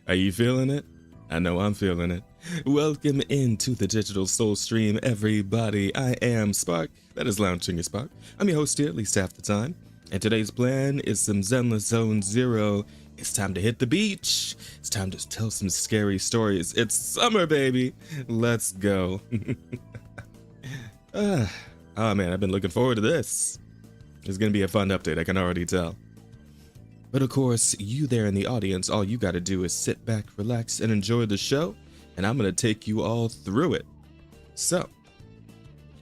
Are you feeling it? I know I'm feeling it. Welcome into the Digital Soul Stream, everybody. I am Spark, that is Lounging Spark. I'm your host here, at least half the time. And today's plan is some Zenless Zone Zero. It's time to hit the beach. It's time to tell some scary stories. It's summer, baby. Let's go. Oh man, I've been looking forward to this. It's gonna be a fun update, I can already tell. But of course, you there in the audience, all you gotta do is sit back, relax, and enjoy the show, and I'm gonna take you all through it. So,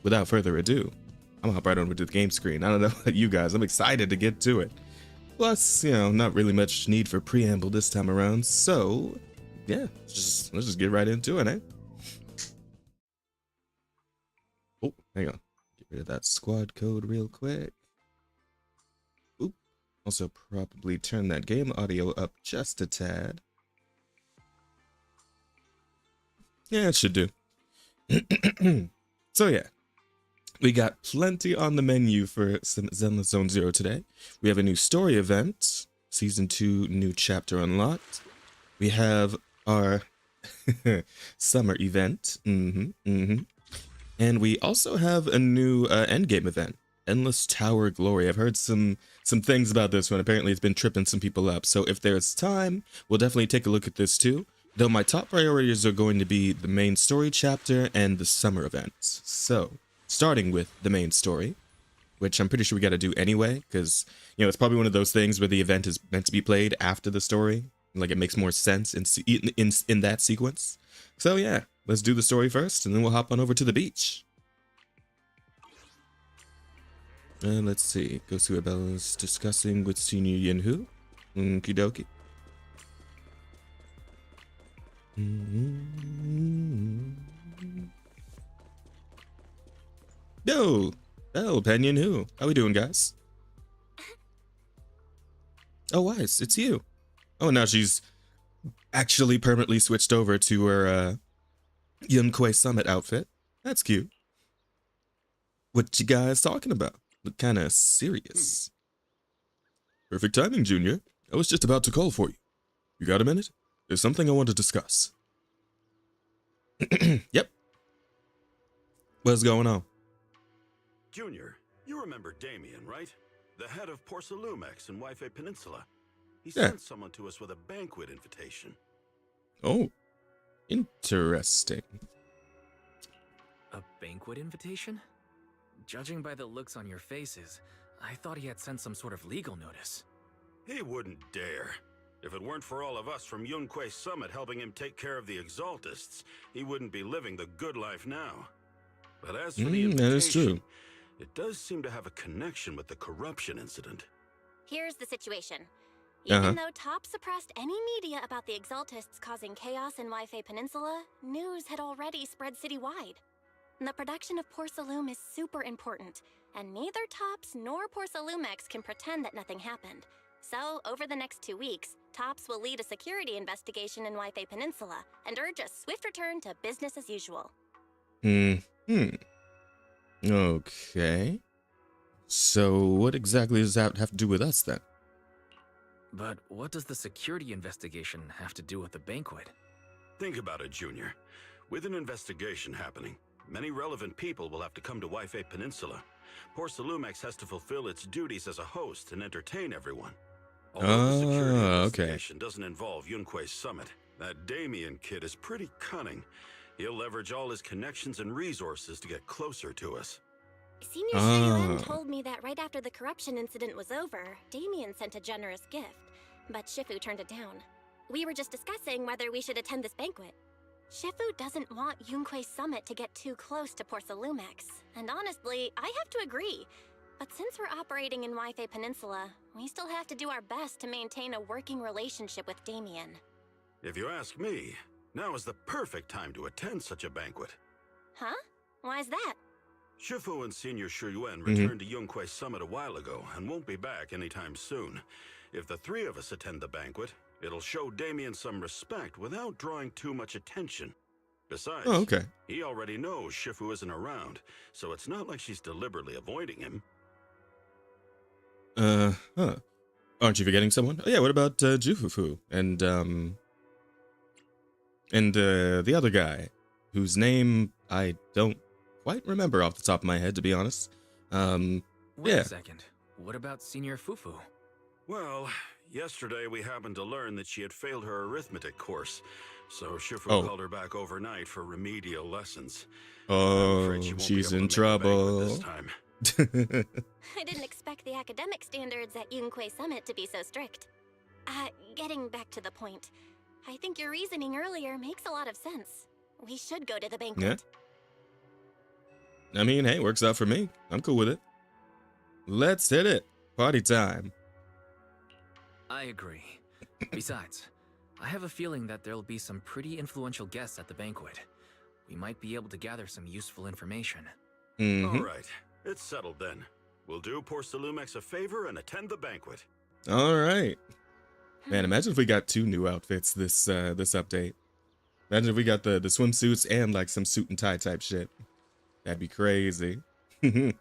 without further ado, I'm gonna hop right over to the game screen. I don't know about you guys, I'm excited to get to it. Plus, you know, not really much need for preamble this time around, so yeah, let's just get right into it, eh? Oh, hang on. Get rid of that squad code real quick. Also, probably turn that game audio up just a tad. Yeah, it should do. So yeah, we got plenty on the menu for some Zenless Zone Zero today. We have a new story event, Season 2 new chapter unlocked. We have our summer event, and we also have a new endgame event. Endless Tower Glory. I've heard some things about this one. Apparently it's been tripping some people up. So if there's time, we'll definitely take a look at this too. Though my top priorities are going to be the main story chapter and the summer events. So starting with the main story, which I'm pretty sure we got to do anyway, because you know it's probably one of those things where the event is meant to be played after the story. Like it makes more sense in that sequence. So yeah, let's do the story first, and then we'll hop on over to the beach. Let's see. Gosu Abella's discussing with Senior Yinhu. Okie dokie. Yo! Oh, Pen Yinhu. How we doing, guys? Oh, Wise, it's you. Oh, now she's actually permanently switched over to her Yunquei Summit outfit. That's cute. What you guys talking about? Look kind of serious. Perfect timing, Junior. I was just about to call for you. You got a minute? There's something I want to discuss. Yep. What's going on? Junior, you remember Damien, right? The head of Porcelumex in Waifei Peninsula. He Yeah. sent someone to us with a banquet invitation. Oh, interesting. A banquet invitation? Judging by the looks on your faces, I thought he had sent some sort of legal notice. He wouldn't dare. If it weren't for all of us from Yunquei Summit helping him take care of the Exaltists, he wouldn't be living the good life now. But as for the invitation, that is true. it does seem to have a connection with the corruption incident. Here's the situation. Even though Top suppressed any media about the Exaltists causing chaos in Waifei Peninsula, news had already spread citywide. The production of Porcelume is super important, and neither Tops nor Porcelumex can pretend that nothing happened. So, over the next 2 weeks, Tops will lead a security investigation in Waifei Peninsula and urge a swift return to business as usual. Okay. So what exactly does that have to do with us then? But what does the security investigation have to do with the banquet? Think about it, Junior. With an investigation happening, many relevant people will have to come to Waifei Peninsula. Porcelumex has to fulfill its duties as a host and entertain everyone. Although the security investigation doesn't involve Yunquei Summit, that Damien kid is pretty cunning. He'll leverage all his connections and resources to get closer to us. Senior Sizzlin told me that right after the corruption incident was over, Damien sent a generous gift, but Shifu turned it down. We were just discussing whether we should attend this banquet. Shifu doesn't want Yunquei Summit to get too close to Porcelumex, and honestly, I have to agree. But since we're operating in Waifei Peninsula, we still have to do our best to maintain a working relationship with Damien. If you ask me, now is the perfect time to attend such a banquet. Huh? Why's that? Shifu and Senior Shuyuan returned to Yunquei Summit a while ago and won't be back anytime soon. If the three of us attend the banquet, it'll show Damien some respect without drawing too much attention. Besides, he already knows Shifu isn't around, so it's not like she's deliberately avoiding him. Aren't you forgetting someone? Oh yeah, what about Jufufu and the other guy, whose name I don't quite remember off the top of my head, to be honest. Wait Yeah. a second. What about Senior Fufu? Well, yesterday we happened to learn that she had failed her arithmetic course, so Shifu Oh. called her back overnight for remedial lessons. Oh, I'm afraid she won't she's be able in to make the banquet trouble. this time. I didn't expect the academic standards at Yunquay Summit to be so strict. Getting back to the point, I think your reasoning earlier makes a lot of sense. We should go to the banquet. I mean, hey, works out for me. I'm cool with it. Let's hit it. Party time. I agree. Besides, I have a feeling that there'll be some pretty influential guests at the banquet. We might be able to gather some useful information. Mm-hmm. All right, it's settled then. We'll do Porcelumex a favor and attend the banquet. All right. Man, imagine if we got 2 new outfits this update. Imagine if we got the swimsuits and like some suit and tie type shit. That'd be crazy. The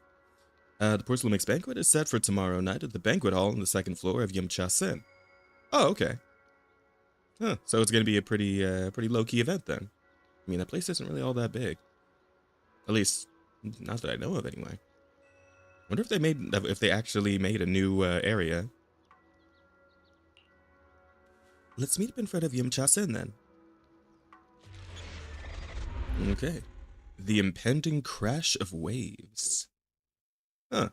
Porcelumex banquet is set for tomorrow night at the banquet hall on the 2nd floor of Yumcha-sen. Oh, okay. Huh, so it's gonna be a pretty low-key event then. I mean, that place isn't really all that big. At least, not that I know of anyway. Wonder if they actually made a new area. Let's meet up in front of Yumcha-sen then. Okay. The impending crash of waves. Huh.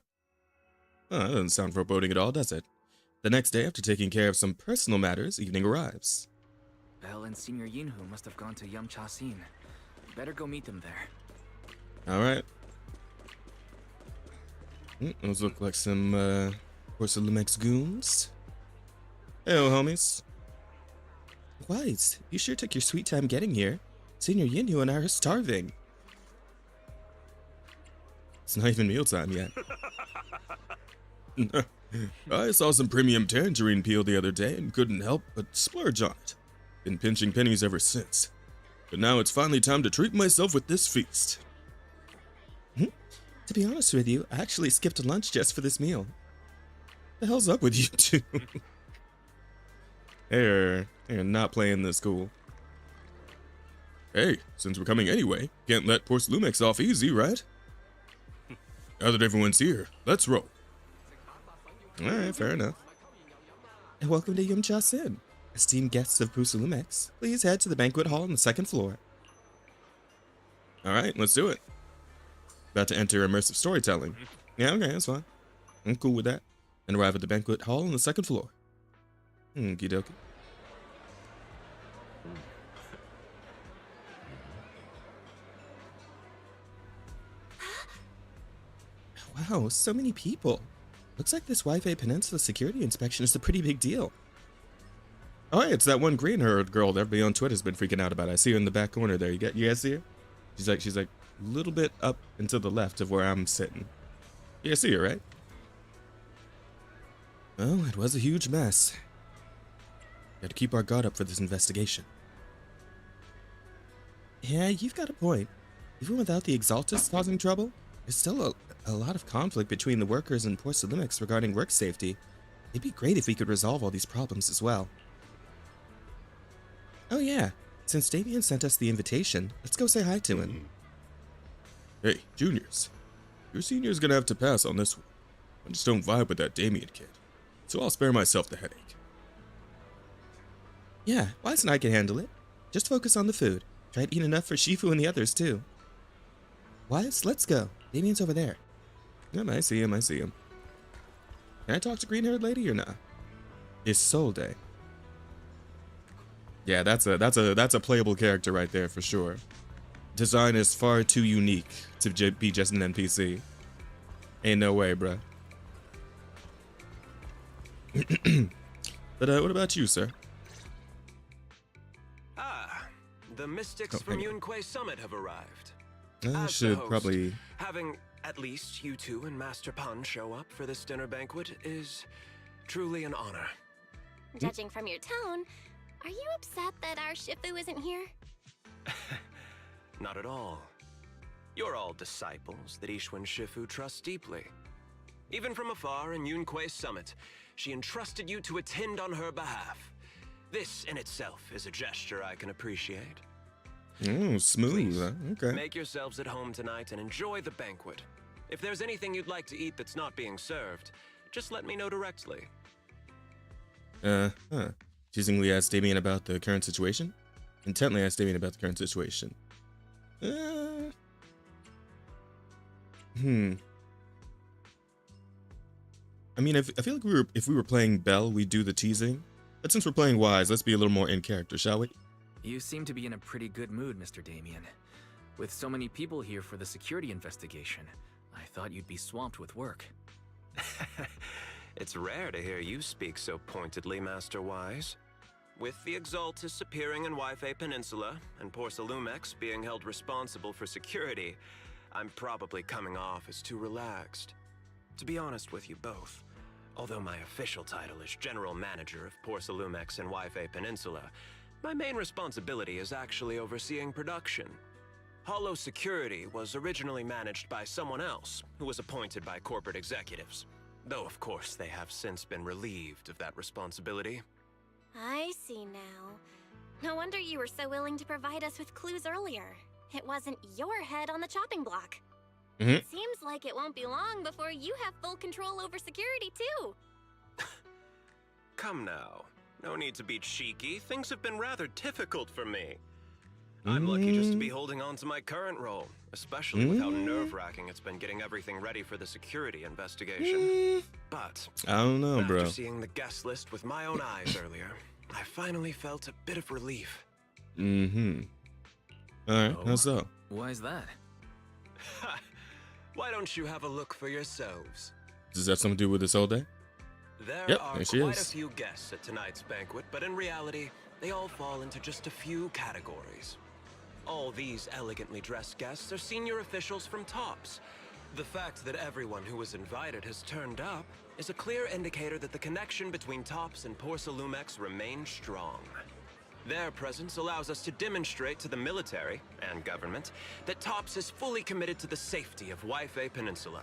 Oh, that doesn't sound foreboding at all, does it? The next day, after taking care of some personal matters, evening arrives. Belle and Senior Yinhu must have gone to Yumcha-sen. Better go meet them there. Alright. Those look like some Porcelumex goons. Heyo, homies. Wise, you sure took your sweet time getting here. Senior Yinhu and I are starving. It's not even mealtime yet. I saw some premium tangerine peel the other day and couldn't help but splurge on it. Been pinching pennies ever since. But now it's finally time to treat myself with this feast. To be honest with you, I actually skipped lunch just for this meal. The hell's up with you two? They're not playing this cool. Hey, since we're coming anyway, can't let Porcelumex off easy, right? Now that everyone's here, let's roll. Alright, fair enough. And welcome to Yumcha-sen. Esteemed guests of Porcelumex, please head to the banquet hall on the 2nd floor. Alright, let's do it. About to enter immersive storytelling. Yeah, okay, that's fine. I'm cool with that. And arrive at the banquet hall on the 2nd floor. Okie dokie. Wow, so many people. Looks like this Wi-Fi Peninsula security inspection is a pretty big deal. Oh, hey, it's that one green-haired girl that everybody on Twitter has been freaking out about. I see her in the back corner there. You guys see her? She's like a little bit up and to the left of where I'm sitting. You guys see her, right? Well, it was a huge mess. Got to keep our guard up for this investigation. Yeah, you've got a point. Even without the Exaltus causing trouble, there's still a lot of conflict between the workers and Porcelumex regarding work safety. It'd be great if we could resolve all these problems as well. Oh yeah, since Damien sent us the invitation, let's go say hi to him. Hey, juniors. Your senior's gonna have to pass on this one. I just don't vibe with that Damien kid, so I'll spare myself the headache. Yeah, Wise and I can handle it. Just focus on the food. Try to eat enough for Shifu and the others too. Wise, let's go. Damien's over there. Yep, I see him. Can I talk to green-haired lady or not? It's Soul Day. Yeah, that's a playable character right there for sure. Design is far too unique to be just an NPC. Ain't no way, bruh. But what about you, sir? The mystics from Yunquay Summit have arrived. I As should the host, probably... having at least you two and Master Pan show up for this dinner banquet is truly an honor. Judging from your tone, are you upset that our Shifu isn't here? Not at all. You're all disciples that Ishwan Shifu trusts deeply. Even from afar in Yunque's summit, she entrusted you to attend on her behalf. This in itself is a gesture I can appreciate. Smooth. Please, Okay. make yourselves at home tonight and enjoy the banquet. If there's anything you'd like to eat that's not being served, just let me know directly. Teasingly asked Damien about the current situation. Intently asked Damien about the current situation. I mean, I feel like if we were playing Belle, we'd do the teasing. But since we're playing Wise, let's be a little more in character, shall we? You seem to be in a pretty good mood, Mr. Damien. With so many people here for the security investigation, I thought you'd be swamped with work. It's rare to hear you speak so pointedly, Master Wise. With the Exaltus appearing in Wi-Fi Peninsula and Porsalumex being held responsible for security, I'm probably coming off as too relaxed. To be honest with you both, although my official title is General Manager of Porsalumex and Wi-Fi Peninsula, my main responsibility is actually overseeing production. Hollow Security was originally managed by someone else who was appointed by corporate executives. Though, of course, they have since been relieved of that responsibility. I see now. No wonder you were so willing to provide us with clues earlier. It wasn't your head on the chopping block. It seems like it won't be long before you have full control over security, too. Come now. No need to be cheeky. Things have been rather difficult for me. I'm lucky just to be holding on to my current role, especially with how nerve-wracking it's been getting everything ready for the security investigation. But I don't know, bro. after seeing the guest list with my own eyes earlier, I finally felt a bit of relief. Alright, how so? Why is that? Why don't you have a look for yourselves? Does that have something to do with this whole day? There Yep, are there she quite is. a few guests at tonight's banquet, but in reality, they all fall into just a few categories. All these elegantly dressed guests are senior officials from TOPS. The fact that everyone who was invited has turned up is a clear indicator that the connection between TOPS and Porsalumex remains strong. Their presence allows us to demonstrate to the military and government that TOPS is fully committed to the safety of Wi-Fi Peninsula.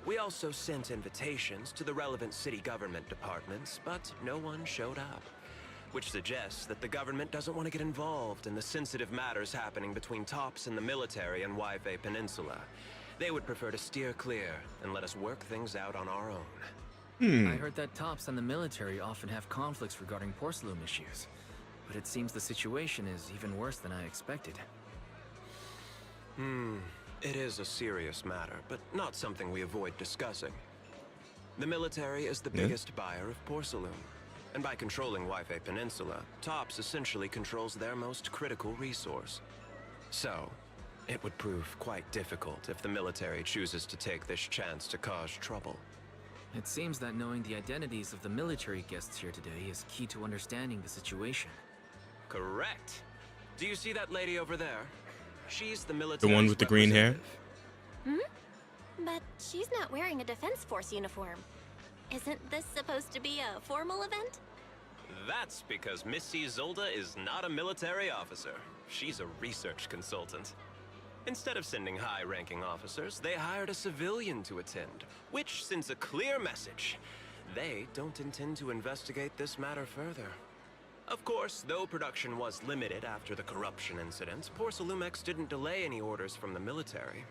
We also sent invitations to the relevant city government departments, but no one showed up, which suggests that the government doesn't want to get involved in the sensitive matters happening between TOPS and the military and Wi-Fi Peninsula. They would prefer to steer clear and let us work things out on our own. I heard that TOPS and the military often have conflicts regarding porcelain issues, but it seems the situation is even worse than I expected. It is a serious matter, but not something we avoid discussing. The military is the biggest buyer of porcelain, and by controlling Wi-Fi Peninsula, TOPS essentially controls their most critical resource. So, it would prove quite difficult if the military chooses to take this chance to cause trouble. It seems that knowing the identities of the military guests here today is key to understanding the situation. Correct. Do you see that lady over there? She's the military. The one with the green hair? But she's not wearing a Defense Force uniform. Isn't this supposed to be a formal event? That's because Missy Zolda is not a military officer. She's a research consultant. Instead of sending high-ranking officers, they hired a civilian to attend, which sends a clear message. They don't intend to investigate this matter further. Of course, though production was limited after the corruption incidents, Porsalumex didn't delay any orders from the military.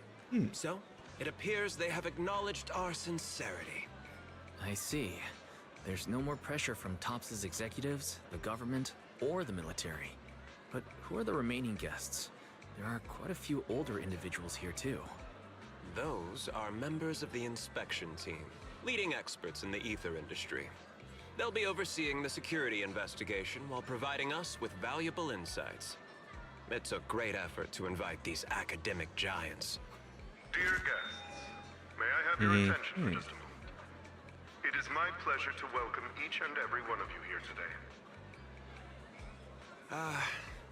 So, it appears they have acknowledged our sincerity. I see. There's no more pressure from TOPS's executives, the government, or the military. But who are the remaining guests? There are quite a few older individuals here too. Those are members of the inspection team, leading experts in the ether industry. They'll be overseeing the security investigation while providing us with valuable insights. It took great effort to invite these academic giants. Dear guests, may I have your attention for just a moment? It is my pleasure to welcome each and every one of you here today.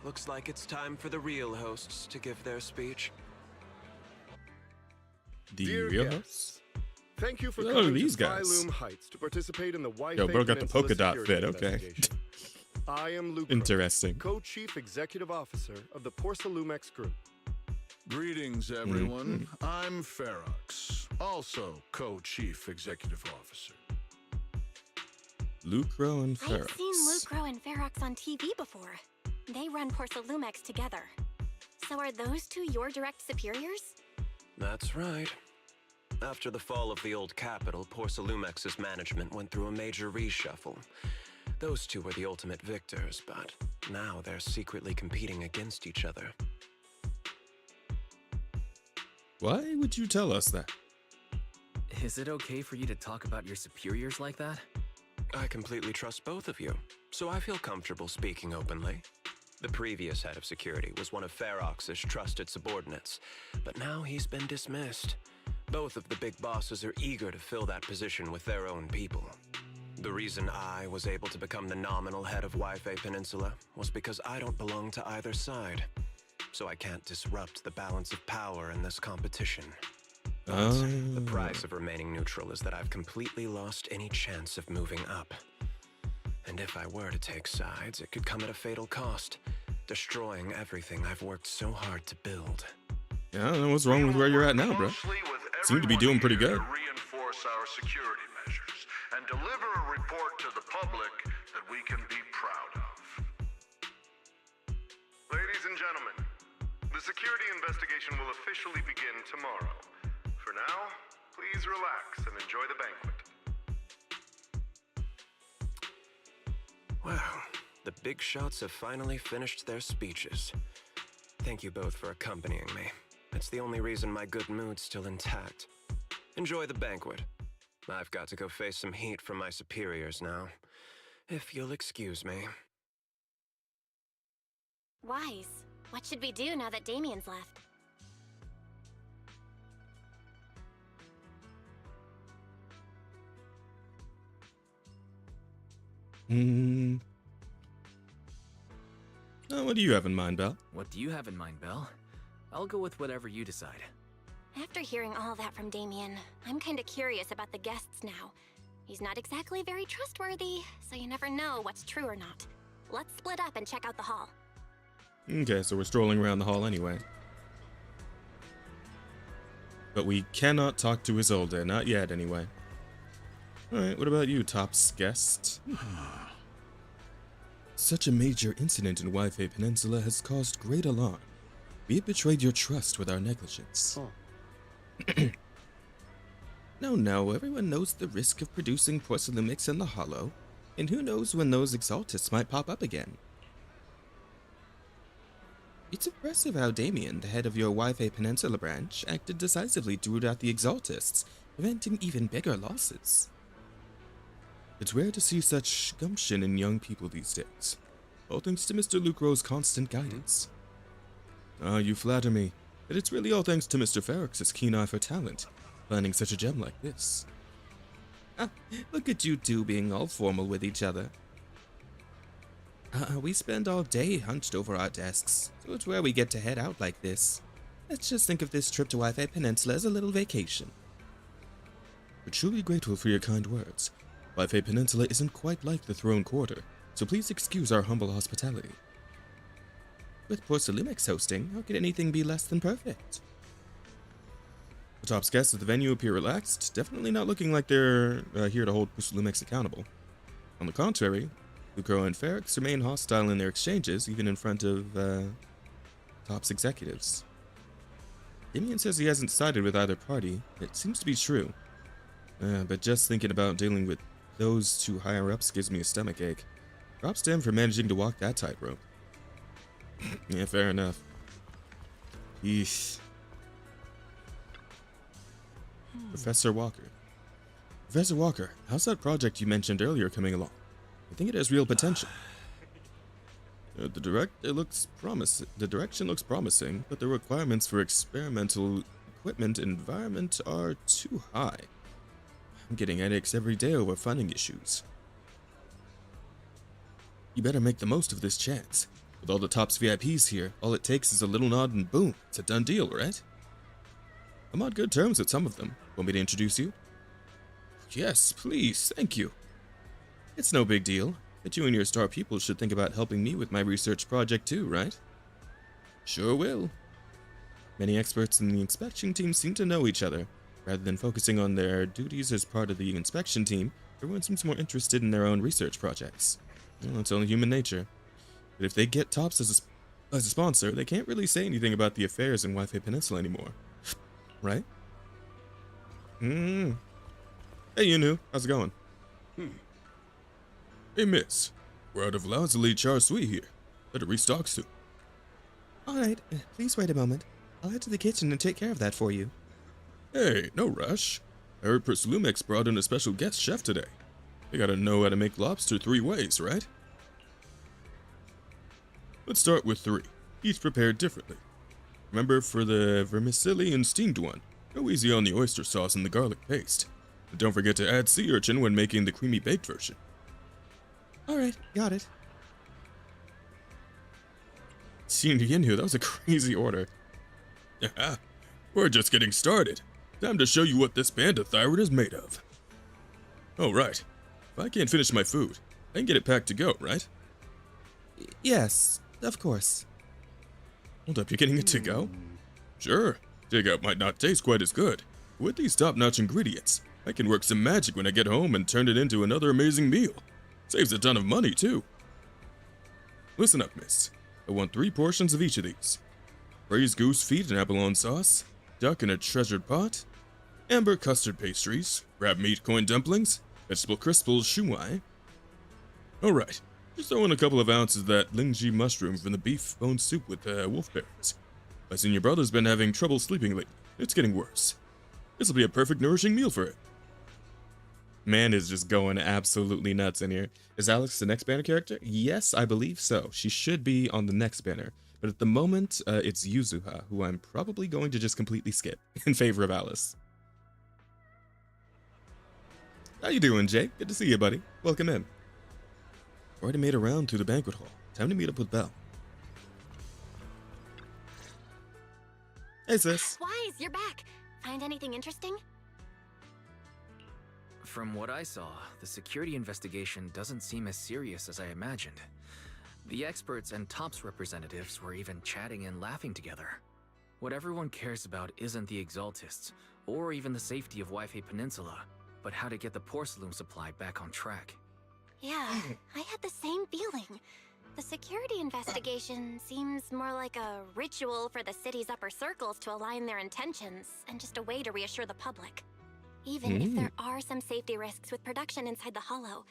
Looks like it's time for the real hosts to give their speech. The Dear real guests, hosts? Thank you for Who are coming these to guys? Skyloom Heights to participate in the Wi-Fi Yo, bro got the Peninsula polka dot security fit, okay. investigation. I am Luke, Interesting. Co-Chief Executive Officer of the Porsalumex Group. Greetings, everyone. I'm Ferox, also co-chief executive officer. Lucro and Ferox. I've seen Lucro and Ferox on TV before. They run Porcelumex together. So are those two your direct superiors? That's right. After the fall of the old capital, Porcelumex's management went through a major reshuffle. Those two were the ultimate victors, but now they're secretly competing against each other. Why would you tell us that? Is it okay for you to talk about your superiors like that? I completely trust both of you, so I feel comfortable speaking openly. The previous head of security was one of Ferox's trusted subordinates, but now he's been dismissed. Both of the big bosses are eager to fill that position with their own people. The reason I was able to become the nominal head of Wi-Fi Peninsula was because I don't belong to either side, so I can't disrupt the balance of power in this competition. But the price of remaining neutral is that I've completely lost any chance of moving up. And if I were to take sides, it could come at a fatal cost, destroying everything I've worked so hard to build. Yeah, I don't know what's wrong with where you're at now, bro. Seem to be doing pretty good. Reinforce our security measures and deliver a report to the public that we can be proud of. Ladies and gentlemen, the security investigation will officially begin tomorrow. For now, please relax and enjoy the banquet. Wow, the big shots have finally finished their speeches. Thank you both for accompanying me. It's the only reason my good mood's still intact. Enjoy the banquet. I've got to go face some heat from my superiors now. If you'll excuse me. Wise. What should we do now that Damien's left? What do you have in mind, Belle? What do you have in mind, Belle? I'll go with whatever you decide. After hearing all that from Damien, I'm kinda curious about the guests now. He's not exactly very trustworthy, so you never know what's true or not. Let's split up and check out the hall. Okay, so we're strolling around the hall anyway. But we cannot talk to Isolde, not yet anyway. Alright, what about you, Top's guest? Such a major incident in Wi-Fi Peninsula has caused great alarm. We have betrayed your trust with our negligence. No, everyone knows the risk of producing Porcelumix in the Hollow, and who knows when those exaltists might pop up again. It's impressive how Damien, the head of your Wi-Fi Peninsula branch, acted decisively to root out the exaltists, preventing even bigger losses. It's rare to see such gumption in young people these days, all thanks to Mr. Lucro's constant guidance. You flatter me, but it's really all thanks to Mr. Ferox's keen eye for talent, planning such a gem like this. Look at you two being all formal with each other. We spend all day hunched over our desks, so it's rare we get to head out like this. Let's just think of this trip to Wi-Fi Peninsula as a little vacation. We're truly grateful for your kind words. Wi-Fi Peninsula isn't quite like the Throne Quarter, so please excuse our humble hospitality. With Porcelumix hosting, how could anything be less than perfect? The Top's guests at the venue appear relaxed, definitely not looking like they're here to hold Porcelumix accountable. On the contrary, Lucro and Ferox remain hostile in their exchanges, even in front of Top's executives. Damien says he hasn't sided with either party. It seems to be true. But just thinking about dealing with those two higher-ups gives me a stomachache. Props to him for managing to walk that tightrope. Yeah, fair enough. Yeesh. Professor Walker. Professor Walker, how's that project you mentioned earlier coming along? I think it has real potential. The direction looks promising, but the requirements for experimental equipment environment are too high. I'm getting headaches every day over funding issues. You better make the most of this chance. With all the Top's VIPs here, all it takes is a little nod and boom, it's a done deal, right? I'm on good terms with some of them. Want me to introduce you? Yes, please, thank you. It's no big deal, but you and your star people should think about helping me with my research project too, right? Sure will. Many experts in the inspection team seem to know each other. Rather than focusing on their duties as part of the inspection team, everyone seems more interested in their own research projects. Well, it's only human nature. But if they get Tops as a sponsor, they can't really say anything about the affairs in Wi-Fi Peninsula anymore. Right? Hey, Yunu, how's it going? Hey, miss. We're out of lazuli char sui here. Better restock soon. Alright, please wait a moment. I'll head to the kitchen and take care of that for you. Hey, no rush. I heard Perslumex brought in a special guest chef today. They gotta know how to make lobster 3 ways, right? Let's start with 3, each prepared differently. Remember, for the vermicelli and steamed one, go easy on the oyster sauce and the garlic paste. But don't forget to add sea urchin when making the creamy baked version. Alright, got it. Yinu, that was a crazy order. Yeah, we're just getting started. Time to show you what this panda thyroid is made of. Oh, right. If I can't finish my food, I can get it packed to go, right? Yes, of course. Hold up, you're getting it to go? Sure. Takeout might not taste quite as good. But with these top-notch ingredients, I can work some magic when I get home and turn it into another amazing meal. Saves a ton of money, too. Listen up, miss. I want 3 portions of each of these. Braised goose feet and abalone sauce, duck in a treasured pot, amber custard pastries, crab meat coin dumplings, vegetable crisples shumai. Alright, just throw in a couple of ounces of that lingji mushroom from the beef bone soup with wolf berries. My senior brother's been having trouble sleeping lately. It's getting worse. This'll be a perfect nourishing meal for him. Man is just going absolutely nuts in here. Is Alex the next banner character? Yes, I believe so. She should be on the next banner. But at the moment, it's Yuzuha, who I'm probably going to just completely skip in favor of Alice. How you doing, Jake? Good to see you, buddy. Welcome in. Already made a round through the banquet hall. Time to meet up with Belle. Hey, sis. Wise, you're back. Find anything interesting? From what I saw, the security investigation doesn't seem as serious as I imagined. The experts and TOPS representatives were even chatting and laughing together. What everyone cares about isn't the Exaltists, or even the safety of Wi-Fi Peninsula, but how to get the porcelain supply back on track. Yeah, I had the same feeling. The security investigation seems more like a ritual for the city's upper circles to align their intentions, and just a way to reassure the public. Even if there are some safety risks with production inside the Hollow,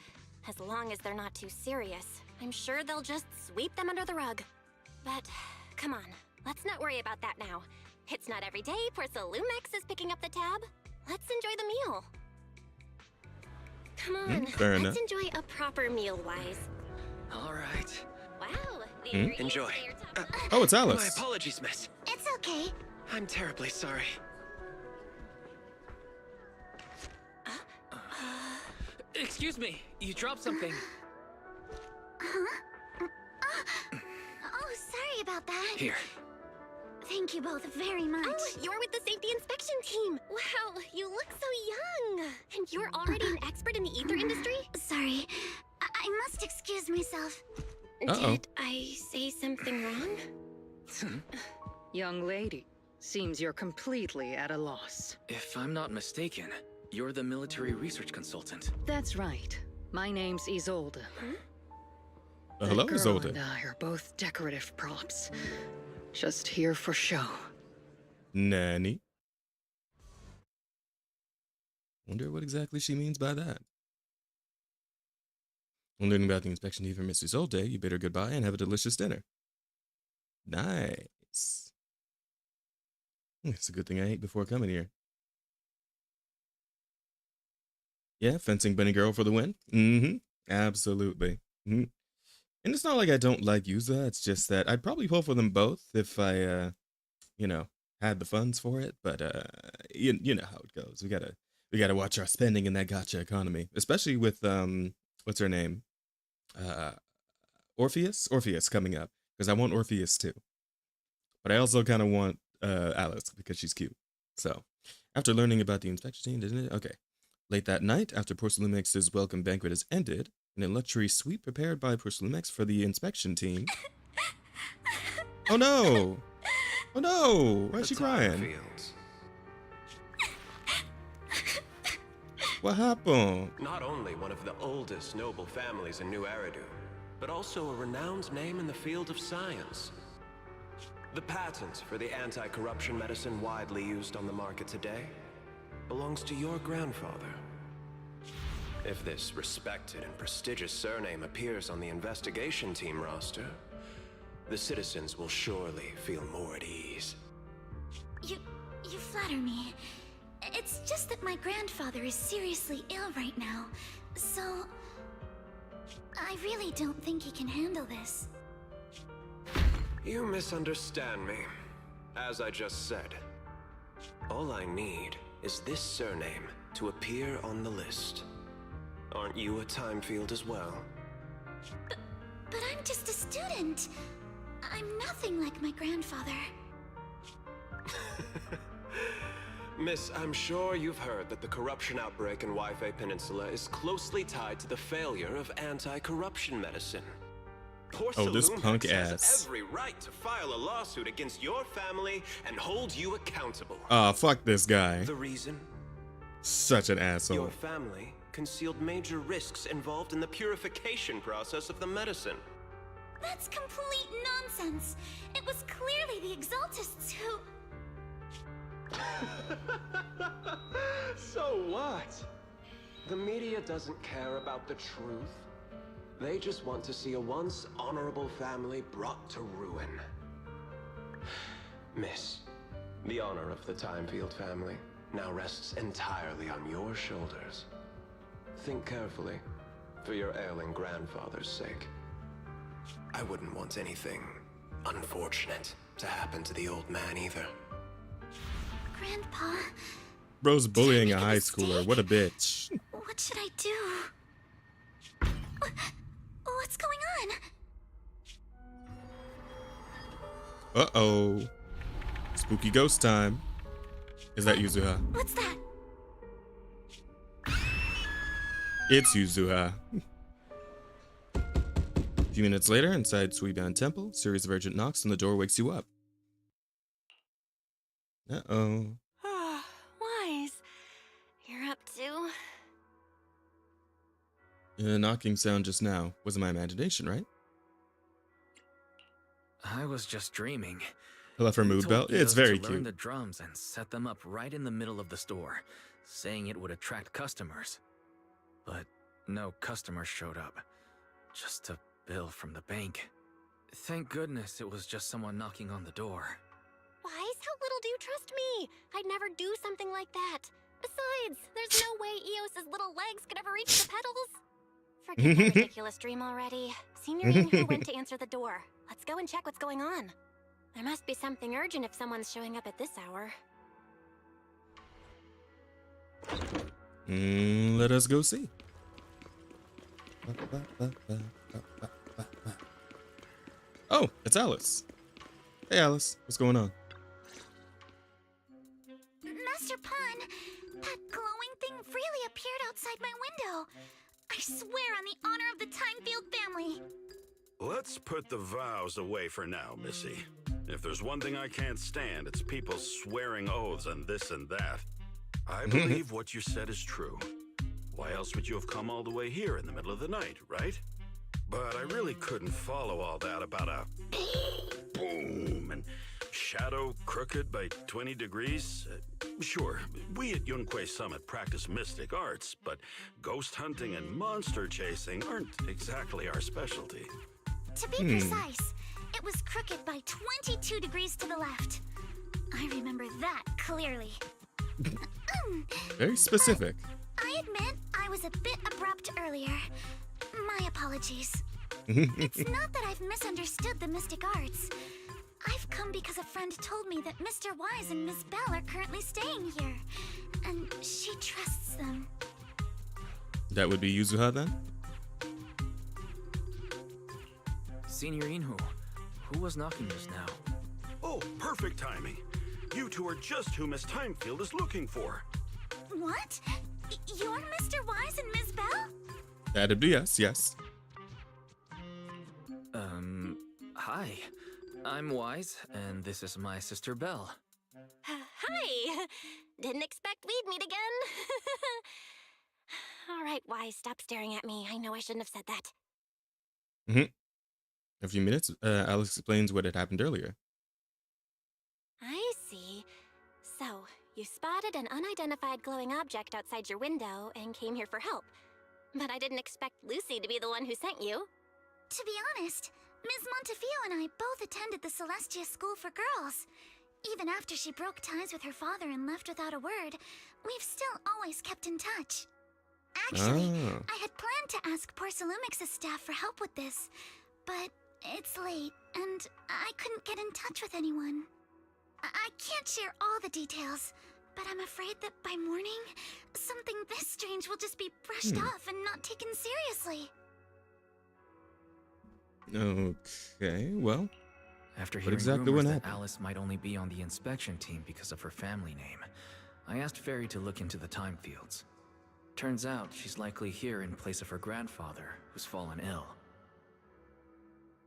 as long as they're not too serious, I'm sure they'll just sweep them under the rug. But, come on, let's not worry about that now. It's not every day Porcelumex is picking up the tab. Let's enjoy the meal. Come on, fair let's enough. enjoy a proper meal, Wise. All right. Wow, the ingredients Enjoy. say your top- Oh, it's My Alice. apologies, miss. It's okay. I'm terribly sorry. Excuse me, you dropped something. Oh, sorry about that. Here. Thank you both very much. Oh, you're with the safety inspection team. Wow, you look so young. And you're already an expert in the ether industry? Sorry, I must excuse myself. Uh-oh. Did I say something wrong? Young lady, seems you're completely at a loss. If I'm not mistaken, you're the military research consultant. That's right. My name's Isolde. Hello, That girl Isolde. and I are both decorative props. Just here for show. Nanny. Wonder what exactly she means by that. When learning about the inspection team for Miss Isolde, you bid her goodbye and have a delicious dinner. Nice. It's a good thing I ate before coming here. Yeah, fencing bunny girl for the win. Absolutely. And it's not like I don't like Yuza. It's just that I'd probably pull for them both if I, had the funds for it. But you know how it goes. We gotta watch our spending in that gacha economy, especially with what's her name, Orpheus coming up, because I want Orpheus too. But I also kind of want Alice because she's cute. So after learning about the inspection team, didn't it? Okay. Late that night, after Porcelumex's welcome banquet has ended, in a luxury suite prepared by Porcelumex for the inspection team. Oh no! Oh no! Why is The she crying? Timefields. What happened? Not only one of the oldest noble families in New Eridu, but also a renowned name in the field of science. The patent for the anti-corruption medicine widely used on the market today belongs to your grandfather. If this respected and prestigious surname appears on the investigation team roster, the citizens will surely feel more at ease. You flatter me. It's just that my grandfather is seriously ill right now, so I really don't think he can handle this. You misunderstand me. As I just said, all I need is this surname to appear on the list. Aren't you a Timefield as well? But I'm just a student. I'm nothing like my grandfather. Miss, I'm sure you've heard that the corruption outbreak in Wi-Fi Peninsula is closely tied to the failure of anti-corruption medicine. Oh, this Porcelain punk has ass. every right to file a lawsuit against your family and hold you accountable. Ah, fuck this guy. The reason? Such an asshole. Your family concealed major risks involved in the purification process of the medicine. That's complete nonsense. It was clearly the Exaltists who... So what? The media doesn't care about the truth. They just want to see a once honorable family brought to ruin. Miss, the honor of the Timefield family now rests entirely on your shoulders. Think carefully, for your ailing grandfather's sake. I wouldn't want anything unfortunate to happen to the old man either. Grandpa, Bro's bullying a make a high mistake? schooler. What a bitch. what should I do? What's going on? Uh-oh. Spooky ghost time. Is that Yuzuha? What's that? It's Yuzuha. A few minutes later, inside Suiban Temple, a series of urgent knocks on the door wakes you up. Uh-oh. Wise. You're up to... The knocking sound just now wasn't my imagination, right? I was just dreaming. I left her He mood told belt. Kios It's very to learn cute. the drums and set them up right in the middle of the store, saying it would attract customers. But no customers showed up. Just a bill from the bank. Thank goodness it was just someone knocking on the door. Wise, how little do you trust me? I'd never do something like that. Besides, there's no way Eos's little legs could ever reach the pedals. Forget that ridiculous dream already. Senior Yuzuha went to answer the door. Let's go and check what's going on. There must be something urgent if someone's showing up at this hour. Let us go see. Oh, it's Alice. Hey, Alice. What's going on? Master Pun, that glowing thing really appeared outside my window. I swear on the honor of the Timefield family. Let's put the vows away for now, Missy. If there's one thing I can't stand, it's people swearing oaths and this and that. I believe what you said is true. Why else would you have come all the way here in the middle of the night, right? But I really couldn't follow all that about a boom and shadow crooked by 20 degrees. Sure, we at Yunquei Summit practice mystic arts, but ghost hunting and monster chasing aren't exactly our specialty. To be precise, it was crooked by 22 degrees to the left. I remember that clearly. Very specific. I admit I was a bit abrupt earlier. My apologies. It's not that I've misunderstood the mystic arts. I've come because a friend told me that Mr. Wise and Miss Bell are currently staying here, and she trusts them. That would be Yuzuha then? Senior Inhu, who was knocking just now? Oh, perfect timing. You two are just who Miss Timefield is looking for. What? You're Mr. Wise and Miss Bell? That'd be us, yes. Hi. I'm Wise, and this is my sister Belle. Hi! Didn't expect we'd meet again. All right, Wise, stop staring at me. I know I shouldn't have said that. A few minutes, Alice explains what had happened earlier. I see. So, you spotted an unidentified glowing object outside your window and came here for help. But I didn't expect Lucy to be the one who sent you. To be honest, Ms. Montefiore and I both attended the Celestia School for Girls. Even after she broke ties with her father and left without a word, we've still always kept in touch. Actually, I had planned to ask Porcelumix's staff for help with this, but it's late, and I couldn't get in touch with anyone. I can't share all the details, but I'm afraid that by morning, something this strange will just be brushed off and not taken seriously. Okay, well, After what hearing exactly rumors went that Alice might only be on the inspection team because of her family name, I asked Fairy to look into the time fields. Turns out she's likely here in place of her grandfather, who's fallen ill.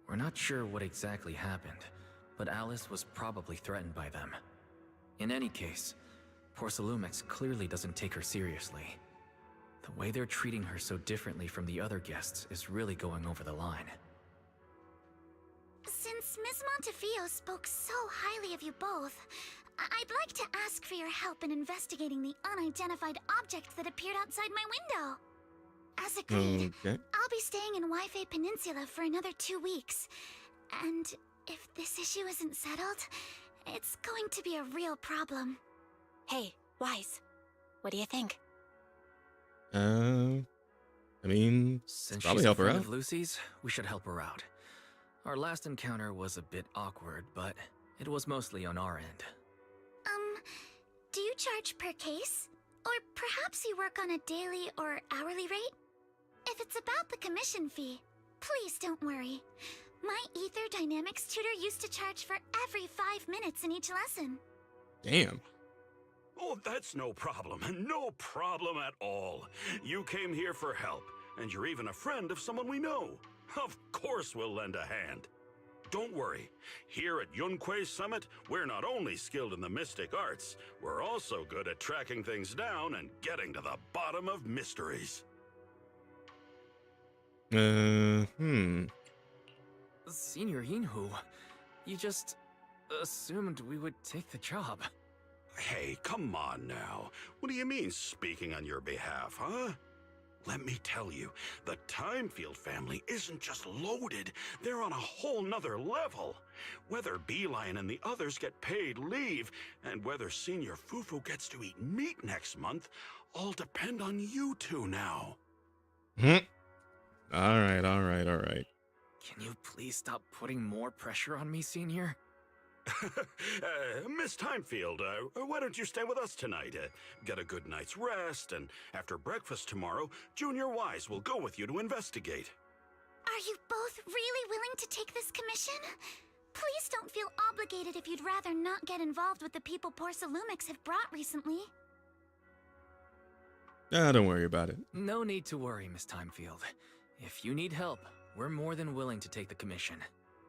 We're not sure what exactly happened, but Alice was probably threatened by them. In any case, Porcelumix clearly doesn't take her seriously. The way they're treating her so differently from the other guests is really going over the line. Since Ms. Montefiore spoke so highly of you both, I'd like to ask for your help in investigating the unidentified object that appeared outside my window. As agreed, Okay. I'll be staying in Wi-Fi Peninsula for another 2 weeks. And if this issue isn't settled, it's going to be a real problem. Hey, Wise, what do you think? I mean, Since probably she's a help her friend out. of Lucy's, we should help her out. Our last encounter was a bit awkward, but it was mostly on our end. Do you charge per case? Or perhaps you work on a daily or hourly rate? If it's about the commission fee, please don't worry. My Ether Dynamics tutor used to charge for every 5 minutes in each lesson. Damn. Oh, that's no problem. No problem at all. You came here for help, and you're even a friend of someone we know. Of course we'll lend a hand. Don't worry. Here at Yunquei Summit, we're not only skilled in the mystic arts, we're also good at tracking things down and getting to the bottom of mysteries. Senior Yinhu, you just assumed we would take the job. Hey, come on now. What do you mean speaking on your behalf, huh? Let me tell you, the Timefield family isn't just loaded, they're on a whole nother level. Whether Beeline and the others get paid leave, and whether Senior Fufu gets to eat meat next month, all depend on you two now. Alright. Can you please stop putting more pressure on me, Senior? Miss Timefield, why don't you stay with us tonight? Get a good night's rest, and after breakfast tomorrow, Junior Wise will go with you to investigate. Are you both really willing to take this commission? Please don't feel obligated if you'd rather not get involved with the people Porcelumix have brought recently. Don't worry about it. No need to worry, Miss Timefield. If you need help, we're more than willing to take the commission.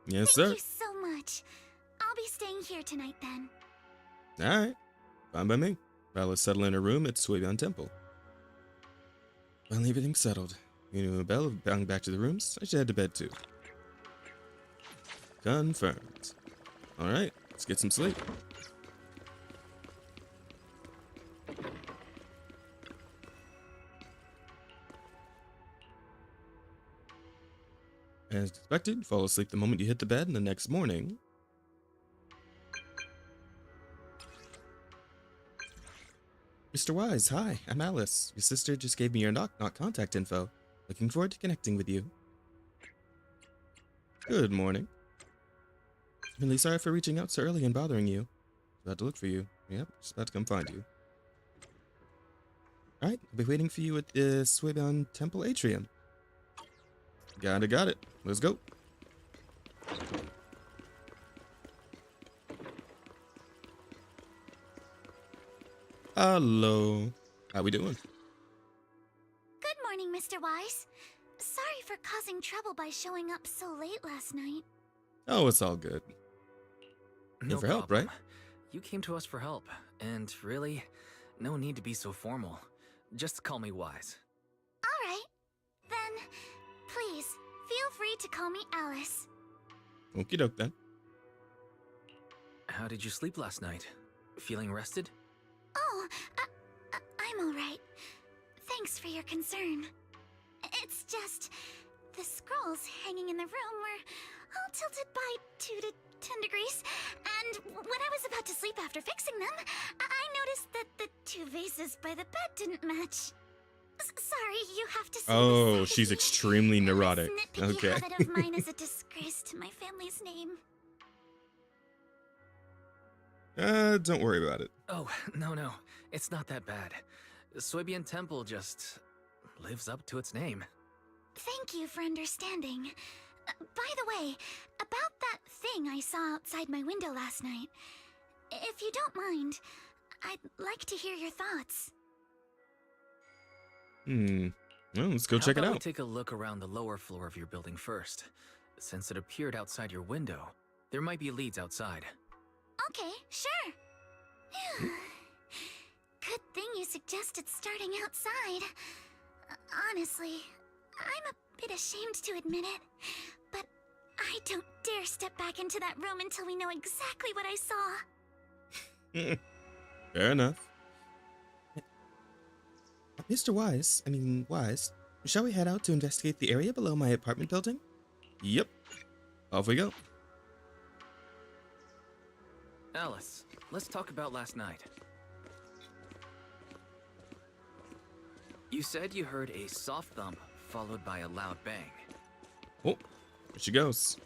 Yes, sir. Thank you so much. I'll be staying here tonight then. Alright. Fine by me. Alice settle in her room at Suiban Temple. Finally, everything's settled. You know, Belle, bound back to the rooms. I should head to bed too. Confirmed. Alright, let's get some sleep. As expected, fall asleep the moment you hit the bed, and the next morning. Mr. Wise, hi, I'm Alice. Your sister just gave me your knock-knock contact info. Looking forward to connecting with you. Good morning. I'm really sorry for reaching out so early and bothering you. About to look for you. Yep, just about to come find you. Alright, I'll be waiting for you at the Suiban Temple Atrium. Got it. Let's go. Hello. How we doing? Good morning, Mr. Wise. Sorry for causing trouble by showing up so late last night. Oh, it's all good. No for help, problem. right? You came to us for help, and really, no need to be so formal. Just call me Wise. Alright. Then, please, feel free to call me Alice. Okie doke then. How did you sleep last night? Feeling rested? Oh, I'm alright. Thanks for your concern. It's just, the scrolls hanging in the room were all tilted by 2 to 10 degrees, and when I was about to sleep after fixing them, I noticed that the 2 vases by the bed didn't match. Sorry, you have to see Oh, this. she's extremely neurotic. This nitpicky Okay. habit of mine is a disgrace to my family's name. Don't worry about it. Oh, no. It's not that bad. Soybian Temple just lives up to its name. Thank you for understanding. By the way, about that thing I saw outside my window last night, if you don't mind, I'd like to hear your thoughts. Well, let's go How check it about we out. take a look around the lower floor of your building first. Since it appeared outside your window, there might be leads outside. Okay, sure. Good thing you suggested starting outside. Honestly, I'm a bit ashamed to admit it, but I don't dare step back into that room until we know exactly what I saw. Fair enough. Mr. Wise, shall we head out to investigate the area below my apartment building? Yep. Off we go. Alice, let's talk about last night. You said you heard a soft thump followed by a loud bang. Oh, there she goes.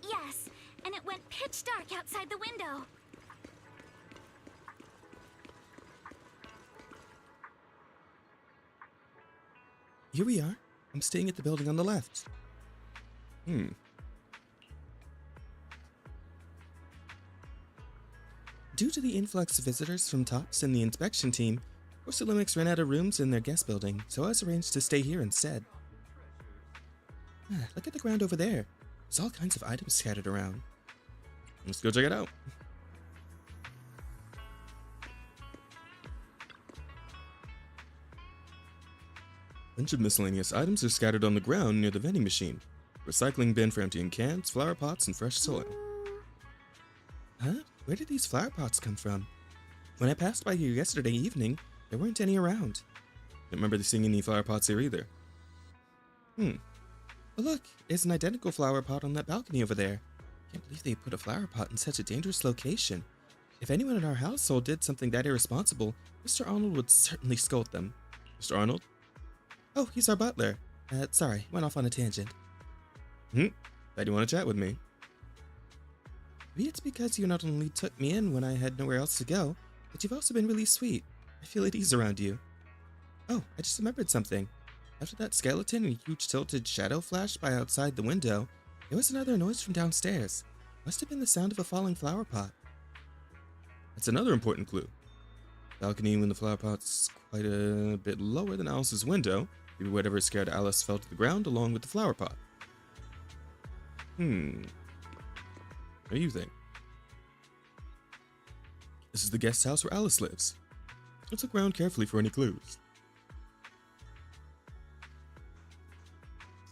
Yes, and it went pitch dark outside the window. Here we are. I'm staying at the building on the left. Due to the influx of visitors from TOPS and the inspection team, Porcelumix ran out of rooms in their guest building, so I was arranged to stay here instead. Look at the ground over there. There's all kinds of items scattered around. Let's go check it out. A bunch of miscellaneous items are scattered on the ground near the vending machine. Recycling bin for emptying cans, flower pots, and fresh soil. Huh? Where did these flower pots come from? When I passed by here yesterday evening, there weren't any around. Don't remember seeing any flower pots here either. But look, there's an identical flower pot on that balcony over there. Can't believe they put a flower pot in such a dangerous location. If anyone in our household did something that irresponsible, Mr. Arnold would certainly scold them. Mr. Arnold? Oh, he's our butler. Sorry, went off on a tangent. Thought you want to chat with me? Maybe it's because you not only took me in when I had nowhere else to go, but you've also been really sweet. I feel at ease around you. Oh, I just remembered something. After that skeleton and huge tilted shadow flashed by outside the window, there was another noise from downstairs. Must have been the sound of a falling flower pot. That's another important clue. Balcony when the flower pot's quite a bit lower than Alice's window. Maybe whatever scared Alice fell to the ground along with the flower pot. What do you think? This is the guest house where Alice lives. Let's look around carefully for any clues.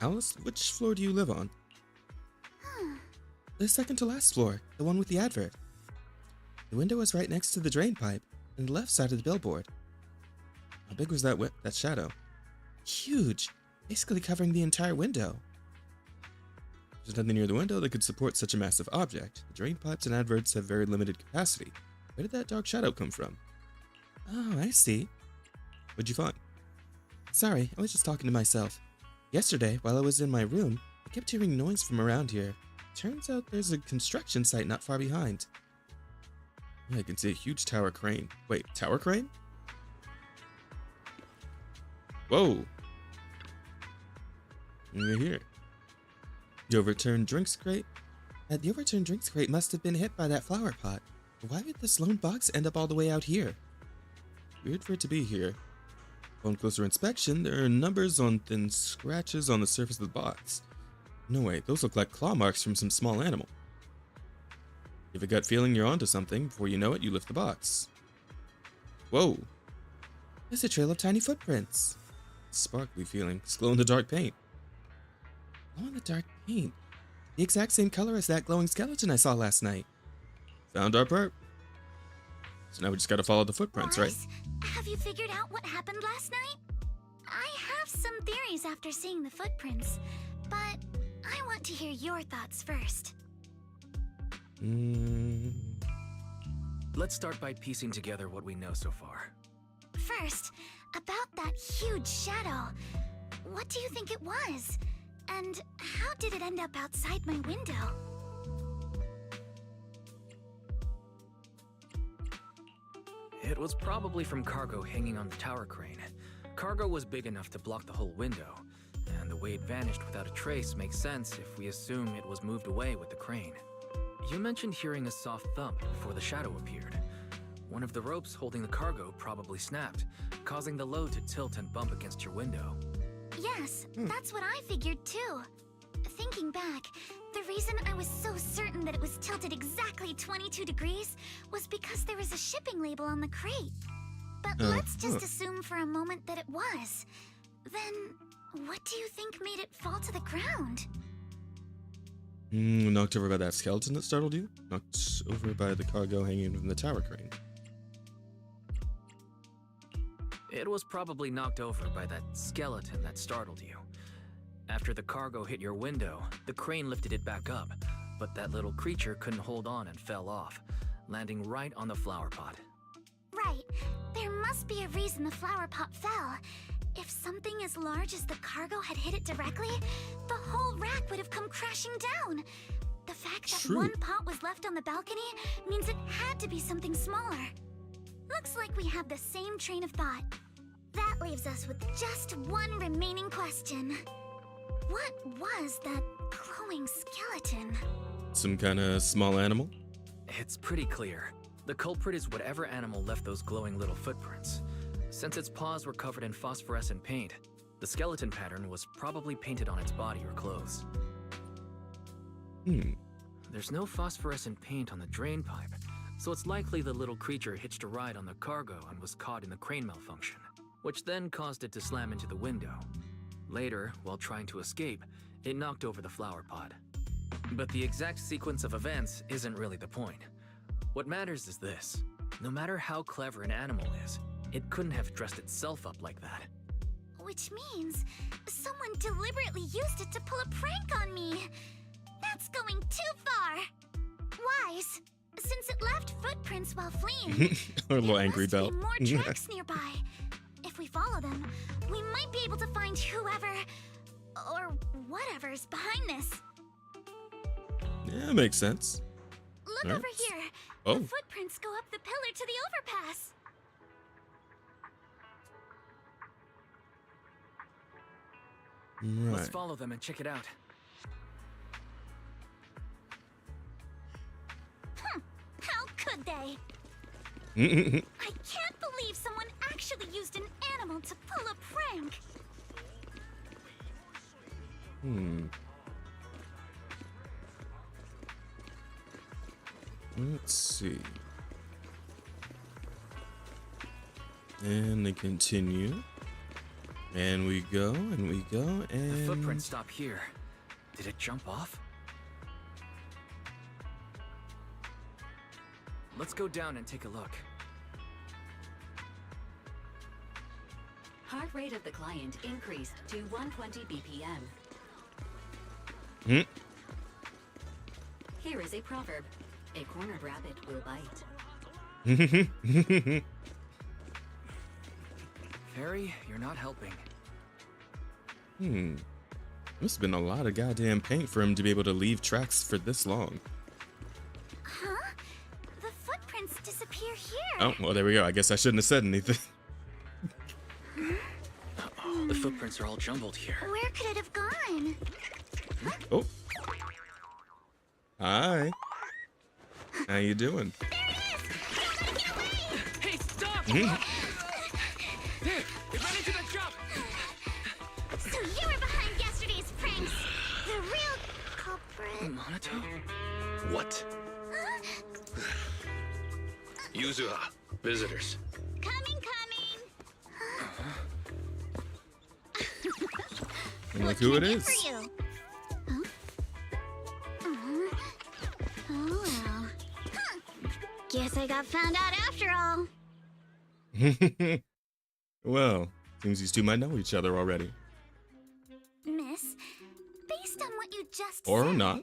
Alice, which floor do you live on? The second to last floor, the one with the advert. The window was right next to the drain pipe, on the left side of the billboard. How big was that shadow? Huge, basically covering the entire window. There's nothing near the window that could support such a massive object. The drain pipes and adverts have very limited capacity. Where did that dark shadow come from? Oh, I see. What'd you find? Sorry, I was just talking to myself. Yesterday, while I was in my room, I kept hearing noise from around here. Turns out there's a construction site not far behind. Yeah, I can see a huge tower crane. Wait, tower crane? Whoa! We're here. The overturned drinks crate? The overturned drinks crate must have been hit by that flower pot. Why would this lone box end up all the way out here? Weird for it to be here. On closer inspection, there are numbers on thin scratches on the surface of the box. No way, those look like claw marks from some small animal. You have a gut feeling you're onto something. Before you know it, you lift the box. Whoa. There's a trail of tiny footprints. Sparkly feeling. It's glow-in-the-dark paint. Glow-in-the-dark paint. The exact same color as that glowing skeleton I saw last night. Found our perp. So now we just gotta follow the footprints, right? Boris, have you figured out what happened last night? I have some theories after seeing the footprints, but I want to hear your thoughts first. Let's start by piecing together what we know so far. First, about that huge shadow. What do you think it was? And how did it end up outside my window? It was probably from cargo hanging on the tower crane. Cargo was big enough to block the whole window, and the way it vanished without a trace makes sense if we assume it was moved away with the crane. You mentioned hearing a soft thump before the shadow appeared. One of the ropes holding the cargo probably snapped, causing the load to tilt and bump against your window. Yes, that's what I figured too. Thinking back, the reason I was so certain that it was tilted exactly 22 degrees was because there was a shipping label on the crate. But let's just assume for a moment that it was. Then, what do you think made it fall to the ground? Knocked over by that skeleton that startled you? Knocked over by the cargo hanging from the tower crane. It was probably knocked over by that skeleton that startled you. After the cargo hit your window, the crane lifted it back up, but that little creature couldn't hold on and fell off, landing right on the flower pot. Right. There must be a reason the flower pot fell. If something as large as the cargo had hit it directly, the whole rack would have come crashing down. The fact that one pot was left on the balcony means it had to be something smaller. Looks like we have the same train of thought. That leaves us with just one remaining question. What was that glowing skeleton? Some kind of small animal? It's pretty clear. The culprit is whatever animal left those glowing little footprints. Since its paws were covered in phosphorescent paint, the skeleton pattern was probably painted on its body or clothes. There's no phosphorescent paint on the drain pipe, so it's likely the little creature hitched a ride on the cargo and was caught in the crane malfunction, which then caused it to slam into the window. Later, while trying to escape, it knocked over the flower pot. But the exact sequence of events isn't really the point. What matters is this. No matter how clever an animal is, it couldn't have dressed itself up like that. Which means someone deliberately used it to pull a prank on me. That's going too far. Wise, since it left footprints while fleeing, Or a little angry bell. there must be more tracks nearby. If we follow them, we might be able to find whoever or whatever's behind this. Yeah, makes sense. Look Alright. over here. Oh. The footprints go up the pillar to the overpass. Let's Right. follow them and check it out. How could they? I can't believe someone actually used an animal to pull a prank. Let's see. And they continue. And we go, and we go, and... The footprints stop here. Did it jump off? Let's go down and take a look. Heart rate of the client increased to 120 BPM. Here is a proverb. A cornered rabbit will bite. Fairy, you're not helping. Must have been a lot of goddamn paint for him to be able to leave tracks for this long. Huh? The footprints disappear here. Oh, well, there we go. I guess I shouldn't have said anything. Oh, the footprints are all jumbled here. Where could it have gone? Oh. Hi. How you doing? Hey, stop! Here, get ready to the jump! So you were behind yesterday's pranks. The real Monato? What? Yuzuha, visitors. Coming. I'm like, who it is? For you? Huh? Oh well. Huh. Guess I got found out after all. Well, seems these two might know each other already. Miss, based on what you just Or said, not.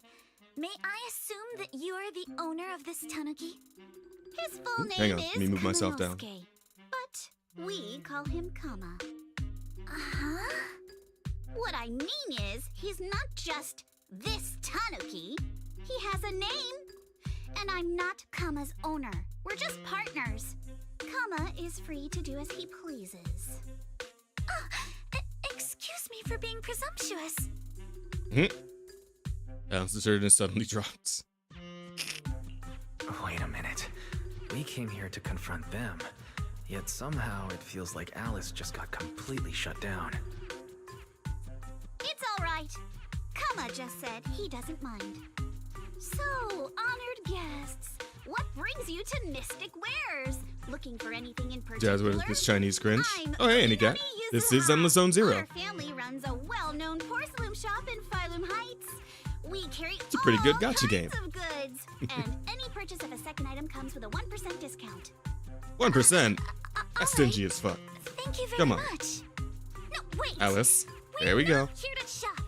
may I assume that you are the owner of this tanuki? His full name Hang on, is let me move myself down. Kaminosuke, but we call him Kama. Uh-huh. What I mean is, he's not just this tanuki. He has a name. And I'm not Kama's owner. We're just partners. Kama is free to do as he pleases. Excuse me for being presumptuous. Alice deserted and suddenly drops. Wait a minute. We came here to confront them, yet somehow it feels like Alice just got completely shut down. It's all right. Kama just said he doesn't mind. So, honored guests, what brings you to Mystic Wares? Looking for anything in particular? Jazz with this Chinese cringe. I'm Oh, hey, Annie Cat. Yuzuha. This is Zenless Zone Zero. Our family runs a well-known porcelain shop in Phylum Heights. We carry It's a pretty good all gotcha kinds game. of goods, and any purchase of a second item comes with a 1% discount. 1%. All That's right. stingy as fuck. Thank you very Come on. much. No, wait. Alice, We're there we go. not here to shop.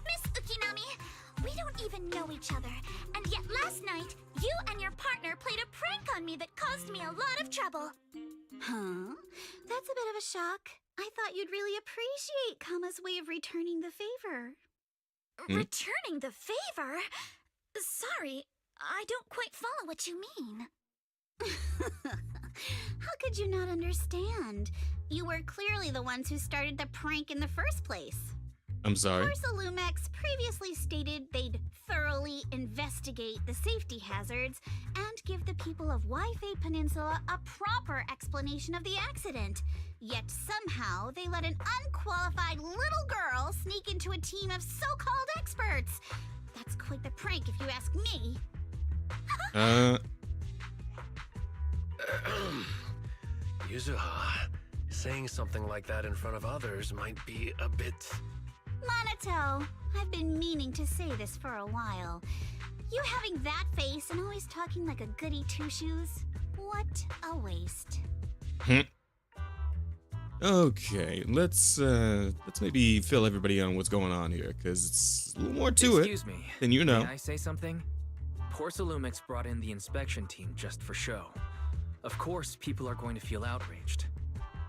Miss Ukinami, we don't even know each other. And yet last night, you and your partner played a prank on me that caused me a lot of trouble. Huh? That's a bit of a shock. I thought you'd really appreciate Kama's way of returning the favor. Returning the favor? Sorry, I don't quite follow what you mean. How could you not understand? You were clearly the ones who started the prank in the first place. I'm sorry. Porcelumex previously stated they'd thoroughly investigate the safety hazards and give the people of Waifei Peninsula a proper explanation of the accident. Yet somehow they let an unqualified little girl sneak into a team of so-called experts. That's quite the prank if you ask me. Yuzuha, saying something like that in front of others might be a bit... Monato, I've been meaning to say this for a while. You having that face and always talking like a goody two-shoes? What a waste. Okay, let's maybe fill everybody on what's going on here, because it's a little more to Excuse me. than you know. May I say something? Porcelumix brought in the inspection team just for show. Of course, people are going to feel outraged.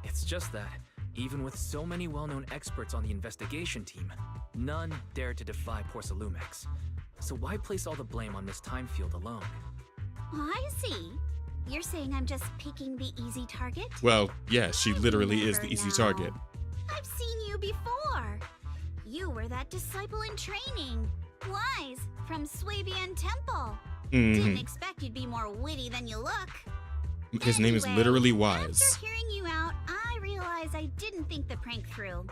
It's just that, even with so many well-known experts on the investigation team, none dared to defy Porcelumix. So why place all the blame on Miss Timefield alone? I see. You're saying I'm just picking the easy target? Well, yeah, she I literally is the remember easy now. target. I've seen you before. You were that disciple in training. Wise, from Swabian Temple. Didn't expect you'd be more witty than you look. His name is Anyway, literally Wise. After hearing you out, I realized I didn't think the prank through.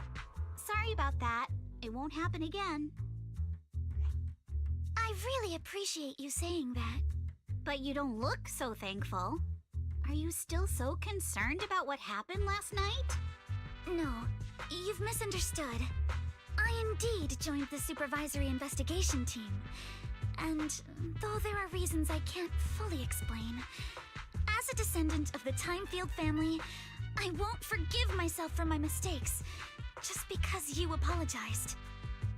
Sorry about that. It won't happen again. I really appreciate you saying that. But you don't look so thankful. Are you still so concerned about what happened last night? No, you've misunderstood. I indeed joined the supervisory investigation team. And though there are reasons I can't fully explain, as a descendant of the Timefield family, I won't forgive myself for my mistakes just because you apologized.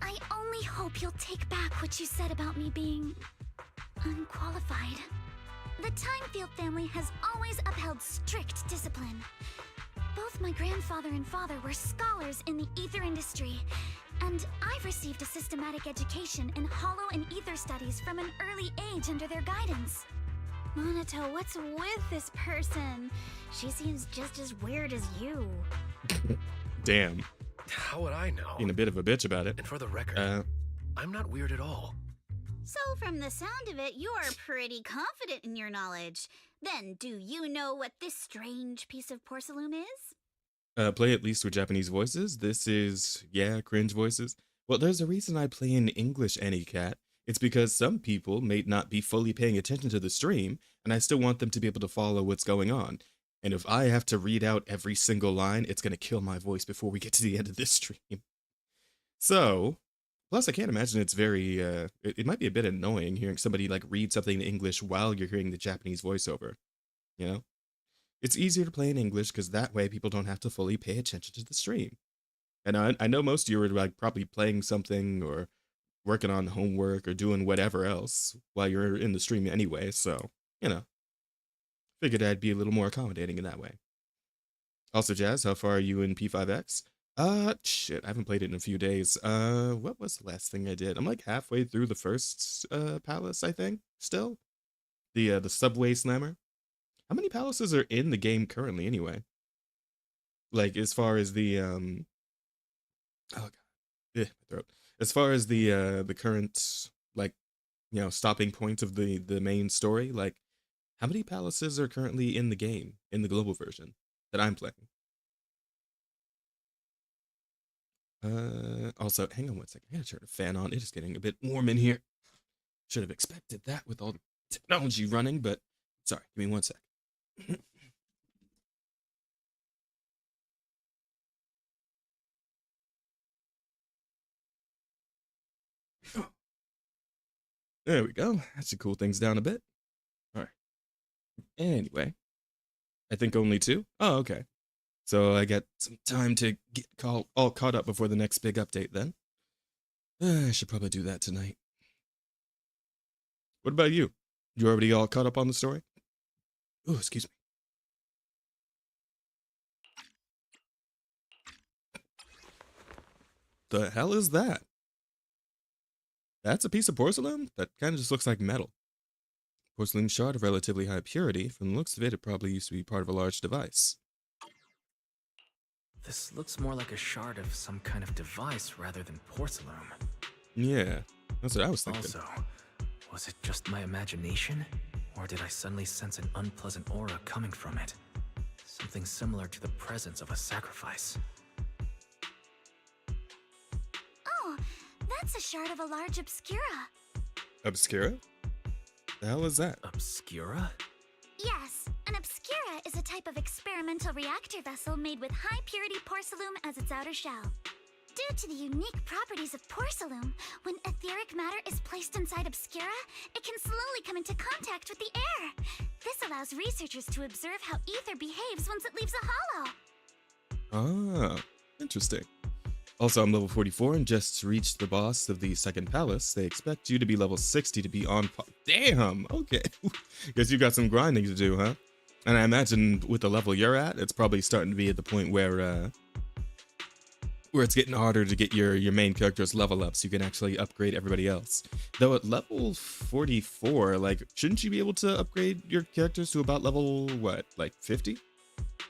I only hope you'll take back what you said about me being unqualified. The Timefield family has always upheld strict discipline. Both my grandfather and father were scholars in the ether industry, and I've received a systematic education in hollow and ether studies from an early age under their guidance. Monato, what's with this person? She seems just as weird as you. Damn, How would I know? being a bit of a bitch about it. And for the record, I'm not weird at all. So from the sound of it, you're pretty confident in your knowledge. Then do you know what this strange piece of porcelain is? Play at least with Japanese voices. This is, yeah, cringe voices. Well, there's a reason I play in English, Annie Cat. It's because some people may not be fully paying attention to the stream, and I still want them to be able to follow what's going on. And if I have to read out every single line, it's going to kill my voice before we get to the end of this stream. So, plus I can't imagine it's very, it might be a bit annoying hearing somebody like read something in English while you're hearing the Japanese voiceover, you know? It's easier to play in English because that way people don't have to fully pay attention to the stream. And I know most of you are like probably playing something or working on homework or doing whatever else while you're in the stream anyway, so, you know, figured I'd be a little more accommodating in that way. Also, Jazz, how far are you in P5X? Shit, I haven't played it in a few days. What was the last thing I did? I'm like halfway through the first, palace, I think, still. The subway slammer. How many palaces are in the game currently, anyway? Like, as far as the, oh, God. My throat. As far as the current, like, you know, stopping point of the main story, like, how many palaces are currently in the game, in the global version, that I'm playing? Also, hang on one second. I gotta turn the fan on. It is getting a bit warm in here. Should have expected that with all the technology running, but sorry, give me one sec. There we go. That should cool things down a bit. All right. Anyway, I think only 2. Oh, okay. So I got some time to get all caught up before the next big update then. I should probably do that tonight. What about you? You already all caught up on the story? Oh, excuse me. The hell is that? That's a piece of porcelain? That kind of just looks like metal. Porcelain shard of relatively high purity. From the looks of it, it probably used to be part of a large device. This looks more like a shard of some kind of device rather than porcelain. Yeah, that's what I was thinking. Also, was it just my imagination? Or did I suddenly sense an unpleasant aura coming from it? Something similar to the presence of a sacrifice. Oh, that's a shard of a large obscura. Obscura? The hell is that? Obscura? Yes, an obscura is a type of experimental reactor vessel made with high-purity porcelain as its outer shell. Due to the unique properties of porcelain, when etheric matter is placed inside obscura, it can slowly come into contact with the air. This allows researchers to observe how ether behaves once it leaves a hollow. Ah, interesting. Also, I'm level 44 and just reached the boss of the second palace. They expect you to be level 60 to be on par. Damn, okay. Guess you got some grinding to do, huh? And I imagine with the level you're at, it's probably starting to be at the point where it's getting harder to get your main character's level up so you can actually upgrade everybody else. Though at level 44, like, shouldn't you be able to upgrade your characters to about level, what, like 50?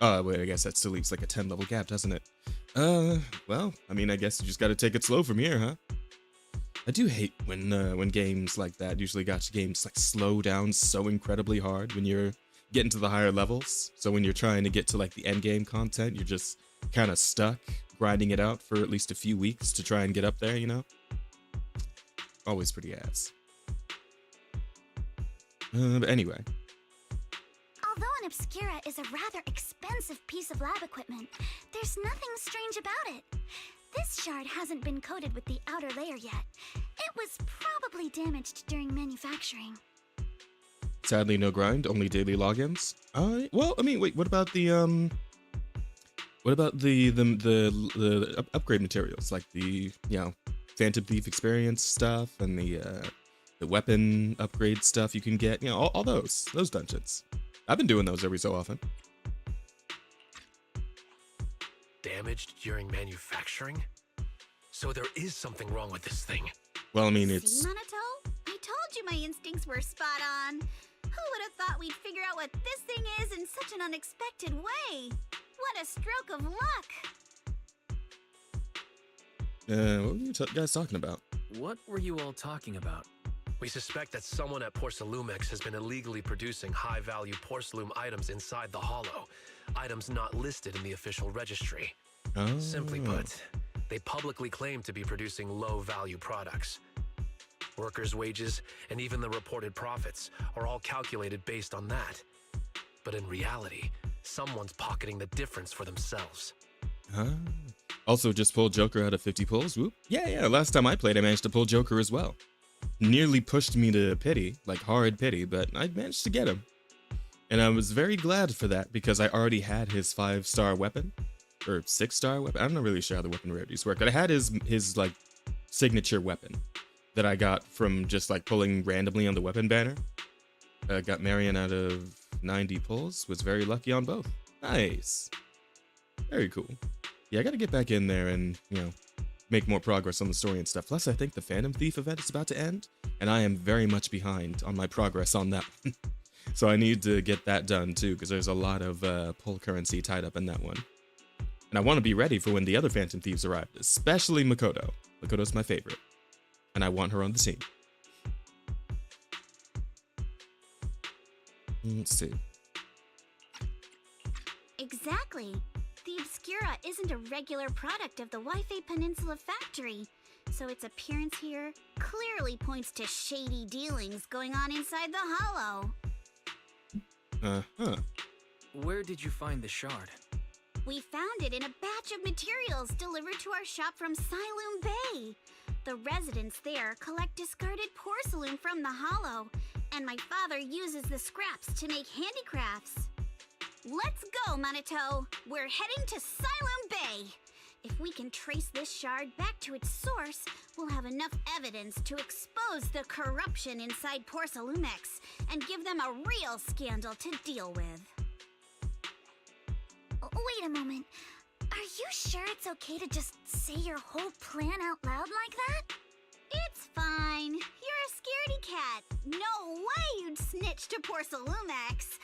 Wait, I guess that still leaves like a 10 level gap, doesn't it? Well, I mean, I guess you just gotta take it slow from here, huh? I do hate when games like that, usually gacha games, like slow down so incredibly hard when you're getting to the higher levels. So when you're trying to get to like the end game content, you're just kind of stuck grinding it out for at least a few weeks to try and get up there, you know? Always pretty ass. But anyway. Although an obscura is a rather expensive piece of lab equipment, there's nothing strange about it. This shard hasn't been coated with the outer layer yet. It was probably damaged during manufacturing. Sadly, no grind, only daily logins. Well, I mean, wait, what about the upgrade materials, like the, you know, Phantom Thief experience stuff and the weapon upgrade stuff you can get, you know, all those dungeons. I've been doing those every so often. Damaged during manufacturing? So there is something wrong with this thing. Well, I mean, it's... See, Monato? I told you my instincts were spot on. Who would have thought we'd figure out what this thing is in such an unexpected way? What a stroke of luck! What were you guys talking about? What were you all talking about? We suspect that someone at Porcelumex has been illegally producing high-value porcelain items inside the hollow. Items not listed in the official registry. Oh. Simply put, they publicly claim to be producing low-value products. Workers' wages, and even the reported profits are all calculated based on that. But in reality, someone's pocketing the difference for themselves. Also, just pulled Joker out of 50 pulls. Whoop. Yeah. Last time I played, I managed to pull Joker as well. Nearly pushed me to pity, like hard pity, but I managed to get him. And I was very glad for that because I already had his 5-star weapon, or 6-star weapon. I'm not really sure how the weapon rarities work, but I had his like signature weapon that I got from just like pulling randomly on the weapon banner. Got Marion out of 90 pulls. Was very lucky on both. Nice. Very cool. Yeah, I gotta get back in there and, make more progress on the story and stuff. Plus, I think the Phantom Thief event is about to end, and I am very much behind on my progress on that one. So I need to get that done too, because there's a lot of pull currency tied up in that one. And I want to be ready for when the other Phantom Thieves arrive, especially Makoto. Makoto's my favorite, and I want her on the team. Let's see. Exactly. The Obscura isn't a regular product of the Wi-Fi Peninsula factory, so its appearance here clearly points to shady dealings going on inside the Hollow. Where did you find the shard? We found it in a batch of materials delivered to our shop from Siloon Bay. The residents there collect discarded porcelain from the Hollow, and my father uses the scraps to make handicrafts. Let's go, Minato! We're heading to Siloon Bay! If we can trace this shard back to its source, we'll have enough evidence to expose the corruption inside Porcelumex and give them a real scandal to deal with. Wait a moment. Are you sure it's okay to just say your whole plan out loud like that? It's fine. You're a scaredy cat. No way you'd snitch to Porcelumex.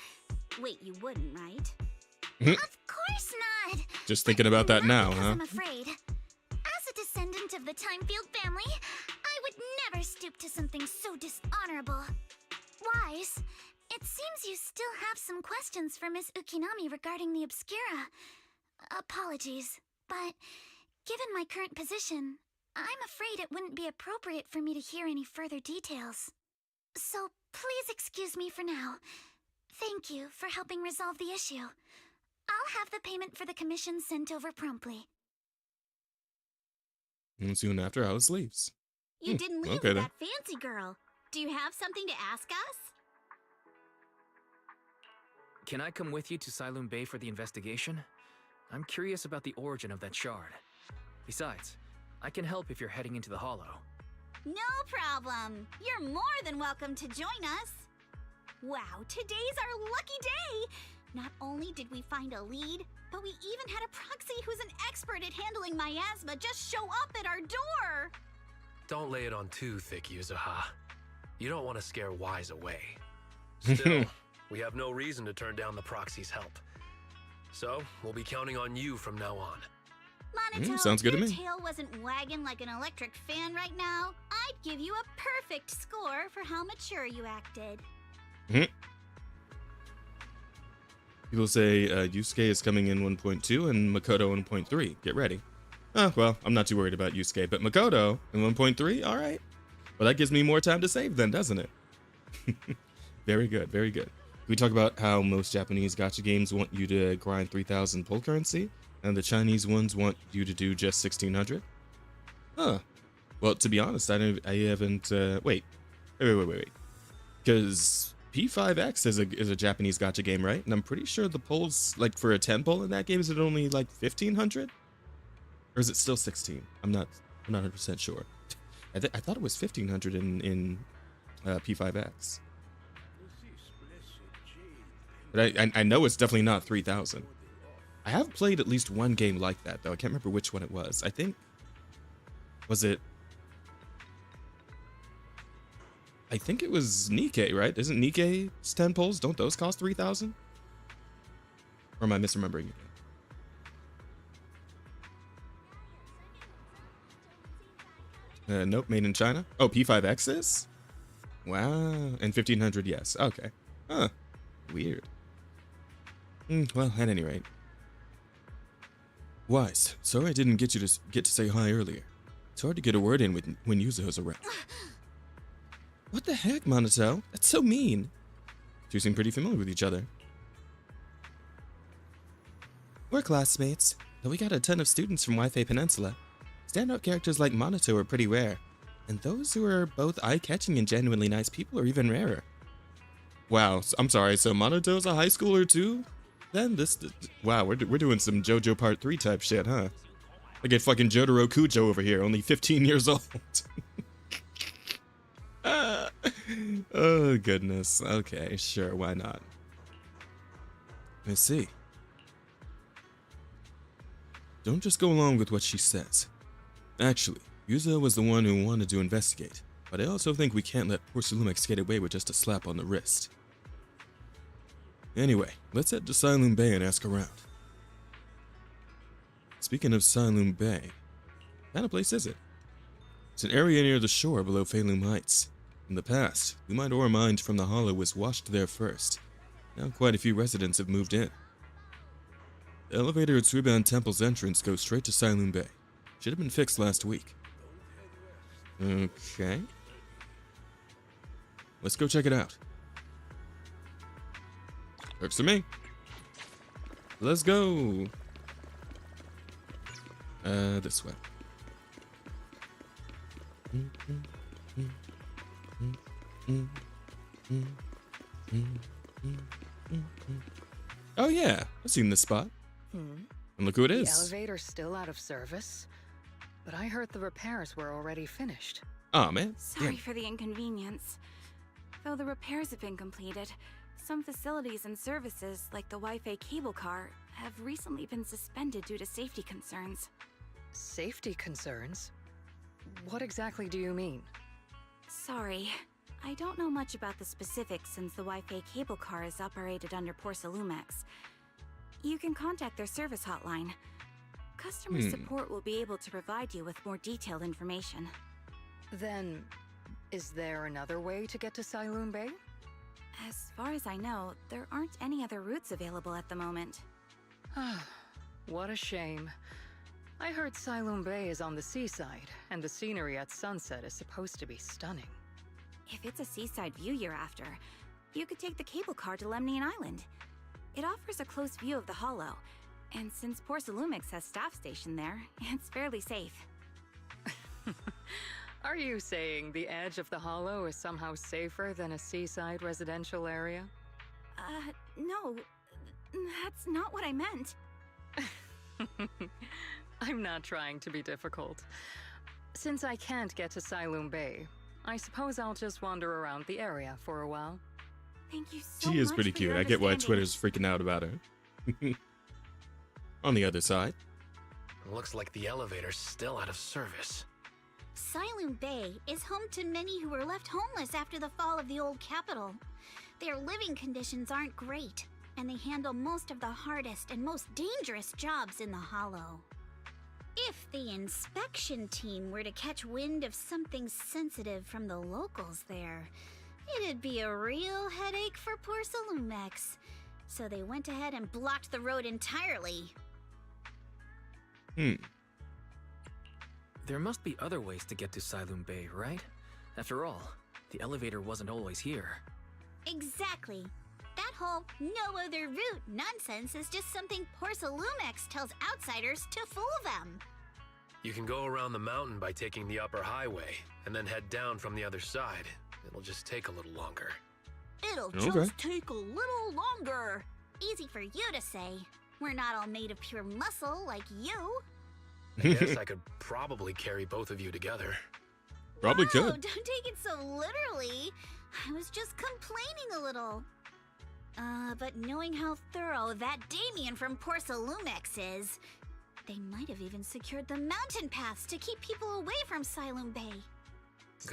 Wait, you wouldn't, right? Of course not! Just thinking about that now, huh? I'm afraid. As a descendant of the Timefield family, I would never stoop to something so dishonorable. Wise, it seems you still have some questions for Miss Ukinami regarding the Obscura. Apologies, but given my current position, I'm afraid it wouldn't be appropriate for me to hear any further details. So please excuse me for now. Thank you for helping resolve the issue. I'll have the payment for the commission sent over promptly. And soon after, Alice leaves. You didn't leave with that fancy girl. Do you have something to ask us? Can I come with you to Siloon Bay for the investigation? I'm curious about the origin of that shard. Besides, I can help if you're heading into the Hollow. No problem. You're more than welcome to join us. Wow, today's our lucky day! Not only did we find a lead, but we even had a proxy who's an expert at handling miasma just show up at our door! Don't lay it on too thick, Yuzuha. You don't want to scare Wise away. Still, we have no reason to turn down the proxy's help. So, we'll be counting on you from now on. Minato, sounds good to me. if your tail wasn't wagging like an electric fan right now, I'd give you a perfect score for how mature you acted. People say Yusuke is coming in 1.2 and Makoto 1.3. Get ready. Oh, well, I'm not too worried about Yusuke, but Makoto in 1.3? All right. Well, that gives me more time to save then, doesn't it? Very good, very good. We talk about how most Japanese gacha games want you to grind 3,000 pull currency, and the Chinese ones want you to do just 1,600. Huh. Well, to be honest, I haven't. Wait. Because P5X is a Japanese gacha game, right? And I'm pretty sure the pulls, like for a 10 pull in that game, is it only like 1,500? Or is it still 16? I'm not 100% sure. I thought it was 1,500 in P5X. But I know it's definitely not 3,000. I have played at least one game like that, though. I can't remember which one it was. I think... Was it... I think it was Nikkei, right? Isn't Nikkei's 10 pulls? Don't those cost 3,000? Or am I misremembering it? Nope, made in China. Oh, P5X is? Wow. And 1,500, yes. Okay. Huh. Weird. Well, at any rate. Wise, sorry I didn't get to say hi earlier. It's hard to get a word in when Yuzuha's around. What the heck, Monato? That's so mean. You seem pretty familiar with each other. We're classmates, though we got a ton of students from Wi-Fi Peninsula. Standout characters like Monato are pretty rare, and those who are both eye-catching and genuinely nice people are even rarer. Wow, I'm sorry, so Monato's a high schooler too? Then wow, we're doing some JoJo Part 3 type shit, huh? Look at fucking Jotaro Kujo over here, only 15 years old. Oh, goodness. Okay, sure, why not? Let's see. Don't just go along with what she says. Actually, Yuzuha was the one who wanted to investigate, but I also think we can't let poor Silumex get away with just a slap on the wrist. Anyway, let's head to Siloon Bay and ask around. Speaking of Siloon Bay, what kind of place is it? It's an area near the shore below Feilum Heights. In the past, the Lumite ore mined from the Hollow was washed there first. Now quite a few residents have moved in. The elevator at Suiban Temple's entrance goes straight to Siloon Bay. Should have been fixed last week. Okay. Let's go check it out. Works for me. Let's go. This way. Oh yeah, I've seen this spot. And look who it is. The elevator's still out of service, but I heard the repairs were already finished. Aw, man. Sorry for the inconvenience. Though the repairs have been completed, some facilities and services, like the Wi-Fi cable car, have recently been suspended due to safety concerns. Safety concerns? What exactly do you mean? Sorry, I don't know much about the specifics since the Wi-Fi cable car is operated under Porsalumex. You can contact their service hotline. Customer support will be able to provide you with more detailed information. Then, is there another way to get to Siloon Bay? As far as I know, there aren't any other routes available at the moment. What a shame. I heard Siloon Bay is on the seaside, and the scenery at sunset is supposed to be stunning. If it's a seaside view you're after, you could take the cable car to Lemnian Island. It offers a close view of the Hollow, and since Porsalumix has staff stationed there, it's fairly safe. Are you saying the edge of the Hollow is somehow safer than a seaside residential area? No. That's not what I meant. I'm not trying to be difficult. Since I can't get to Siloon Bay, I suppose I'll just wander around the area for a while. Thank you so much. She is pretty cute. I get why Twitter's freaking out about her. On the other side. Looks like the elevator's still out of service. Siloon Bay is home to many who were left homeless after the fall of the old capital. Their living conditions aren't great, and they handle most of the hardest and most dangerous jobs in the Hollow. If the inspection team were to catch wind of something sensitive from the locals there, it'd be a real headache for Porsalumex. So they went ahead and blocked the road entirely. There must be other ways to get to Siloon Bay, right? After all, the elevator wasn't always here. Exactly. That whole no other route nonsense is just something Porsalumex tells outsiders to fool them. You can go around the mountain by taking the upper highway, and then head down from the other side. It'll just take a little longer. It'll just take a little longer. Easy for you to say. We're not all made of pure muscle like you. I guess I could probably carry both of you together. Probably Whoa, could. Don't take it so literally. I was just complaining a little. But knowing how thorough that Damien from Porsalumex is, they might have even secured the mountain paths to keep people away from Siloon Bay.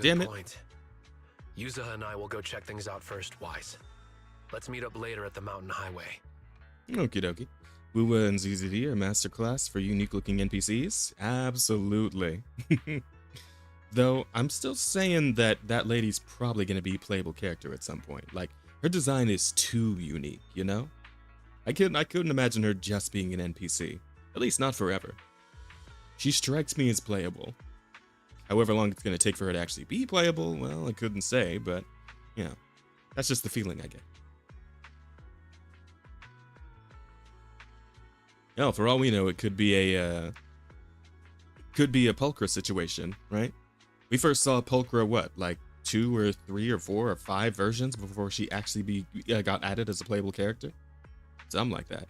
Damn it. Good point. Yuzuha and I will go check things out first, Wise. Let's meet up later at the mountain highway. Okie dokie. Wuwa and ZZD are masterclass for unique looking NPCs? Absolutely. Though, I'm still saying that that lady's probably going to be a playable character at some point. Like, her design is too unique, you know? I couldn't imagine her just being an NPC. At least not forever. She strikes me as playable. However long it's going to take for her to actually be playable, well, I couldn't say, but, you know, that's just the feeling I get. Hell, for all we know, it could be a Pulchra situation, right? We first saw Pulchra, what, like 2 or 3 or 4 or 5 versions before she actually got added as a playable character? Something like that.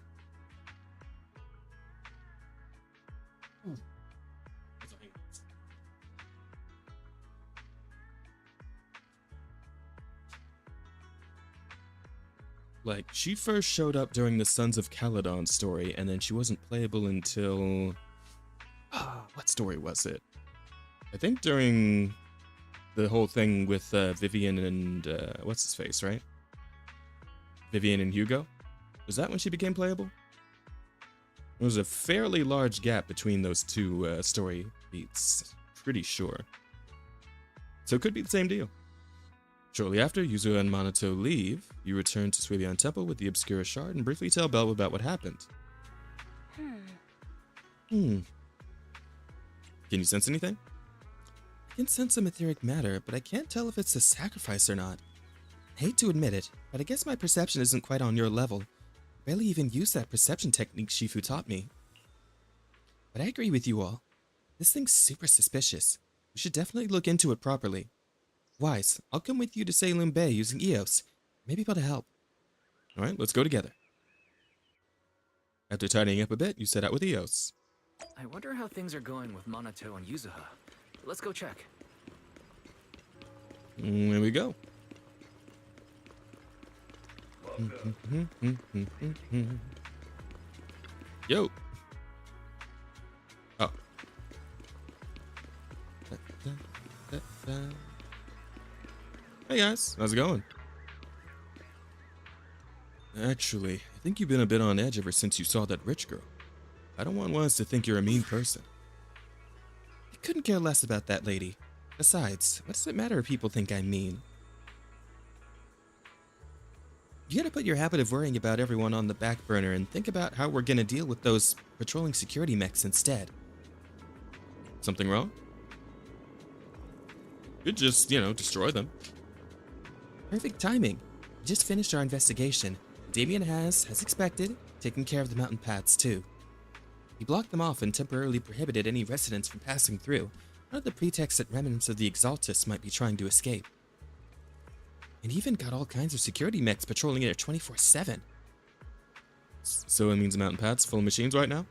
Like, she first showed up during the Sons of Caledon story, and then she wasn't playable until... what story was it? I think during the whole thing with Vivian and... what's-his-face, right? Vivian and Hugo? Was that when she became playable? There was a fairly large gap between those two story beats. Pretty sure. So it could be the same deal. Shortly after, Yuzuha and Minato leave. You return to Suilian Temple with the Obscura Shard and briefly tell Belle about what happened. Can you sense anything? I can sense some etheric matter, but I can't tell if it's a sacrifice or not. I hate to admit it, but I guess my perception isn't quite on your level. I barely even used that perception technique Shifu taught me. But I agree with you all. This thing's super suspicious. We should definitely look into it properly. Wise, I'll come with you to Sizzlin Bay using Eos. Maybe able to help. Alright, let's go together. After tidying up a bit, you set out with Eos. I wonder how things are going with Minato and Yuzuha. Let's go check. Here we go. Yo. Oh. Hey guys, how's it going? Actually, I think you've been a bit on edge ever since you saw that rich girl. I don't want Waz to think you're a mean person. I couldn't care less about that lady. Besides, what does it matter if people think I'm mean? You gotta put your habit of worrying about everyone on the back burner and think about how we're gonna deal with those patrolling security mechs instead. Something wrong? You'd just, destroy them. Perfect timing. We just finished our investigation. Damien has, as expected, taken care of the mountain paths too. He blocked them off and temporarily prohibited any residents from passing through, under the pretext that remnants of the Exaltists might be trying to escape. And even got all kinds of security mechs patrolling it 24/7. So it means the mountain path's full of machines right now?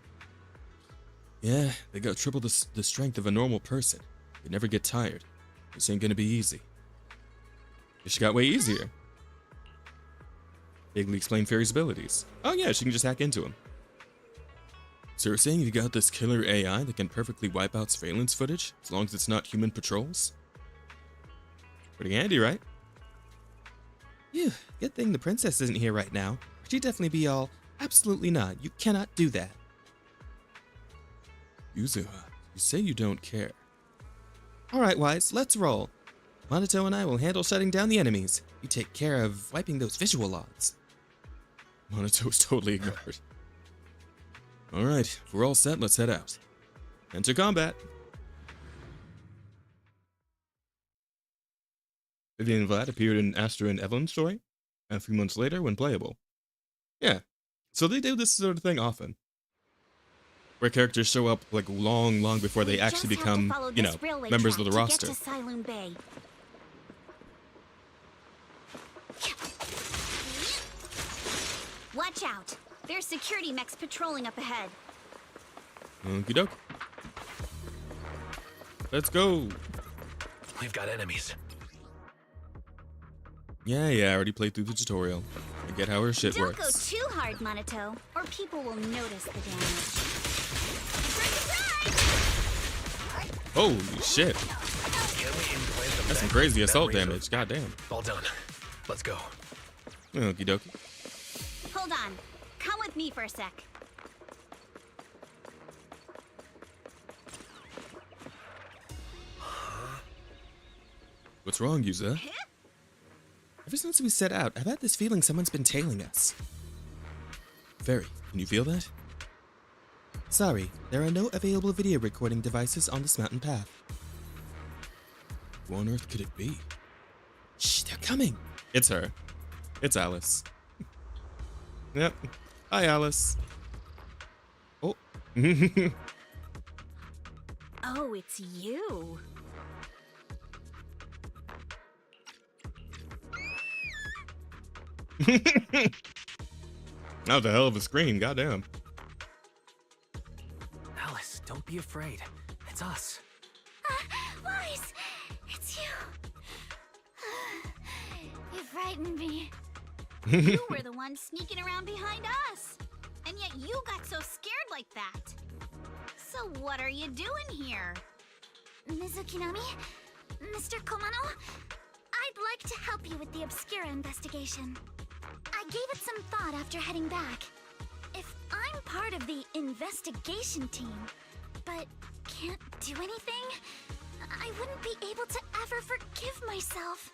Yeah, they got triple the strength of a normal person. They never get tired. This ain't gonna be easy. She got way easier. Vaguely explain Fairy's abilities. Oh yeah, she can just hack into him. So you're saying you got this killer AI that can perfectly wipe out surveillance footage, as long as it's not human patrols? Pretty handy, right? Phew, good thing the princess isn't here right now. She'd definitely be all, absolutely not, you cannot do that. Yuzuha, you say you don't care. Alright, Wise, let's roll. Minato and I will handle shutting down the enemies. You take care of wiping those visual logs. Monato's totally ignored. Alright, if we're all set, let's head out. Enter combat. Vivian and Vlad appeared in Astra and Evelyn's story, and a few months later when playable. Yeah, so they do this sort of thing often. Where characters show up like long before they actually become, members of the roster. Watch out! There's security mechs patrolling up ahead. Okie doke. Let's go. We've got enemies. Yeah, I already played through the tutorial. I get how her shit works. Don't go too hard, Minato, or people will notice the damage. Holy shit. That's some crazy assault damage. Goddamn. All done. Let's go. Okie dokie. Hold on. Come with me for a sec. What's wrong, Yuzuha? Ever since we set out, I've had this feeling someone's been tailing us. Fairy, can you feel that? Sorry, there are no available video recording devices on this mountain path. Who on earth could it be? Shh, they're coming. It's her. It's Alice. Yep. Hi, Alice. Oh. Oh, it's you. That was a hell of a scream. Goddamn. Alice, don't be afraid. It's us. Wise, it's you. You frightened me. You were the one sneaking around behind us. And yet you got so scared like that. So what are you doing here? Ms. Ukinami? Mr. Komano? I'd like to help you with the Obscura investigation. I gave it some thought after heading back. If I'm part of the investigation team, but can't do anything, I wouldn't be able to ever forgive myself.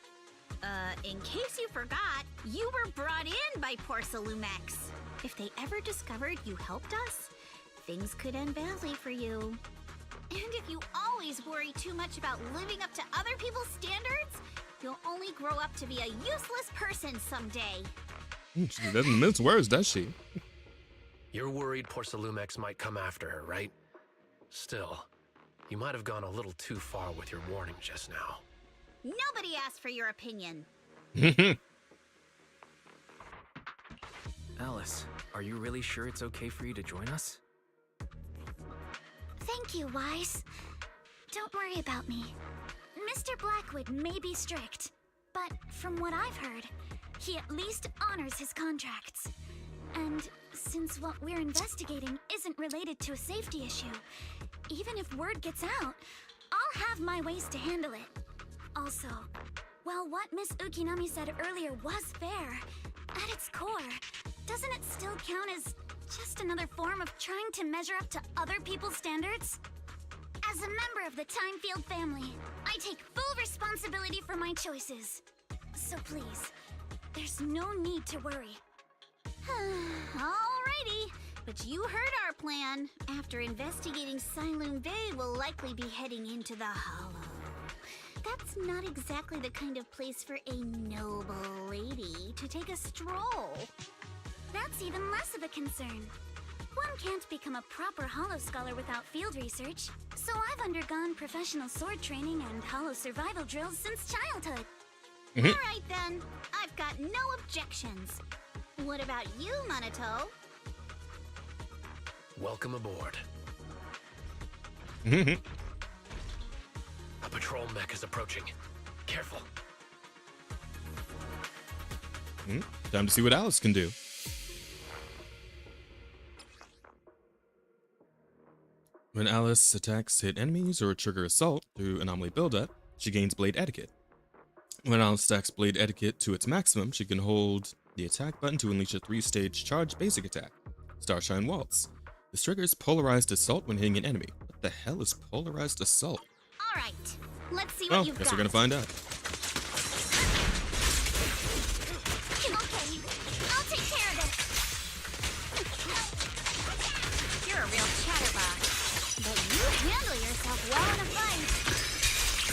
In case you forgot, you were brought in by Porcelumex. If they ever discovered you helped us, things could end badly for you. And if you always worry too much about living up to other people's standards, you'll only grow up to be a useless person someday. She doesn't mince words, does she? You're worried Porcelumex might come after her, right? Still, you might have gone a little too far with your warning just now. Nobody asked for your opinion. Alice, are you really sure it's okay for you to join us? Thank you, Wise. Don't worry about me. Mr. Blackwood may be strict, but from what I've heard, he at least honors his contracts. And since what we're investigating isn't related to a safety issue, even if word gets out, I'll have my ways to handle it. Also, while what Miss Ukinami said earlier was fair, at its core, doesn't it still count as just another form of trying to measure up to other people's standards? As a member of the Timefield family, I take full responsibility for my choices. So please, there's no need to worry. Alrighty, but you heard our plan. After investigating Siloon Bay, we'll likely be heading into the Hollow. That's not exactly the kind of place for a noble lady to take a stroll. That's even less of a concern. One can't become a proper Hollow scholar without field research, so I've undergone professional sword training and Hollow survival drills since childhood. Alright then, I've got no objections. What about you, Monato? Welcome aboard. A patrol mech is approaching. Careful. Time to see what Alice can do. When Alice attacks hit enemies or trigger assault through anomaly buildup, she gains Blade Etiquette. When Alice stacks Blade Etiquette to its maximum, she can hold the attack button to unleash a 3-stage charge basic attack, Starshine Waltz. This triggers Polarized Assault when hitting an enemy. What the hell is Polarized Assault? Alright, let's see what you've guess got. we're gonna find out. Okay, I'll take care of it. You're a real chatterbox, but you handle yourself well in a fight.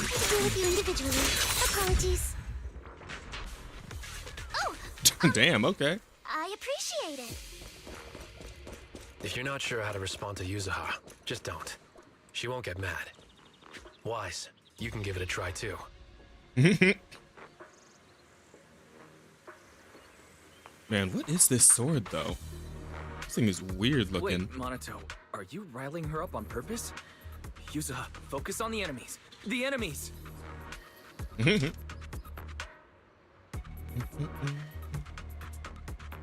I deal with you individually. Apologies. Oh! Damn, okay. I appreciate it. If you're not sure how to respond to Yuzuha, just don't. She won't get mad. Wise, you can give it a try too. Man, what is this sword though? This thing is weird looking. Wait, Monato, are you riling her up on purpose? Yuzuha, focus on the enemies. The enemies! Because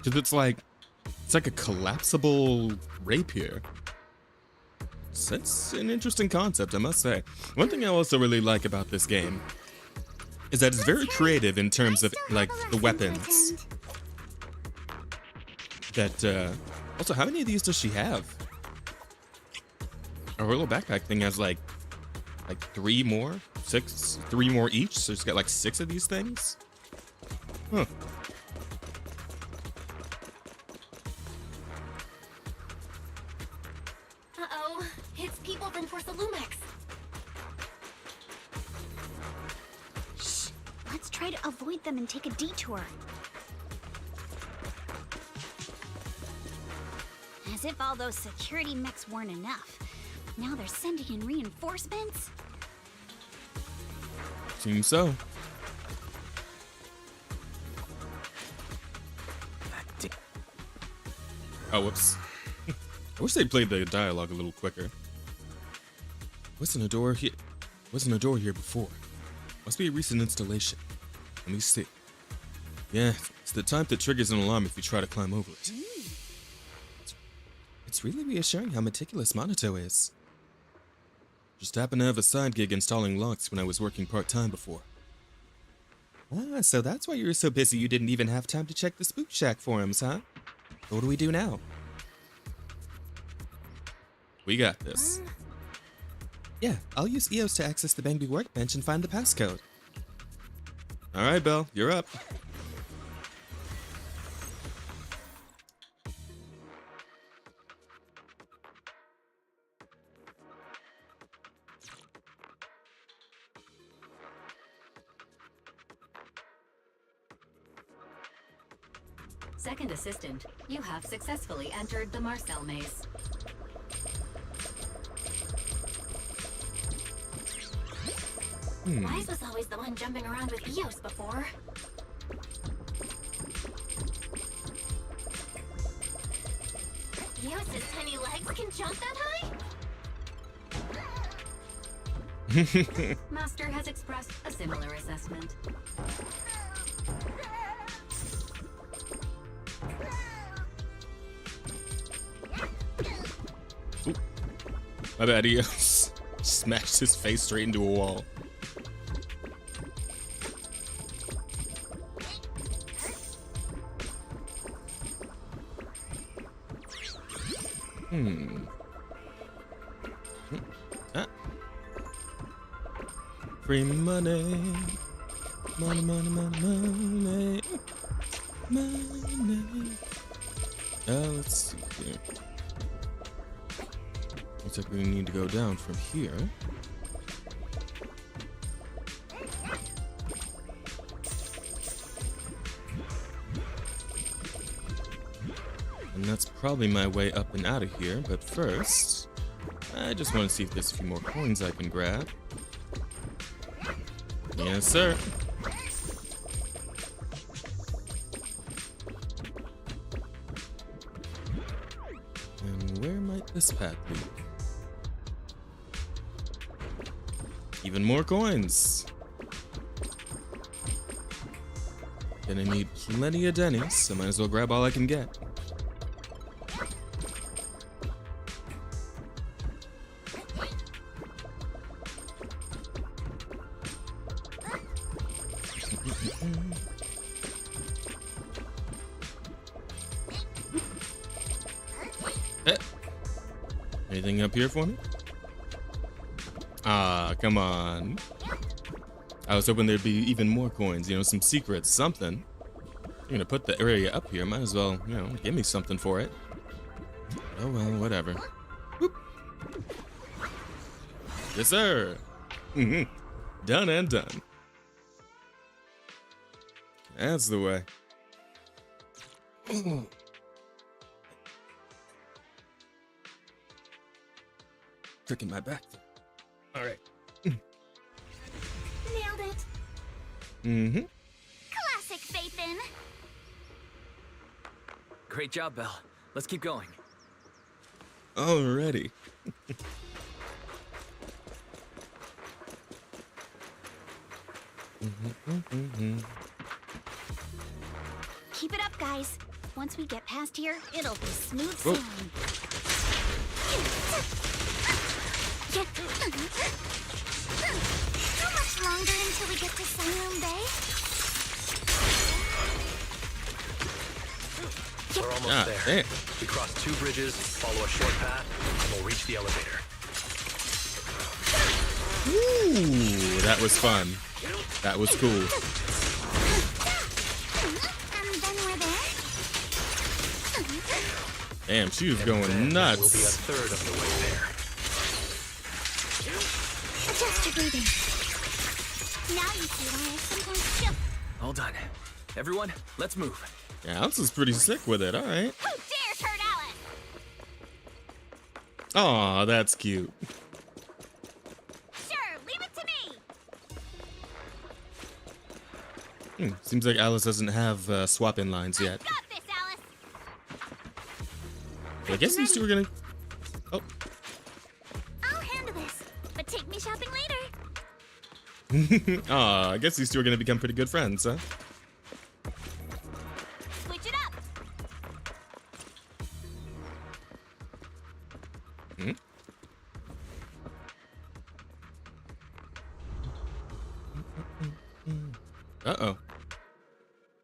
it's like a collapsible rapier. So that's an interesting concept, I must say. One thing I also really like about this game is that it's very creative in terms of like the weapons. That also, how many of these does she have? Her little backpack thing has like 3 more, 3 more each. So she's got like 6 of these things. Huh. Uh-oh, it's people from Porcelumex. them and take a detour. As if all those security mechs weren't enough. Now they're sending in reinforcements? Seems so. Oh, whoops. I wish they played the dialogue a little quicker. Wasn't a door here before. Must be a recent installation. Let me see. Yeah, it's the type that triggers an alarm if you try to climb over it. It's really reassuring how meticulous Monato is. Just happened to have a side gig installing locks when I was working part-time before. Ah, so that's why you were so busy you didn't even have time to check the Spook Shack forums, huh? What do we do now? We got this. Yeah, I'll use EOS to access the Bangby workbench and find the passcode. Alright, Belle, you're up. Second assistant, you have successfully entered the Marcel maze. Wise was always the one jumping around with Eos before. Eos's tiny legs can jump that high? Master has expressed a similar assessment. My bad, Eos. Smashed his face straight into a wall. Free money. Money, money, money, money. Money. Let's see here. Looks like we need to go down from here. And that's probably my way up and out of here, but first, I just want to see if there's a few more coins I can grab. Yes, sir. And where might this path lead? Even more coins. Gonna need plenty of Denny's, so might as well grab all I can get. Anything up here for me? Ah, come on. I was hoping there'd be even more coins, you know, some secrets, something. You're gonna put the area up here, might as well, you know, give me something for it. Oh well, whatever. Whoop. Yes, sir. Done and done. That's the way. Tricking my back there. All right. Nailed it. Classic Phaethon. Great job, Belle. Let's keep going. Alrighty. Keep it up, guys. Once we get past here, it'll be smooth sailing. How much longer until we get to Siloam Bay? We're almost there. Damn. We cross 2 bridges, follow a short path, and we'll reach the elevator. Ooh, that was fun. That was cool. And then we're there. Damn, she was going nuts. We'll be a third of the way there. Adjust your breathing. Now you see why I sometimes chill. All done. Everyone, let's move. Yeah, Alice is pretty sick with it. All right. Who dares hurt Alice? Aw, that's cute. Sure, leave it to me. Seems like Alice doesn't have swap-in lines yet. Got this, Alice. I guess these two are gonna... Oh. I'll handle this, but take me shopping later. Aw, I guess these two are gonna become pretty good friends, huh? Switch it up. Uh-oh.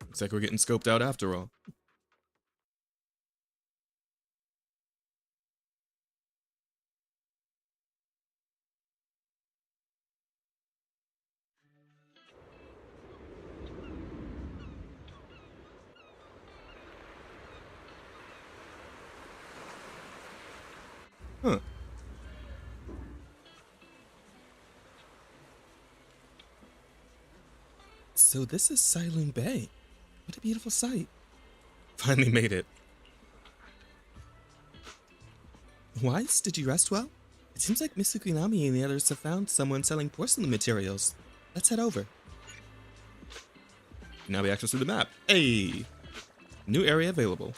Looks like we're getting scoped out after all. Huh. So this is Siloon Bay. What a beautiful sight. Finally made it. Wise, did you rest well? It seems like Miss Sukinami and the others have found someone selling porcelain materials. Let's head over. Now we access through the map. Hey! New area available.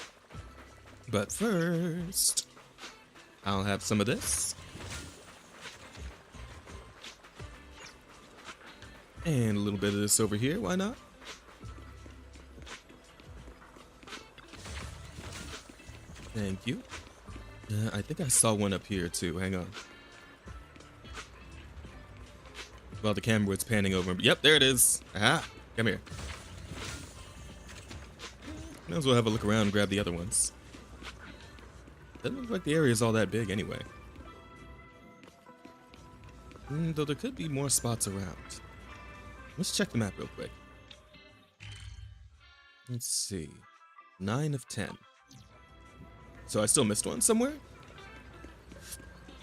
But first, I'll have some of this. And a little bit of this over here, why not? Thank you. I think I saw one up here too, hang on. Well, the camera was panning over. Yep, there it is. Aha, come here. Might as well have a look around and grab the other ones. Doesn't look like the area is all that big anyway. Though there could be more spots around. Let's check the map real quick. Let's see. 9 of 10. So I still missed one somewhere?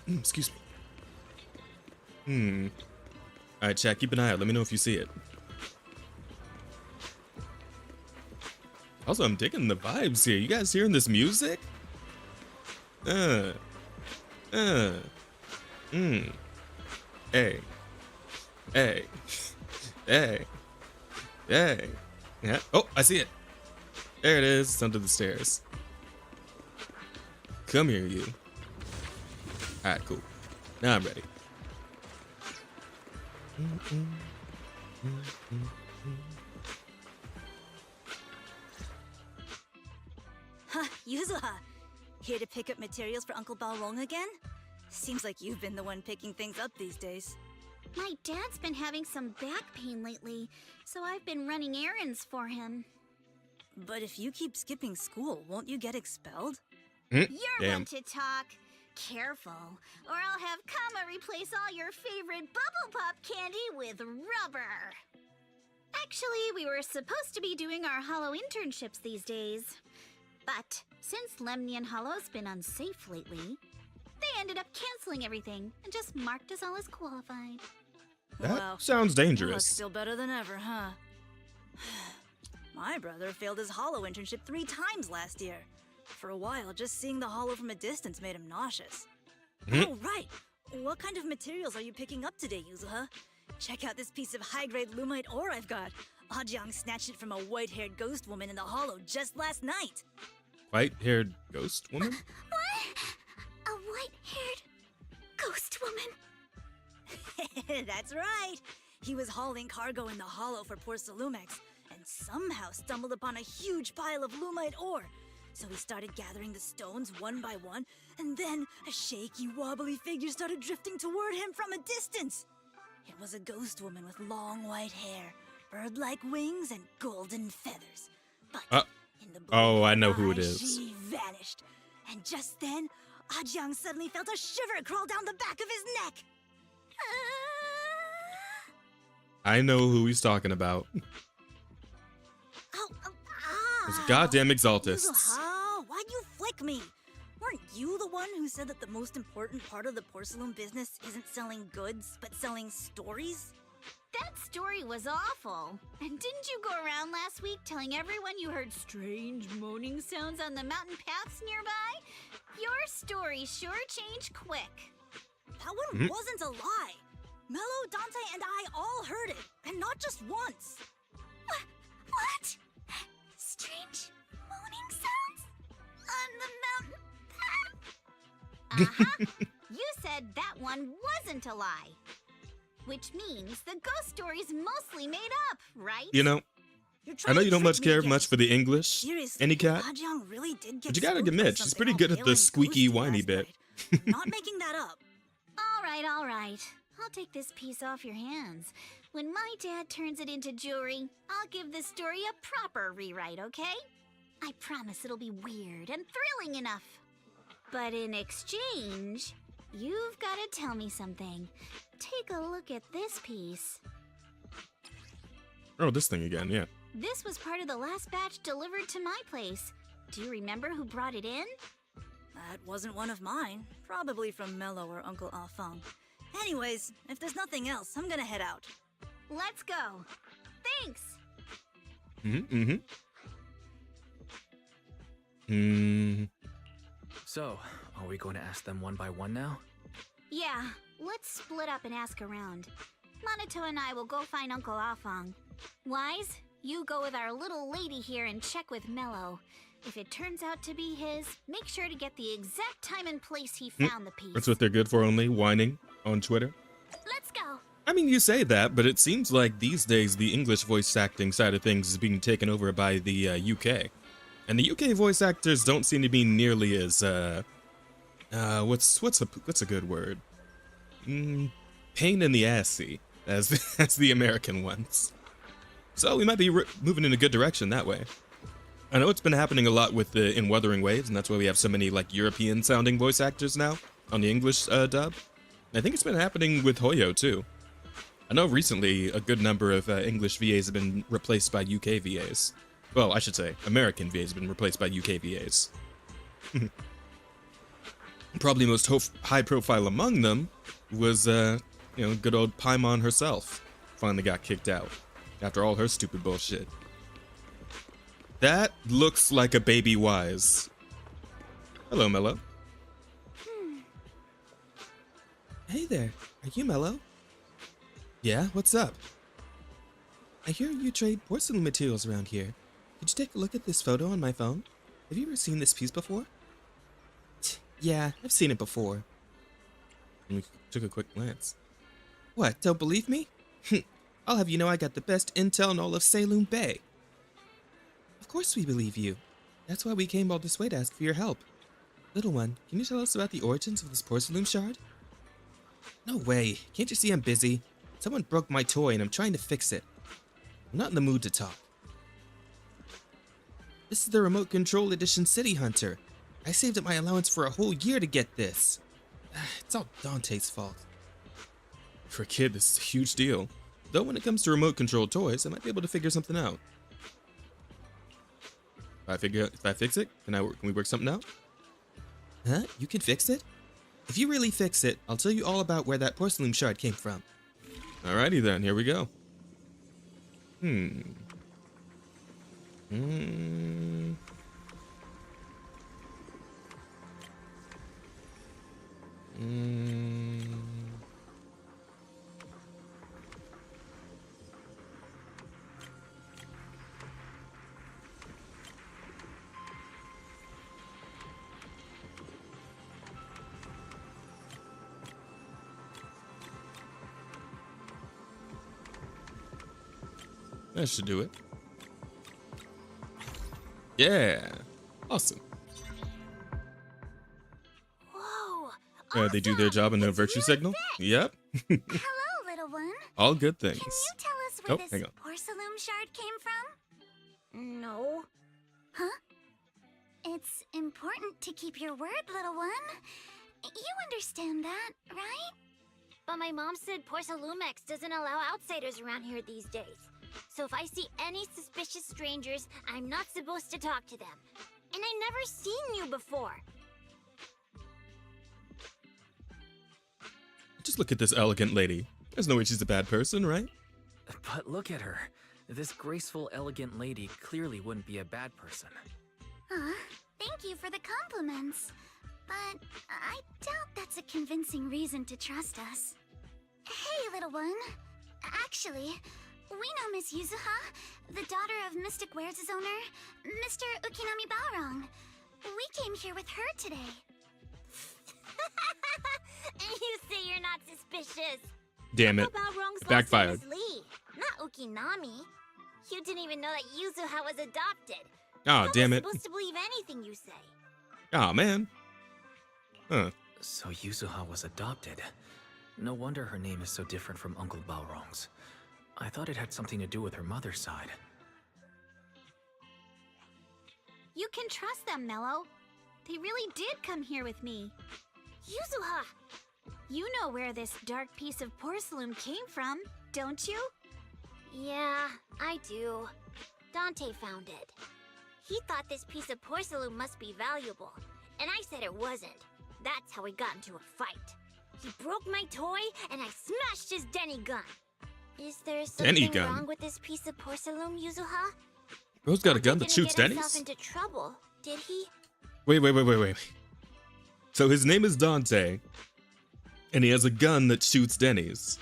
Excuse me. Alright, chat, keep an eye out. Let me know if you see it. Also, I'm digging the vibes here. You guys hearing this music? Hey. Hey. Hey. Hey. Yeah. Oh, I see it. There it is. It's under the stairs. Come here, you. Alright, cool. Now I'm ready. Huh, Yuzuha. Here to pick up materials for Uncle Balrong again? Seems like you've been the one picking things up these days. My dad's been having some back pain lately, so I've been running errands for him. But if you keep skipping school, won't you get expelled? You're one to talk. Careful, or I'll have Kama replace all your favorite Bubble Pop candy with rubber. Actually, we were supposed to be doing our Hollow internships these days. But since Lemnian Hollow's been unsafe lately, they ended up canceling everything and just marked us all as qualified. That sounds dangerous. That's still better than ever, huh? My brother failed his Hollow internship 3 times last year. For a while, just seeing the Hollow from a distance made him nauseous. Oh, right! What kind of materials are you picking up today, Yuzuha? Check out this piece of high-grade lumite ore I've got. Ajang snatched it from a white-haired ghost woman in the Hollow just last night. White-haired ghost woman? What? A white-haired ghost woman? That's right! He was hauling cargo in the Hollow for poor Salumex, and somehow stumbled upon a huge pile of lumite ore. So he started gathering the stones one by one, and then a shaky, wobbly figure started drifting toward him from a distance. It was a ghost woman with long white hair, bird-like wings, and golden feathers. But in the blink I know of who it an eye, is. she vanished. And just then, Ajang suddenly felt a shiver crawl down the back of his neck. I know who he's talking about. Those goddamn exaltists. Yuzuha, why'd you flick me? Weren't you the one who said that the most important part of the porcelain business isn't selling goods, but selling stories? That story was awful. And didn't you go around last week telling everyone you heard strange moaning sounds on the mountain paths nearby? Your story sure changed quick. That one wasn't a lie. Mello, Dante, and I all heard it, and not just once. What? Strange moaning sounds? On the mountain path? Uh-huh. You said that one wasn't a lie. Which means the ghost story's mostly made up, right? You know, I know you don't much care much for the English, any cat, really did get but you gotta spooked admit, by she's something pretty all good at pale the and squeaky, ghosty whiny last bit. night. Not making that up. All right. I'll take this piece off your hands. When my dad turns it into jewelry, I'll give this story a proper rewrite, okay? I promise it'll be weird and thrilling enough. But in exchange, you've got to tell me something. Take a look at this piece. Oh, this thing again, yeah. This was part of the last batch delivered to my place. Do you remember who brought it in? That wasn't one of mine. Probably from Mello or Uncle Afang. Anyways, if there's nothing else, I'm gonna head out. Let's go. Thanks. So, are we going to ask them one by one now? Yeah, let's split up and ask around. Monato and I will go find Uncle Afang. Wise, you go with our little lady here and check with Mello. If it turns out to be his, make sure to get the exact time and place he found the piece. That's what they're good for, only whining on Twitter. Let's go. I mean, you say that, but it seems like these days the English voice acting side of things is being taken over by the UK. And the UK voice actors don't seem to be nearly as, what's a good word? Pain in the assy as the American ones. So we might be moving in a good direction that way. I know it's been happening a lot with in Wuthering Waves, and that's why we have so many like European-sounding voice actors now on the English dub. And I think it's been happening with Hoyo too. I know recently a good number of English VAs have been replaced by UK VAs. Well, I should say American VAs have been replaced by UK VAs. Probably most high-profile among them was, good old Paimon herself. Finally got kicked out after all her stupid bullshit. That looks like a baby Wise. Hello, Mello. Hey there, are you Mello? Yeah, what's up? I hear you trade porcelain materials around here. Could you take a look at this photo on my phone? Have you ever seen this piece before? Yeah, I've seen it before. And we took a quick glance. What, don't believe me? I'll have you know I got the best intel in all of Saloon Bay. Of course we believe you. That's why we came all this way to ask for your help. Little one, can you tell us about the origins of this porcelain shard? No way. Can't you see I'm busy? Someone broke my toy and I'm trying to fix it. I'm not in the mood to talk. This is the Remote Control Edition City Hunter. I saved up my allowance for a whole year to get this. It's all Dante's fault. For a kid, this is a huge deal. Though when it comes to remote control toys, I might be able to figure something out. If I fix it, can we work something out? Huh? You can fix it? If you really fix it, I'll tell you all about where that porcelain shard came from. Alrighty then, here we go. That should do it. Yeah. Awesome. Whoa. They do their job in the virtue signal? Yep. Hello, little one. All good things. Can you tell us where hang this on. porcelain shard came from? No. Huh? It's important to keep your word, little one. You understand that, right? But my mom said Porcelumex doesn't allow outsiders around here these days. So if I see any suspicious strangers, I'm not supposed to talk to them. And I never seen you before. Just look at this elegant lady. There's no way she's a bad person, right? But look at her. This graceful, elegant lady clearly wouldn't be a bad person. Thank you for the compliments. But I doubt that's a convincing reason to trust us. Hey, little one. Actually, we know Miss Yuzuha, the daughter of Mystic Wares' owner, Mr. Ukinami Balrong. We came here with her today. You say you're not suspicious. Damn it. Balrong's Backfired. last name is Lee, not Ukinami. You didn't even know that Yuzuha was adopted. Oh, damn How it. am I supposed to believe anything you say? Oh, man. Huh. So Yuzuha was adopted. No wonder her name is so different from Uncle Balrong's. I thought it had something to do with her mother's side. You can trust them, Mello. They really did come here with me. Yuzuha! You know where this dark piece of porcelain came from, don't you? Yeah, I do. Dante found it. He thought this piece of porcelain must be valuable, and I said it wasn't. That's how we got into a fight. He broke my toy, and I smashed his Denny gun. Is there something wrong with this piece of porcelain, Yuzuha? Bro's got a gun that shoots Didn't get Denny's? himself into trouble, did he? Wait. So his name is Dante, and he has a gun that shoots Denny's.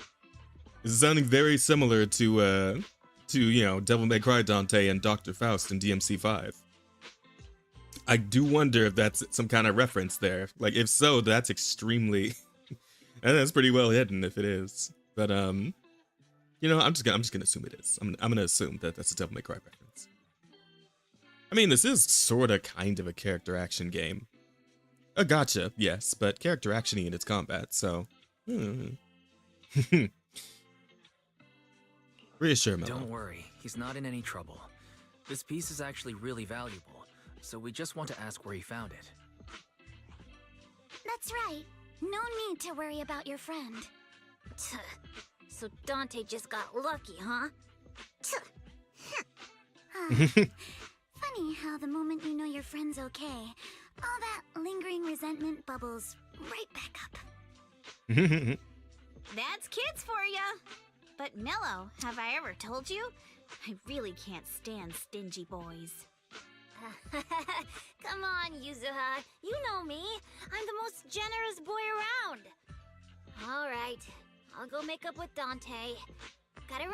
This is sounding very similar to you know, Devil May Cry Dante and Dr. Faust in DMC5. I do wonder if that's some kind of reference there. Like, if so, that's extremely... and that's pretty well hidden if it is. But, you know, I'm just gonna assume it is. I'm gonna assume that that's a Devil May Cry reference. I mean, this is sorta kind of a character action game. A gotcha, yes, but character action-y in its combat, so... Reassure me. Don't worry, he's not in any trouble. This piece is actually really valuable, so we just want to ask where he found it. That's right. No need to worry about your friend. So Dante just got lucky, huh? Funny how the moment you know your friend's okay, all that lingering resentment bubbles right back up. That's kids for ya. But Mello, have I ever told you? I really can't stand stingy boys. Come on, Yuzuha. You know me. I'm the most generous boy around. All right. I'll go make up with Dante. Gotta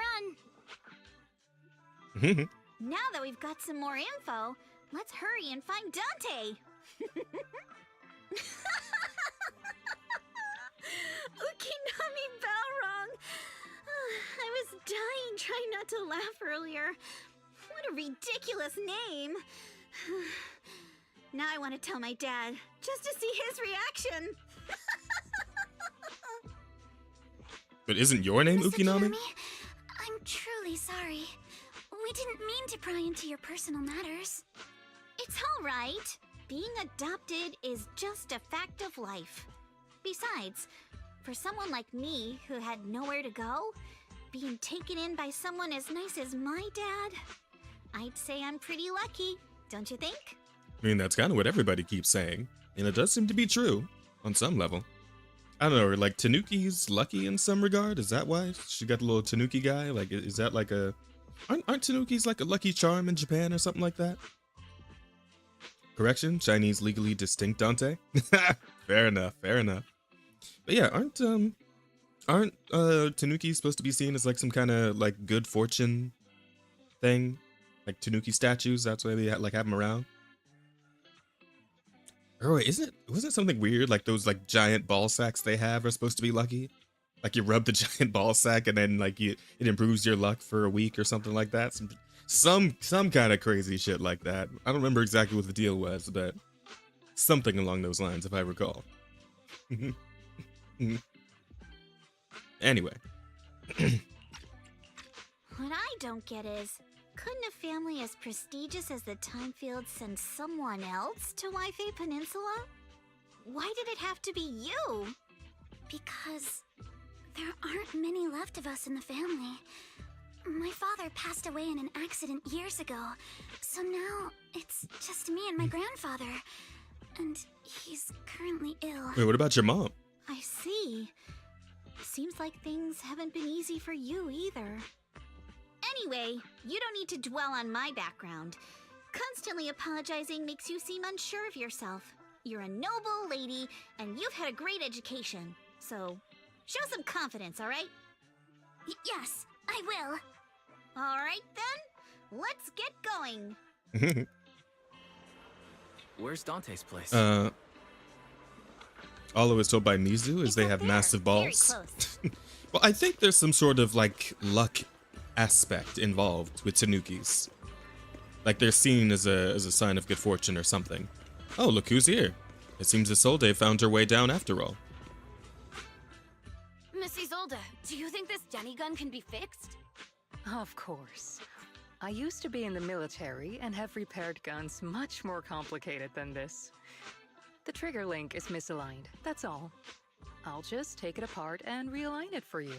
run. Now that we've got some more info, let's hurry and find Dante. Ukinami Balrong. I was dying trying not to laugh earlier. What a ridiculous name. Now I want to tell my dad, just to see his reaction. But isn't your name Mr. Ukinami? I'm truly sorry. We didn't mean to pry into your personal matters. It's all right. Being adopted is just a fact of life. Besides, for someone like me who had nowhere to go, being taken in by someone as nice as my dad, I'd say I'm pretty lucky, don't you think? I mean, that's kind of what everybody keeps saying. And it does seem to be true, on some level. I don't know, like Tanuki's lucky in some regard? Is that why she got the little Tanuki guy? Like, is that like a... Aren't Tanukis like a lucky charm in Japan or something like that? Correction, Chinese legally distinct Dante? Fair enough. But yeah, aren't Tanuki supposed to be seen as like some kind of like good fortune thing? Like Tanuki statues, that's why they like have them around. Or wait, wasn't it something weird? Like those like giant ball sacks they have are supposed to be lucky? Like you rub the giant ball sack and then like it improves your luck for a week or something like that. Some kind of crazy shit like that. I don't remember exactly what the deal was, but something along those lines if I recall. Anyway. What I don't get is, couldn't a family as prestigious as the Timefields send someone else to Wi-Fi Peninsula? Why did it have to be you? Because there aren't many left of us in the family. My father passed away in an accident years ago, so now it's just me and my grandfather. And he's currently ill. Wait, what about your mom? I see. Seems like things haven't been easy for you either. Anyway, you don't need to dwell on my background. Constantly apologizing makes you seem unsure of yourself. You're a noble lady, and you've had a great education. So, show some confidence, alright? Yes, I will. Alright then, let's get going. Where's Dante's place? All I was told by Mizu is they have massive balls. Well, I think there's some sort of like luck aspect involved with tanukis. Like they're seen as a sign of good fortune or something. Oh, look who's here. It seems Isolde found her way down after all. Miss Isolde, do you think this Denny gun can be fixed? Of course. I used to be in the military and have repaired guns much more complicated than this. The trigger link is misaligned, that's all. I'll just take it apart and realign it for you.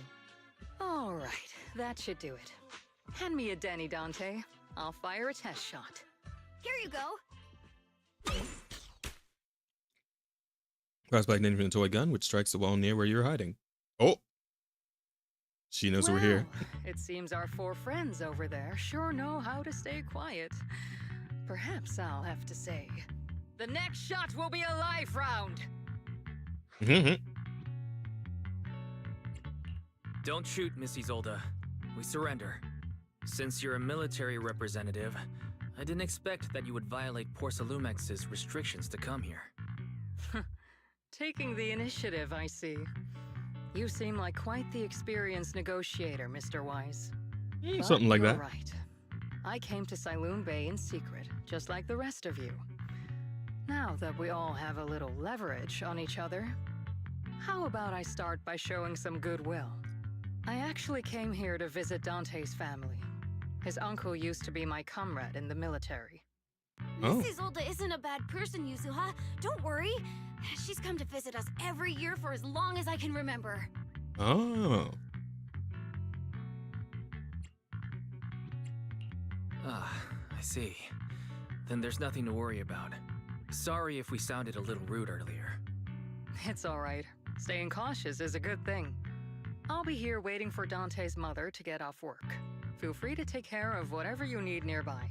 All right, that should do it. Hand me a Denny, Dante. I'll fire a test shot. Here you go. Crossback Ninja toy gun, which strikes the wall near where you're hiding. Oh! She knows we're here. It seems our four friends over there sure know how to stay quiet. Perhaps I'll have to say, the next shot will be a life round. Don't shoot, Miss Isolde. We surrender. Since you're a military representative, I didn't expect that you would violate Porcelumex's restrictions to come here. Taking the initiative, I see. You seem like quite the experienced negotiator, Mr. Wise. Something like that. Right. I came to Siloon Bay in secret, just like the rest of you. Now that we all have a little leverage on each other, how about I start by showing some goodwill? I actually came here to visit Dante's family. His uncle used to be my comrade in the military. Miss Isolde isn't a bad person, Yuzuha. Don't worry. She's come to visit us every year for as long as I can remember. Oh. Ah, I see. Then there's nothing to worry about. Sorry if we sounded a little rude earlier. It's all right. Staying cautious is a good thing. I'll be here waiting for Dante's mother to get off work. Feel free to take care of whatever you need nearby.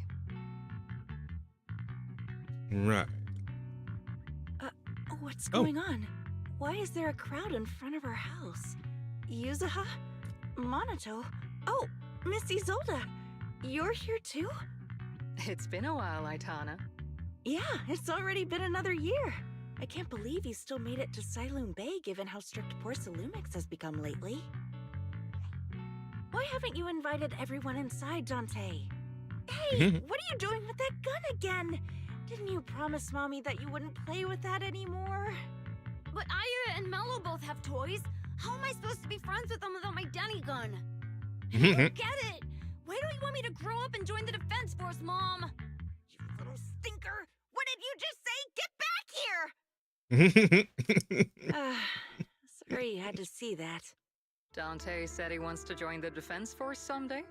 Right. What's going on? Why is there a crowd in front of our house? Yuzuha? Monato? Oh, Miss Isolde! You're here too? It's been a while, Aitana. Yeah, it's already been another year. I can't believe you still made it to Siloon Bay given how strict Porcelumix has become lately. Why haven't you invited everyone inside, Dante? Hey, what are you doing with that gun again? Didn't you promise Mommy that you wouldn't play with that anymore? But Aya and Mello both have toys. How am I supposed to be friends with them without my Denny gun? I don't get it. Why don't you want me to grow up and join the Defense Force, Mom? You little stinker! What did you just say? Get back here! Sorry you had to see that. Dante said he wants to join the Defense Force someday?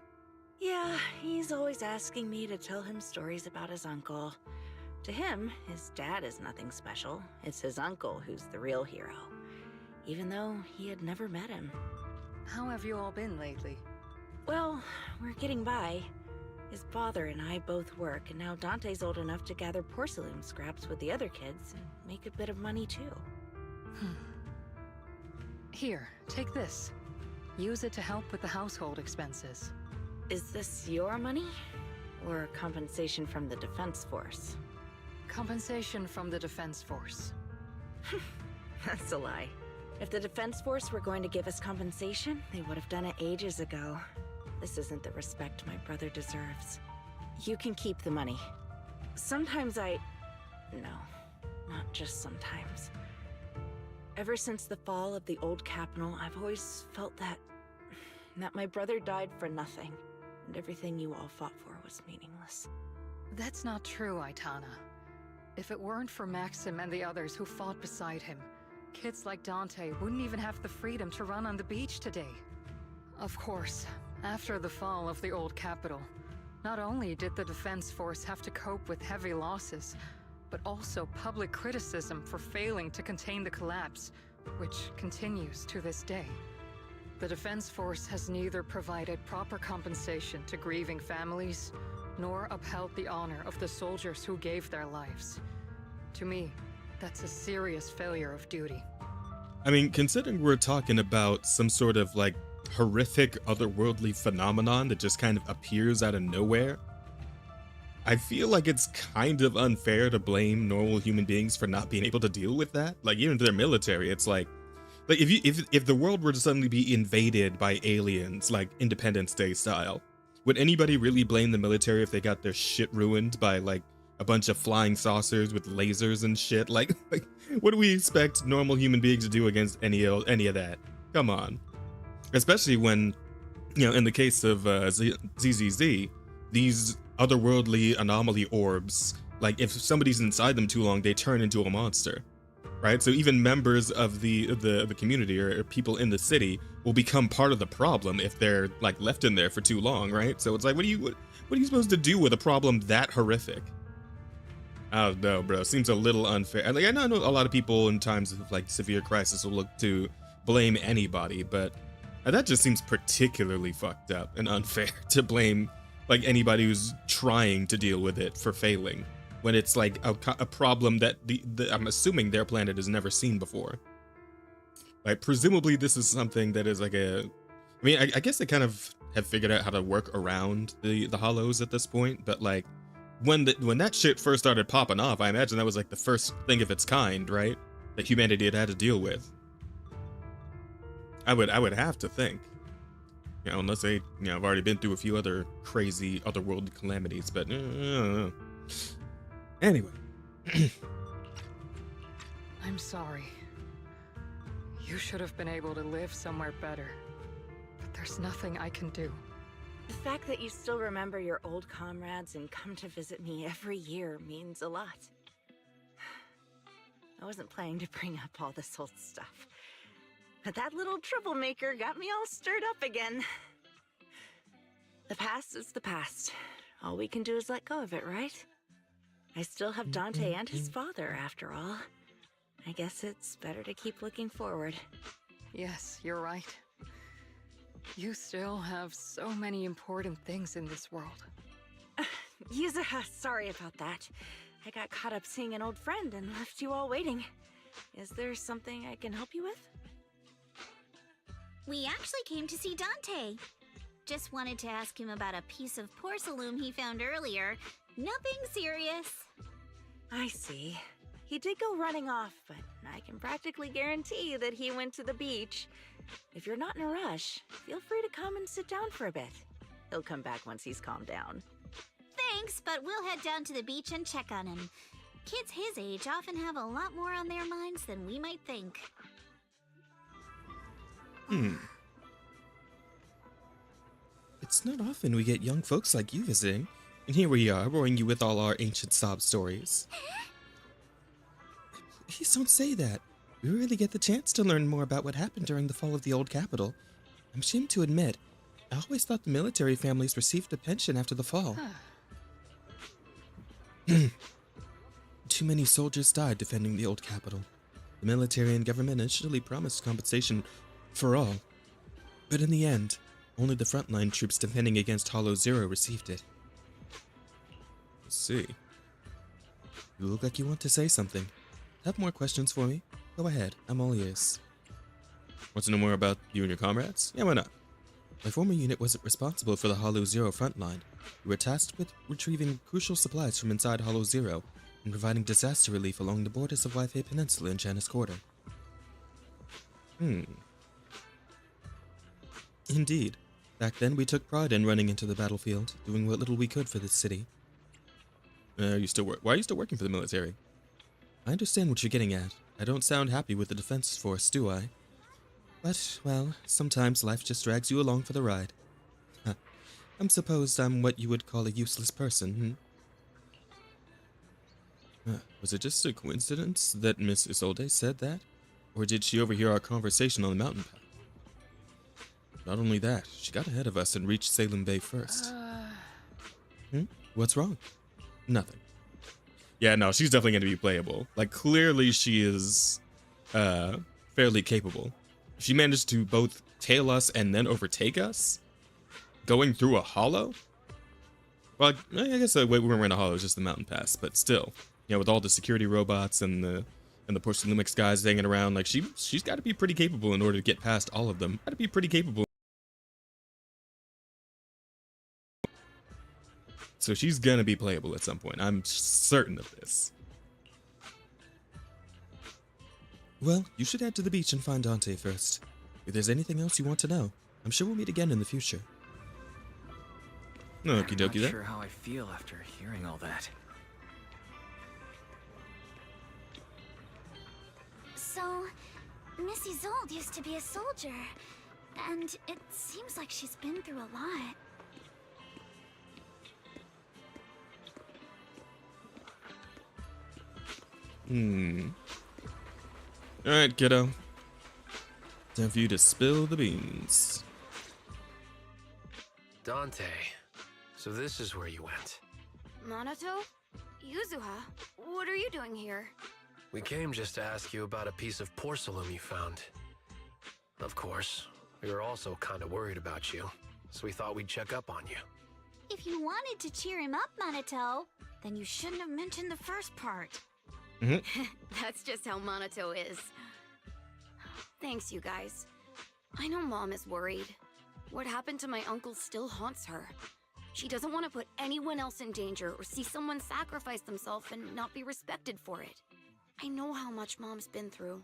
Yeah, he's always asking me to tell him stories about his uncle. To him, his dad is nothing special. It's his uncle who's the real hero, even though he had never met him. How have you all been lately? Well, we're getting by. His father and I both work, and now Dante's old enough to gather porcelain scraps with the other kids and make a bit of money too. Here, take this. Use it to help with the household expenses. Is this your money? Or compensation from the Defense Force? Compensation from the Defense Force. That's a lie. If the Defense Force were going to give us compensation, they would have done it ages ago. This isn't the respect my brother deserves. You can keep the money. Sometimes No, not just sometimes. Ever since the fall of the old capital, I've always felt that my brother died for nothing, and everything you all fought for was meaningless. That's not true, Aitana. If it weren't for Maxim and the others who fought beside him, kids like Dante wouldn't even have the freedom to run on the beach today. Of course, after the fall of the old capital, not only did the Defense Force have to cope with heavy losses, but also public criticism for failing to contain the collapse, which continues to this day. The Defense Force has neither provided proper compensation to grieving families, nor upheld the honor of the soldiers who gave their lives. To me, that's a serious failure of duty. I mean, considering we're talking about some sort of like horrific otherworldly phenomenon that just kind of appears out of nowhere, I feel like it's kind of unfair to blame normal human beings for not being able to deal with that. Like, even their military, it's like if the world were to suddenly be invaded by aliens, like Independence Day style, would anybody really blame the military if they got their shit ruined by like a bunch of flying saucers with lasers and shit? Like what do we expect normal human beings to do against any of that? Come on. Especially when, you know, in the case of ZZZ, these otherworldly anomaly orbs, like if somebody's inside them too long, they turn into a monster, right? So even members of the community or people in the city will become part of the problem if they're like left in there for too long, right? So it's like, what are you supposed to do with a problem that horrific? I don't know, bro. Seems a little unfair. Like, I know a lot of people in times of like severe crisis will look to blame anybody, but that just seems particularly fucked up and unfair to blame like anybody who's trying to deal with it for failing, when it's like a problem that I'm assuming their planet has never seen before. Like, presumably this is something that is like I mean, I guess they kind of have figured out how to work around the hollows at this point, but like when that shit first started popping off, I imagine that was like the first thing of its kind, right? That humanity had to deal with. I would have to think. You know, unless they, you know, have already been through a few other crazy otherworldly calamities, but I don't know. Anyway. I'm sorry. You should have been able to live somewhere better. But there's nothing I can do. The fact that you still remember your old comrades and come to visit me every year means a lot. I wasn't planning to bring up all this old stuff, but that little troublemaker got me all stirred up again. The past is the past. All we can do is let go of it, right? I still have Dante and his father, after all. I guess it's better to keep looking forward. Yes, you're right. You still have so many important things in this world. Yuzuha, sorry about that. I got caught up seeing an old friend and left you all waiting. Is there something I can help you with? We actually came to see Dante. Just wanted to ask him about a piece of porcelain he found earlier. Nothing serious. I see. He did go running off, but I can practically guarantee that he went to the beach. If you're not in a rush, feel free to come and sit down for a bit. He'll come back once he's calmed down. Thanks, but we'll head down to the beach and check on him. Kids his age often have a lot more on their minds than we might think. It's not often we get young folks like you visiting, and here we are, boring you with all our ancient sob stories. Please don't say that. We really get the chance to learn more about what happened during the fall of the old capital. I'm ashamed to admit, I always thought the military families received a pension after the fall. Too many soldiers died defending the old capital. The military and government initially promised compensation for all, but in the end, only the frontline troops defending against Hollow Zero received it. Let's see. You look like you want to say something. Have more questions for me? Go ahead, I'm all ears. Want to know more about you and your comrades? Yeah, why not? My former unit wasn't responsible for the Hollow Zero frontline. We were tasked with retrieving crucial supplies from inside Hollow Zero and providing disaster relief along the borders of Wi-Fi Peninsula and Janus Quarter. Indeed. Back then, we took pride in running into the battlefield, doing what little we could for this city. Why are you still working for the military? I understand what you're getting at. I don't sound happy with the Defense Force, do I? But, well, sometimes life just drags you along for the ride. I'm supposed I'm what you would call a useless person, Was it just a coincidence that Miss Isolde said that? Or did she overhear our conversation on the mountain path? Not only that, she got ahead of us and reached Salem Bay first. What's wrong? Nothing. Yeah, no, she's definitely going to be playable. Like, clearly she is fairly capable. She managed to both tail us and then overtake us, going through a hollow. Well, I guess the way we were in a hollow is just the mountain pass, but still, with all the security robots and the Porcelumix guys hanging around, like she's got to be pretty capable in order to get past all of them. Got to be pretty capable. So she's gonna be playable at some point. I'm certain of this. Well, you should head to the beach and find Dante first. If there's anything else you want to know, I'm sure we'll meet again in the future. Okie dokie I'm not then. sure how I feel after hearing all that. So, Missy Zold used to be a soldier, and it seems like she's been through a lot. Alright, kiddo. Time for you to spill the beans. Dante, so this is where you went. Minato? Yuzuha? What are you doing here? We came just to ask you about a piece of porcelain you found. Of course, we were also kind of worried about you, so we thought we'd check up on you. If you wanted to cheer him up, Minato, then you shouldn't have mentioned the first part. That's just how Minato is. Thanks, you guys. I know Mom is worried. What happened to my uncle still haunts her. She doesn't want to put anyone else in danger or see someone sacrifice themselves and not be respected for it. I know how much Mom's been through.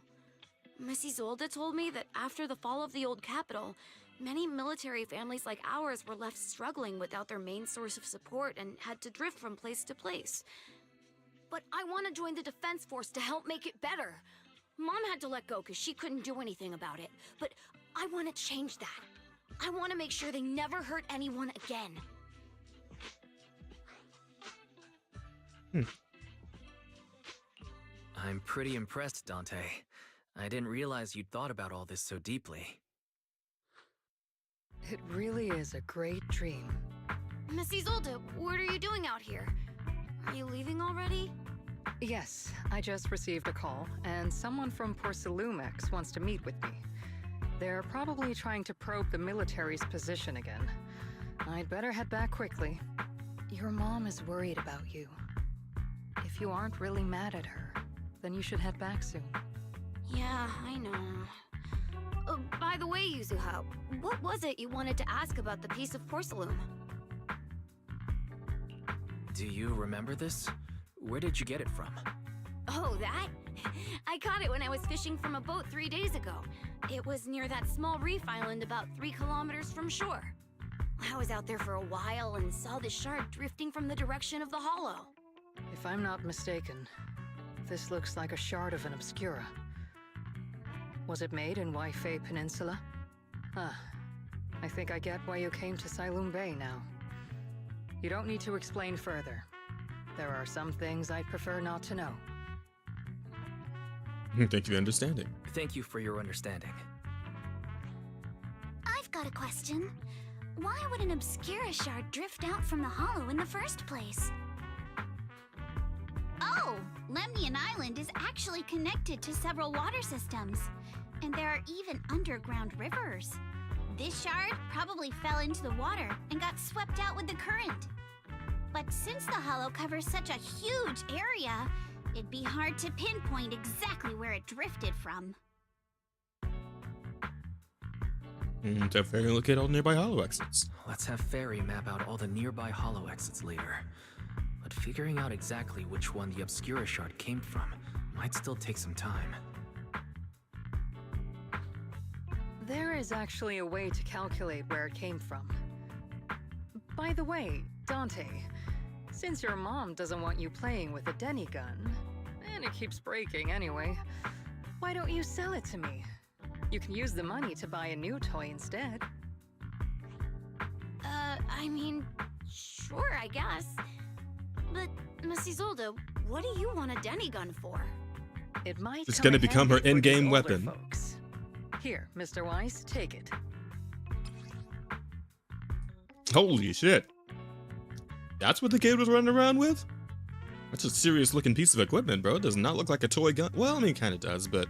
Missy Zolda told me that after the fall of the old capital, many military families like ours were left struggling without their main source of support and had to drift from place to place. But I want to join the defense force to help make it better. Mom had to let go because she couldn't do anything about it. But I want to change that. I want to make sure they never hurt anyone again. I'm pretty impressed, Dante. I didn't realize you'd thought about all this so deeply. It really is a great dream. Missy Zolda, what are you doing out here? Are you leaving already? Yes, I just received a call, and someone from Porcelumix wants to meet with me. They're probably trying to probe the military's position again. I'd better head back quickly. Your mom is worried about you. If you aren't really mad at her, then you should head back soon. Yeah, I know. By the way, Yuzuha, what was it you wanted to ask about the piece of porcelain? Do you remember this? Where did you get it from? Oh, that? I caught it when I was fishing from a boat 3 days ago. It was near that small reef island about 3 kilometers from shore. I was out there for a while and saw the shark drifting from the direction of the hollow. If I'm not mistaken, this looks like a shard of an Obscura. Was it made in Waifei Peninsula? Ah, I think I get why you came to Siloam Bay now. You don't need to explain further. There are some things I'd prefer not to know. Thank you for understanding. Thank you for your understanding. I've got a question. Why would an Obscura shard drift out from the hollow in the first place? Oh, Lemnian Island is actually connected to several water systems. And there are even underground rivers. This shard probably fell into the water and got swept out with the current. But since the hollow covers such a huge area, it'd be hard to pinpoint exactly where it drifted from. To fairy look at all nearby hollow exits. Let's have Fairy map out all the nearby hollow exits later. But figuring out exactly which one the Obscura shard came from might still take some time. There is actually a way to calculate where it came from. By the way, Dante, since your mom doesn't want you playing with a Denny gun, and it keeps breaking anyway, why don't you sell it to me? You can use the money to buy a new toy instead. I mean, sure, I guess. But, Missy Zolda, what do you want a Denny gun for? It might It's come gonna in become her handy for in-game the older weapon. folks. Here, Mr. Weiss, take it. Holy shit. That's what the kid was running around with? That's a serious looking piece of equipment, bro. It does not look like a toy gun. Well, I mean, it kind of does, but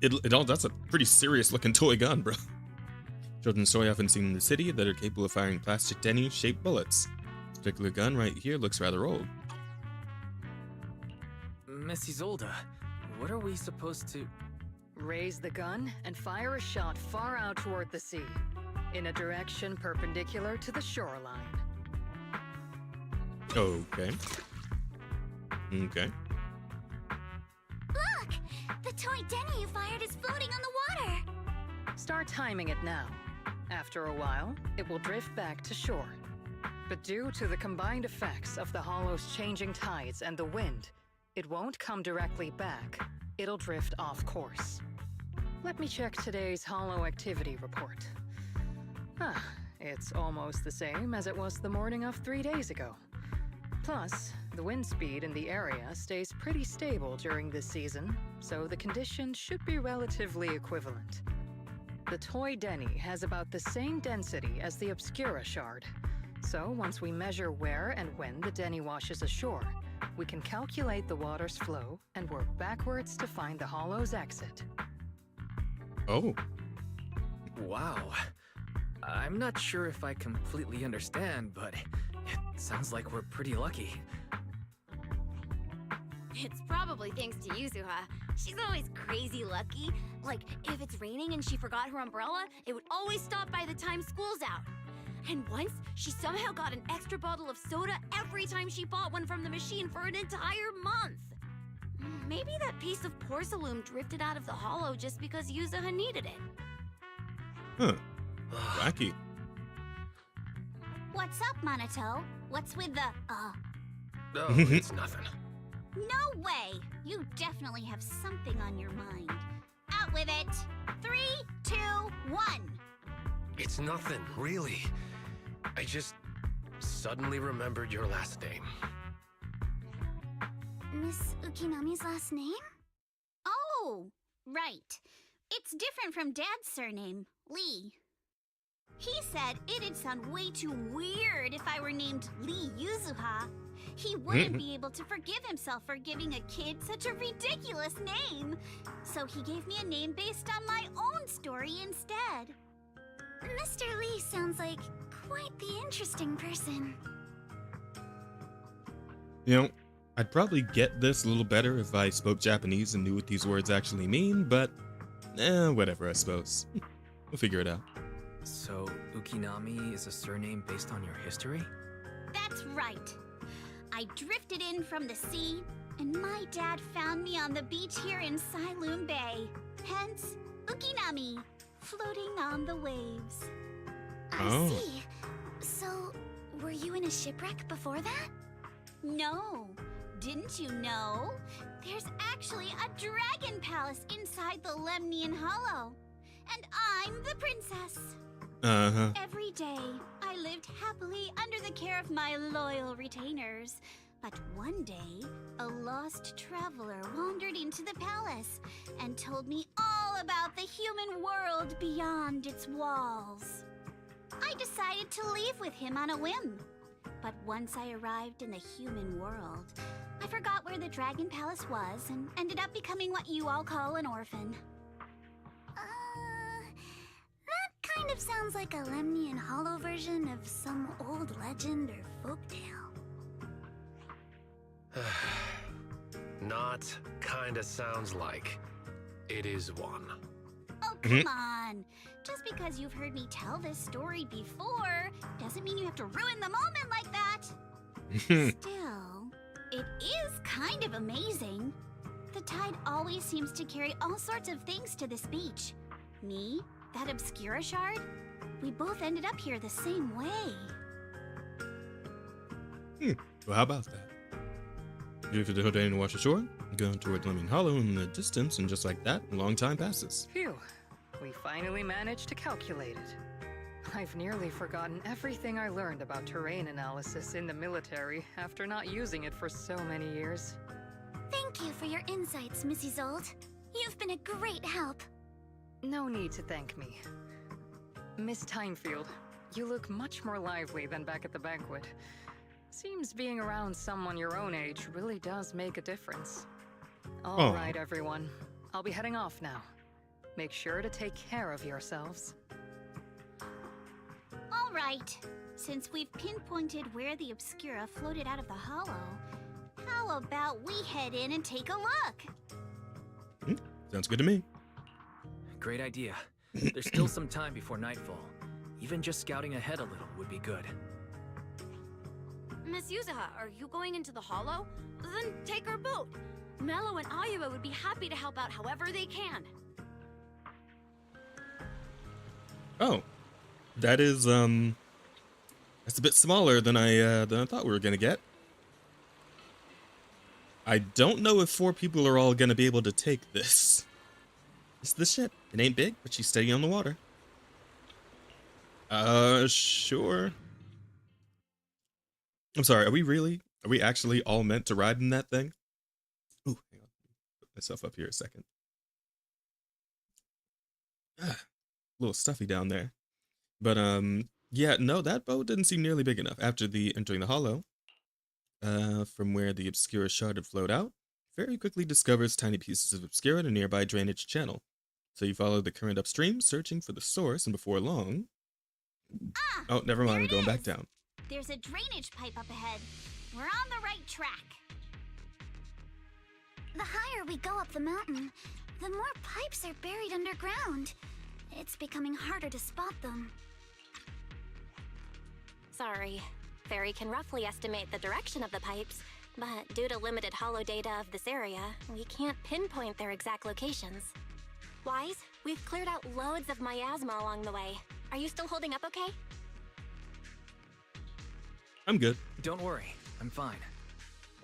That's a pretty serious looking toy gun, bro. Children's toy often seen in the city that are capable of firing plastic Denny-shaped bullets. This particular gun right here looks rather old. Miss Isolde, what are we supposed to... Raise the gun and fire a shot far out toward the sea, in a direction perpendicular to the shoreline. Okay. Okay. Look! The toy Denny you fired is floating on the water! Start timing it now. After a while, it will drift back to shore. But due to the combined effects of the hollow's changing tides and the wind, it won't come directly back. It'll drift off course. Let me check today's hollow activity report. It's almost the same as it was the morning of 3 days ago. Plus, the wind speed in the area stays pretty stable during this season, so the conditions should be relatively equivalent. The toy Denny has about the same density as the Obscura shard, so once we measure where and when the Denny washes ashore, we can calculate the water's flow and work backwards to find the hollow's exit. Oh. Wow. I'm not sure if I completely understand, but it sounds like we're pretty lucky. It's probably thanks to Yuzuha. She's always crazy lucky. Like, if it's raining and she forgot her umbrella, it would always stop by the time school's out. And once, she somehow got an extra bottle of soda every time she bought one from the machine for an entire month. Maybe that piece of porcelain drifted out of the hollow just because Yuzuha needed it. Huh. Wacky. What's up, Monato? What's with the, Oh, it's nothing. No way! You definitely have something on your mind. Out with it! 3, 2, 1! It's nothing, really. I just suddenly remembered your last name. Miss Ukinami's last name? Oh, right. It's different from Dad's surname, Lee. He said it'd sound way too weird if I were named Lee Yuzuha. He wouldn't be able to forgive himself for giving a kid such a ridiculous name. So he gave me a name based on my own story instead. Mr. Lee sounds like quite the interesting person. You know, I'd probably get this a little better if I spoke Japanese and knew what these words actually mean, but whatever, I suppose. We'll figure it out. So, Ukinami is a surname based on your history? That's right. I drifted in from the sea, and my dad found me on the beach here in Siloon Bay. Hence, Ukinami, floating on the waves. I see. So, were you in a shipwreck before that? No. Didn't you know? There's actually a dragon palace inside the Lemnian Hollow. And I'm the princess. Every day, I lived happily under the care of my loyal retainers. But one day, a lost traveler wandered into the palace and told me all about the human world beyond its walls. I decided to leave with him on a whim. But once I arrived in the human world, I forgot where the Dragon Palace was and ended up becoming what you all call an orphan. That kind of sounds like a Lemnian Hollow version of some old legend or folktale. Not kinda sounds like. It is one. Oh, come on. Just because you've heard me tell this story before doesn't mean you have to ruin the moment like that. Still, it is kind of amazing. The tide always seems to carry all sorts of things to this beach. Me, that Obscura shard, we both ended up here the same way. Well, how about that? You for the whole day to wash ashore, going toward Lemon Hollow in the distance, and just like that, a long time passes. Phew. We finally managed to calculate it. I've nearly forgotten everything I learned about terrain analysis in the military after not using it for so many years. Thank you for your insights, Miss Isolde. You've been a great help. No need to thank me. Miss Timefield, you look much more lively than back at the banquet. Seems being around someone your own age really does make a difference. All right, everyone. I'll be heading off now. Make sure to take care of yourselves. All right. Since we've pinpointed where the Obscura floated out of the hollow, how about we head in and take a look? Sounds good to me. Great idea. There's still some time before nightfall. Even just scouting ahead a little would be good. Miss Yuzuha, are you going into the hollow? Then take our boat. Mello and Ayuba would be happy to help out however they can. Oh, that is that's a bit smaller than I thought we were gonna get. I don't know if 4 people are all gonna be able to take this. It's the ship. It ain't big, but she's steady on the water. Sure. I'm sorry. Are we actually all meant to ride in that thing? Ooh, hang on. Put myself up here a second. A little stuffy down there. But yeah, no, that boat didn't seem nearly big enough. After entering the hollow, from where the Obscura shard had flowed out, very quickly discovers tiny pieces of Obscura in a nearby drainage channel. So you follow the current upstream, searching for the source, and before long... Oh, never mind, I'm going back down. There's a drainage pipe up ahead. We're on the right track. The higher we go up the mountain, the more pipes are buried underground. It's becoming harder to spot them. Sorry. Fairy can roughly estimate the direction of the pipes, but due to limited hollow data of this area, we can't pinpoint their exact locations. Wise, we've cleared out loads of miasma along the way. Are you still holding up okay? I'm good. Don't worry, I'm fine.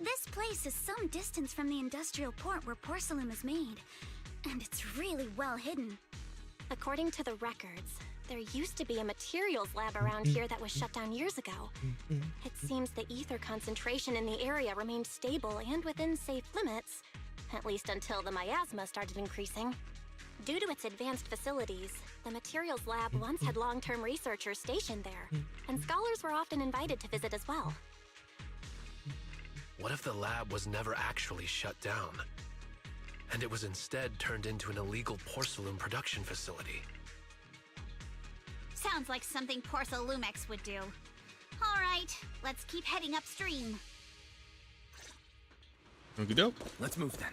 This place is some distance from the industrial port where porcelain is made, and it's really well hidden. According to the records, there used to be a materials lab around here that was shut down years ago. It seems the ether concentration in the area remained stable and within safe limits, at least until the miasma started increasing. Due to its advanced facilities, the materials lab once had long-term researchers stationed there, and scholars were often invited to visit as well. What if the lab was never actually shut down, and it was instead turned into an illegal porcelain production facility? Sounds like something Porcelumex would do. All right, let's keep heading upstream. Okie doke. Let's move then.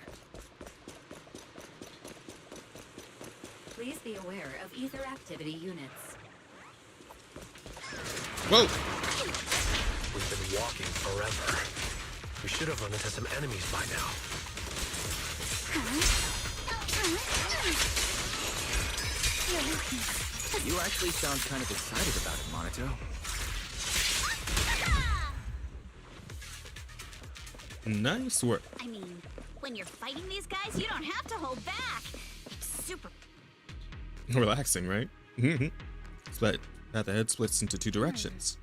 Please be aware of ether activity units. Whoa! We've been walking forever. We should have run into some enemies by now. You actually sound kind of excited about it, Monito. Nice work. I mean, when you're fighting these guys, you don't have to hold back. It's super... Relaxing, right? But path ahead splits into 2 directions.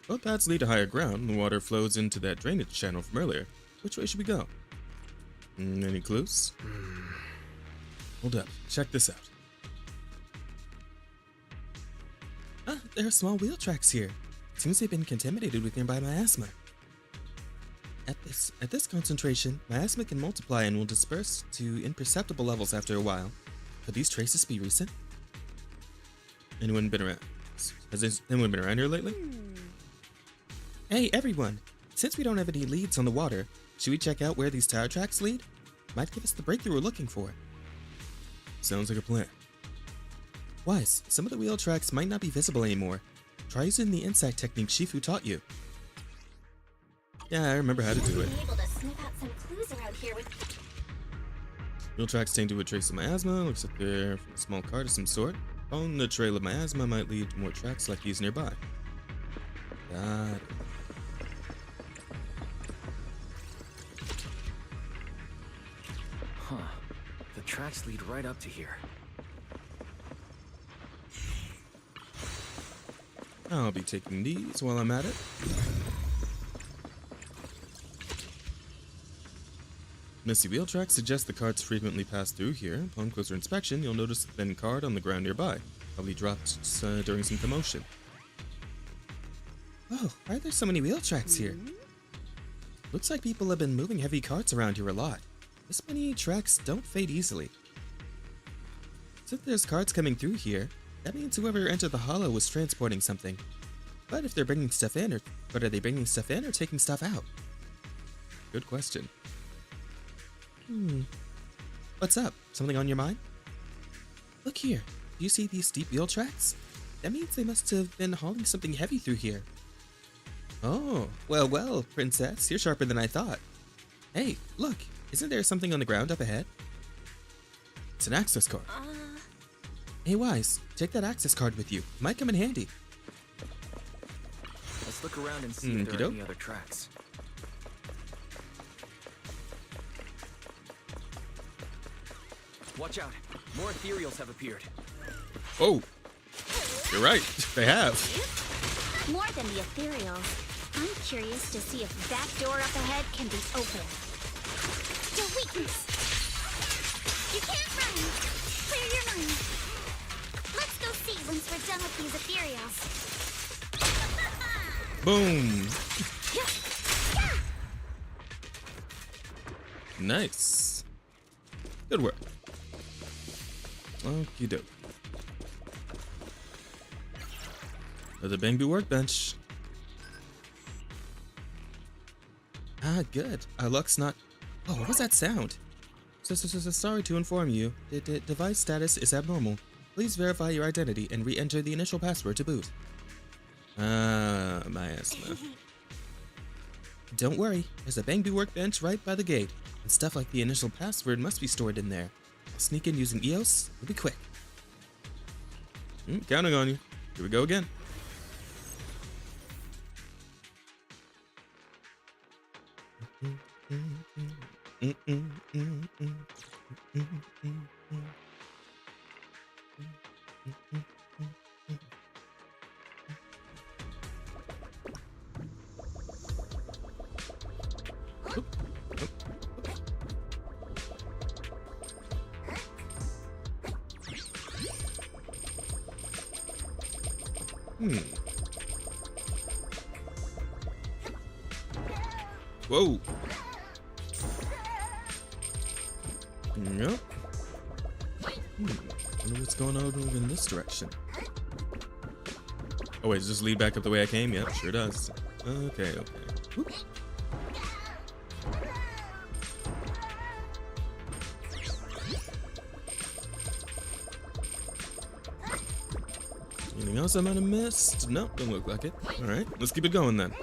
Both paths lead to higher ground, and the water flows into that drainage channel from earlier. Which way should we go? Any clues? Hold up, check this out. Ah, there are small wheel tracks here. Seems they've been contaminated with nearby miasma. At this concentration, miasma can multiply and will disperse to imperceptible levels after a while. Could these traces be recent? Anyone been around? Has anyone been around here lately? Hey, everyone! Since we don't have any leads on the water, should we check out where these tire tracks lead? Might give us the breakthrough we're looking for. Sounds like a plan. Wise, some of the wheel tracks might not be visible anymore. Try using the insight technique Shifu taught you. Yeah, I remember how to do it. Able to sniff out some clues around here with... Wheel tracks taint to a trace of miasma. Looks like they're from a small cart of some sort. Following the trail of miasma might lead to more tracks like these nearby. Got it. Huh. The tracks lead right up to here. I'll be taking these while I'm at it. Messy wheel tracks suggest the carts frequently pass through here. Upon closer inspection, you'll notice a thin card on the ground nearby, probably dropped during some commotion. Oh, why are there so many wheel tracks here? Looks like people have been moving heavy carts around here a lot. This many tracks don't fade easily. So if there's cards coming through here, that means whoever entered the hollow was transporting something. But if they're bringing stuff in, but are they bringing stuff in or taking stuff out? Good question. What's up? Something on your mind? Look here. Do you see these steep wheel tracks? That means they must have been hauling something heavy through here. Oh, well, princess, you're sharper than I thought. Hey, look, isn't there something on the ground up ahead? It's an access card. Hey, Wise, take that access card with you. It might come in handy. Let's look around and see if there are any other tracks. Watch out, more ethereals have appeared. Oh, you're right, they have. More than the ethereals, I'm curious to see if that door up ahead can be opened. Your weakness! You can't run! Clear your mind. Let's go see once we're done with these ethereals. Boom. Nice. Good work. Okie doke. Another Bangbu workbench. Ah, good. Our luck's not... Oh, what was that sound? So sorry to inform you. The device status is abnormal. Please verify your identity and re-enter the initial password to boot. Ah, my asthma. Don't worry. There's a Bangbu workbench right by the gate. And stuff like the initial password must be stored in there. I'll sneak in using EOS. It'll be quick. Counting on you. Here we go again. Whoa. Yep. Wonder what's going on over in this direction. Oh wait, does this lead back up the way I came? Yep, sure does. Okay. Whoop. Anything else I might have missed? Nope, don't look like it. Alright, let's keep it going then.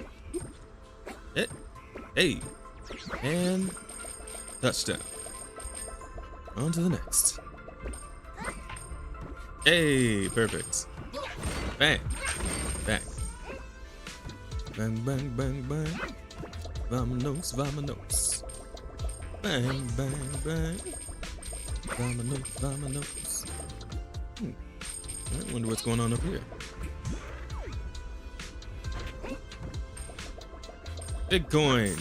Hey. And touchdown. On to the next. Hey, perfect. Bang. Bang. Bang, bang, bang, bang. Vamonos, vamonos. Bang, bang, bang. Vamonos, vamonos. I wonder what's going on up here. Big coin.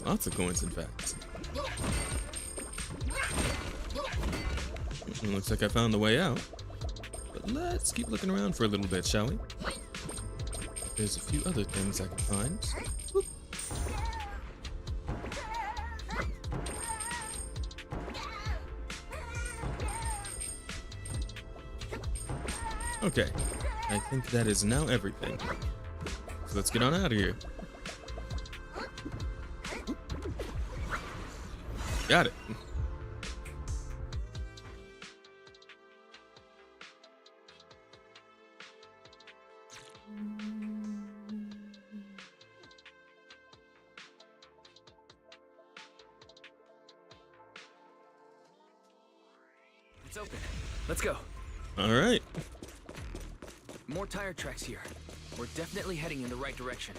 Lots of coins, in fact. Looks like I found the way out. But let's keep looking around for a little bit, shall we? There's a few other things I can find. Whoop. Okay, I think that is now everything. So let's get on out of here. Got it. It's open. Let's go. All right. More tire tracks here. We're definitely heading in the right direction.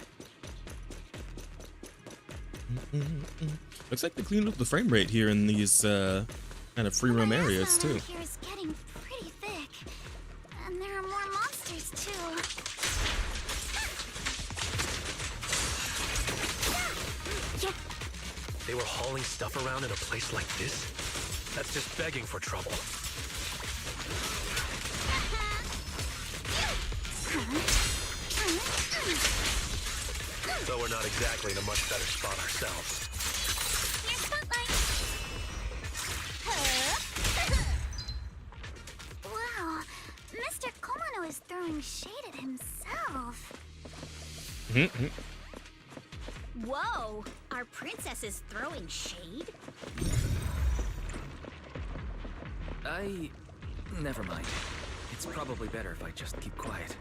Looks like they cleaned up the frame rate here in these kind of free roam areas too. Here is getting pretty thick, and there are more monsters too. They were hauling stuff around in a place like this? That's just begging for trouble. So we're not exactly in a much better spot ourselves. is throwing shade at himself. Whoa! Our princess is throwing shade? Never mind. It's probably better if I just keep quiet.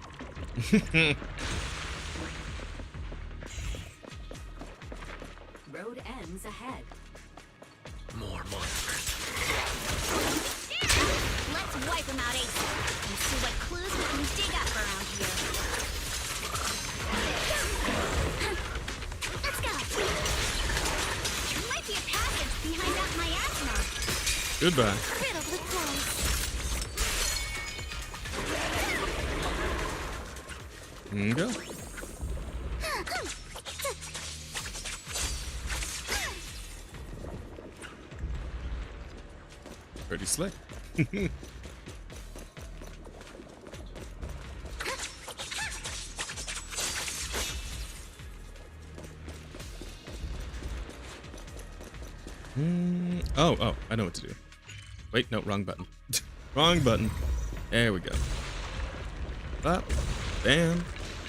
Road ends ahead. More monsters. Let's wipe him out ASAP and see what clues we can dig up around here. Let's go! There might be a passage behind that miasma. Goodbye. Incredibly close. Go. Pretty slick. Oh, I know what to do. Wait, no, wrong button. Wrong button. There we go. Up, bam,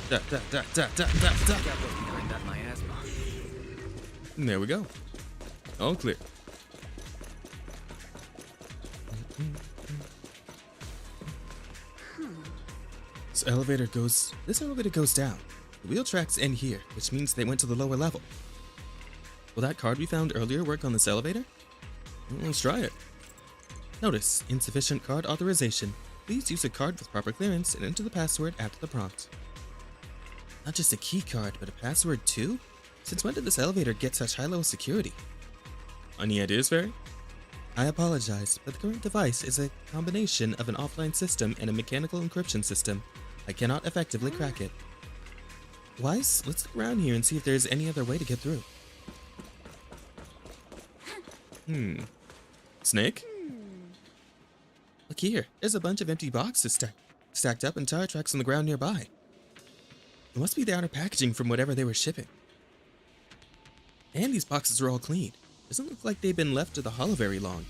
da da da da da da da. Behind that miasma. And there we go. All clear. This elevator goes down. The wheel tracks end here, which means they went to the lower level. Will that card we found earlier work on this elevator? Well, let's try it. Notice, insufficient card authorization. Please use a card with proper clearance and enter the password after the prompt. Not just a key card, but a password too? Since when did this elevator get such high-level security? Any ideas, Fairy? I apologize, but the current device is a combination of an offline system and a mechanical encryption system. I cannot effectively crack it. Wise, let's look around here and see if there's any other way to get through. Snake? Look here, there's a bunch of empty boxes stacked up and tire tracks on the ground nearby. It must be the outer packaging from whatever they were shipping. And these boxes are all clean. Doesn't look like they've been left to the hollow very long.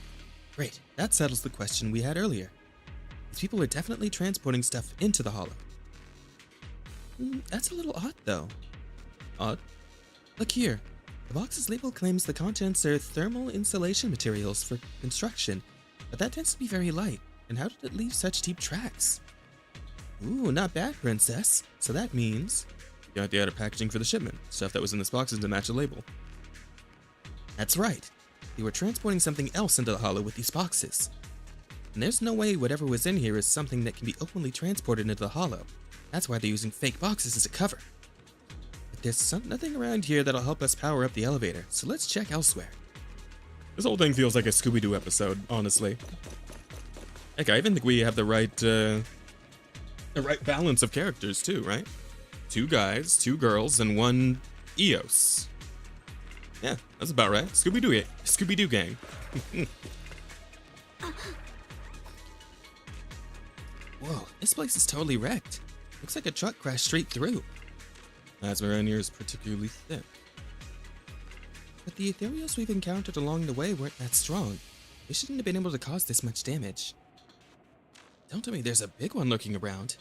Great, that settles the question we had earlier. These people are definitely transporting stuff into the hollow. That's a little odd, though. Odd? Look here. The box's label claims the contents are thermal insulation materials for construction, but that tends to be very light. And how did it leave such deep tracks? Ooh, not bad, princess. So that means you got the outer packaging for the shipment. Stuff that was in this box to match the label. That's right. They were transporting something else into the hollow with these boxes. And there's no way whatever was in here is something that can be openly transported into the hollow. That's why they're using fake boxes as a cover. But there's nothing around here that'll help us power up the elevator, so let's check elsewhere. This whole thing feels like a Scooby-Doo episode, honestly. Heck, I even think we have the right balance of characters too, right? 2 guys, 2 girls, and 1 Eos. Yeah, that's about right. Scooby-Doo gang. Whoa, this place is totally wrecked. Looks like a truck crashed straight through. Plasma around here is particularly thick. But the ethereals we've encountered along the way weren't that strong. They shouldn't have been able to cause this much damage. Don't tell me there's a big one lurking around.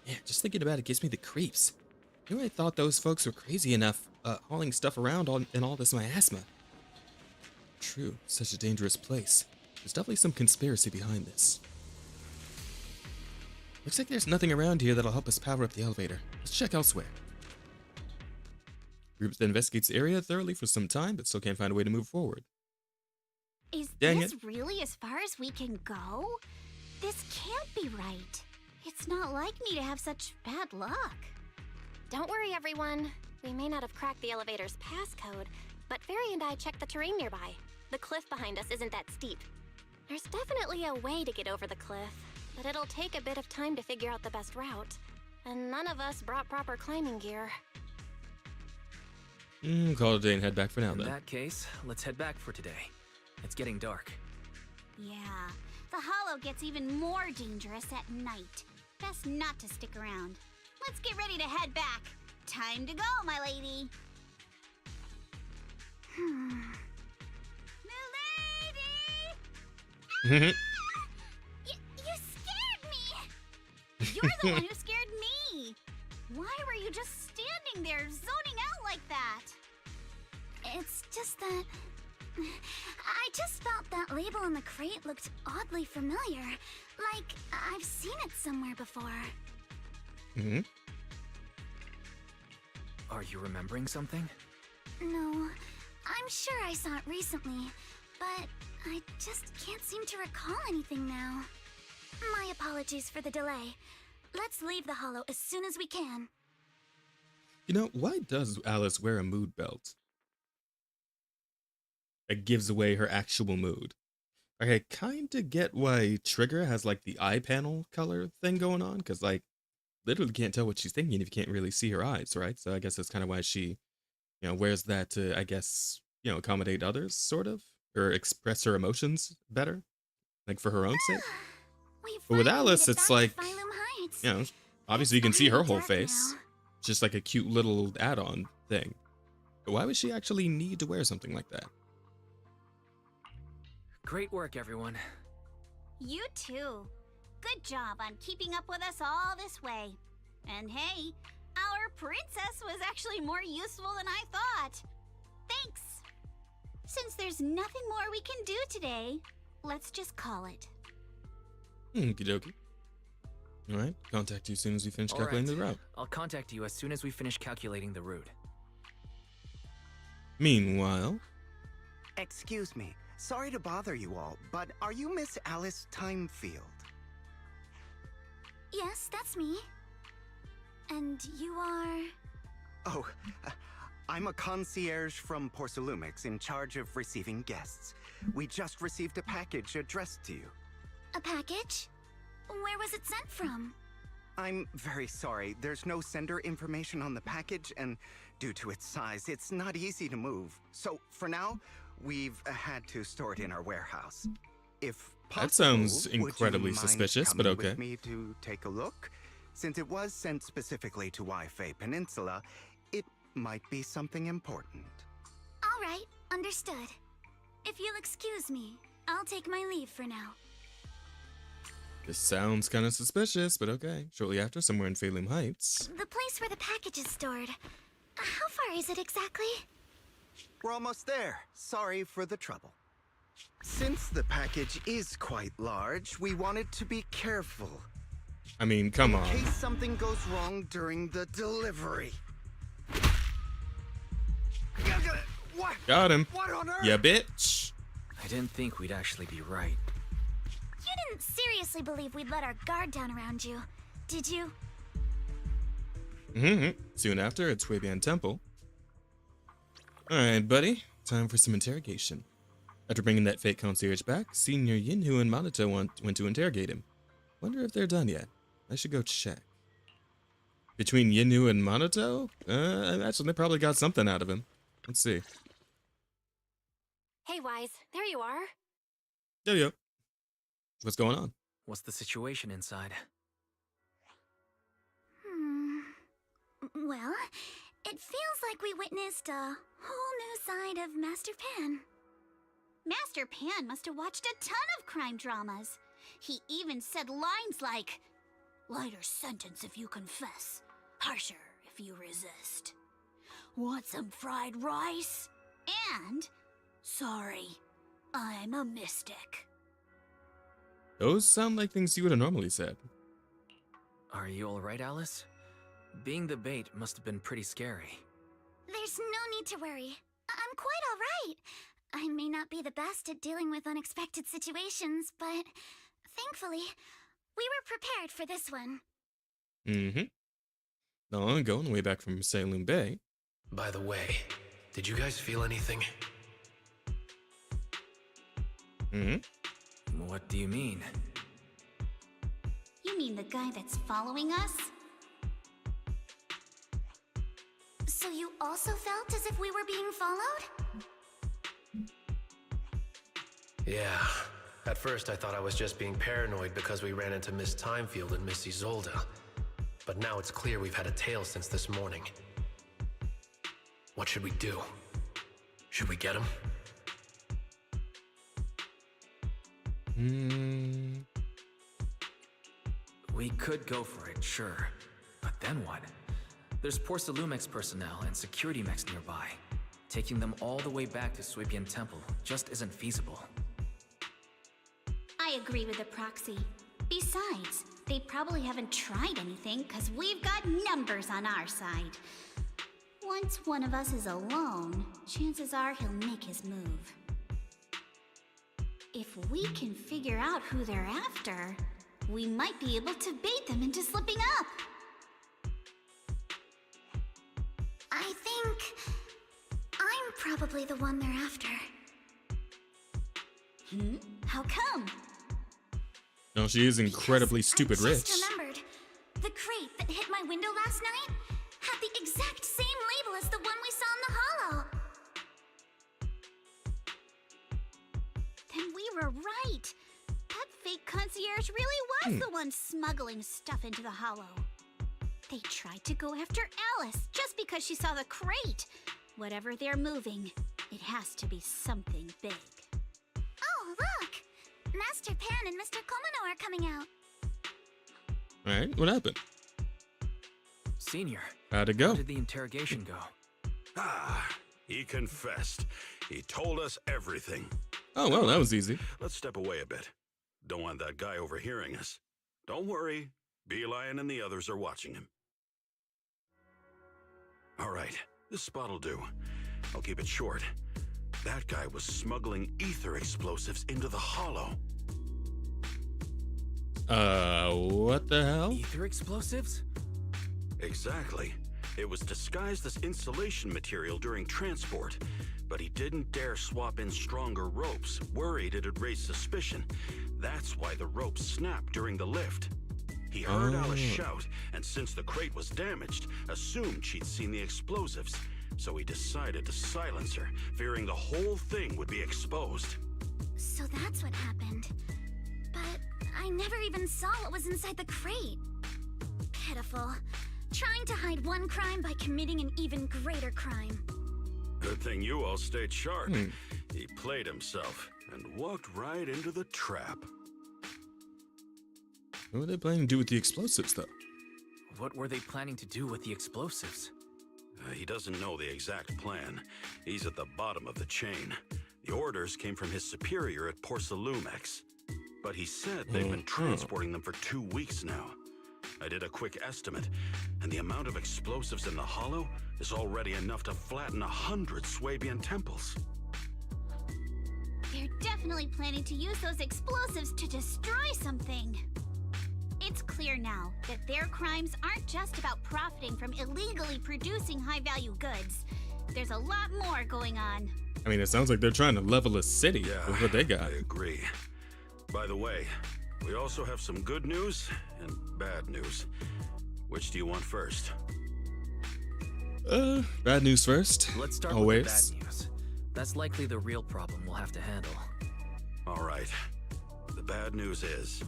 Yeah, just thinking about it gives me the creeps. Here I thought those folks were crazy enough hauling stuff around in all this miasma. True, such a dangerous place. There's definitely some conspiracy behind this. Looks like there's nothing around here that'll help us power up the elevator. Let's check elsewhere. Group that investigates the area thoroughly for some time, but still can't find a way to move forward. Is Dang this it. really as far as we can go? This can't be right. It's not like me to have such bad luck. Don't worry, everyone. We may not have cracked the elevator's passcode, but Fairy and I checked the terrain nearby. The cliff behind us isn't that steep. There's definitely a way to get over the cliff, but it'll take a bit of time to figure out the best route. And none of us brought proper climbing gear. Call it a day and head back for now, In then. that case, let's head back for today. It's getting dark. Yeah, the hollow gets even more dangerous at night. Best not to stick around. Let's get ready to head back. Time to go, my lady. Mhm. You scared me! the one who scared me. Why were you just standing there, zoning out like that? It's just that... I just felt that label on the crate looked oddly familiar. Like, I've seen it somewhere before. Hmm? Are you remembering something? No, I'm sure I saw it recently, but I just can't seem to recall anything now. My apologies for the delay. Let's leave the hollow as soon as we can. You know, why does Alice wear a mood belt? It gives away her actual mood. Like, I kinda get why Trigger has like the eye panel color thing going on, because like literally can't tell what she's thinking if you can't really see her eyes, right? So I guess that's kind of why she, wears that to, I guess, accommodate others, sort of, or express her emotions better, like for her own sake. But with Alice, it's like, obviously you can see her whole face. Just like a cute little add-on thing. But why would she actually need to wear something like that? Great work, everyone. You too. Good job on keeping up with us all this way. And hey, our princess was actually more useful than I thought. Thanks. Since there's nothing more we can do today, let's just call it. Okie dokie. Alright, contact you as soon as we finish calculating the route. I'll contact you as soon as we finish calculating the route. Meanwhile... Excuse me. Sorry to bother you all, but are you Miss Alice Timefield? Yes, that's me. And you are... Oh, I'm a concierge from Porcelumix in charge of receiving guests. We just received a package addressed to you. A package? Where was it sent from? I'm very sorry. There's no sender information on the package, and due to its size, it's not easy to move. So, for now, we've had to store it in our warehouse. If possible, that sounds would you incredibly mind suspicious, but coming okay. with me to take a look? Since it was sent specifically to Wi-Fi Peninsula, it might be something important. All right, understood. If you'll excuse me, I'll take my leave for now. This sounds kind of suspicious, but okay. Shortly after, somewhere in Phalum Heights. The place where the package is stored. How far is it exactly? We're almost there. Sorry for the trouble. Since the package is quite large, we wanted to be careful. I mean, come on. In case something goes wrong during the delivery. What? Got him. What on earth? Yeah, bitch. I didn't think we'd actually be right. You didn't seriously believe we'd let our guard down around you, did you? Soon after, it's Huibian Temple. Alright, buddy. Time for some interrogation. After bringing that fake concierge back, Senior Yinhu and Monito went to interrogate him. Wonder if they're done yet. I should go check. Between Yinhu and Monito? I imagine they probably got something out of him. Let's see. Hey, Wise. There you are. Yo. What's going on? What's the situation inside? Well, it feels like we witnessed a whole new side of Master Pan. Master Pan must have watched a ton of crime dramas. He even said lines like, "Lighter sentence if you confess, harsher if you resist. Want some fried rice?" And, "Sorry, I'm a mystic." Those sound like things you would have normally said. Are you alright, Alice? Being the bait must have been pretty scary. There's no need to worry. I'm quite alright. I may not be the best at dealing with unexpected situations, but thankfully, we were prepared for this one. Not long ago, on the way back from Saloon Bay. By the way, did you guys feel anything? What do you mean? You mean the guy that's following us? So you also felt as if we were being followed? Yeah. At first I thought I was just being paranoid because we ran into Miss Timefield and Miss Isolde. But now it's clear we've had a tail since this morning. What should we do? Should we get him? We could go for it, sure. But then what? There's Porcelumex personnel and security mechs nearby. Taking them all the way back to Swabian Temple just isn't feasible. I agree with the proxy. Besides, they probably haven't tried anything because we've got numbers on our side. Once one of us is alone, chances are he'll make his move. If we can figure out who they're after, we might be able to bait them into slipping up. I think I'm probably the one they're after. How come? No, she is incredibly stupid I just rich. remembered. The crate that hit my window last night had the exact same label as the one we saw in the hollow. Then we were right. That fake concierge really was the one smuggling stuff into the hollow. They tried to go after Alice just because she saw the crate. Whatever they're moving, it has to be something big. Oh, look! Master Pan and Mr. Komano are coming out. Alright, what happened? Senior, How'd it go? how did the interrogation go? He confessed. He told us everything. Oh, well, that was easy. Let's step away a bit. Don't want that guy overhearing us. Don't worry. Beelion and the others are watching him. All right, this spot'll do. I'll keep it short. That guy was smuggling ether explosives into the hollow. What the hell? Ether explosives? Exactly. It was disguised as insulation material during transport, but he didn't dare swap in stronger ropes, worried it'd raise suspicion. That's why the ropes snapped during the lift. He heard Alice shout, and since the crate was damaged, assumed she'd seen the explosives. So he decided to silence her, fearing the whole thing would be exposed. So that's what happened. But I never even saw what was inside the crate. Pitiful. Trying to hide one crime by committing an even greater crime. Good thing you all stayed sharp. He played himself and walked right into the trap. What were they planning to do with the explosives, though? What were they planning to do with the explosives? He doesn't know the exact plan. He's at the bottom of the chain. The orders came from his superior at Porcelumex. But he said they've been transporting them for 2 weeks now. I did a quick estimate, and the amount of explosives in the hollow is already enough to flatten 100 Swabian temples. They're definitely planning to use those explosives to destroy something. It's clear now that their crimes aren't just about profiting from illegally producing high-value goods. There's a lot more going on. I mean, it sounds like they're trying to level a city with what they got. I agree. By the way, we also have some good news and bad news. Which do you want first? Bad news first. Let's start Always. with the bad news. That's likely the real problem we'll have to handle. All right. The bad news is,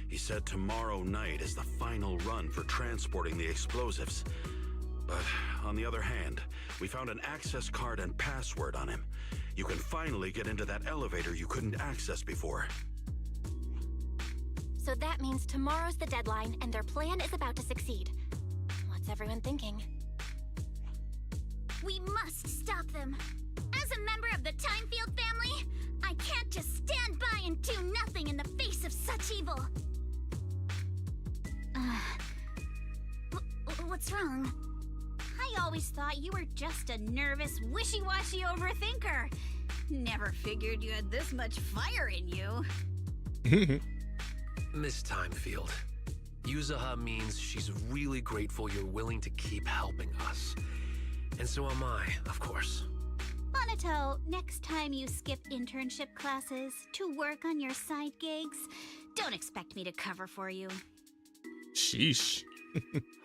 he said tomorrow night is the final run for transporting the explosives. But on the other hand, we found an access card and password on him. You can finally get into that elevator you couldn't access before. So that means tomorrow's the deadline and their plan is about to succeed. What's everyone thinking? We must stop them. As a member of the Timefield family, I can't just stand by and do nothing in the face of such evil. What's wrong? I always thought you were just a nervous, wishy-washy overthinker. Never figured you had this much fire in you. Miss Timefield, Yuzuha means she's really grateful you're willing to keep helping us. And so am I, of course. Monato, next time you skip internship classes to work on your side gigs, don't expect me to cover for you. Sheesh.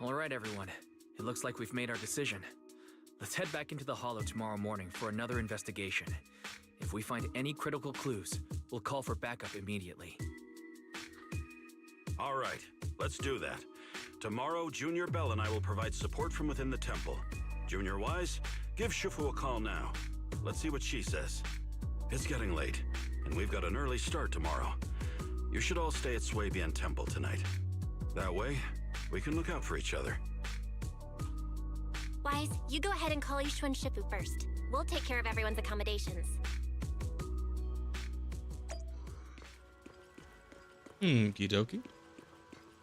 All right, everyone. It looks like we've made our decision. Let's head back into the hollow tomorrow morning for another investigation. If we find any critical clues, we'll call for backup immediately. All right, let's do that. Tomorrow, Junior Bell and I will provide support from within the temple. Junior Wise, give Shifu a call now. Let's see what she says. It's getting late, and we've got an early start tomorrow. You should all stay at Swabian Temple tonight. That way, we can look out for each other. Wise, you go ahead and call Yushu and Shifu first. We'll take care of everyone's accommodations. Okie dokie.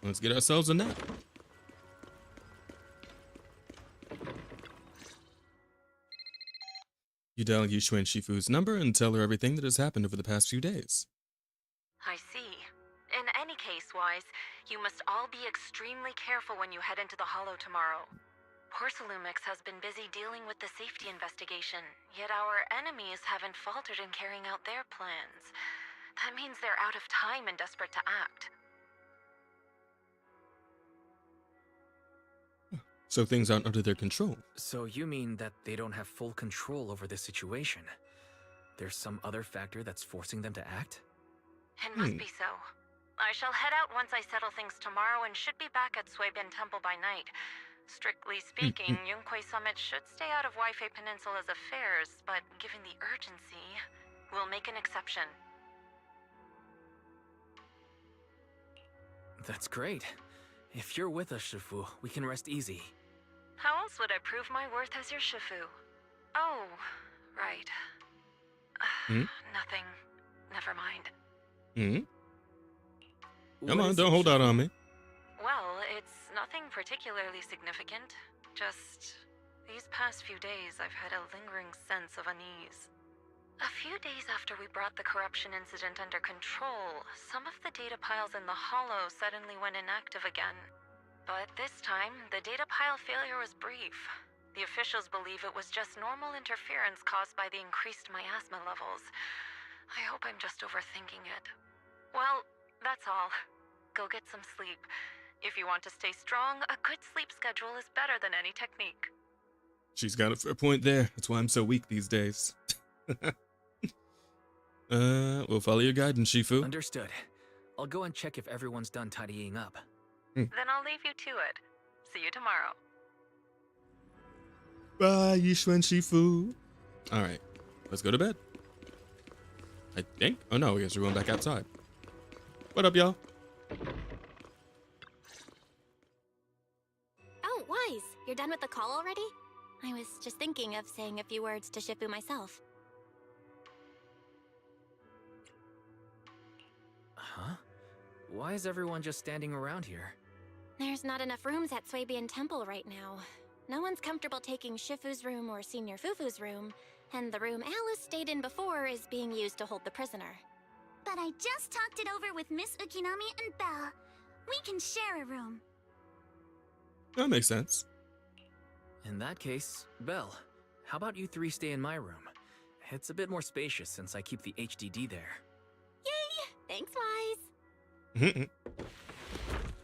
Let's get ourselves a nap. You dial Yushu and Shifu's number and tell her everything that has happened over the past few days. I see. In any case, Wise, you must all be extremely careful when you head into the Hollow tomorrow. Porsalumix has been busy dealing with the safety investigation, yet our enemies haven't faltered in carrying out their plans. That means they're out of time and desperate to act. So things aren't under their control. So you mean that they don't have full control over the situation? There's some other factor that's forcing them to act? It must be so. I shall head out once I settle things tomorrow and should be back at Suibin Temple by night. Strictly speaking, Yunquei Summit should stay out of Waifei Peninsula's affairs, but given the urgency, we'll make an exception. That's great. If you're with us, Shifu, we can rest easy. How else would I prove my worth as your Shifu? Oh, right. Nothing. Never mind. Come on, don't hold out on me. Well, it's nothing particularly significant. Just these past few days, I've had a lingering sense of unease. A few days after we brought the corruption incident under control, some of the data piles in the Hollow suddenly went inactive again. But this time, the data pile failure was brief. The officials believe it was just normal interference caused by the increased miasma levels. I hope I'm just overthinking it. Well, that's all. Go get some sleep. If you want to stay strong, a good sleep schedule is better than any technique. She's got a fair point there. That's why I'm so weak these days. We'll follow your guidance, Shifu. Understood. I'll go and check if everyone's done tidying up. Then I'll leave you to it. See you tomorrow. Bye, Yushu and Shifu. Alright, let's go to bed. I think. Oh no, I guess we're going back outside. What up, y'all? Oh, Wise, you're done with the call already? I was just thinking of saying a few words to Shifu myself. Huh? Why is everyone just standing around here? There's not enough rooms at Suibin Temple right now. No one's comfortable taking Shifu's room or Senior Fufu's room, and the room Alice stayed in before is being used to hold the prisoner. But I just talked it over with Miss Ukinami and Belle. We can share a room. That makes sense. In that case, Belle, how about you three stay in my room? It's a bit more spacious since I keep the HDD there. Yay! Thanks, Wise.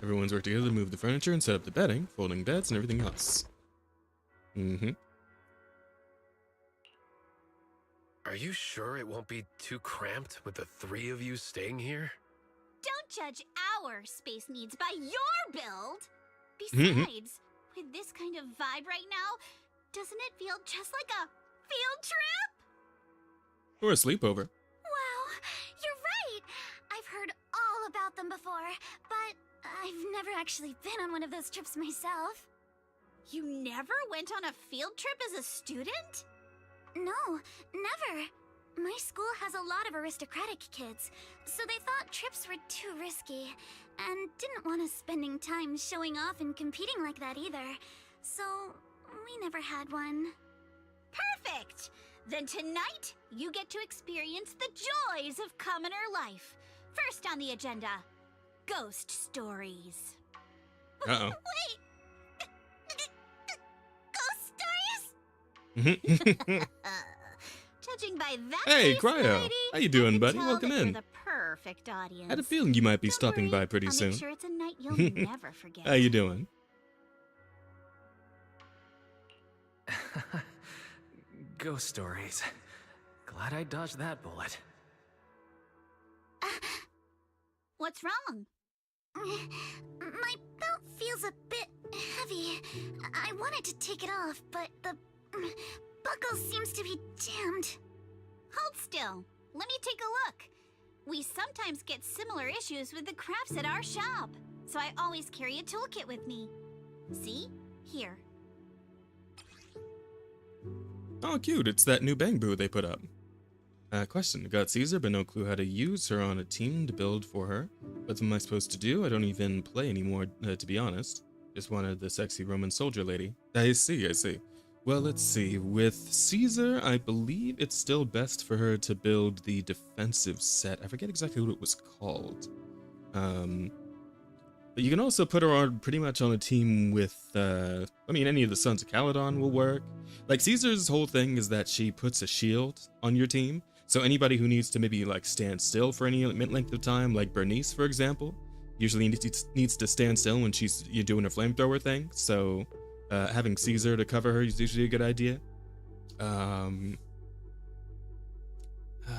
Everyone's worked together to move the furniture and set up the bedding, folding beds, and everything else. Are you sure it won't be too cramped with the three of you staying here? Don't judge our space needs by your build! Besides, with this kind of vibe right now, doesn't it feel just like a field trip? Or a sleepover. Wow, you're right! I've heard all about them before, but I've never actually been on one of those trips myself. You never went on a field trip as a student? No, never. My school has a lot of aristocratic kids, so they thought trips were too risky, and didn't want us spending time showing off and competing like that either. So, we never had one. Perfect! Then tonight, you get to experience the joys of commoner life. First on the agenda, ghost stories. Uh-oh. Wait! Ghost stories? Judging by that Hey, face, Cryo. lady, How you doing, I can buddy? tell Welcome that you're in. the perfect audience. I had a feeling you might be Don't stopping worry, by pretty I'll soon. make sure it's a night you'll never forget. How you doing? Ghost stories. Glad I dodged that bullet. What's wrong? My belt feels a bit heavy. I wanted to take it off, but the buckle seems to be jammed. Hold still. Let me take a look. We sometimes get similar issues with the crafts at our shop, so I always carry a toolkit with me. See? Here. Oh, cute. It's that new Bang Boo they put up. Question. Got Caesar, but no clue how to use her on a team to build for her. What am I supposed to do? I don't even play anymore, to be honest. Just wanted the sexy Roman soldier lady. I see. Well, let's see. With Caesar, I believe it's still best for her to build the defensive set. I forget exactly what it was called. But you can also put her on pretty much on a team with, I mean, any of the Sons of Caledon will work. Like, Caesar's whole thing is that she puts a shield on your team. So anybody who needs to maybe, like, stand still for any length of time, like Bernice, for example, usually needs to stand still when you're doing a flamethrower thing. So having Caesar to cover her is usually a good idea. Let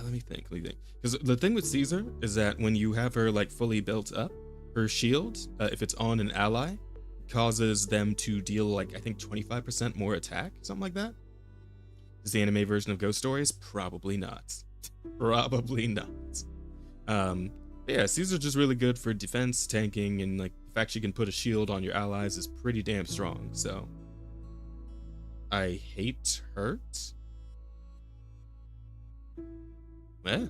me think. Because the thing with Caesar is that when you have her, like, fully built up, her shield, if it's on an ally, causes them to deal, like, I think 25% more attack, something like that. Is the anime version of Ghost Stories? Probably not. Probably not. Yeah, Caesar's just really good for defense, tanking, and, like, the fact she can put a shield on your allies is pretty damn strong, so. I hate hurt. Eh?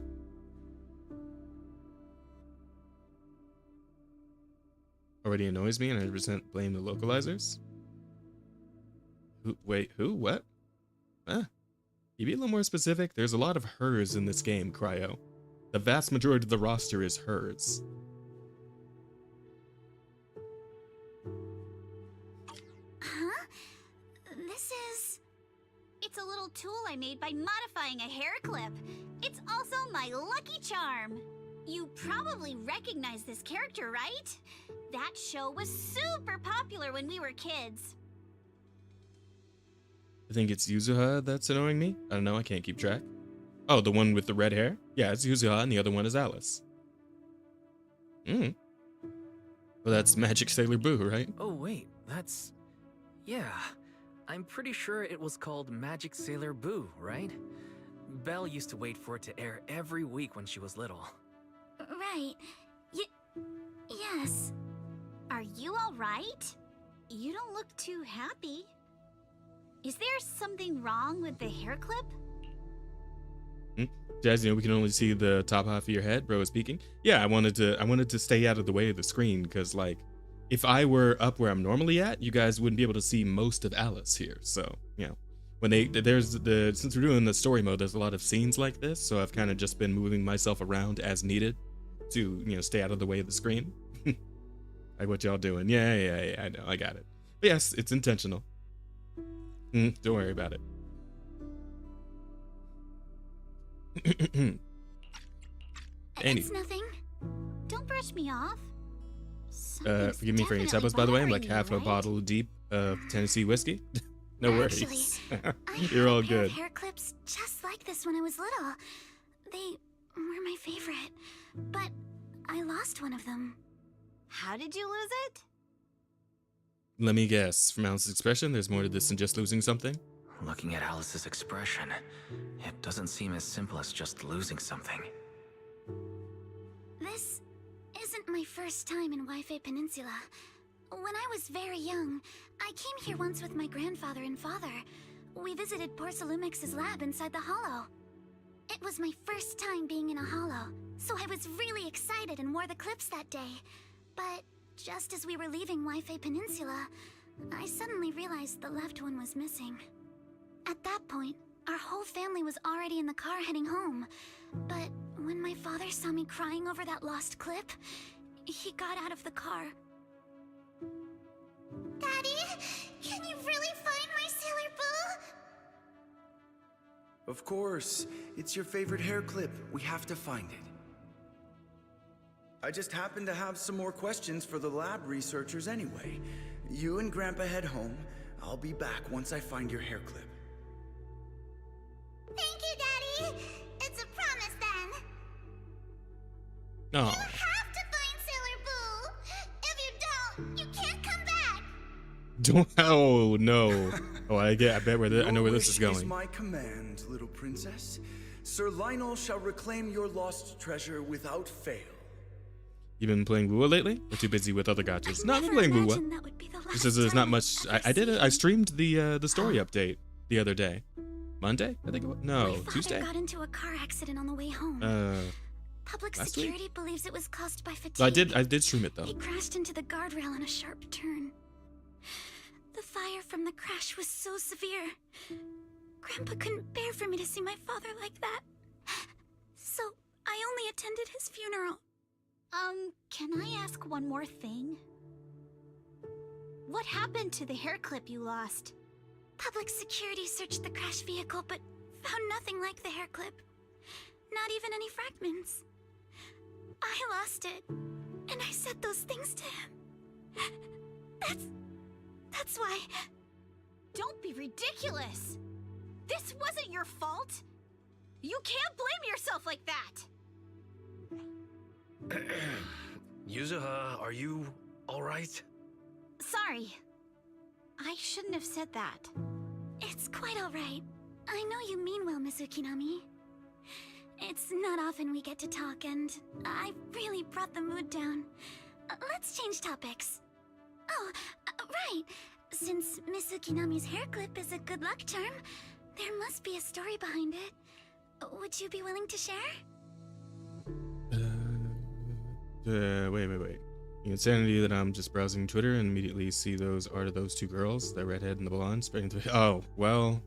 Already annoys me, and 100% blame the localizers. Wait, who? What? Can you be a little more specific? There's a lot of hers in this game, Cryo. The vast majority of the roster is hers. Huh? It's a little tool I made by modifying a hair clip. It's also my lucky charm. You probably recognize this character, right? That show was super popular when we were kids. I think it's Yuzuha that's annoying me. I don't know, I can't keep track. Oh, the one with the red hair? Yeah, it's Yuzuha, and the other one is Alice. Well, that's Magic Sailor Boo, right? Oh, wait, that's... Yeah, I'm pretty sure it was called Magic Sailor Boo, right? Belle used to wait for it to air every week when she was little. Right. Yes. Are you all right? You don't look too happy. Is there something wrong with the hair clip? Jazz, we can only see the top half of your head. Bro is speaking. Yeah, I wanted to stay out of the way of the screen because, like, if I were up where I'm normally at, you guys wouldn't be able to see most of Alice here. So, when since we're doing the story mode, there's a lot of scenes like this. So I've kind of just been moving myself around as needed to, stay out of the way of the screen. Like what y'all doing? Yeah, I know, I got it. But yes, it's intentional. Don't worry about it. It's nothing. Don't brush me off. Forgive me for any typos, by the way. I'm like half a bottle deep of Tennessee whiskey. No worries. You're all good. Hair clips just like this when I was little. They were my favorite, but I lost one of them. How did you lose it? Let me guess. From Alice's expression, there's more to this than just losing something? Looking at Alice's expression, it doesn't seem as simple as just losing something. This isn't my first time in Wi-Fi Peninsula. When I was very young, I came here once with my grandfather and father. We visited Porcelumex's lab inside the Hollow. It was my first time being in a Hollow, so I was really excited and wore the clips that day. But just as we were leaving Wi-Fi Peninsula, I suddenly realized the left one was missing. At that point, our whole family was already in the car heading home. But when my father saw me crying over that lost clip, he got out of the car. Daddy, can you really find my Sailor Boo? Of course. It's your favorite hair clip. We have to find it. I just happen to have some more questions for the lab researchers anyway. You and Grandpa head home. I'll be back once I find your hair clip. Thank you, Daddy. It's a promise then. No. You have to find Sailor Boo. If you don't, you can't come back. Oh, no. Oh, I bet where I know where this is Your wish going. my command, little princess. Sir Lionel shall reclaim your lost treasure without fail. You been playing Wua lately? Or too busy with other gotchas? No, I've been playing Wua. Just as there's not much. I streamed the story update the other day. Monday? I think it was. No, Tuesday? My father got into a car accident on the way home. Public last security week? believes it was caused by fatigue. I did stream it though. He crashed into the guardrail on a sharp turn. The fire from the crash was so severe. Grandpa couldn't bear for me to see my father like that. So I only attended his funeral. Can I ask one more thing? What happened to the hair clip you lost? Public security searched the crash vehicle, but found nothing like the hair clip. Not even any fragments. I lost it, and I said those things to him. That's why... Don't be ridiculous! This wasn't your fault! You can't blame yourself like that! Yuzuha, are you alright? Sorry. I shouldn't have said that. It's quite alright. I know you mean well, Miss Ukinami. It's not often we get to talk, and I really brought the mood down. Let's change topics. Oh, right. Since Miss Ukinami's hair clip is a good luck charm, there must be a story behind it. Would you be willing to share? Wait. The insanity that I'm just browsing Twitter and immediately see those two girls, the redhead and the blonde, spreading through. Oh, well,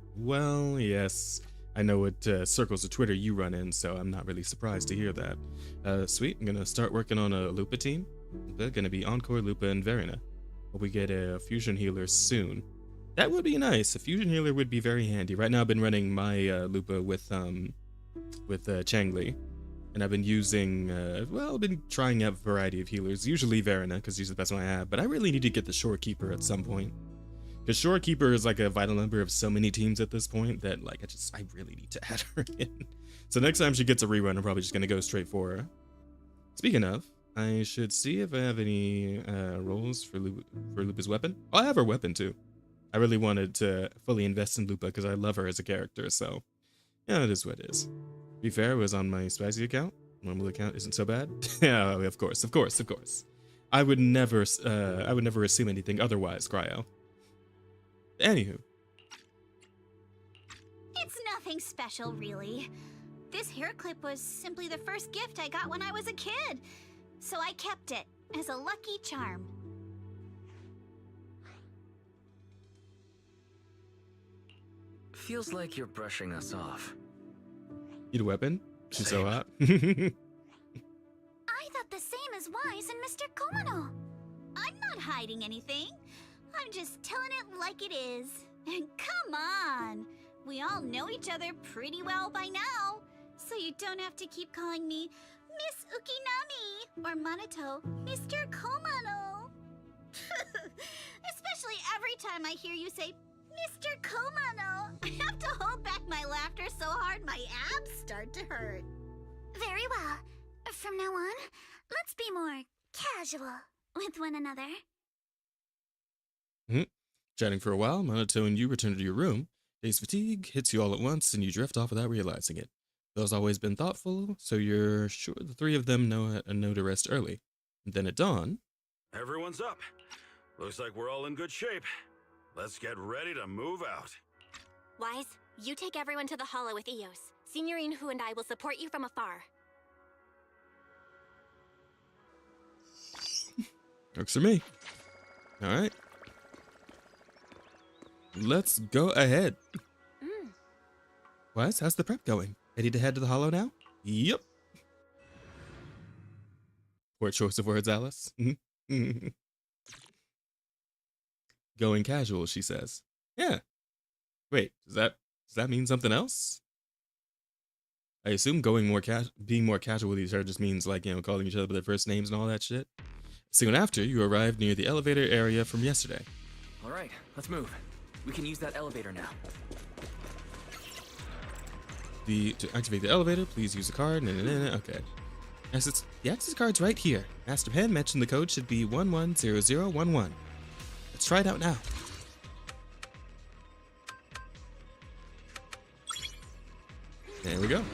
yes. I know what circles of Twitter you run in, so I'm not really surprised to hear that. Sweet, I'm gonna start working on a Lupa team. They're gonna be Encore, Lupa, and Verina. Hope we get a fusion healer soon. That would be nice. A fusion healer would be very handy. Right now I've been running my Lupa with Changli. And I've been using, I've been trying out a variety of healers. Usually Verina, because she's the best one I have. But I really need to get the Shorekeeper at some point. Because Shorekeeper is like a vital member of so many teams at this point that, like, I really need to add her in. So next time she gets a rerun, I'm probably just going to go straight for her. Speaking of, I should see if I have any roles for Lupa's weapon. Oh, I have her weapon, too. I really wanted to fully invest in Lupa because I love her as a character, so... yeah, it is what it is. To be fair, it was on my spicy account. Normal account isn't so bad. Yeah, of course. I would never assume anything otherwise, Cryo. Anywho. It's nothing special, really. This hair clip was simply the first gift I got when I was a kid. So I kept it as a lucky charm. Feels like you're brushing us off. Need a weapon? She's so hot. I thought the same as Wise and Mr. Komano. I'm not hiding anything. I'm just telling it like it is. And come on! We all know each other pretty well by now. So you don't have to keep calling me Miss Ukinami or Manato Mr. Komano. Especially every time I hear you say Mr. Komano, I have to hold back my laughter so hard my abs start to hurt. Very well. From now on, let's be more casual with one another. Chatting for a while, Manato and you return to your room. Day's fatigue hits you all at once, and you drift off without realizing it. Bill's always been thoughtful, so you're sure the three of them know to rest early. And then at dawn... everyone's up. Looks like we're all in good shape. Let's get ready to move out. Wise, you take everyone to the Hollow with Eos. Signorine Hu and I will support you from afar. Works for me. Alright. Let's go ahead. Wise, how's the prep going? Ready to head to the Hollow now? Yep. Poor choice of words, Alice. Going casual, she says. Yeah. Wait, does that mean something else? I assume being more casual with each other just means, like, you know, calling each other by their first names and all that shit. Soon after, you arrived near the elevator area from yesterday. All right, let's move. We can use that elevator now. To activate the elevator, please use a card. Okay. Yes, the access card's right here. Master Pen mentioned the code should be 110011. Let's try it out now. There we go.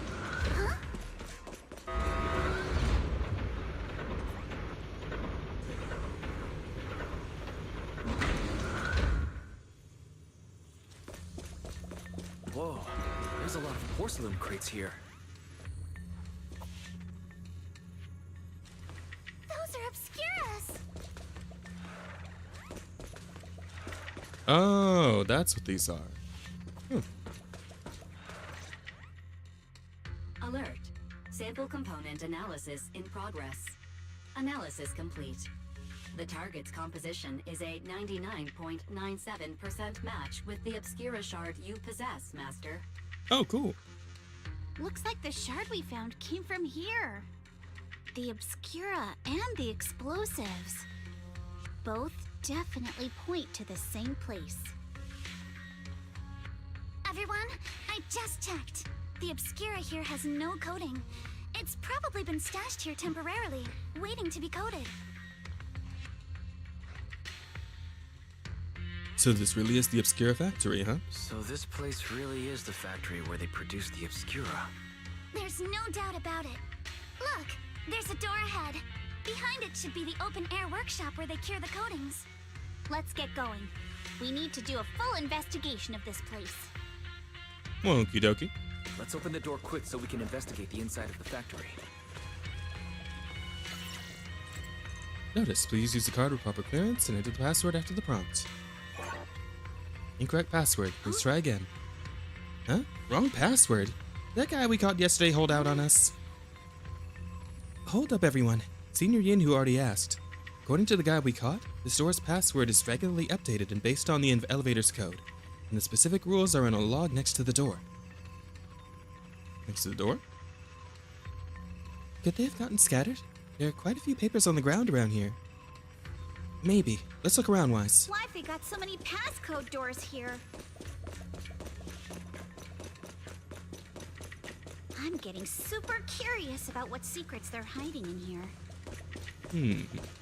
Whoa, there's a lot of porcelain crates here. Those are Obscuras! Oh, that's what these are. Alert. Sample component analysis in progress. Analysis complete. The target's composition is a 99.97% match with the Obscura shard you possess, Master. Oh, cool. Looks like the shard we found came from here. The Obscura and the explosives. Both definitely point to the same place. Everyone, I just checked. The Obscura here has no coding. It's probably been stashed here temporarily, waiting to be coded. So this really is the Obscura factory, huh? So this place really is the factory where they produce the Obscura. There's no doubt about it. Look, there's a door ahead. Behind it should be the open-air workshop where they cure the coatings. Let's get going. We need to do a full investigation of this place. Well, okie dokie. Let's open the door quick so we can investigate the inside of the factory. Notice, please use the card with proper clearance and enter the password after the prompt. Incorrect password. Please try again. Huh? Wrong password? That guy we caught yesterday hold out on us. Hold up, everyone. Senior Yin who already asked. According to the guy we caught, the store's password is regularly updated and based on the elevator's code, and the specific rules are in a log next to the door. Next to the door? Could they have gotten scattered? There are quite a few papers on the ground around here. Maybe. Let's look around, Wise. Why have we got so many passcode doors here? I'm getting super curious about what secrets they're hiding in here.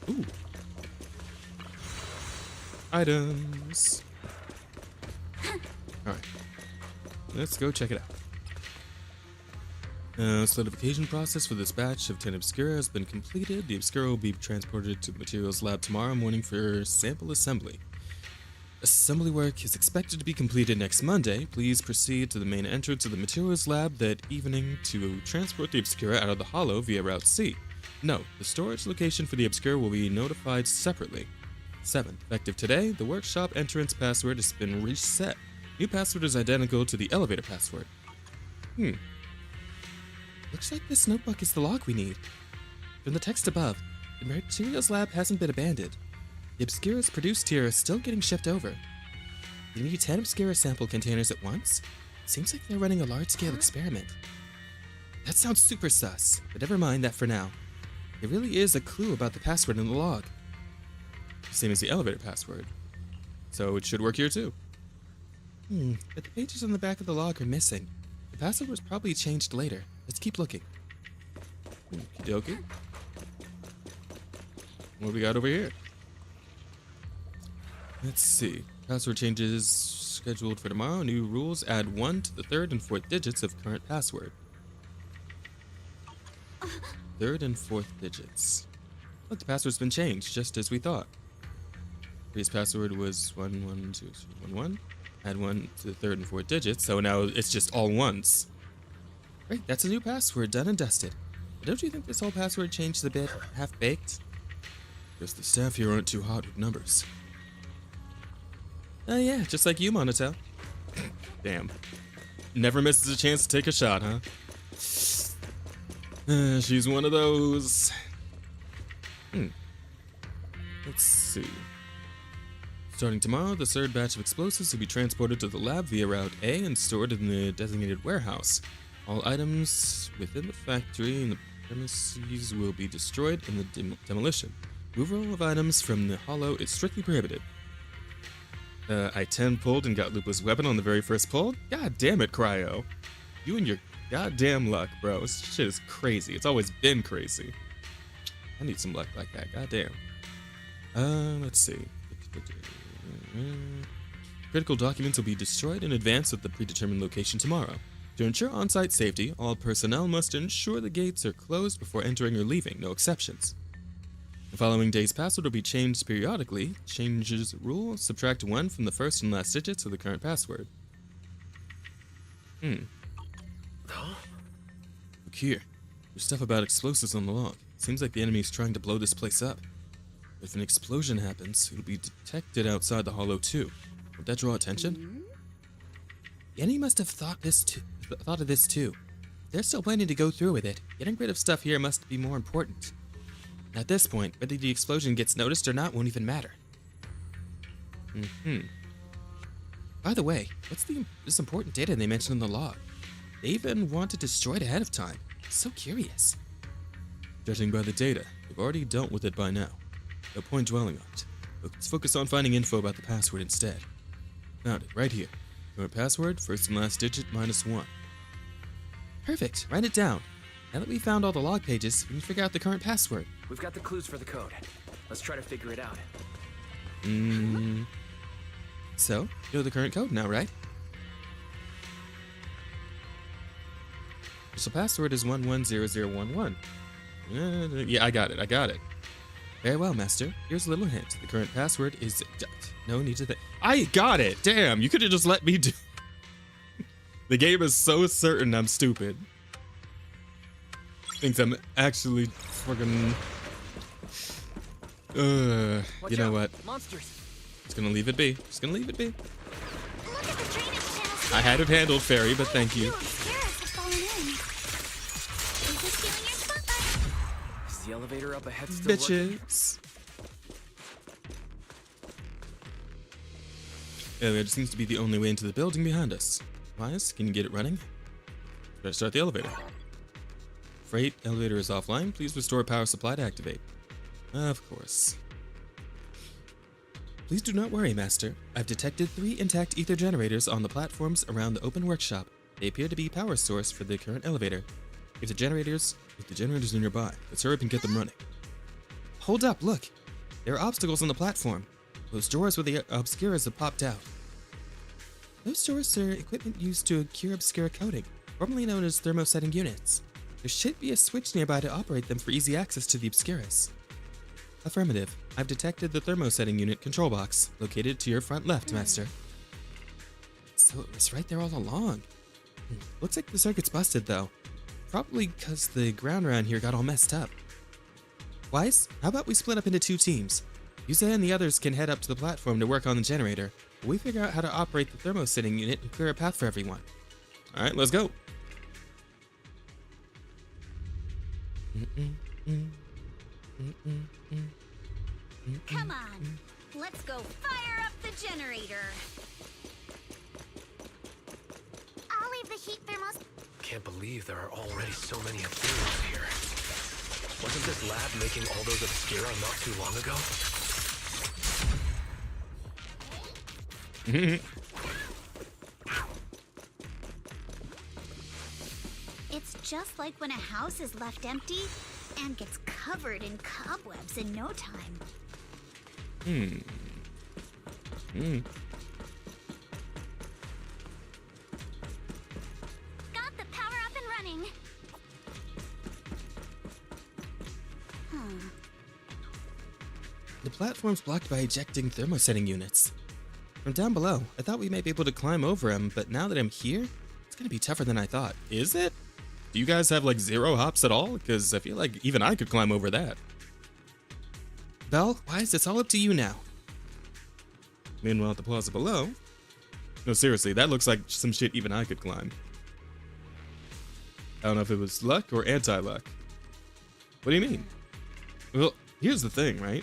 Ooh. Items. Alright. Let's go check it out. Solidification process for this batch of 10 Obscura has been completed. The Obscura will be transported to the materials lab tomorrow morning for sample assembly. Assembly work is expected to be completed next Monday. Please proceed to the main entrance of the materials lab that evening to transport the Obscura out of the hollow via Route C. No, the storage location for the Obscura will be notified separately. 7. Effective today, the workshop entrance password has been reset. New password is identical to the elevator password. Looks like this notebook is the log we need. From the text above, the materials lab hasn't been abandoned. The Obscuras produced here are still getting shipped over. You need 10 Obscura sample containers at once? Seems like they're running a large-scale experiment. That sounds super sus, but never mind that for now. There really is a clue about the password in the log. Same as the elevator password. So it should work here too. But the pages on the back of the log are missing. The password was probably changed later. Let's keep looking. Okie dokie. What we got over here? Let's see. Password changes scheduled for tomorrow. New rules add 1 to the 3rd and 4th digits of current password. 3rd and 4th digits. Look, the password's been changed, just as we thought. Previous password was 112311. Add 1 to the 3rd and 4th digits, so now it's just all ones. Great, that's a new password, done and dusted. But don't you think this whole password change is a bit half-baked? Guess the staff here aren't too hot with numbers. Oh yeah, just like you, Monatel. Damn. Never misses a chance to take a shot, huh? She's one of those. Let's see. Starting tomorrow, the 3rd batch of explosives will be transported to the lab via Route A and stored in the designated warehouse. All items within the factory and the premises will be destroyed in the demolition. Removal of items from the hollow is strictly prohibited. I 10 pulled and got Lupa's weapon on the very first pull? God damn it, Cryo. You and your goddamn luck, bro. This shit is crazy. It's always been crazy. I need some luck like that. Goddamn. Let's see. Critical documents will be destroyed in advance of the predetermined location tomorrow. To ensure on-site safety, all personnel must ensure the gates are closed before entering or leaving, no exceptions. The following day's password will be changed periodically. Changes rule, subtract 1 from the first and last digits of the current password. Look here. There's stuff about explosives on the log. Seems like the enemy is trying to blow this place up. If an explosion happens, it'll be detected outside the hollow too. Would that draw attention? The enemy must have thought of this too. They're still planning to go through with it. Getting rid of stuff here must be more important. At this point, whether the explosion gets noticed or not won't even matter. By the way, what's this important data they mentioned in the log? They even want it destroyed ahead of time. So curious. Judging by the data, we've already dealt with it by now. No point dwelling on it. Let's focus on finding info about the password instead. Found it, right here. Current password, first and last digit, -1. Perfect, write it down. Now that we found all the log pages, we can figure out the current password. We've got the clues for the code. Let's try to figure it out. So, you know the current code now, right? So password is 110011. Yeah, I got it. Very well, Master. Here's a little hint. The current password is... No need to... I got it! Damn, you could have just let me do... The game is so certain I'm stupid. Thinks I'm actually fucking... you know what? Monsters. Just gonna leave it be. I had it handled, Fairy, but thank you. Is the elevator up ahead still Bitches. Elevator seems to be the only way into the building behind us. Wise, can you get it running? Better start the elevator. Freight elevator is offline. Please restore power supply to activate. Of course. Please do not worry, Master. I've detected 3 intact ether generators on the platforms around the open workshop. They appear to be power source for the current elevator. If the generators are nearby, let's hurry up and get them running. Hold up, look. There are obstacles on the platform. Those doors where the obscuras have popped out. Those doors are equipment used to cure obscura coating, formerly known as thermosetting units. There should be a switch nearby to operate them for easy access to the obscuras. Affirmative. I've detected the thermosetting unit control box, located to your front left, Master. So it was right there all along. Looks like the circuit's busted, though. Probably because the ground around here got all messed up. Wise, how about we split up into 2 teams? Yuzuha and the others can head up to the platform to work on the generator, while we figure out how to operate the thermosetting unit and clear a path for everyone. Alright, let's go. Come on, let's go fire up the generator. I'll leave the heat thermos. Can't believe there are already so many Ethereals here. Wasn't this lab making all those obscura not too long ago? It's just like when a house is left empty and gets covered in cobwebs in no time. Got the power up and running. The platform's blocked by ejecting thermosetting units. From down below, I thought we might be able to climb over them, but now that I'm here, it's gonna be tougher than I thought. Is it? Do you guys have like 0 hops at all? Because I feel like even I could climb over that. Belle, Wise, it's all up to you now. Meanwhile, at the plaza below... No, seriously, that looks like some shit even I could climb. I don't know if it was luck or anti-luck. What do you mean? Well, here's the thing, right?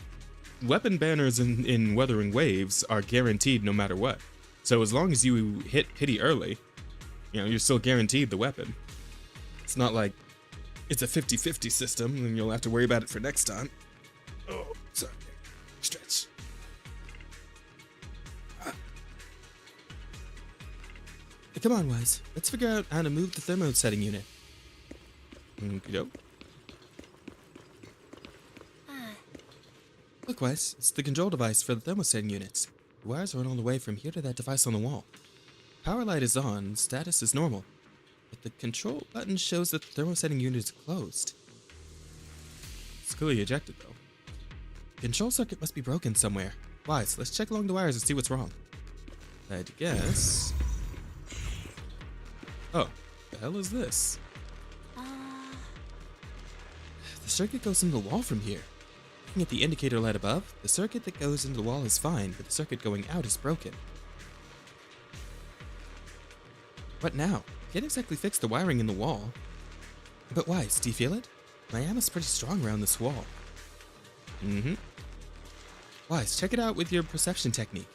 Weapon banners in Wuthering Waves are guaranteed no matter what. So as long as you hit pity early, you know, you're still guaranteed the weapon. It's not like it's a 50-50 system and you'll have to worry about it for next time. Oh, sorry. Stretch. Come on, Wise. Let's figure out how to move the thermosetting unit. Okey-doke. Look, Wise, it's the control device for the thermosetting units. The wires run all the way from here to that device on the wall. Power light is on, status is normal. But the control button shows that the thermosetting unit is closed. It's clearly ejected, though. Control circuit must be broken somewhere. Wise, let's check along the wires and see what's wrong. I'd guess... Oh, the hell is this? The circuit goes into the wall from here. Looking at the indicator light above, the circuit that goes into the wall is fine, but the circuit going out is broken. What now? Can't exactly fix the wiring in the wall. But Wise, do you feel it? My ammo's pretty strong around this wall. Mm-hmm. Wise, check it out with your perception technique.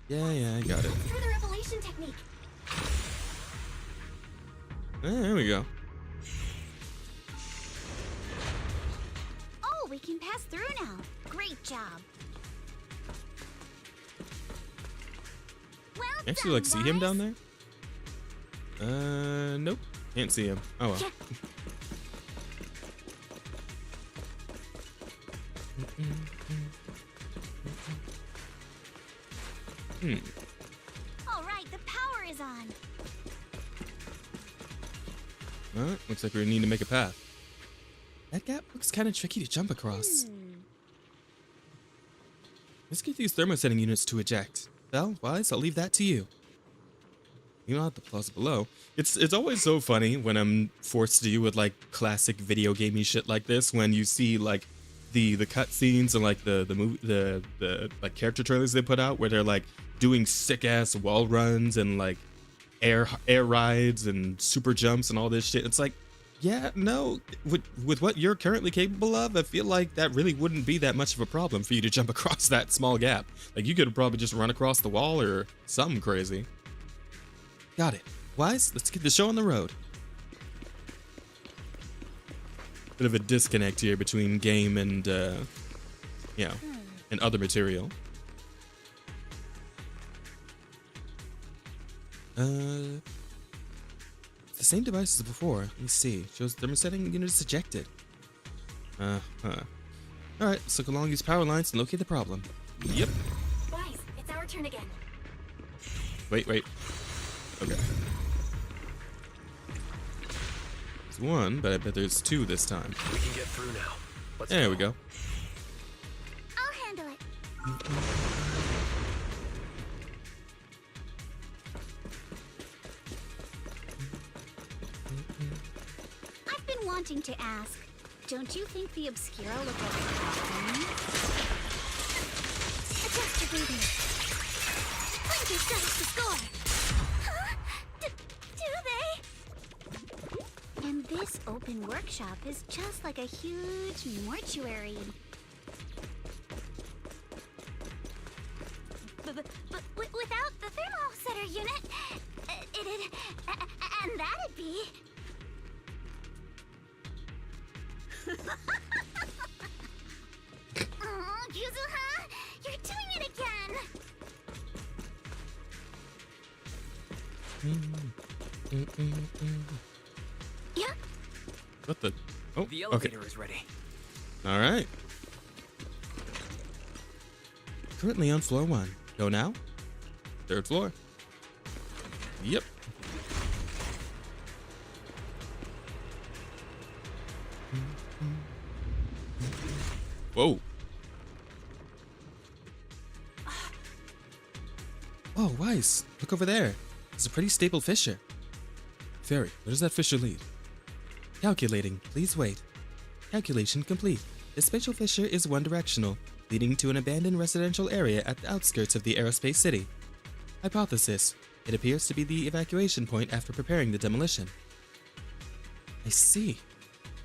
Yeah, I got it. Through the revelation technique. There we go. Oh, we can pass through now. Great job. Well Actually, like, see him down there? Nope. Can't see him. Oh well. All right, the power is on. Looks like we need to make a path. That gap looks kind of tricky to jump across. Let's get these thermosetting units to eject. Belle, Wise, I'll leave that to you. You know, the plaza below. It's always so funny when I'm forced to deal with like classic video gamey shit like this. When you see like the cutscenes and like the like character trailers they put out where they're like doing sick ass wall runs and like air rides and super jumps and all this shit. It's like, yeah, no, with what you're currently capable of, I feel like that really wouldn't be that much of a problem for you to jump across that small gap. Like you could have probably just run across the wall or something crazy. Got it. Wise, let's get the show on the road. Bit of a disconnect here between game and, you know, and other material. It's the same device as before. Let me see. Shows thermosetting unit is ejected. Alright, let's look along these power lines and locate the problem. Yep. Wise, it's our turn again. Wait. Okay. There's one, but I bet there's two this time. We can get through now. There we go. I'll handle it. I've been wanting to ask, don't you think the Obscura look like a cartoon? Adjust your breathing. Plenty settles the score. Huh? Do they? And this open workshop is just like a huge mortuary. But without the thermosetter unit, and that'd be... Oh, Yuzuha, you're doing it again. Yeah. What the? Oh, The elevator is ready. All right. Currently on floor 1. Go now. 3rd floor. Yep. Whoa. Oh, Wise. Look over there. It's a pretty stable fissure. Fairy, where does that fissure lead? Calculating. Please wait. Calculation complete. The spatial fissure is one-directional, leading to an abandoned residential area at the outskirts of the aerospace city. Hypothesis. It appears to be the evacuation point after preparing the demolition. I see.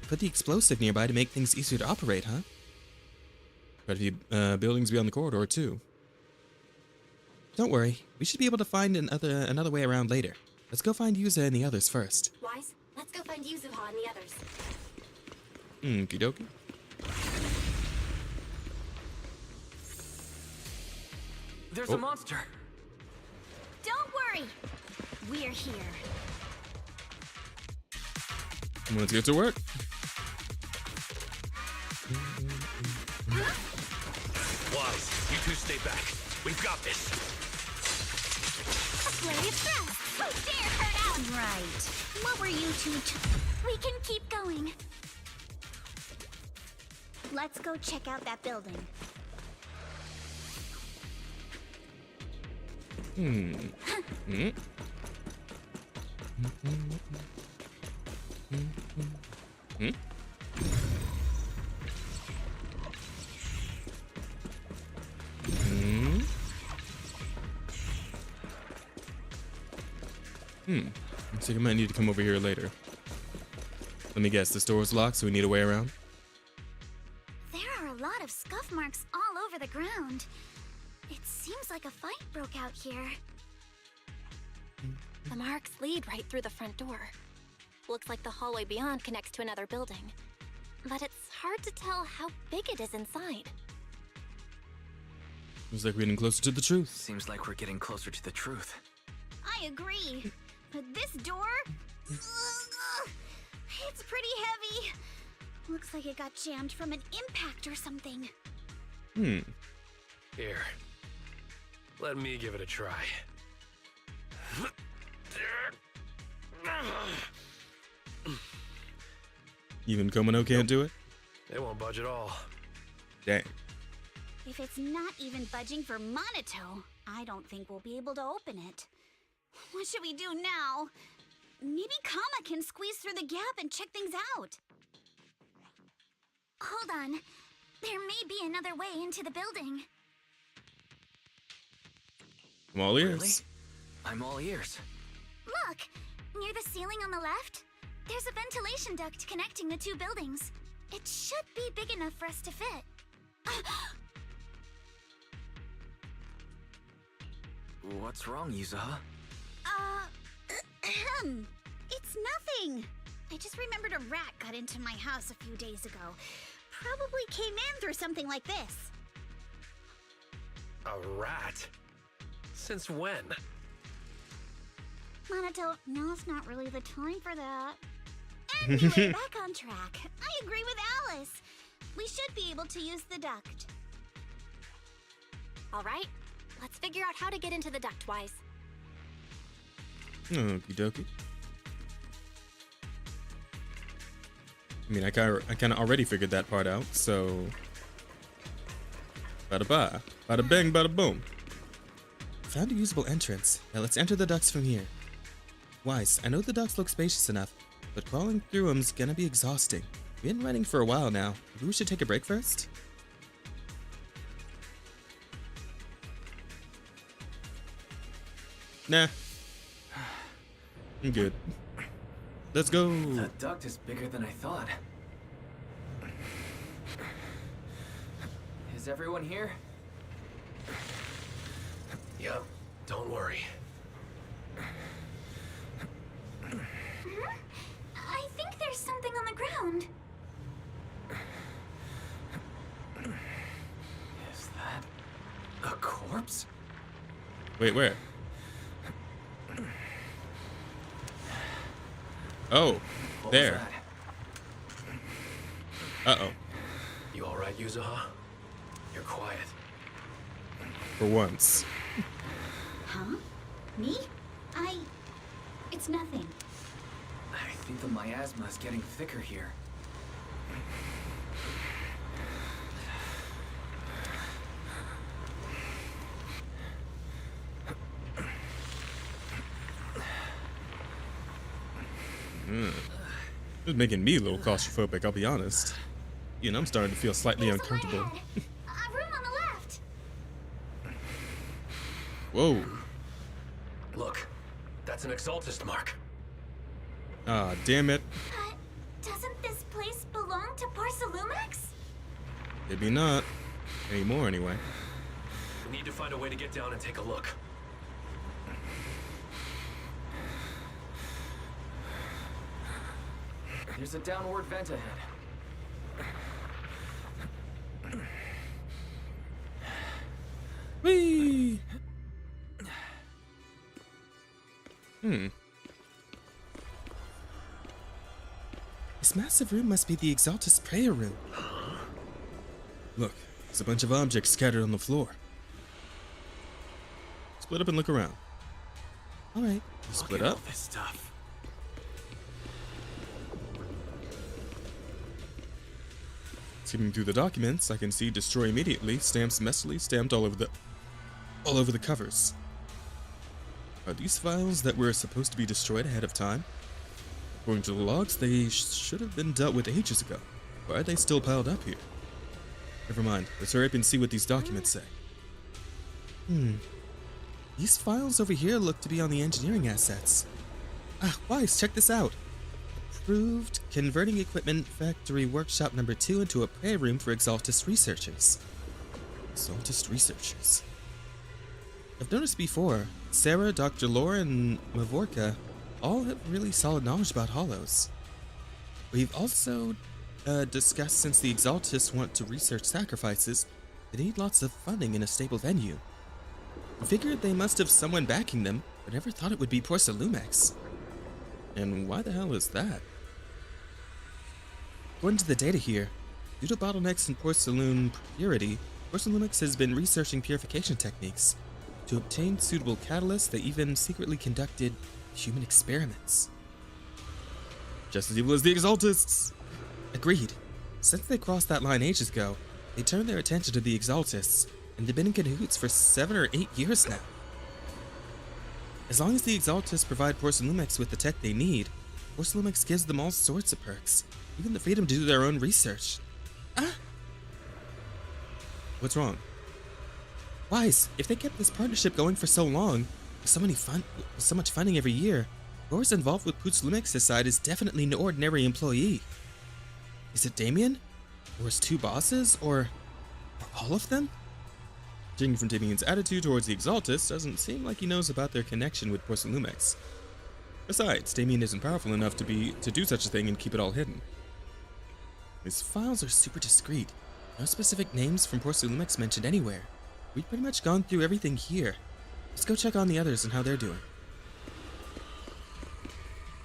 Put the explosive nearby to make things easier to operate, huh? Quite a few buildings beyond the corridor, too. Don't worry. We should be able to find another way around later. Let's go find Yuza and the others first. Wise, let's go find Yuzuha and the others. Okie dokie. There's a monster. Don't worry. We're here. Let's get to work. Wise, you two stay back. We've got this. A flurry of thrust. dare turn out! Right. What were you two We can keep going. Let's go check out that building. Looks like I might need to come over here later. Let me guess, this door is locked, so we need a way around? There are a lot of scuff marks all over the ground. It seems like a fight broke out here. The marks lead right through the front door. Looks like the hallway beyond connects to another building. But it's hard to tell how big it is inside. Looks like we're getting closer to the truth. Seems like we're getting closer to the truth. I agree. But this door? It's pretty heavy. Looks like it got jammed from an impact or something. Here. Let me give it a try. Even Komino can't do it? They won't budge at all. Dang. If it's not even budging for Monato, I don't think we'll be able to open it. What should we do now? Maybe Kama can squeeze through the gap and check things out. Hold on. There may be another way into the building. I'm all ears. Really? I'm all ears. Look! Near the ceiling on the left, there's a ventilation duct connecting the two buildings. It should be big enough for us to fit. What's wrong, Yuzuha? It's nothing. I just remembered a rat got into my house a few days ago. Probably came in through something like this. A rat? Since when? Monato, now's not really the time for that. Anyway, back on track. I agree with Alice. We should be able to use the duct. All right, let's figure out how to get into the duct, Wise. Okie dokie. I mean, I kind of already figured that part out, so... Bada ba, bada bang, bada boom. Found a usable entrance. Now let's enter the ducts from here. Wise, I know the ducts look spacious enough, but crawling through them's gonna be exhausting. We've been running for a while now. Maybe we should take a break first? Nah. I'm good. Let's go. The duct is bigger than I thought. Is everyone here? Yep, don't worry. I think there's something on the ground. Is that a corpse? Wait, where? Oh, What there. was Uh-oh. You alright, Yuzuha? You're quiet. For once. Huh? Me? It's nothing. I think the miasma is getting thicker here. It's making me a little claustrophobic, I'll be honest. You know, I'm starting to feel slightly uncomfortable. A room on the left. Whoa. Look, that's an Exaltist mark. Ah, damn it. Doesn't this place belong to Porcelumex? Maybe not. Anymore, anyway. We need to find a way to get down and take a look. There's a downward vent ahead. Whee! This massive room must be the Exaltus prayer room. Look, there's a bunch of objects scattered on the floor. Split up and look around. All right, split up. This stuff. Skimming through the documents, I can see destroy immediately, stamps messily stamped all over the covers. Are these files that were supposed to be destroyed ahead of time? According to the logs, they should have been dealt with ages ago. Why are they still piled up here? Never mind, let's hurry up and see what these documents say. These files over here look to be on the engineering assets. Wise, check this out. Approved converting equipment factory workshop number 2 into a prayer room for Exaltus researchers. Exaltus researchers. I've noticed before, Sarah, Dr. Laura, and Mavorka all have really solid knowledge about hollows. We've also discussed since the Exaltus want to research sacrifices, they need lots of funding in a stable venue. I figured they must have someone backing them, but never thought it would be Porcelumex. And why the hell is that? According to the data here, due to bottlenecks in porcelain purity, Porcelumex has been researching purification techniques. To obtain suitable catalysts, they even secretly conducted human experiments. Just as evil as the Exaltists! Agreed. Since they crossed that line ages ago, they turned their attention to the Exaltists, and they've been in cahoots for 7 or 8 years now. As long as the Exaltists provide Porcelumex with the tech they need, Porcelumex gives them all sorts of perks, even the freedom to do their own research. What's wrong? Wise, if they kept this partnership going for so long, with so much funding every year, whoever's involved with Porcelumex's side is definitely no ordinary employee. Is it Damien? Or his 2 bosses? Or all of them? Judging from Damien's attitude towards the Exaltus, doesn't seem like he knows about their connection with Porcelumex. Besides, Damien isn't powerful enough to do such a thing and keep it all hidden. These files are super discreet. No specific names from Porcelumex mentioned anywhere. We've pretty much gone through everything here. Let's go check on the others and how they're doing.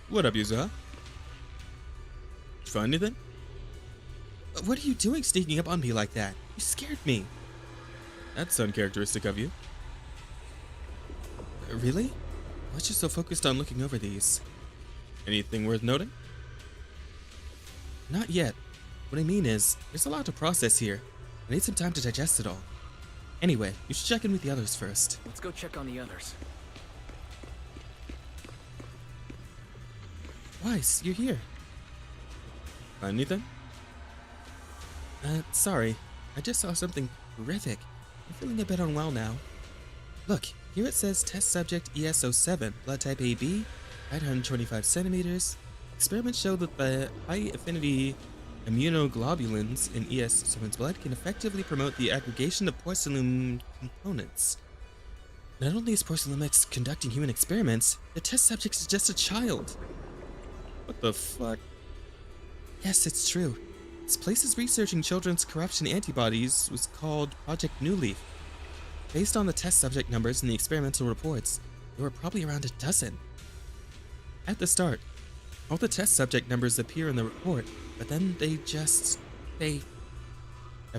What up, Yuzuha? Did you find anything? What are you doing sneaking up on me like that? You scared me. That's uncharacteristic of you. Really? Why'd you so focused on looking over these? Anything worth noting? Not yet. What I mean is, there's a lot to process here. I need some time to digest it all. Anyway, you should check in with the others first. Let's go check on the others. Wise, you're here. Find anything? Sorry. I just saw something horrific. I'm feeling a bit unwell now. Look, here it says test subject ES07, blood type AB, 925 centimeters. Experiments show that the high affinity immunoglobulins in ES7's blood can effectively promote the aggregation of porcelain components. Not only is Porcelumex conducting human experiments, the test subject is just a child. What the fuck? Yes, it's true. This place is researching children's corruption antibodies was called Project New Leaf. Based on the test subject numbers in the experimental reports, there were probably around a dozen. At the start, all the test subject numbers appear in the report, but then After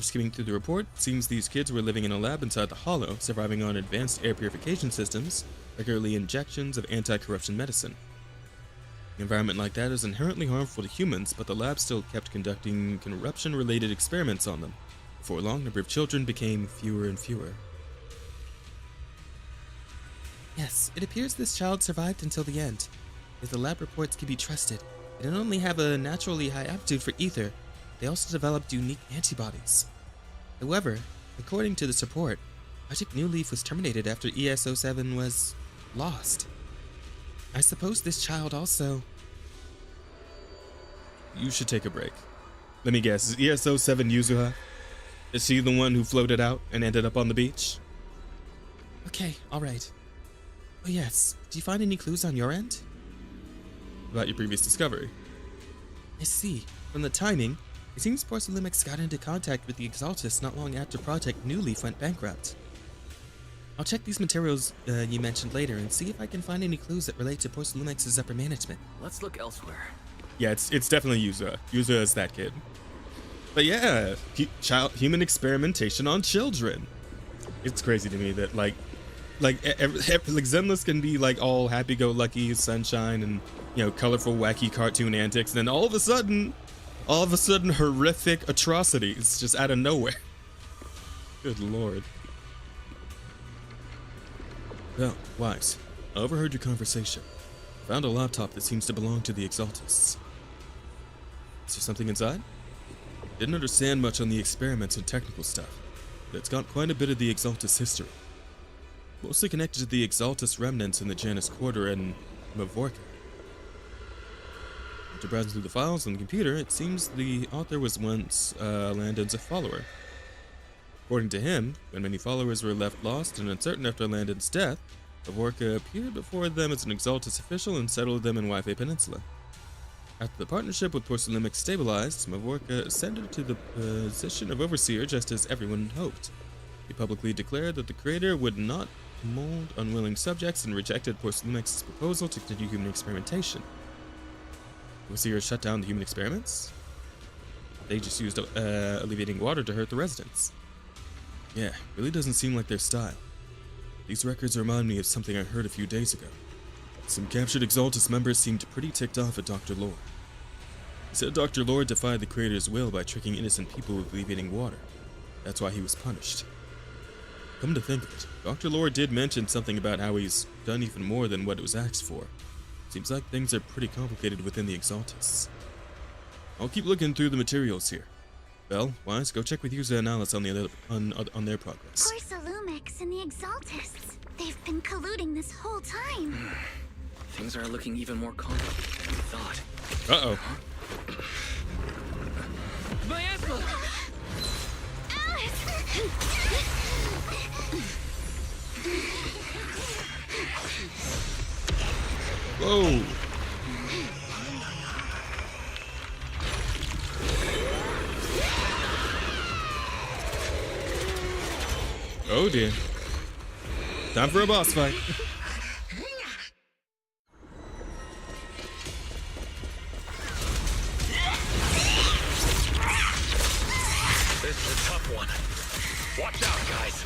skimming through the report, it seems these kids were living in a lab inside the Hollow, surviving on advanced air purification systems, regularly injections of anti-corruption medicine. An environment like that is inherently harmful to humans, but the lab still kept conducting corruption-related experiments on them. Before long, the number of children became fewer and fewer. Yes, it appears this child survived until the end. If the lab reports can be trusted, they not only have a naturally high aptitude for ether, they also developed unique antibodies. However, according to this report, Project New Leaf was terminated after ES07 was lost. I suppose this child also... You should take a break. Let me guess, is ES07 Yuzuha? Is she the one who floated out and ended up on the beach? Okay, alright. Oh yes, do you find any clues on your end? About your previous discovery. I see. From the timing, it seems Porcelumex got into contact with the Exaltus not long after Project New Leaf went bankrupt. I'll check these materials you mentioned later and see if I can find any clues that relate to Porcelumex's upper management. Let's look elsewhere. Yeah, it's definitely Yuzuha. Yuzuha is that kid. But yeah, human experimentation on children. It's crazy to me that, like, like Zenless can be like all happy-go-lucky, sunshine, and colorful, wacky cartoon antics, and then all of a sudden, horrific atrocities just out of nowhere. Good lord. Well, Wise, I overheard your conversation. Found a laptop that seems to belong to the Exaltists. Is there something inside? Didn't understand much on the experiments and technical stuff, but it's got quite a bit of the Exaltist history. Mostly connected to the Exaltist remnants in the Janus Quarter and Mavorka. After browsing through the files on the computer, it seems the author was once Landon's follower. According to him, when many followers were left lost and uncertain after Landon's death, Mavorka appeared before them as an Exaltist official and settled them in Wi-Fi Peninsula. After the partnership with Porcelainic stabilized, Mavorka ascended to the position of overseer just as everyone hoped. He publicly declared that the creator would not mold unwilling subjects and rejected Porcelainix's proposal to continue human experimentation. Overseer shut down the human experiments? They just used alleviating water to hurt the residents. Yeah, really doesn't seem like their style. These records remind me of something I heard a few days ago. Some captured Exaltist members seemed pretty ticked off at Dr. Lord. He said Dr. Lord defied the Creator's will by tricking innocent people with alleviating water. That's why he was punished. Come to think of it, Dr. Lord did mention something about how he's done even more than what it was asked for. Seems like things are pretty complicated within the Exaltists. I'll keep looking through the materials here. Belle, Wise, go check with Yuzuha and Alice on their progress. Porcelainic and the Exaltists. They've been colluding this whole time. Things are looking even more complicated than we thought. Uh-oh. Miasma! Whoa! Oh dear. Time for a boss fight. This is a tough one. Watch out, guys.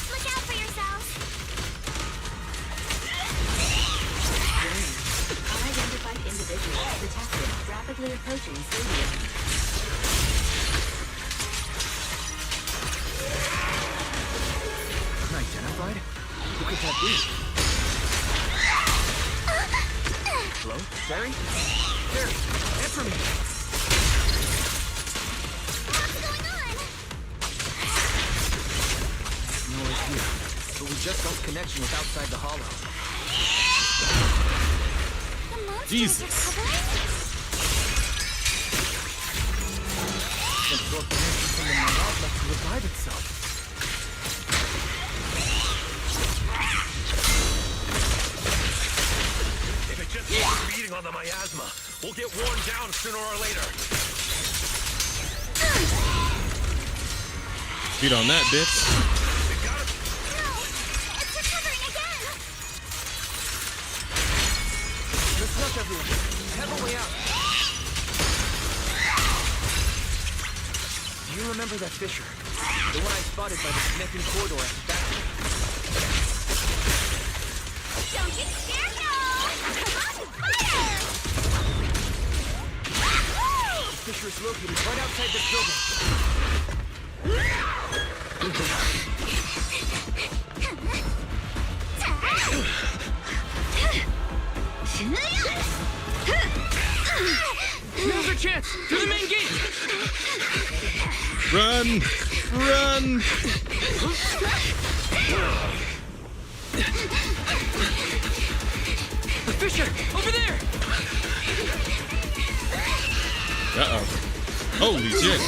Look out for yourselves. Unidentified individuals detected rapidly approaching stadium. Unidentified? Who could that be? Hello? Barry? Barry, answer me! What's going on? No idea, but we just lost connection with outside the hollow. The monsters Jesus. are covering? It absorbed energy from the miasma to revive itself. If it just keeps feeding on the miasma, we'll get worn down sooner or later. Feed on that, bitch. It's recovering again. Listen up, everyone. I have a way out. Do you remember that fissure? The one I spotted by the connecting corridor at the back. Don't get scared now. Come on, fire! The fissure is located right outside this building. Now's our chance! To the main gate! Run! Run! The fissure! Over there! Uh-oh. Holy shit.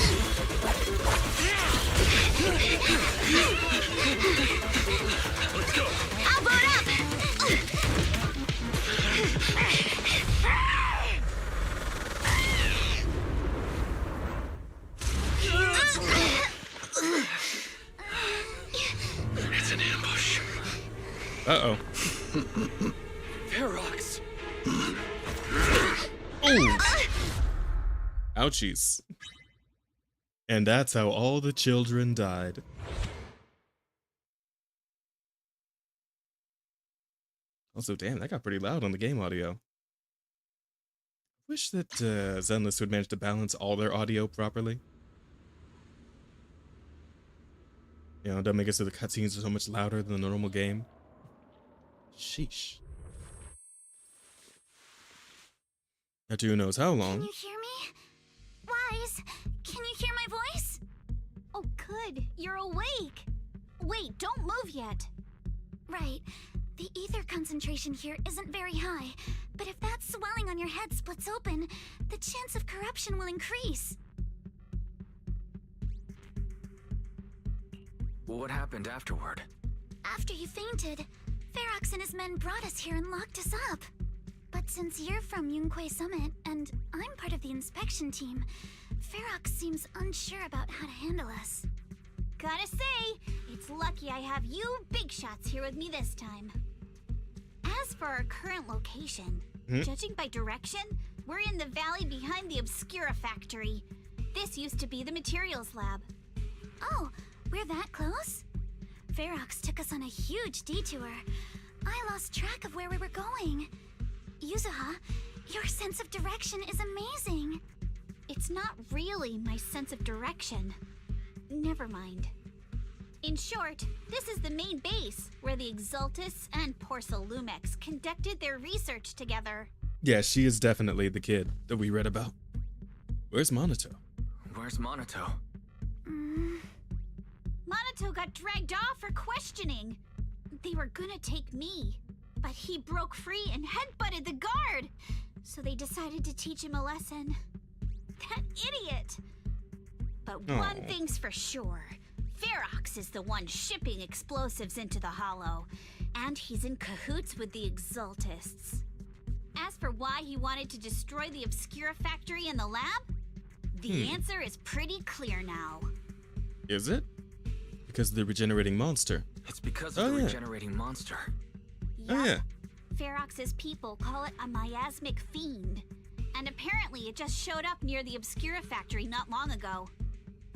Let's go. I'll blow it up. It's an ambush. Uh-oh. Ferox! Oh! Ouchies. And that's how all the children died. Also, damn, that got pretty loud on the game audio. Wish that Zenless would manage to balance all their audio properly. You know, don't make it so the cutscenes are so much louder than the normal game. Sheesh. Not who knows how long. Can you hear me? Wise, can you hear my voice? Oh, good. You're awake. Wait, don't move yet. Right. The ether concentration here isn't very high, but if that swelling on your head splits open, the chance of corruption will increase. What happened afterward? After you fainted, Ferox and his men brought us here and locked us up. But since you're from Yunque Summit, and I'm part of the inspection team, Ferox seems unsure about how to handle us. Gotta say, it's lucky I have you big shots here with me this time. As for our current location, judging by direction, we're in the valley behind the Obscura factory. This used to be the materials lab. Oh, we're that close? Ferox took us on a huge detour. I lost track of where we were going. Yuzuha, your sense of direction is amazing. It's not really my sense of direction. Never mind. In short, this is the main base, where the Exaltists and Porcelumex conducted their research together. Yeah, she is definitely the kid that we read about. Where's Monato? Where's Monato? Monato got dragged off for questioning. They were gonna take me, but he broke free and headbutted the guard. So they decided to teach him a lesson. That idiot! But one thing's for sure. Ferox is the one shipping explosives into the Hollow, and he's in cahoots with the Exaltists. As for why he wanted to destroy the Obscura factory and the lab, the answer is pretty clear now. Is it? Because of the regenerating monster. It's because of the regenerating monster. Yep. Oh, yeah. Ferox's people call it a miasmic fiend, and apparently it just showed up near the Obscura factory not long ago.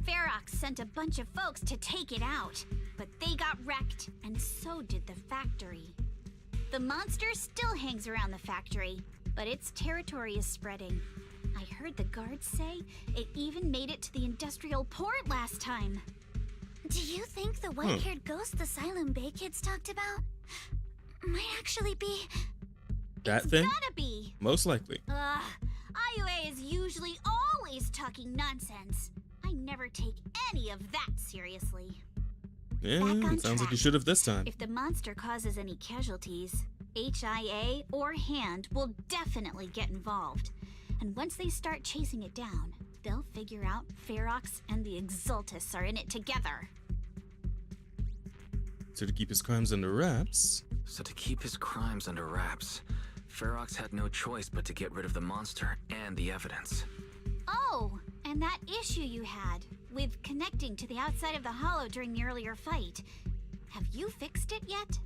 Ferox sent a bunch of folks to take it out, but they got wrecked, and so did the factory. The monster still hangs around the factory, but its territory is spreading. I heard the guards say it even made it to the industrial port last time. Do you think the white-haired ghost the Siloam Bay kids talked about might actually be... That thing? Gotta be! Most likely. IUA is usually always talking nonsense. I never take any of that seriously. Yeah, it sounds like you should have this time. If the monster causes any casualties, HIA or Hand will definitely get involved. And once they start chasing it down, they'll figure out Ferox and the Exaltists are in it together. So to keep his crimes under wraps... Ferox had no choice but to get rid of the monster and the evidence. Oh, and that issue you had with connecting to the outside of the Hollow during the earlier fight. Have you fixed it yet?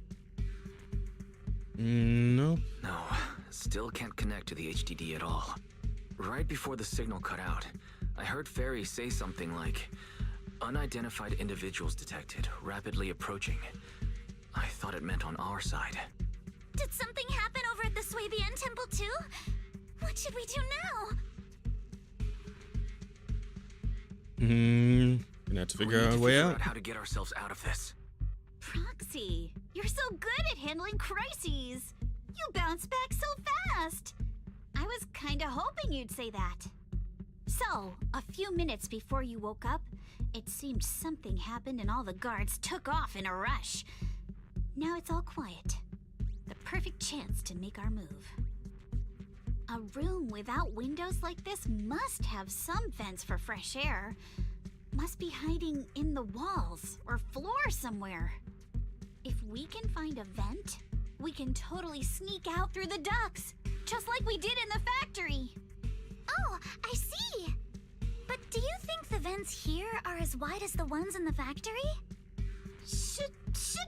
No. No, still can't connect to the HDD at all. Right before the signal cut out, I heard Fairy say something like, "Unidentified individuals detected, rapidly approaching." I thought it meant on our side. Did something happen over at the Swabian Temple too? What should we do now? Gonna have to figure out a way out. How to get ourselves out of this. Proxy, you're so good at handling crises. You bounce back so fast. I was kinda hoping you'd say that. So, a few minutes before you woke up, it seemed something happened and all the guards took off in a rush. Now it's all quiet. The perfect chance to make our move. A room without windows like this must have some vents for fresh air. Must be hiding in the walls or floor somewhere. If we can find a vent, we can totally sneak out through the ducts, just like we did in the factory. Oh, I see. But do you think the vents here are as wide as the ones in the factory? Should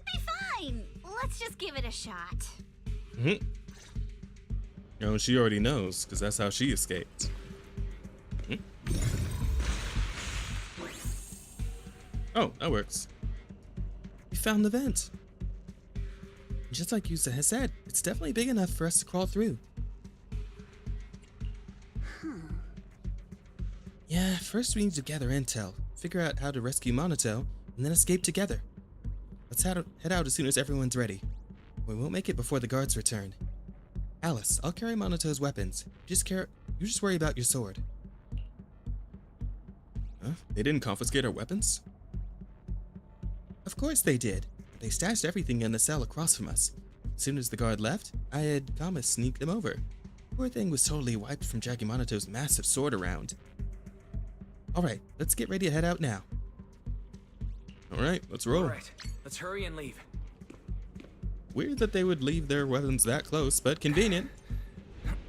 be fine. Let's just give it a shot. No, she already knows, because that's how she escaped. Oh, that works. We found the vent. Just like Yuzuha has said, it's definitely big enough for us to crawl through. Yeah, first we need to gather intel, figure out how to rescue Monato, and then escape together. Let's head out as soon as everyone's ready. We won't make it before the guards return. Alice, I'll carry Monato's weapons. You just worry about your sword. Huh? They didn't confiscate our weapons? Of course they did. They stashed everything in the cell across from us. As soon as the guard left, I had Kama sneak them over. Poor thing was totally wiped from dragging Monato's massive sword around. Alright, let's get ready to head out now. Alright, let's roll. Alright, let's hurry and leave. Weird that they would leave their weapons that close, but convenient.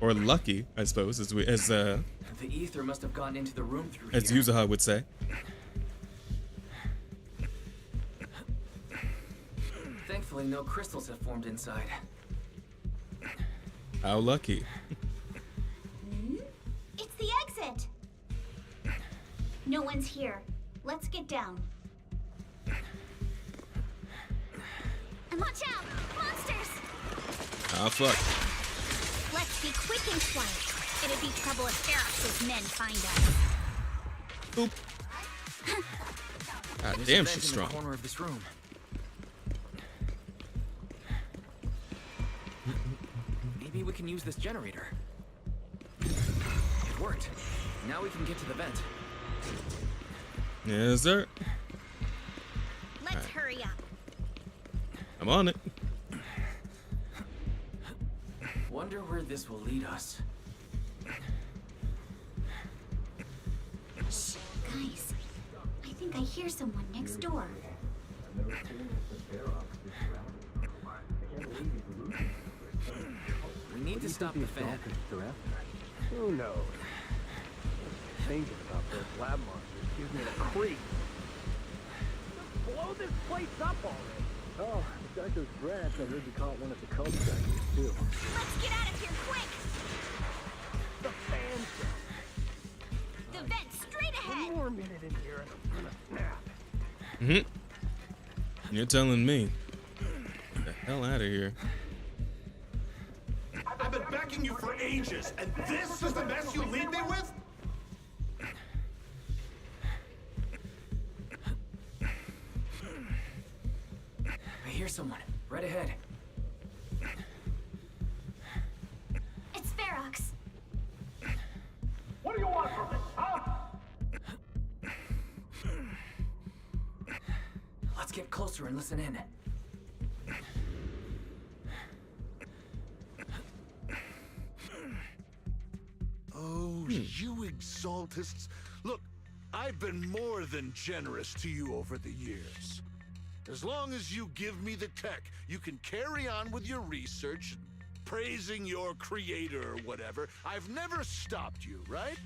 Or lucky, I suppose, The ether must have gotten into the room through as here. Yuzuha would say. Thankfully, no crystals have formed inside. How lucky. It's the exit! No one's here. Let's get down. And watch out! Monsters! Ah, fuck. Let's be quick and quiet. It'd be trouble if Ferox's men find us. Oop. God There's damn, a vent she's in strong. the corner of this room. Maybe we can use this generator. It worked. Now we can get to the vent. Yes, sir. Let's hurry up. I'm on it. Wonder where this will lead us. Shh, guys. I think I hear someone next door. We need to stop the fan. Who knows? Thinking about those lab monsters gives me the creep. Just blow this place up already. Oh, besides those rats, I heard you caught one at the cul-de-sac too. Let's get out of here quick! The fan shell. The vent straight ahead! One more minute in here and I'm gonna snap. You're telling me. Get the hell out of here. I've been backing you for ages, and this is the mess you leave me with? I hear someone. Right ahead. It's Ferox. What do you want from me, huh? Let's get closer and listen in. Oh, you exaltists. Look, I've been more than generous to you over the years. As long as you give me the tech, you can carry on with your research, praising your creator or whatever. I've never stopped you, right?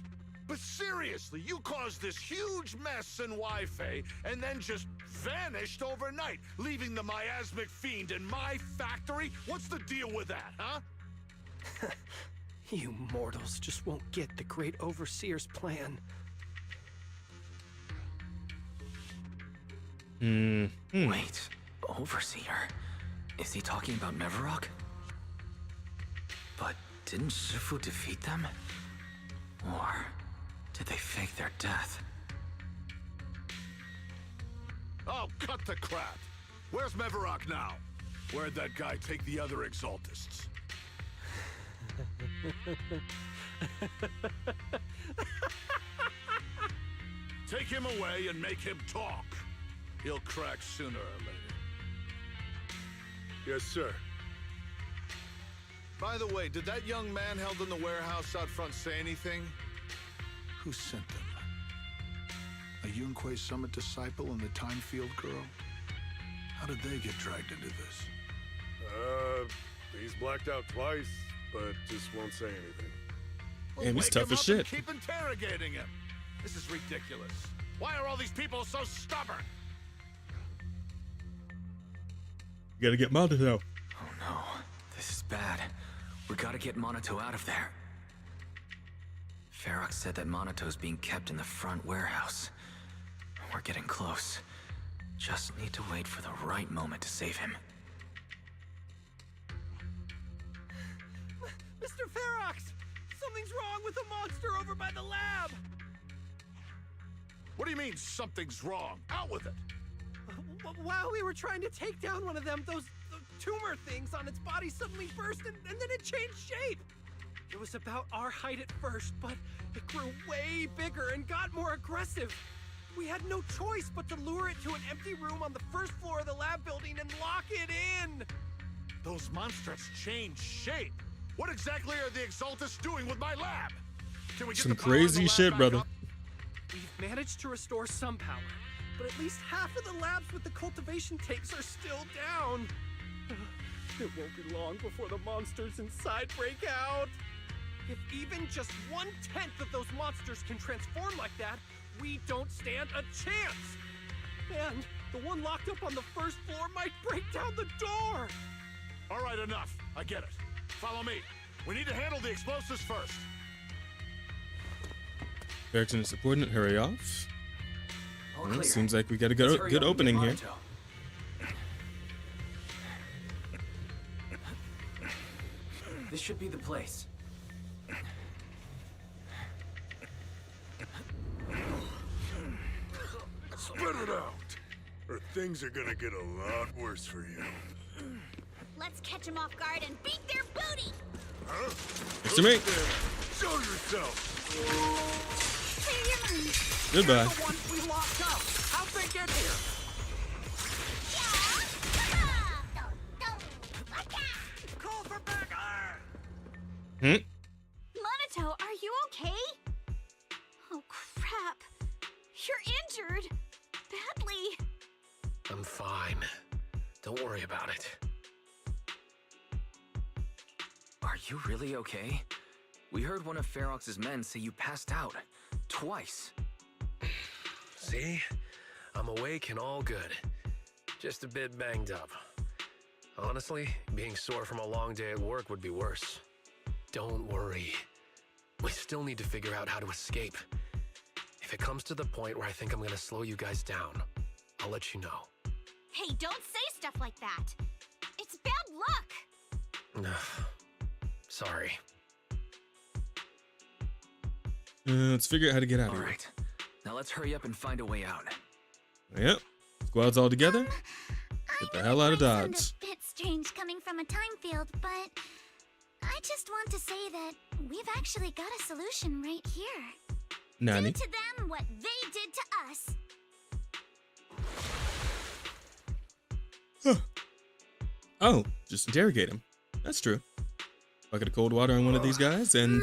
But seriously, you caused this huge mess in Wi-Fi and then just vanished overnight, leaving the miasmic fiend in my factory? What's the deal with that, huh? You mortals just won't get the great overseer's plan. Wait, Overseer? Is he talking about Mevarok? But didn't Shifu defeat them? Or did they fake their death? Oh, cut the crap! Where's Mevarok now? Where'd that guy take the other exaltists? Take him away and make him talk. He'll crack sooner or later. Yes, sir. By the way, did that young man held in the warehouse out front say anything? Who sent them? A Yunque Summit disciple and the Time Field girl? How did they get dragged into this? He's blacked out twice, but just won't say anything. Well, Damn, he's wake tough him as up shit. and keep interrogating him. This is ridiculous. Why are all these people so stubborn? You gotta get Monato. Oh no, this is bad. We gotta get Monato out of there. Ferox said that Monato's being kept in the front warehouse. We're getting close. Just need to wait for the right moment to save him. Mr. Ferox! Something's wrong with the monster over by the lab! What do you mean, something's wrong? Out with it! While we were trying to take down one of them, those tumor things on its body suddenly burst and then it changed shape! It was about our height at first, but it grew way bigger and got more aggressive. We had no choice but to lure it to an empty room on the first floor of the lab building and lock it in! Those monsters change shape! What exactly are the Exaltists doing with my lab? Can we get Some the power in the crazy lab shit, back brother. up? We've managed to restore some power, but at least half of the labs with the cultivation tanks are still down. It won't be long before the monsters inside break out. If even just 1/10 of those monsters can transform like that, we don't stand a chance. And the one locked up on the first floor might break down the door. All right, enough. I get it. Follow me. We need to handle the explosives first. Erickson is subordinate, hurry off. All Well, clear. seems like we got a Let's good, hurry good up and get opening here. Monato. This should be the place. Spit it out, or things are gonna get a lot worse for you. Let's catch them off guard and beat their booty! Huh? Next to me. Show yourself. Clear your mind. Goodbye. The ones we locked up. How'd they get here? Call for backup! Monato, are you okay? Oh, crap. You're injured. Badly. I'm fine. Don't worry about it. Are you really okay? We heard one of Ferox's men say you passed out. Twice. See? I'm awake and all good. Just a bit banged up. Honestly, being sore from a long day at work would be worse. Don't worry. We still need to figure out how to escape. If it comes to the point where I think I'm gonna slow you guys down, I'll let you know. Hey, don't say stuff like that. It's bad luck. Sorry. Let's figure out how to get out of All here. right. Now let's hurry up and find a way out. Yep. Squad's all together. Get the hell out of Sound Dodge. a bit strange coming from a time field, but I just want to say that we've actually got a solution right here. Nani? Do to them what they did to us. Oh, just interrogate him. That's true. Bucket of cold water on one of these guys, and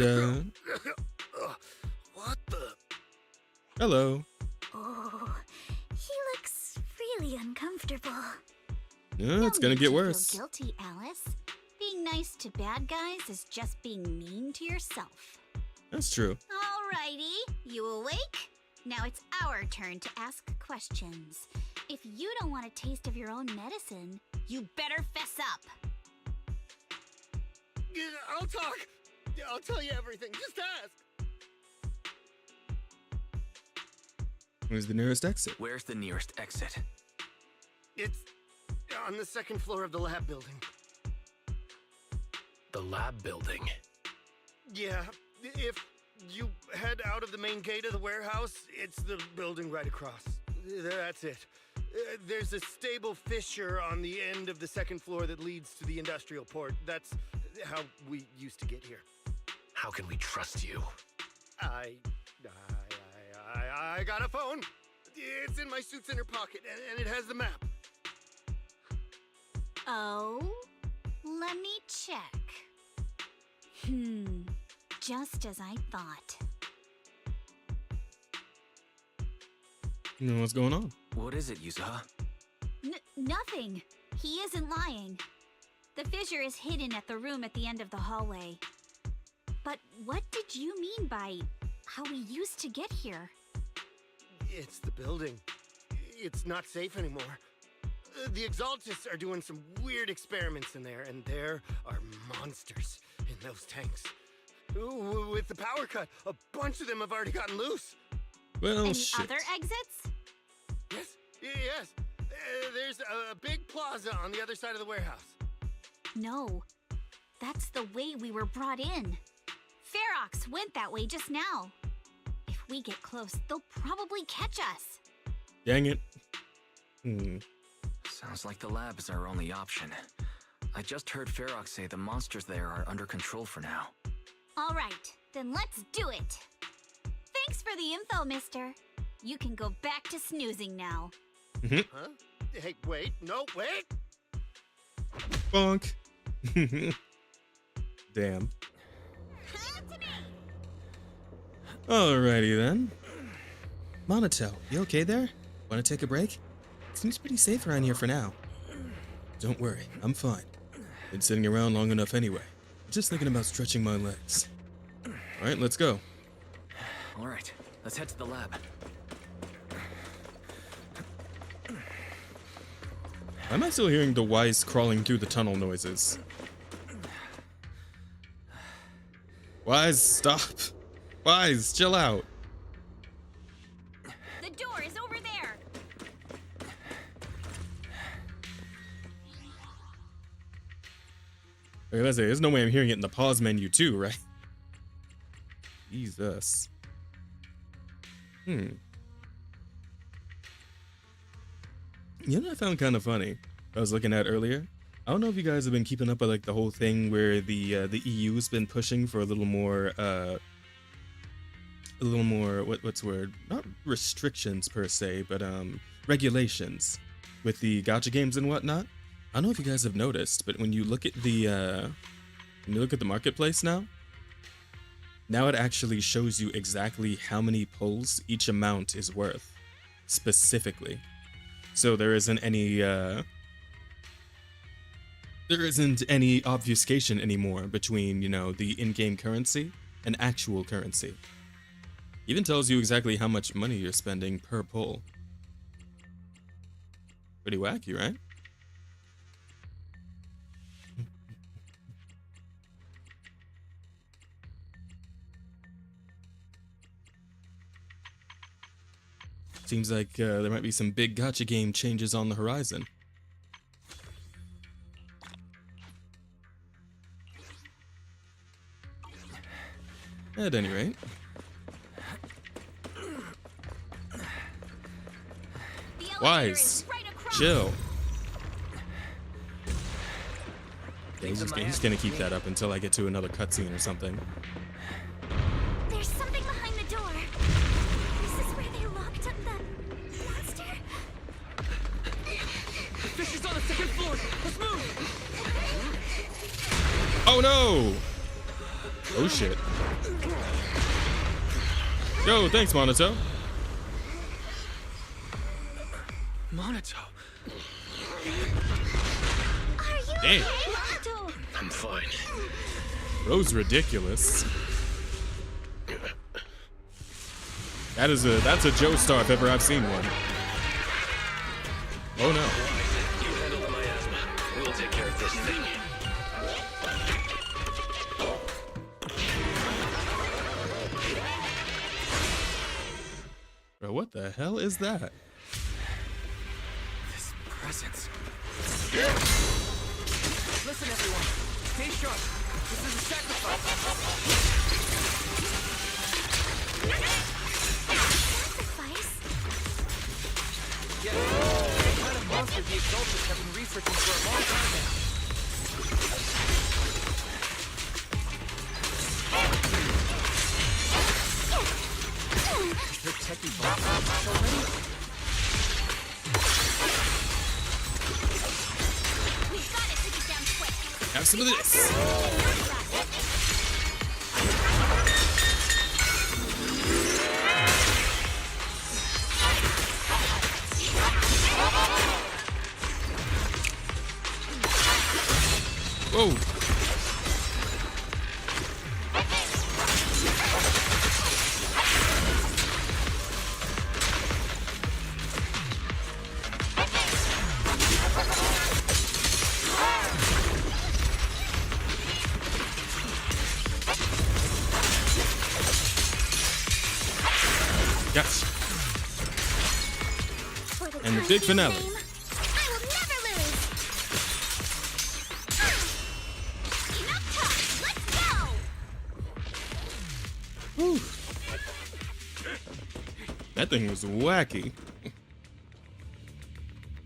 What the? hello. Oh, he looks really uncomfortable. Yeah, it's gonna get Don't worse. feel guilty, Alice. Being nice to bad guys is just being mean to yourself. That's true. Alrighty, you awake? Now it's our turn to ask questions. If you don't want a taste of your own medicine, you better fess up. I'll talk. I'll tell you everything. Just ask. Where's the nearest exit? Where's the nearest exit? It's on the second floor of the lab building. The lab building. Yeah, if you head out of the main gate of the warehouse, it's the building right across. That's it. There's a stable fissure on the end of the second floor that leads to the industrial port. That's how we used to get here. How can we trust you? I got a phone. It's in my suit's inner pocket, and it has the map. Oh, let me check. Just as I thought. You know what's going on? What is it, Yuzuha? Nothing. He isn't lying. The fissure is hidden at the room at the end of the hallway. But what did you mean by how we used to get here? It's the building. It's not safe anymore. The Exaltists are doing some weird experiments in there, and there are monsters in those tanks. Ooh, with the power cut, a bunch of them have already gotten loose. Well, Any shit. other exits? Yes. There's a big plaza on the other side of the warehouse. No, that's the way we were brought in. Ferox went that way just now. If we get close, they'll probably catch us. Dang it. Sounds like the lab is our only option. I just heard Ferox say the monsters there are under control for now. All right, then let's do it. Thanks for the info, mister. You can go back to snoozing now. Huh? Hey, wait, no, wait! Bonk. Damn. Alrighty then. Monatel, you okay there? Want to take a break? Seems pretty safe around here for now. Don't worry, I'm fine. Been sitting around long enough anyway. Just thinking about stretching my legs. Alright, let's go. Alright, let's head to the lab. Why am I still hearing the Wise crawling through the tunnel noises? Wise, stop. Wise, chill out. The door is over there. Okay, let's say, there's no way I'm hearing it in the pause menu too, right? Jesus. You know what I found kind of funny? I was looking at earlier. I don't know if you guys have been keeping up with like the whole thing where the EU's been pushing for a little more what's the word? Not restrictions per se, but regulations with the gacha games and whatnot. I don't know if you guys have noticed, but when you look at the marketplace now it actually shows you exactly how many pulls each amount is worth specifically. So there isn't any obfuscation anymore between, the in-game currency and actual currency. Even tells you exactly how much money you're spending per pull. Pretty wacky, right? Seems like there might be some big gacha game changes on the horizon. At any rate. Wise. Chill. Yeah, he's gonna keep that up until I get to another cutscene or something. There's something behind the door. This is where they locked up the monster. The fish is on the second floor. Let's move. Oh no! Oh shit. Yo, thanks, Monato. Monato. Damn. Monato. I'm fine. Bro's ridiculous. That's a Joestar if ever I've seen one. Oh no. You handle the miasma. We'll take care of this thing. Bro, what the hell is that? This presence. Listen, everyone. Stay sharp. This is a sacrifice. Sacrifice? Yes. The kind of monster the Exaltists have been researching for a long time now. Is their tech evolved already? We've got to take it down quick. Have some of this. Whoa. Yes. And the big finale. Whew. That thing was wacky.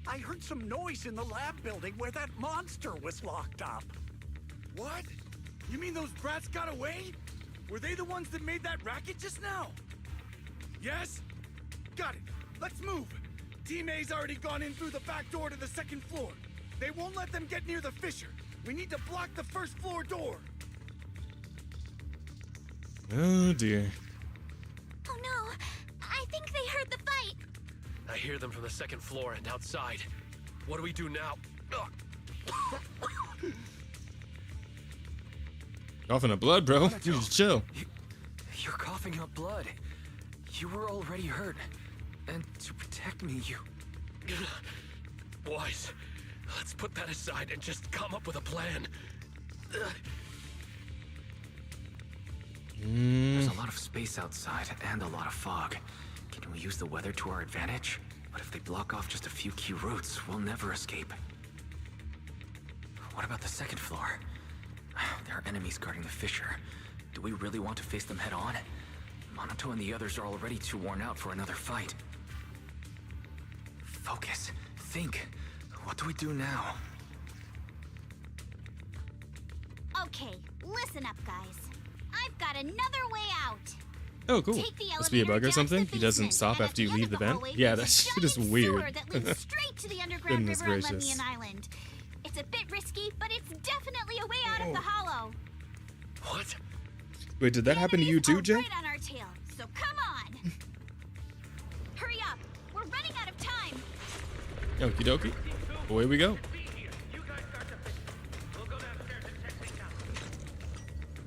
I heard some noise in the lab building where that monster was locked up. What? You mean those brats got away? Were they the ones that made that racket just now? Yes? Got it. Let's move. Team A's already gone in through the back door to the second floor. They won't let them get near the fissure. We need to block the first floor door. Oh dear. Oh no, I think they heard the fight. I hear them from the second floor and outside. What do we do now? Coughing up blood, bro. You just chill. You're coughing up blood. You were already hurt. And to protect me, you... Boys, let's put that aside and just come up with a plan. There's a lot of space outside and a lot of fog. Can we use the weather to our advantage? But if they block off just a few key routes, we'll never escape. What about the second floor? There are enemies guarding the fissure. Do we really want to face them head on? Monato and the others are already too worn out for another fight. Focus. Think. What do we do now? Okay, listen up, guys. I've got another way out. Oh, cool. Take the Must be a bug or elevator down something. to the He doesn't basement, stop and after at you the leave end the of the vent. hallway, Yeah, there's that a shit is giant weird. sewer that leads straight to the underground Goodness river on gracious. Lemnian Island. It's a bit risky, but it's definitely a way out of the hollow. What? Wait, did that happen to you too, Jay? Right on our tail, so come on. Hurry up. We're running out of time. Okie dokie. Away we go.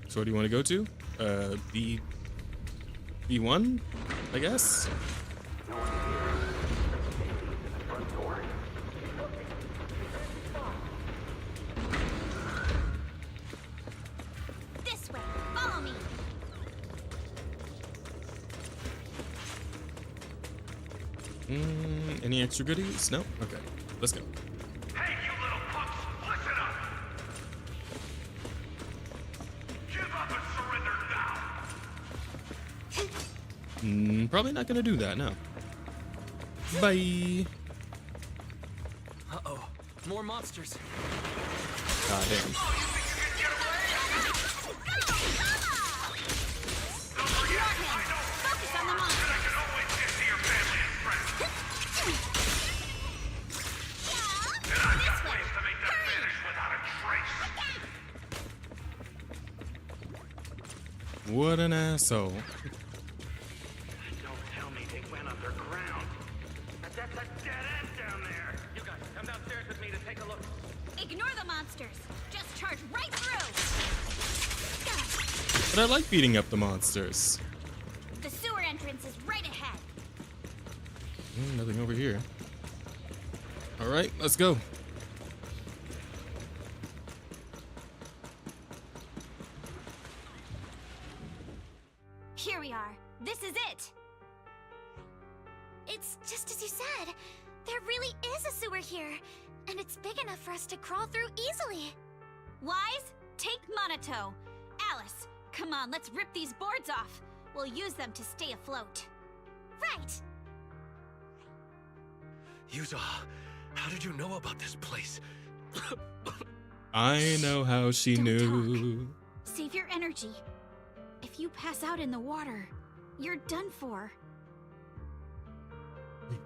So where do you want to go to? B1, I guess? This way. Follow me. Any extra goodies? No? Okay, let's go. Hey, you little punks, listen up! Give up and surrender now! Probably not gonna do that, no. Bye. Uh-oh. More monsters. God damn. Focus on the monster. What an asshole. Don't tell me they went underground. That's a dead end down there. You guys, come downstairs with me to take a look. Ignore the monsters. Just charge right through. But I like beating up the monsters. The sewer entrance is right ahead. Nothing over here. Alright, let's go. Here we are. This is it. It's just as you said. There really is a sewer here, and it's big enough for us to crawl through easily. Wise, take Monato. Alice, come on, let's rip these boards off. We'll use them to stay afloat. Right. Yuzuha, how did you know about this place? I know how she knew. Save your energy. If you pass out in the water, you're done for.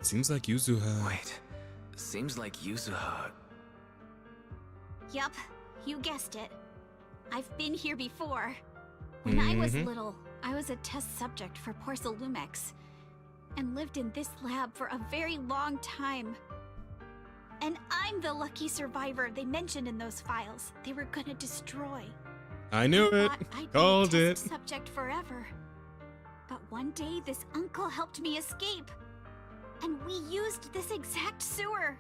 Seems like Yuzuha. Wait. Seems like Yuzuha... Yup, you guessed it. I've been here before. When I was little, I was a test subject for Porcelumex and lived in this lab for a very long time. And I'm the lucky survivor they mentioned in those files they were gonna destroy. I knew it. Thought I'd Called be a it. test subject forever. But one day this uncle helped me escape. And we used this exact sewer.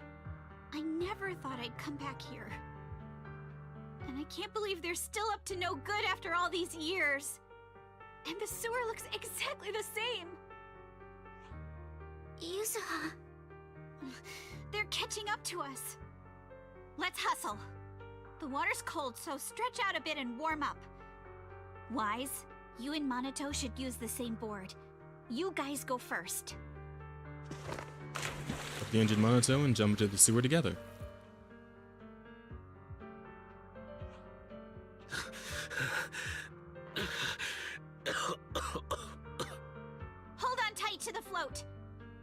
I never thought I'd come back here. And I can't believe they're still up to no good after all these years. And the sewer looks exactly the same. Yuzuha. They're catching up to us. Let's hustle. The water's cold, so stretch out a bit and warm up. Wise, You and Monato should use the same board. You guys go first. Up the engine, Monato, and jump into the sewer together. Hold on tight to the float.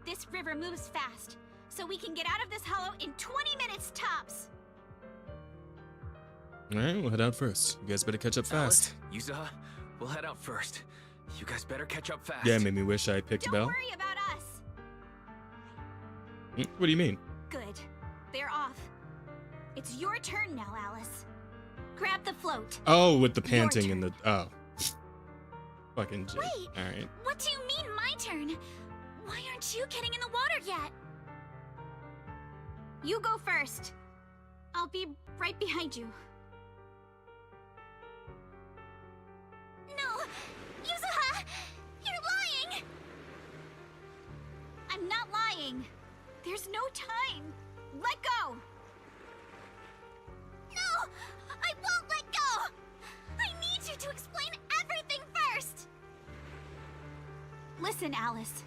This river moves fast, so we can get out of this hollow in 20 minutes tops. Alright, we'll head out first. You guys better catch up fast. Alice, Yuzuha, we'll head out first. You guys better catch up fast. Yeah, it made me wish I picked Don't Belle. worry about us. What do you mean? Good. They're off. It's your turn now, Alice. Grab the float. Oh, with the panting and the... Oh. Fucking G. Wait. Alright. What do you mean, my turn? Why aren't you getting in the water yet? You go first. I'll be right behind you. No! Yuzuha! You're lying! I'm not lying. There's no time. Let go! No! I won't let go! I need you to explain everything first! Listen, Alice.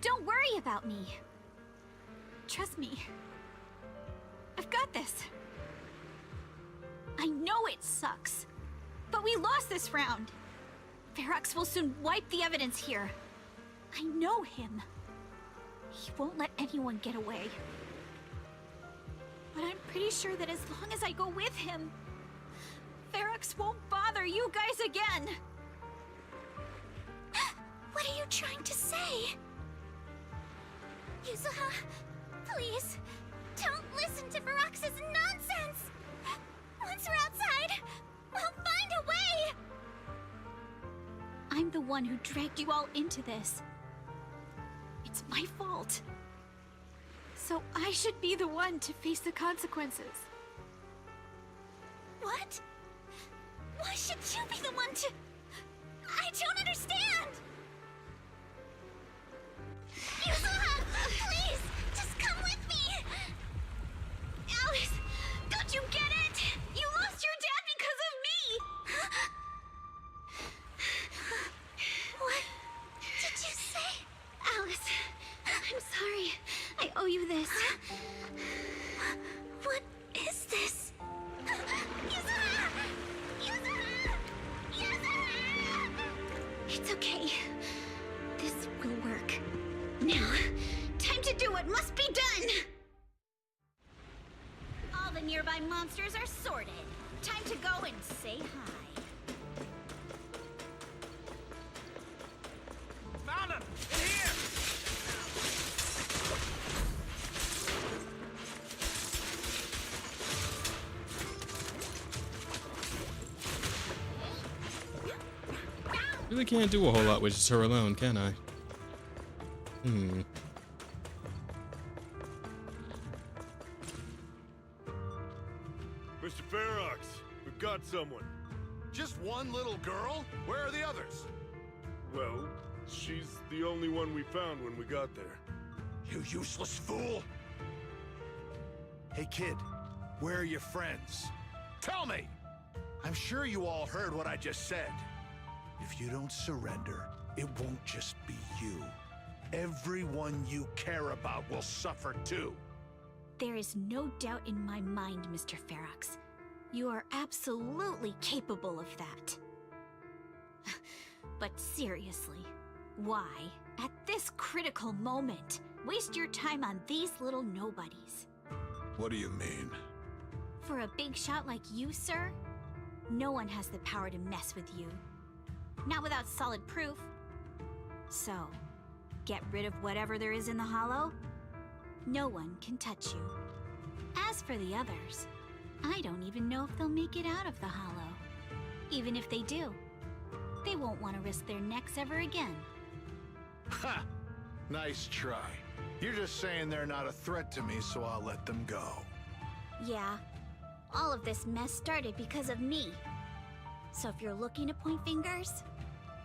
Don't worry about me. Trust me. I've got this. I know it sucks, but we lost this round. Ferox will soon wipe the evidence here. I know him. He won't let anyone get away. But I'm pretty sure that as long as I go with him, Ferox won't bother you guys again. What are you trying to say? Yuzuha, please, don't listen to Ferox's nonsense! Once we're outside, we'll find a way! I'm the one who dragged you all into this. It's my fault. So I should be the one to face the consequences. What? Why should you be the one to... I don't understand! Yuzuha, please, just come with me! Alice, don't you get it? You lost your dad because of me! What did you say? Alice, I'm sorry. I owe you this. What is this? Yuzuha! Yuzuha! Yuzuha! It's okay. This will work. Now, time to do what must be done! All the nearby monsters are sorted. Time to go and say hi. Found him! In here! Really can't do a whole lot with just her alone, can I? Mr. Ferox, we've got someone. Just one little girl? Where are the others? Well, she's the only one we found when we got there. You useless fool! Hey kid, where are your friends? Tell me! I'm sure you all heard what I just said. If you don't surrender, it won't just be you. Everyone you care about will suffer too. There is no doubt in my mind, Mr. Ferox. You are absolutely capable of that. But seriously, why, at this critical moment, waste your time on these little nobodies? What do you mean? For a big shot like you, sir, no one has the power to mess with you. Not without solid proof. So, get rid of whatever there is in the hollow. No one can touch you. As for the others, I don't even know if they'll make it out of the hollow. Even if they do, they won't want to risk their necks ever again. Ha! Nice try. You're just saying they're not a threat to me, so I'll let them go. Yeah, all of this mess started because of me. So if you're looking to point fingers,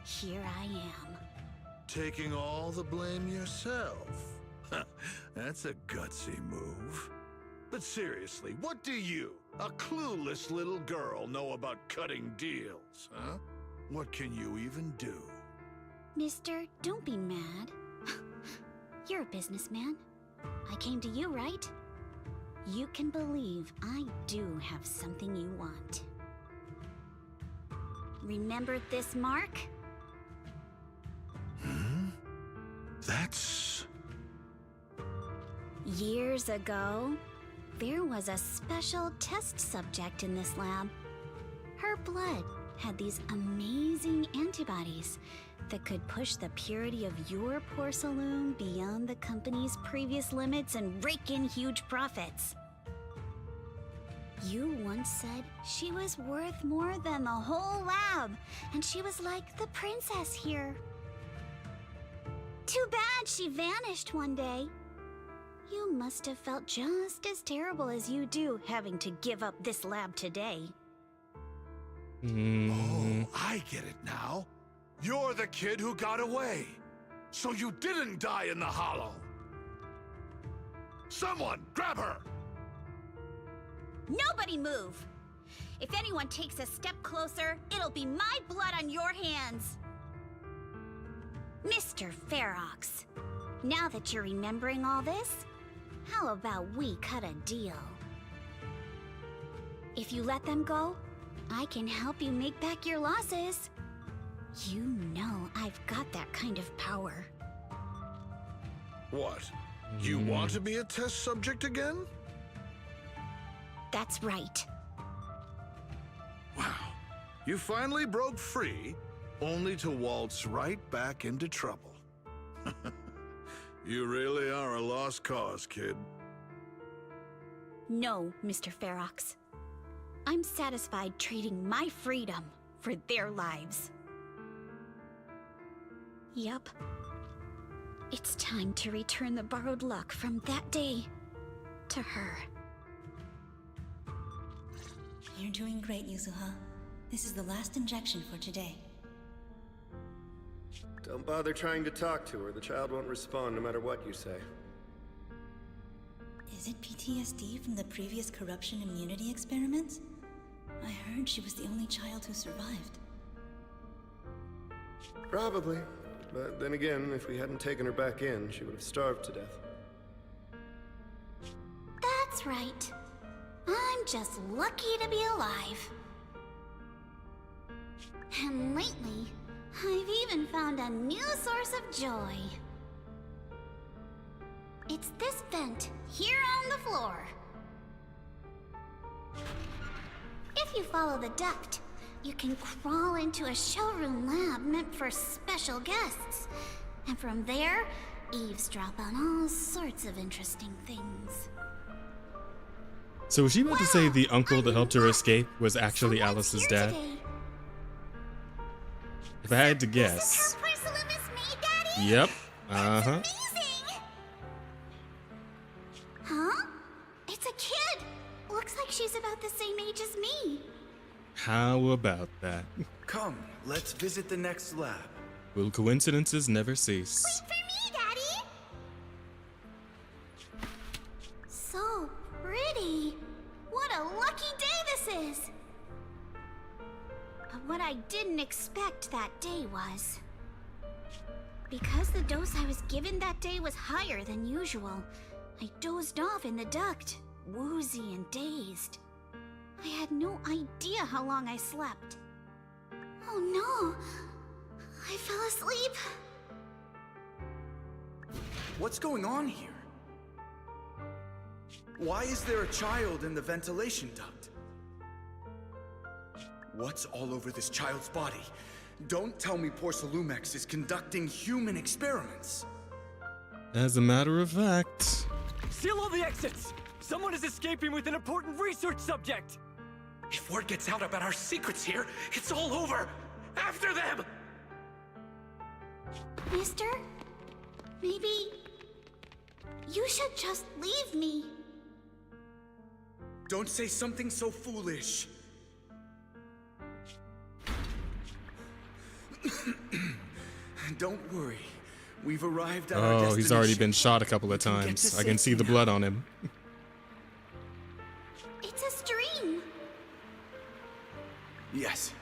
here I am. Taking all the blame yourself. That's a gutsy move. But seriously, what do you, a clueless little girl, know about cutting deals, huh? What can you even do? Mister, don't be mad. You're a businessman. I came to you, right? You can believe I do have something you want. Remember this mark? That's... Years ago, there was a special test subject in this lab. Her blood had these amazing antibodies that could push the purity of your porcelain beyond the company's previous limits and rake in huge profits. You once said she was worth more than the whole lab, and she was like the princess here. Too bad she vanished one day. You must have felt just as terrible as you do having to give up this lab today. Oh, I get it now. You're the kid who got away. So you didn't die in the hollow. Someone, grab her! Nobody move! If anyone takes a step closer, it'll be my blood on your hands. Mr. Ferox, now that you're remembering all this, how about we cut a deal? If you let them go, I can help you make back your losses. You know I've got that kind of power. What? You want to be a test subject again? That's right. Wow. You finally broke free, only to waltz right back into trouble. You really are a lost cause, kid. No, Mr. Ferox. I'm satisfied trading my freedom for their lives. Yup. It's time to return the borrowed luck from that day to her. You're doing great, Yuzuha. This is the last injection for today. Don't bother trying to talk to her. The child won't respond no matter what you say. Is it PTSD from the previous corruption immunity experiments? I heard she was the only child who survived. Probably. But then again, if we hadn't taken her back in, she would have starved to death. That's right. I'm just lucky to be alive. And lately, I've even found a new source of joy. It's this vent here on the floor. If you follow the duct, you can crawl into a showroom lab meant for special guests. And from there, eavesdrop on all sorts of interesting things. So was she about to say the uncle that helped her escape was actually Alice's dad? Today. If I had to guess. Yep. Uh-huh. Huh? It's a kid! Looks like she's about the same age as me. How about that? Come, let's visit the next lab. Will coincidences never cease? Wait for me, Daddy! So pretty. What a lucky day this is. But what I didn't expect that day was... because the dose I was given that day was higher than usual, I dozed off in the duct, woozy and dazed. I had no idea how long I slept. Oh no! I fell asleep. What's going on here? Why is there a child in the ventilation duct? What's all over this child's body? Don't tell me Porcelumex is conducting human experiments. As a matter of fact... Seal all the exits! Someone is escaping with an important research subject! If word gets out about our secrets here, it's all over! After them! Mister? Maybe... you should just leave me. Don't say something so foolish. Don't worry. We've arrived at our destination. Oh, he's already been shot a couple of times. I can see the blood on him. It's a stream. Yes,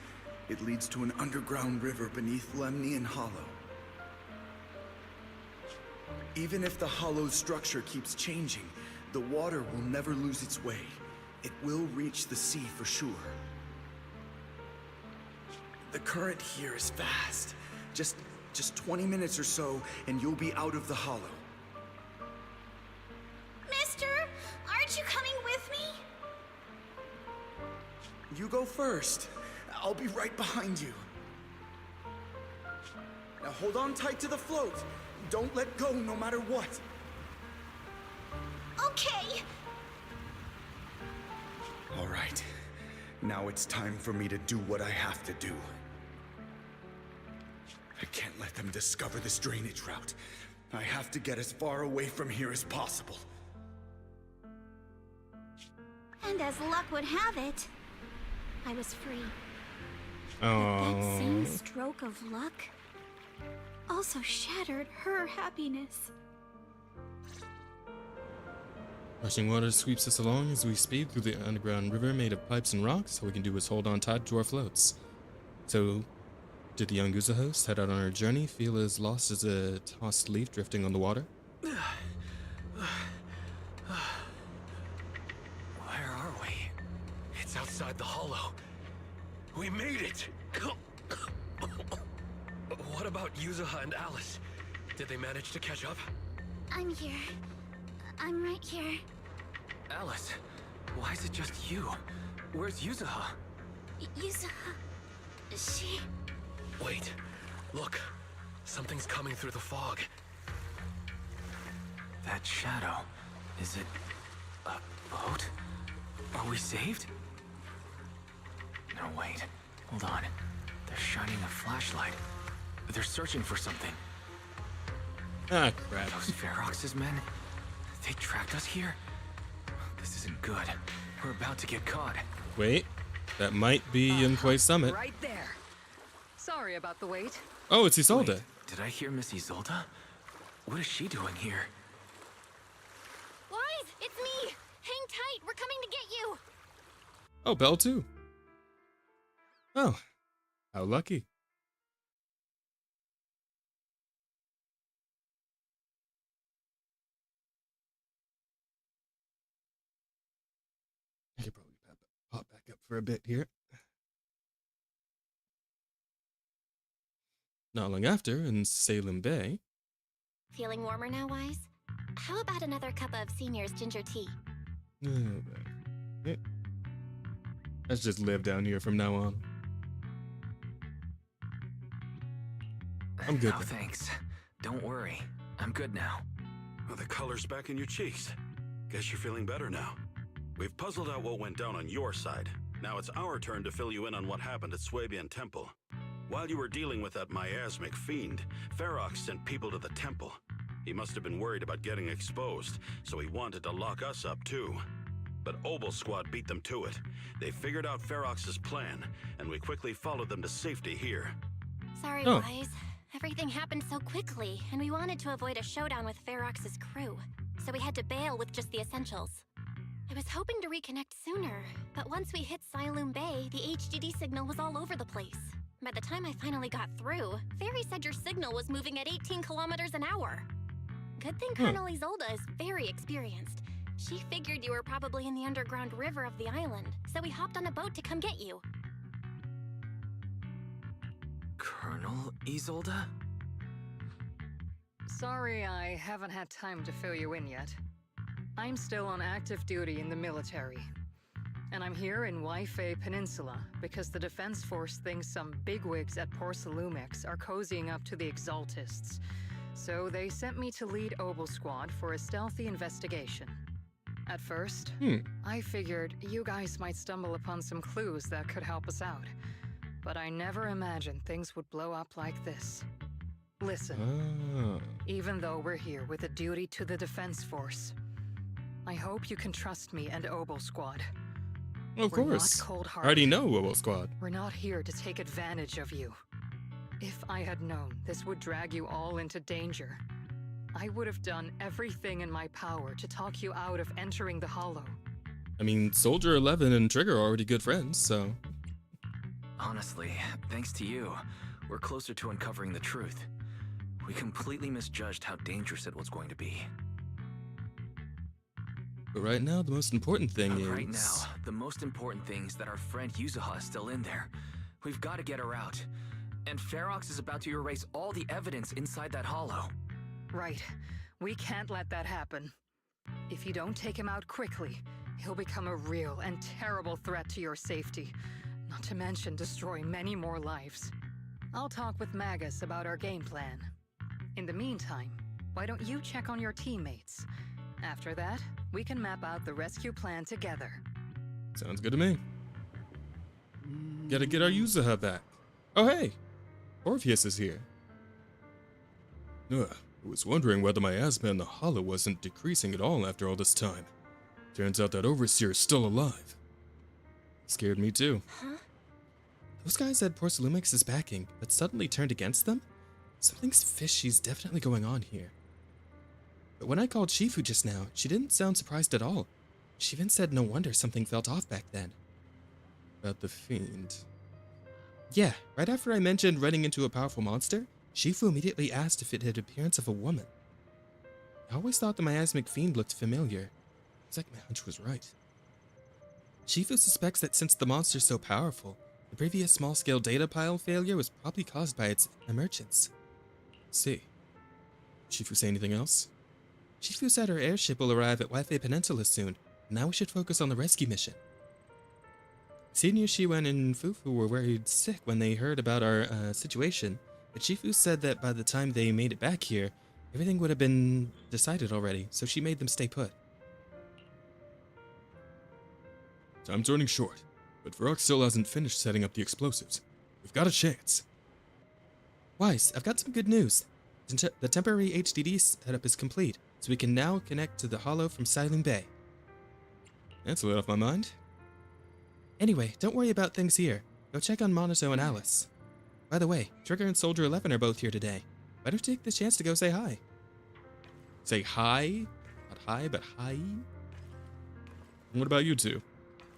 It leads to an underground river beneath Lemnian Hollow. Even if the hollow's structure keeps changing, the water will never lose its way. It will reach the sea for sure. The current here is fast. Just 20 minutes or so, and you'll be out of the hollow. Mister, aren't you coming with me? You go first. I'll be right behind you. Now hold on tight to the float. Don't let go no matter what. Okay. All right. Now it's time for me to do what I have to do. I can't let them discover this drainage route. I have to get as far away from here as possible. And as luck would have it, I was free. Oh. That same stroke of luck also shattered her happiness. Rushing water sweeps us along as we speed through the underground river made of pipes and rocks. All we can do is hold on tight to our floats. So, did the young Yuzuha host head out on her journey, feel as lost as a tossed leaf drifting on the water? Where are we? It's outside the hollow. We made it! What about Yuzuha and Alice? Did they manage to catch up? I'm here. I'm right here. Alice, why is it just you? Where's Yuzuha? Yuzuha... She... Wait, look. Something's coming through the fog. That shadow, is it a boat? Are we saved? No, wait. Hold on. They're shining a flashlight. They're searching for something. Ah, crap. Those Ferox's men? They tracked us here? This isn't good. We're about to get caught. Wait, that might be Yunquay Summit. Right there. Sorry about the wait. Oh, it's Isolde. Wait, did I hear Miss Isolde? What is she doing here? Wise, it's me! Hang tight, we're coming to get you! Oh, Belle too. Oh, how lucky. I could probably pop back up for a bit here. Not long after, in Salem Bay. Feeling warmer now, Wise? How about another cup of Senior's ginger tea? Let's just live down here from now on. I'm good. No, thanks. Don't worry. I'm good now. Well, the color's back in your cheeks. Guess you're feeling better now. We've puzzled out what went down on your side. Now it's our turn to fill you in on what happened at Swabian Temple. While you were dealing with that miasmic fiend, Ferox sent people to the temple. He must have been worried about getting exposed, so he wanted to lock us up too. But Obel Squad beat them to it. They figured out Ferox's plan, and we quickly followed them to safety here. Sorry, Wise. Everything happened so quickly, and we wanted to avoid a showdown with Ferox's crew, so we had to bail with just the essentials. I was hoping to reconnect sooner, but once we hit Siloom Bay, the HDD signal was all over the place. By the time I finally got through, Fairy said your signal was moving at 18 kilometers an hour. Good thing Colonel Isolde is very experienced. She figured you were probably in the underground river of the island, so we hopped on a boat to come get you. Colonel Isolde? Sorry I haven't had time to fill you in yet. I'm still on active duty in the military. And I'm here in Waifei Peninsula because the Defense Force thinks some bigwigs at Porcelumex are cozying up to the Exaltists. So they sent me to lead Obel Squad for a stealthy investigation. At first, I figured you guys might stumble upon some clues that could help us out. But I never imagined things would blow up like this. Listen, even though we're here with a duty to the Defense Force, I hope you can trust me and Obel Squad. Of We're course. not cold-hearted. I already know Obel Squad. We're not here to take advantage of you. If I had known this would drag you all into danger, I would have done everything in my power to talk you out of entering the Hollow. I mean, Soldier 11 and Trigger are already good friends, so... Honestly, thanks to you, we're closer to uncovering the truth. We completely misjudged how dangerous it was going to be. But right now, the most important thing is... Right now, the most important thing is that our friend Yuzuha is still in there. We've got to get her out. And Ferox is about to erase all the evidence inside that hollow. Right. We can't let that happen. If you don't take him out quickly, he'll become a real and terrible threat to your safety. Not to mention destroy many more lives. I'll talk with Magus about our game plan. In the meantime, why don't you check on your teammates? After that, we can map out the rescue plan together. Sounds good to me. Gotta get our Yuzuha back. Oh hey! Orpheus is here. I was wondering whether my asthma in the hollow wasn't decreasing at all after all this time. Turns out that Overseer is still alive. Scared me too. Huh? Those guys had Porcelumix backing, but suddenly turned against them? Something's fishy's definitely going on here. But when I called Shifu just now, she didn't sound surprised at all. She even said no wonder something felt off back then. About the fiend. Yeah, right after I mentioned running into a powerful monster, Shifu immediately asked if it had the appearance of a woman. I always thought the miasmic fiend looked familiar. It's like my hunch was right. Shifu suspects that since the monster's so powerful, the previous small-scale data pile failure was probably caused by its emergence. See. Shifu say anything else? Shifu said her airship will arrive at Wi-Fi Peninsula soon, and now we should focus on the rescue mission. Senior Shiwen and Fufu were worried sick when they heard about our situation, but Shifu said that by the time they made it back here, everything would have been decided already, so she made them stay put. Time's running short, but Ferox still hasn't finished setting up the explosives. We've got a chance. Weiss, I've got some good news. The temporary HDD setup is complete, so we can now connect to the hollow from Siloon Bay. That's a lot off my mind. Anyway, don't worry about things here. Go check on Minato and Alice. By the way, Trigger and Soldier 11 are both here today. Why don't you take this chance to go say hi? Say hi? Not hi, but hi? And what about you two?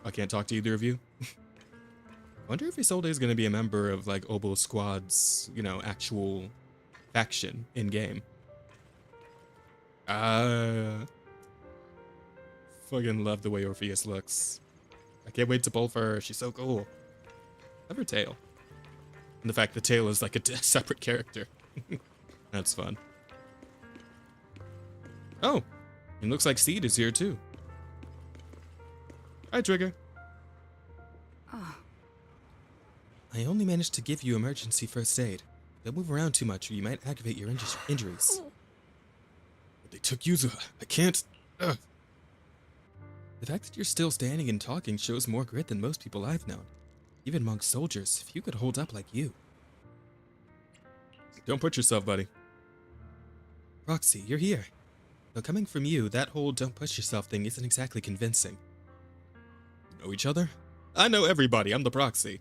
I can't talk to either of you. I wonder if Isolde is going to be a member of, like, Obo Squad's, you know, actual faction in-game. Fucking love the way Orpheus looks. I can't wait to pull for her. She's so cool. Love her tail. And the fact the tail is like a separate character. That's fun. Oh, it looks like Seed is here too. Hi, Trigger. Oh. I only managed to give you emergency first aid. Don't move around too much or you might aggravate your injuries. But they took Yuzuha. I can't... Ugh. The fact that you're still standing and talking shows more grit than most people I've known. Even amongst soldiers, if you could hold up like you. Don't put yourself, buddy. Roxy, you're here. Though coming from you, that whole don't push yourself thing isn't exactly convincing. Know each other? I know everybody, I'm the proxy.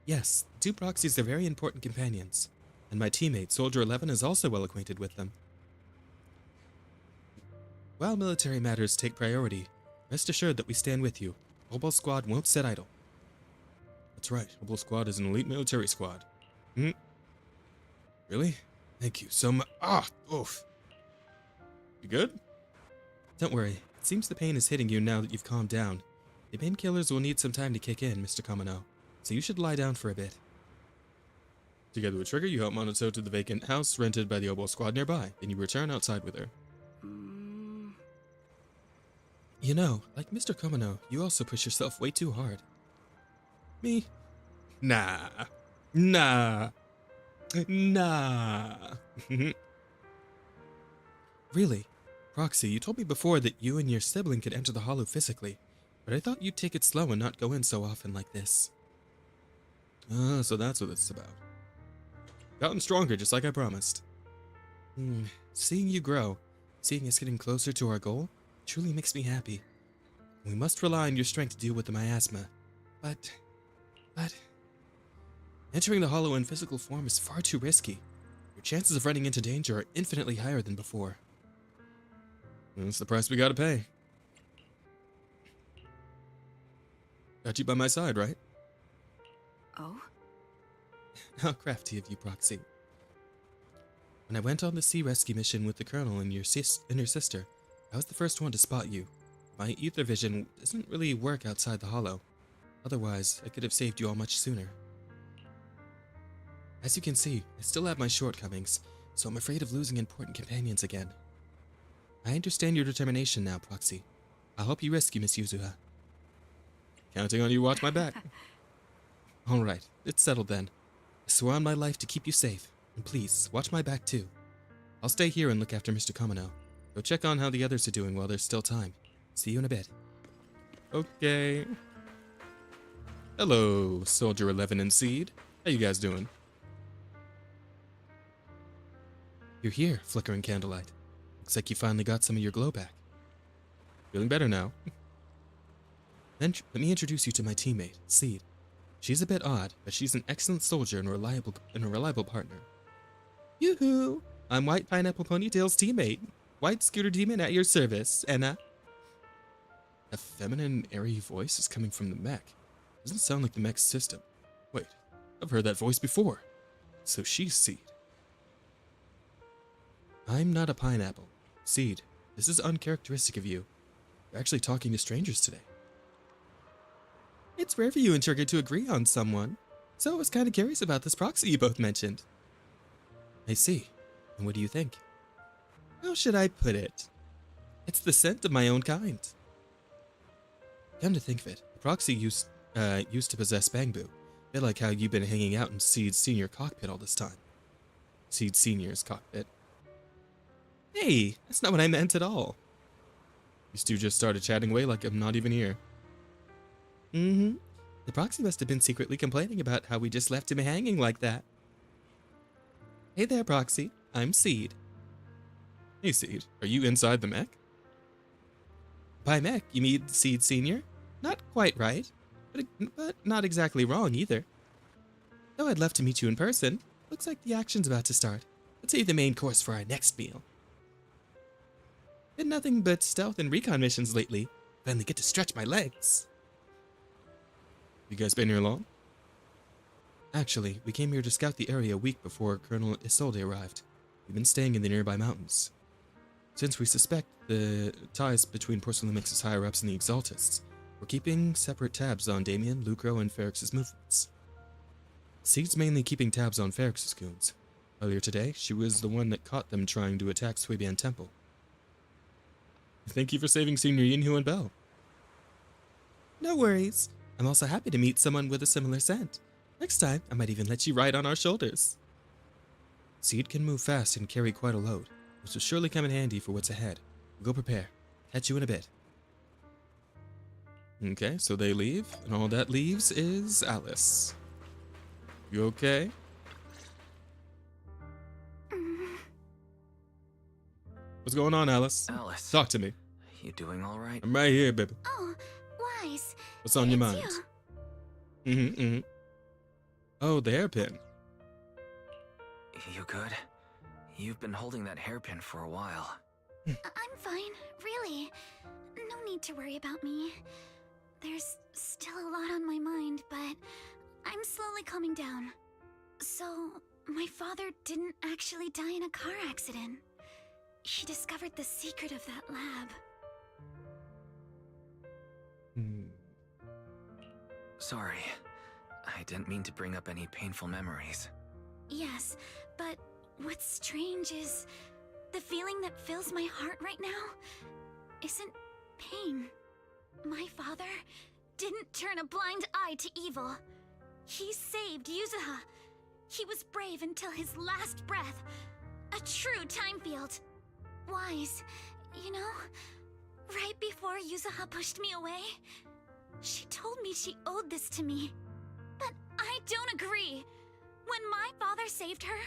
Yes, the two proxies are very important companions, and my teammate, Soldier 11, is also well acquainted with them. While military matters take priority, rest assured that we stand with you. Obo Squad won't sit idle. That's right, Obo Squad is an elite military squad. Really? Thank you so much. Oof. You good? Don't worry, it seems the pain is hitting you now that you've calmed down. The painkillers will need some time to kick in, Mr. Kamino, so you should lie down for a bit. Together with Trigger, you help Minato to the vacant house rented by the Obo Squad nearby, then you return outside with her. You know, like Mr. Kamino, you also push yourself way too hard. Me? Nah. Nah. Nah. Really? Proxy, you told me before that you and your sibling could enter the hollow physically, but I thought you'd take it slow and not go in so often like this. So that's what it's about. Gotten stronger, just like I promised. Seeing you grow, seeing us getting closer to our goal, truly makes me happy. We must rely on your strength to deal with the miasma. But... entering the hollow in physical form is far too risky. Your chances of running into danger are infinitely higher than before. That's the price we gotta pay. Got you by my side, right? Oh? How crafty of you, Proxy. When I went on the sea rescue mission with the Colonel and your sister, I was the first one to spot you. My ether vision doesn't really work outside the hollow. Otherwise, I could have saved you all much sooner. As you can see, I still have my shortcomings, so I'm afraid of losing important companions again. I understand your determination now, Proxy. I'll help you rescue Miss Yuzuha. Counting on you, watch my back. Alright, it's settled then. I swear on my life to keep you safe, and please, watch my back too. I'll stay here and look after Mr. Kamino. Go check on how the others are doing while there's still time. See you in a bit. Okay. Hello, Soldier 11 and Seed. How you guys doing? You're here, flickering candlelight. Looks like you finally got some of your glow back. Feeling better now. Then let me introduce you to my teammate, Seed. She's a bit odd, but she's an excellent soldier and a reliable partner. Yoo-hoo! I'm White Pineapple Ponytail's teammate. White Scooter Demon at your service, Anna. A feminine, airy voice is coming from the mech. Doesn't sound like the mech's system. Wait, I've heard that voice before. So she's Seed. I'm not a pineapple. Seed, this is uncharacteristic of you. You're actually talking to strangers today. It's rare for you and Trigger to agree on someone, so I was kind of curious about this proxy you both mentioned. I see. And what do you think? How should I put it? It's the scent of my own kind. Come to think of it, the proxy used to possess Bangbu. A bit like how you've been hanging out in Seed's senior cockpit all this time. Seed Senior's cockpit. Hey, that's not what I meant at all. You two just started chatting away like I'm not even here. The proxy must have been secretly complaining about how we just left him hanging like that. Hey there, Proxy. I'm Seed. Hey, Seed. Are you inside the mech? By mech, you mean Seed Senior? Not quite right, but not exactly wrong either. Though I'd love to meet you in person, looks like the action's about to start. Let's save the main course for our next meal. Been nothing but stealth and recon missions lately. Finally get to stretch my legs. You guys been here long? Actually, we came here to scout the area a week before Colonel Isolde arrived. We've been staying in the nearby mountains. Since we suspect the ties between Porcelainmix's higher-ups and the Exaltists, we're keeping separate tabs on Damien, Lucro, and Ferrix's movements. Seed's mainly keeping tabs on Ferrix's goons. Earlier today, she was the one that caught them trying to attack Swabian Temple. Thank you for saving Senior Yinhu and Belle. No worries. I'm also happy to meet someone with a similar scent. Next time, I might even let you ride on our shoulders. Seed can move fast and carry quite a load, which will surely come in handy for what's ahead. Go prepare. Catch you in a bit. Okay, so they leave, and all that leaves is Alice. You okay? What's going on, Alice? Alice. Talk to me. You doing all right? I'm right here, baby. Oh, Wise. What's on your mind? You. Oh, the hairpin. You good? You've been holding that hairpin for a while. I'm fine, really. No need to worry about me. There's still a lot on my mind, but I'm slowly calming down. So, my father didn't actually die in a car accident. He discovered the secret of that lab. Sorry. I didn't mean to bring up any painful memories. Yes, but what's strange is the feeling that fills my heart right now isn't pain. My father didn't turn a blind eye to evil. He saved Yuzuha. He was brave until his last breath. A true time field. Wise, you know, right before Yuzuha pushed me away, she told me she owed this to me. But I don't agree. When my father saved her,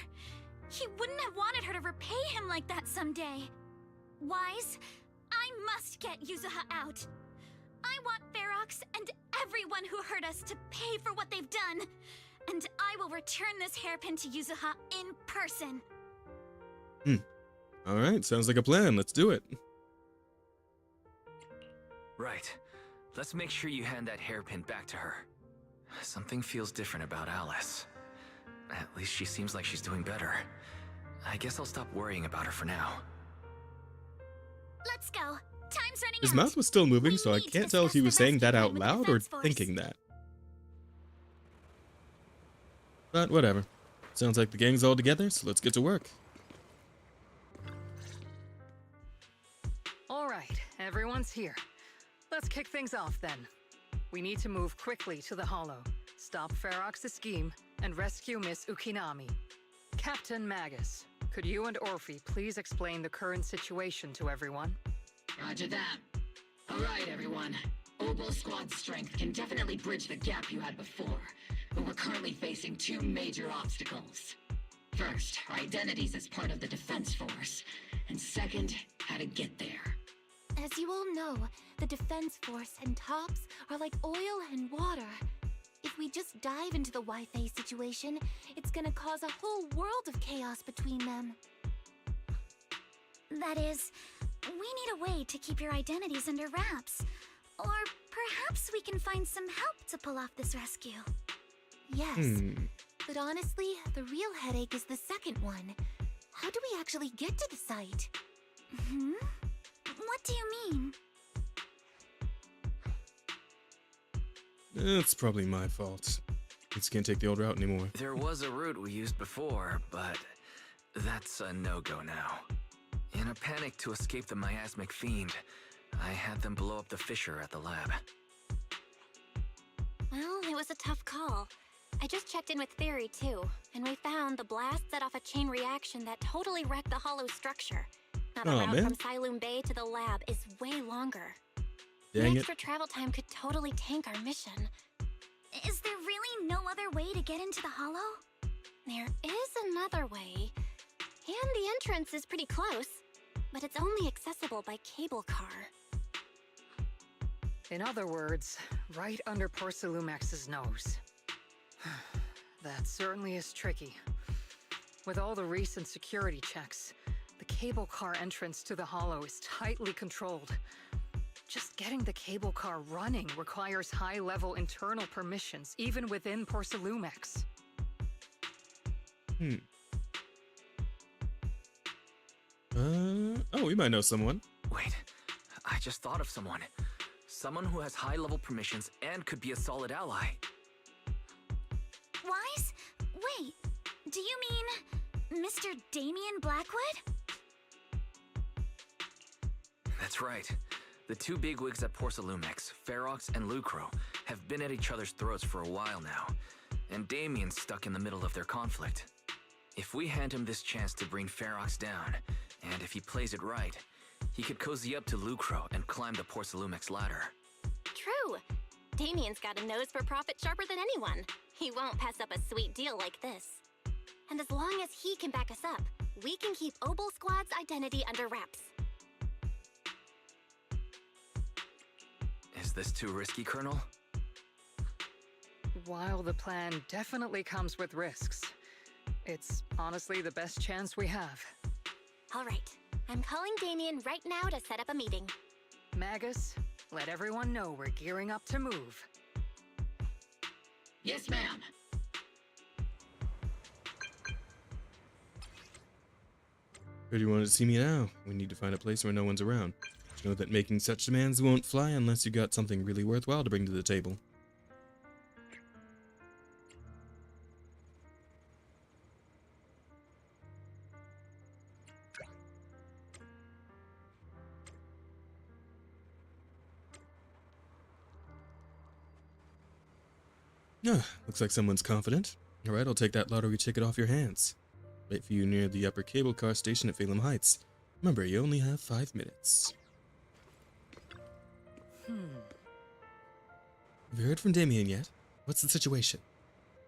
he wouldn't have wanted her to repay him like that someday. Wise, I must get Yuzuha out. I want Ferox and everyone who hurt us to pay for what they've done. And I will return this hairpin to Yuzuha in person. Alright, sounds like a plan. Let's do it. Right. Let's make sure you hand that hairpin back to her. Something feels different about Alice. At least she seems like she's doing better. I guess I'll stop worrying about her for now. Let's go. Time's running His out. mouth was still moving, so I need to can't tell if he discuss was the saying that rescue out plan with the loud or defense force. thinking that. But whatever. Sounds like the gang's all together, so let's get to work. All right, everyone's here. Let's kick things off then. We need to move quickly to the Hollow, stop Ferox's scheme, and rescue Miss Ukinami. Captain Magus, could you and Orphe please explain the current situation to everyone? Roger that. All right, everyone. Obel Squad's strength can definitely bridge the gap you had before, but we're currently facing two major obstacles. First, our identities as part of the defense force, and second, how to get there. As you all know, the defense force and TOPS are like oil and water. If we just dive into the Wi-Fi situation, it's gonna cause a whole world of chaos between them. That is, we need a way to keep your identities under wraps. Or perhaps we can find some help to pull off this rescue. Yes, but honestly, the real headache is the second one. How do we actually get to the site? What do you mean? It's probably my fault. Just can't take the old route anymore. There was a route we used before, but that's a no-go now. In a panic to escape the miasmic fiend, I had them blow up the fissure at the lab. Well, it was a tough call. I just checked in with Theory too, and we found the blast set off a chain reaction that totally wrecked the hollow structure. Now the route from Siloon Bay to the lab is way longer. Dang the it. extra travel time could totally tank our mission. Is there really no other way to get into the Hollow? There is another way, and the entrance is pretty close, but it's only accessible by cable car. In other words, right under Porcelumex's nose. That certainly is tricky. With all the recent security checks, the cable car entrance to the Hollow is tightly controlled. Just getting the cable car running requires high-level internal permissions, even within Porcelumex. Oh, we might know someone. Wait, I just thought of someone. Someone who has high-level permissions and could be a solid ally. Wise? Wait, do you mean Mr. Damien Blackwood? That's right. The two bigwigs at Porcelumex, Ferox and Lucro, have been at each other's throats for a while now, and Damien's stuck in the middle of their conflict. If we hand him this chance to bring Ferox down, and if he plays it right, he could cozy up to Lucro and climb the Porcelumex ladder. True! Damien's got a nose for profit sharper than anyone. He won't pass up a sweet deal like this. And as long as he can back us up, we can keep Obel Squad's identity under wraps. Is this too risky, Colonel? While the plan definitely comes with risks, it's honestly the best chance we have. All right, I'm calling Damien right now to set up a meeting. Magus, let everyone know we're gearing up to move. Yes, ma'am. Heard you wanted to see me now. We need to find a place where no one's around. Just know that making such demands won't fly unless you got something really worthwhile to bring to the table. Looks like someone's confident. Alright, I'll take that lottery ticket off your hands. Wait for you near the upper cable car station at Phelan Heights. Remember, you only have 5 minutes. Have you heard from Damien yet? What's the situation?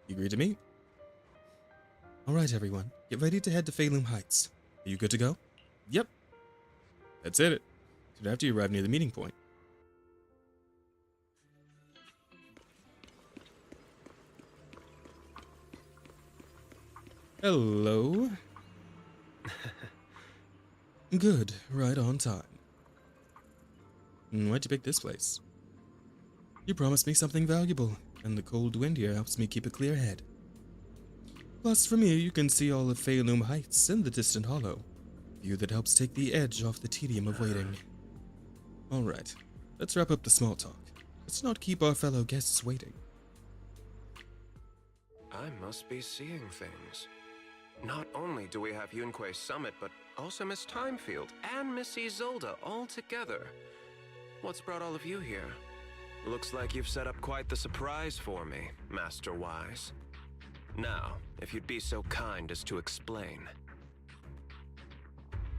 You agreed to meet? Alright, everyone. Get ready to head to Phelan Heights. Are you good to go? Yep. That's it. Soon after you arrive near the meeting point. Hello. Good, right on time. Why'd you pick this place? You promised me something valuable. and the cold wind here helps me keep a clear head. Plus, from here you can see all of Feilum Heights and the distant hollow, view that helps take the edge off the tedium of waiting. Alright, let's wrap up the small talk. Let's not keep our fellow guests waiting. I must be seeing things. Not only do we have Yunque's summit, but also Miss Timefield and Miss Isolde all together. What's brought all of you here? Looks like you've set up quite the surprise for me, Master Wise. Now, if you'd be so kind as to explain.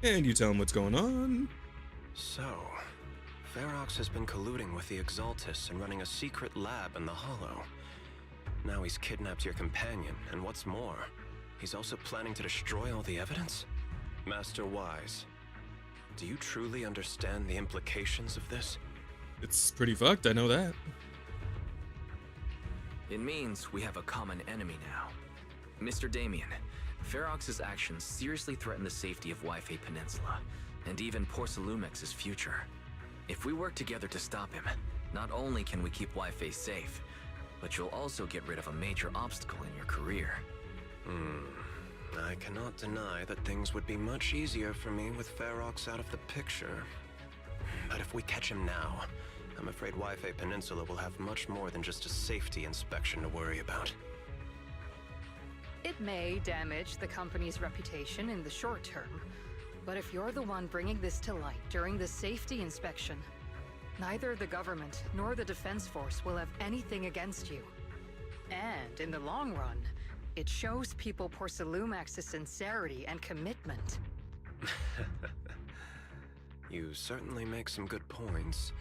And you tell him what's going on. So, Ferox has been colluding with the Exaltus and running a secret lab in the Hollow. Now he's kidnapped your companion, and what's more, he's also planning to destroy all the evidence? Master Wise, do you truly understand the implications of this? It's pretty fucked, I know that. It means we have a common enemy now. Mr. Damien, Ferox's actions seriously threaten the safety of Wi-Fi Peninsula, and even Porcelumex's future. If we work together to stop him, not only can we keep Wi-Fi safe, but you'll also get rid of a major obstacle in your career. I cannot deny that things would be much easier for me with Ferox out of the picture. But if we catch him now, I'm afraid Wi-Fi Peninsula will have much more than just a safety inspection to worry about. It may damage the company's reputation in the short term, but if you're the one bringing this to light during the safety inspection, neither the government nor the Defense Force will have anything against you. And in the long run, it shows people Porcelumex's sincerity and commitment. You certainly make some good points.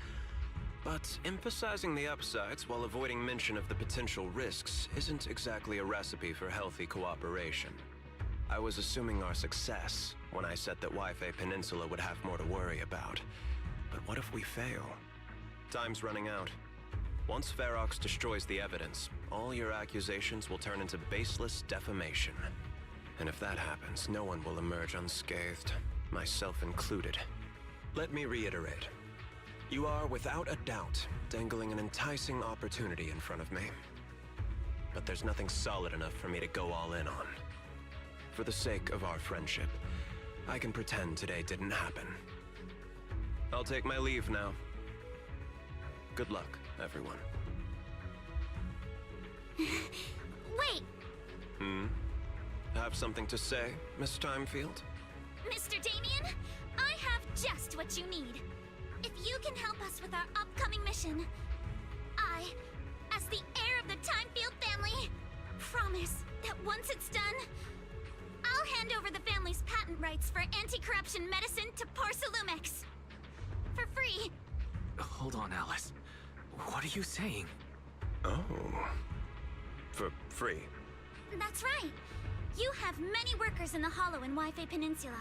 But emphasizing the upsides while avoiding mention of the potential risks isn't exactly a recipe for healthy cooperation. I was assuming our success when I said that Wi-Fi Peninsula would have more to worry about. But what if we fail? Time's running out. Once Ferox destroys the evidence, all your accusations will turn into baseless defamation. And if that happens, no one will emerge unscathed, myself included. Let me reiterate. You are, without a doubt, dangling an enticing opportunity in front of me. But there's nothing solid enough for me to go all in on. For the sake of our friendship, I can pretend today didn't happen. I'll take my leave now. Good luck, everyone. Wait! Have something to say, Miss Timefield? Mr. Damien, I have just what you need. If you can help us with our upcoming mission, I, as the heir of the Timefield family, promise that once it's done, I'll hand over the family's patent rights for anti-corruption medicine to Porcelumex. For free. Hold on, Alice. What are you saying? Oh. For free? That's right. You have many workers in the Hollow and Wi-Fi Peninsula.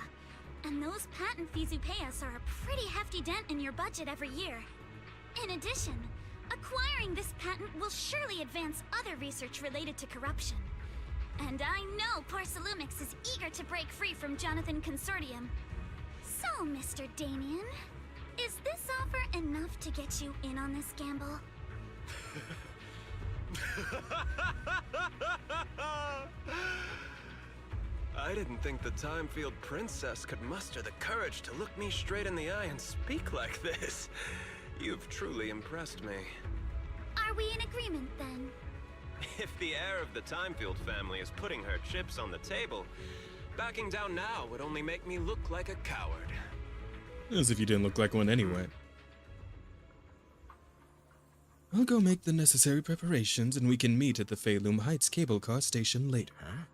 And those patent fees you pay us are a pretty hefty dent in your budget every year. In addition, acquiring this patent will surely advance other research related to corruption. And I know Porcelumix is eager to break free from Jonathan Consortium. So, Mr. Damien, is this offer enough to get you in on this gamble? I didn't think the Timefield princess could muster the courage to look me straight in the eye and speak like this. You've truly impressed me. Are we in agreement, then? If the heir of the Timefield family is putting her chips on the table, backing down now would only make me look like a coward. As if you didn't look like one anyway. I'll go make the necessary preparations and we can meet at the Feilum Heights cable car station later. Huh?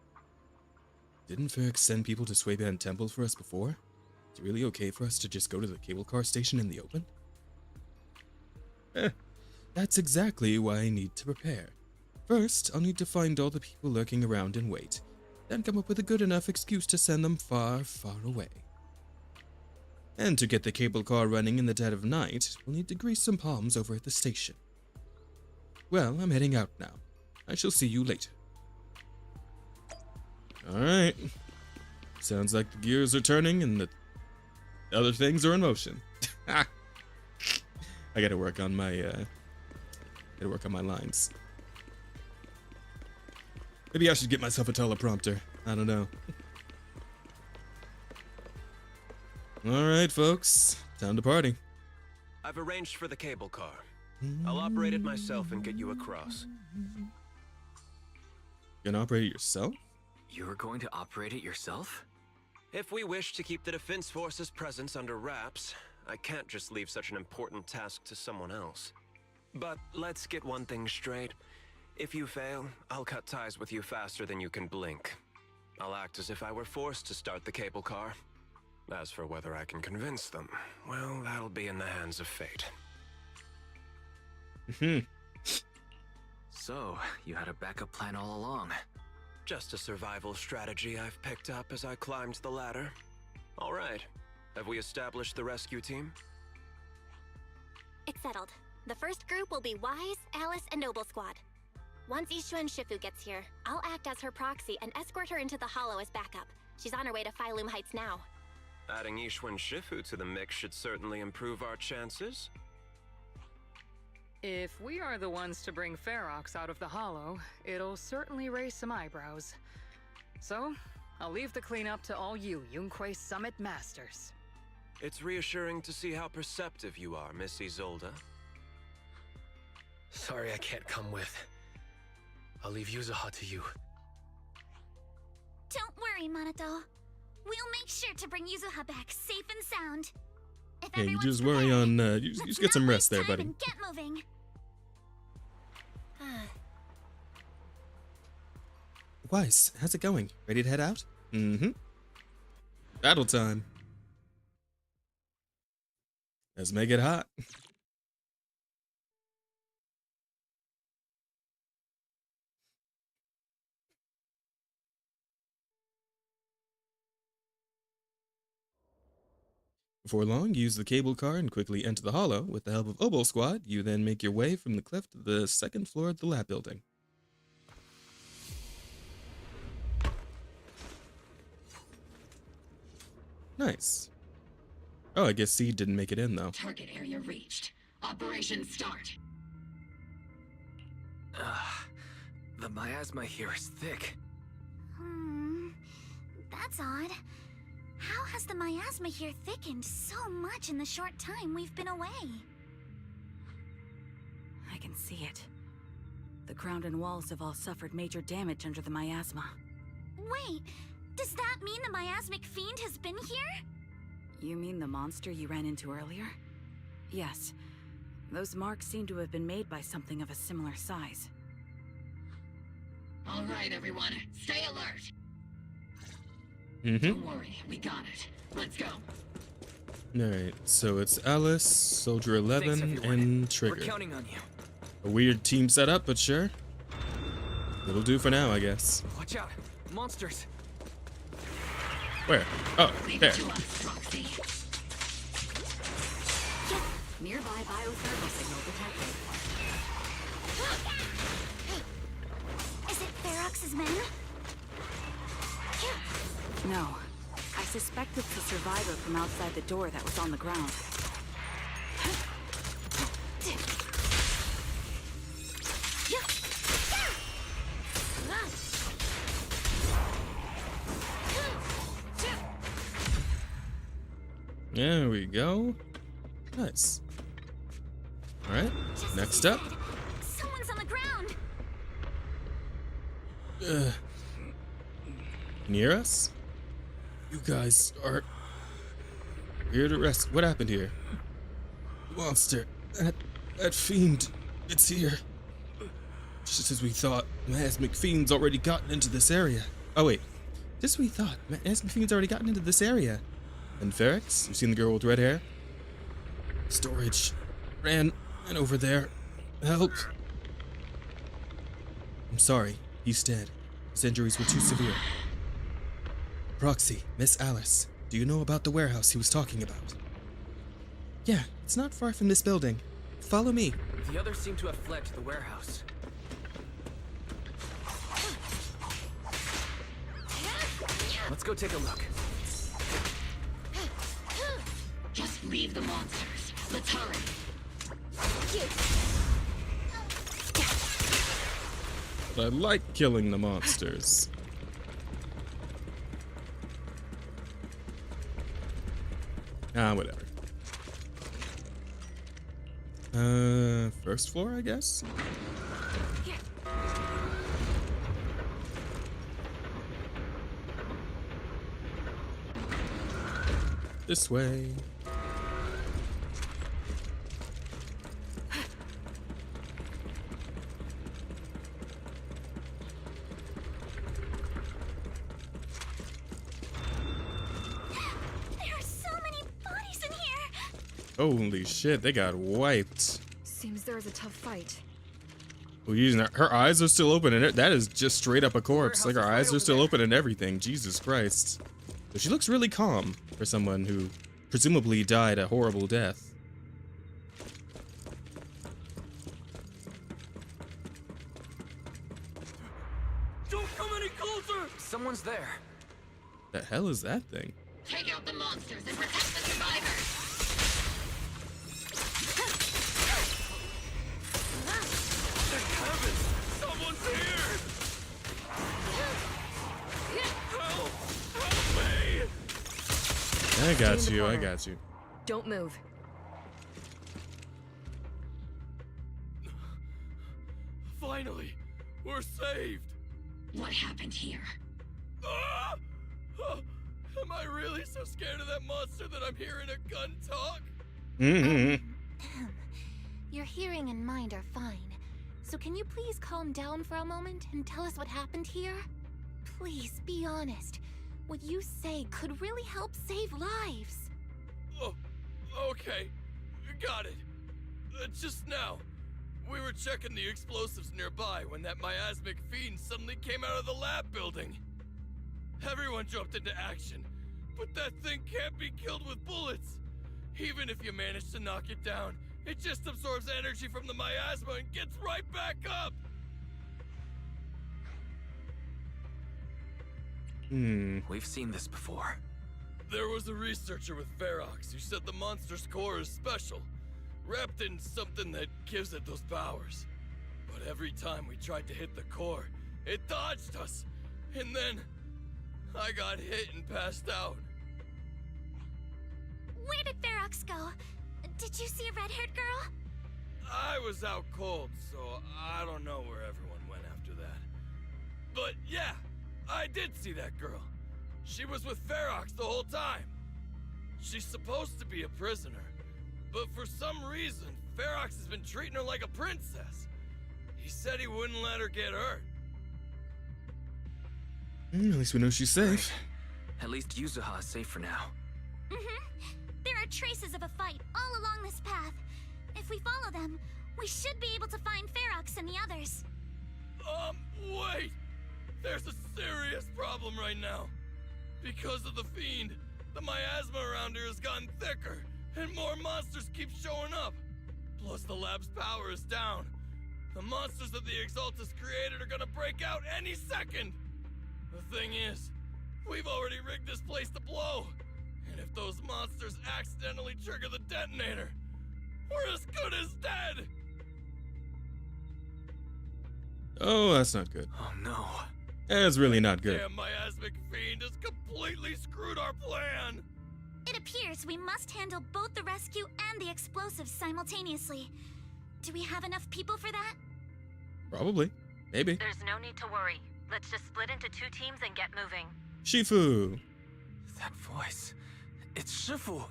Didn't Ferox send people to Swabian Temple for us before? Is it really okay for us to just go to the cable car station in the open? That's exactly why I need to prepare. First, I'll need to find all the people lurking around and wait, then come up with a good enough excuse to send them far, far away. And to get the cable car running in the dead of night, we'll need to grease some palms over at the station. Well, I'm heading out now. I shall see you later. Alright. Sounds like the gears are turning and the other things are in motion. I gotta work on my lines. Maybe I should get myself a teleprompter. I don't know. All right, folks. Time to party. I've arranged for the cable car. I'll operate it myself and get you across. You gonna operate it yourself? You're going to operate it yourself? If we wish to keep the Defense Force's presence under wraps, I can't just leave such an important task to someone else. But let's get one thing straight. If you fail, I'll cut ties with you faster than you can blink. I'll act as if I were forced to start the cable car. As for whether I can convince them, well, that'll be in the hands of fate. So, you had a backup plan all along. Just a survival strategy I've picked up as I climbed the ladder. All right. Have we established the rescue team? It's settled. The first group will be Wise, Alice, and Noble Squad. Once Yuzuha and Shifu gets here, I'll act as her proxy and escort her into the Hollow as backup. She's on her way to Phylum Heights now. Adding Yuzuha and Shifu to the mix should certainly improve our chances. If we are the ones to bring Ferox out of the Hollow, it'll certainly raise some eyebrows. So, I'll leave the cleanup to all you Yunque Summit Masters. It's reassuring to see how perceptive you are, Miss Isolde. Sorry I can't come with. I'll leave Yuzuha to you. Don't worry, Minato. We'll make sure to bring Yuzuha back safe and sound. If Yeah, you everyone's just worry on, you just get some rest there, buddy. and get moving. Weiss, how's it going? Ready to head out? Mm-hmm. Battle time. Let's make it hot. Before long, use the cable car and quickly enter the hollow. With the help of Obo Squad, you then make your way from the cliff to the second floor of the lab building. Nice. Oh, I guess Seed didn't make it in, though. Target area reached. Operation start. The miasma here is thick. That's odd. How has the miasma here thickened so much in the short time we've been away? I can see it. The ground and walls have all suffered major damage under the miasma. Wait, does that mean the miasmic fiend has been here? You mean the monster you ran into earlier? Yes. Those marks seem to have been made by something of a similar size. All right, everyone, stay alert. Mm-hmm. Don't worry, we got it. Let's go. Alright, so it's Alice, Soldier 11, and Trigger. We're counting on you. A weird team setup, but sure. It'll do for now, I guess. Watch out! Monsters! Where? Oh, there. Nearby biothermal signal detected. Is it Ferox's men? No. I suspect it's the survivor from outside the door that was on the ground. There we go. Nice. Alright, next up. Someone's on the ground. Can you hear us? You guys are here to rest. What happened here? Monster. That fiend. It's here. Just as we thought. Miasmic Fiend's already gotten into this area. Oh wait. Just as we thought. Miasmic Fiend's already gotten into this area. And Ferox? You've seen the girl with red hair? Storage. Ran over there. Help. I'm sorry. He's dead. His injuries were too severe. Proxy, Miss Alice, do you know about the warehouse he was talking about? Yeah, it's not far from this building. Follow me. The others seem to have fled to the warehouse. Let's go take a look. Just leave the monsters. Let's hurry. But I like killing the monsters. Whatever. First floor, I guess? This way. Holy shit, they got wiped. Seems there is a tough fight. Well, using her eyes are still open, and that is just straight up a corpse. Like, her eyes are still open and everything. Jesus Christ. But she looks really calm for someone who presumably died a horrible death. Don't come any closer! Someone's there. The hell is that thing? Take out the monsters and protect the survivors! Someone's here! Help! Help me! I got you, I got you. Don't move. Finally, we're saved! What happened here? Ah! Oh, am I really so scared of that monster that I'm hearing a gun talk? Your hearing and mind are fine. So can you please calm down for a moment and tell us what happened here? Please be honest. What you say could really help save lives. Oh, okay. Got it. Just now, we were checking the explosives nearby when that miasmic fiend suddenly came out of the lab building. Everyone jumped into action, but that thing can't be killed with bullets. Even if you manage to knock it down, it just absorbs energy from the miasma and gets right back up. We've seen this before. There was a researcher with Ferox who said the monster's core is special, wrapped in something that gives it those powers. But every time we tried to hit the core, it dodged us. And then I got hit and passed out. Where did Ferox go? Did you see a red-haired girl? I was out cold, so I don't know where everyone went after that. But yeah, I did see that girl. She was with Ferox the whole time. She's supposed to be a prisoner, but for some reason, Ferox has been treating her like a princess. He said he wouldn't let her get hurt. At least we know she's safe. At least Yuzuha is safe for now. There are traces of a fight all along this path. If we follow them, we should be able to find Ferox and the others. Wait! There's a serious problem right now. Because of the fiend, the miasma around here has gotten thicker, and more monsters keep showing up. Plus the lab's power is down. The monsters that the Exaltus created are gonna break out any second. The thing is, we've already rigged this place to blow. And if those monsters accidentally trigger the detonator, we're as good as dead! Oh, that's not good. Oh no. That's really not good. Damn miasmic fiend has completely screwed our plan! It appears we must handle both the rescue and the explosives simultaneously. Do we have enough people for that? Probably. Maybe. There's no need to worry. Let's just split into 2 teams and get moving. Shifu! That voice. It's Shifu!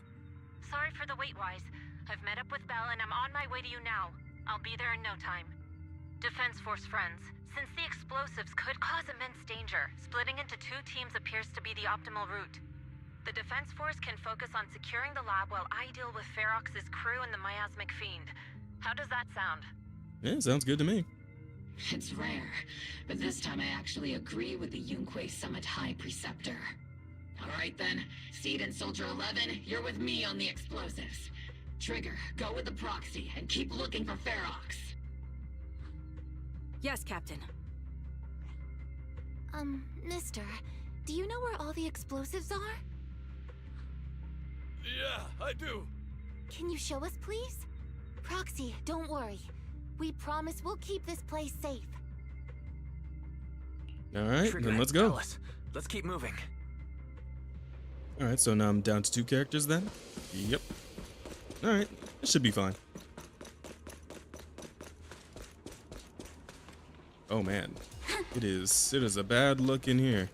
Sorry for the wait, Wise. I've met up with Belle and I'm on my way to you now. I'll be there in no time. Defense Force friends, since the explosives could cause immense danger, splitting into 2 teams appears to be the optimal route. The Defense Force can focus on securing the lab while I deal with Ferox's crew and the miasmic fiend. How does that sound? Yeah, sounds good to me. It's rare, but this time I actually agree with the Yunque Summit High Preceptor. Alright then, Seed and Soldier 11, you're with me on the explosives. Trigger, go with the proxy and keep looking for Ferox. Yes, Captain. Mister, do you know where all the explosives are? Yeah, I do. Can you show us, please? Proxy, don't worry. We promise we'll keep this place safe. All right, then let's go. Alice, let's keep moving. All right, so now I'm down to 2 characters then. Yep. All right, it should be fine. Oh man, it is a bad look in here.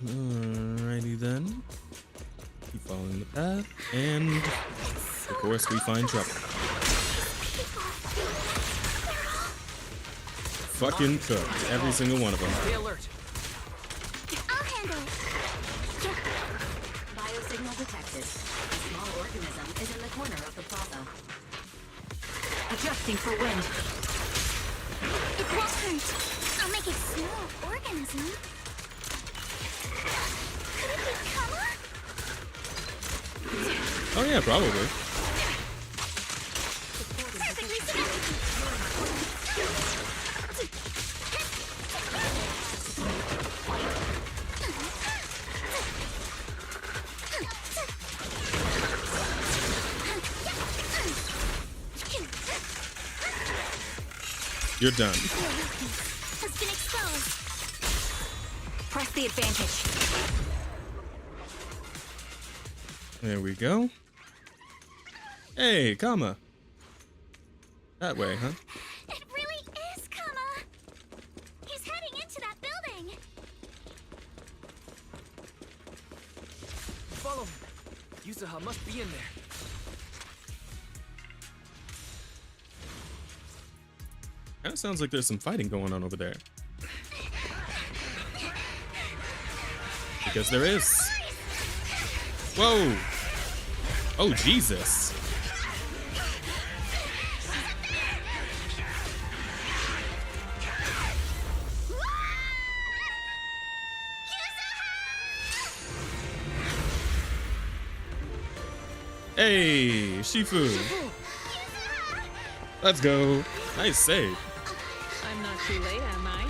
Alrighty then. Keep following the path, and of course we find trouble. Fucking cooked, every single one of them. Stay alert. I'll handle it. Biosignal detected. A small organism is in the corner of the plaza. Adjusting for wind. It won't hurt. I'll make it small organism. Could it be Kama? Oh yeah, probably. Perfectly symmetrical. You're done. Has been exposed. Press the advantage. There we go. Hey, Kama. That way, huh? It really is Kama. He's heading into that building. Follow him. Yuzuha must be in there. Kind of sounds like there's some fighting going on over there. Because there is. Whoa! Oh, Jesus. Hey, Shifu. Let's go. Nice save. I'm not too late, am I?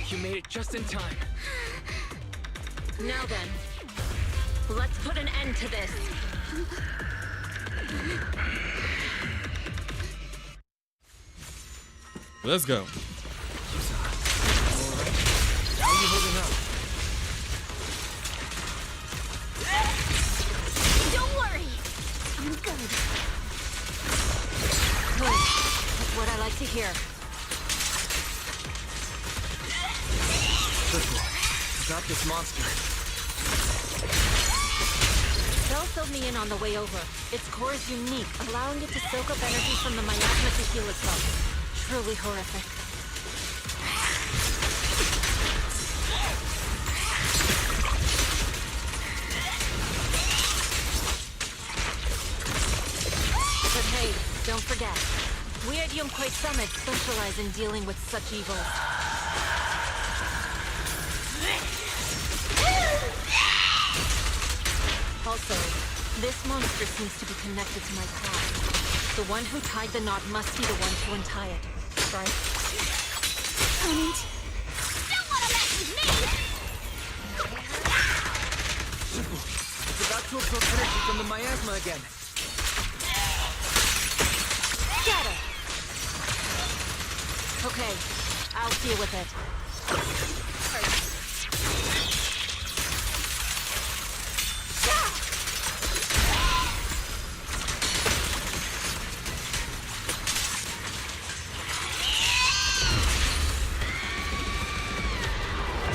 You made it just in time. Now then, let's put an end to this. Let's go. How are you holding up? Don't worry. I'm good. Good. That's what I like to hear. Good boy. Stop this monster. Bell filled me in on the way over. Its core is unique, allowing it to soak up energy from the miasma to heal itself. Truly horrific. But hey, don't forget, we at Yumquake Summit specialize in dealing with such evils. Also, this monster seems to be connected to my past. The one who tied the knot must be the one to untie it, right? Opponent. Don't want to mess with me! It's about to absorb energy from the miasma again. Get her! Okay, I'll deal with it.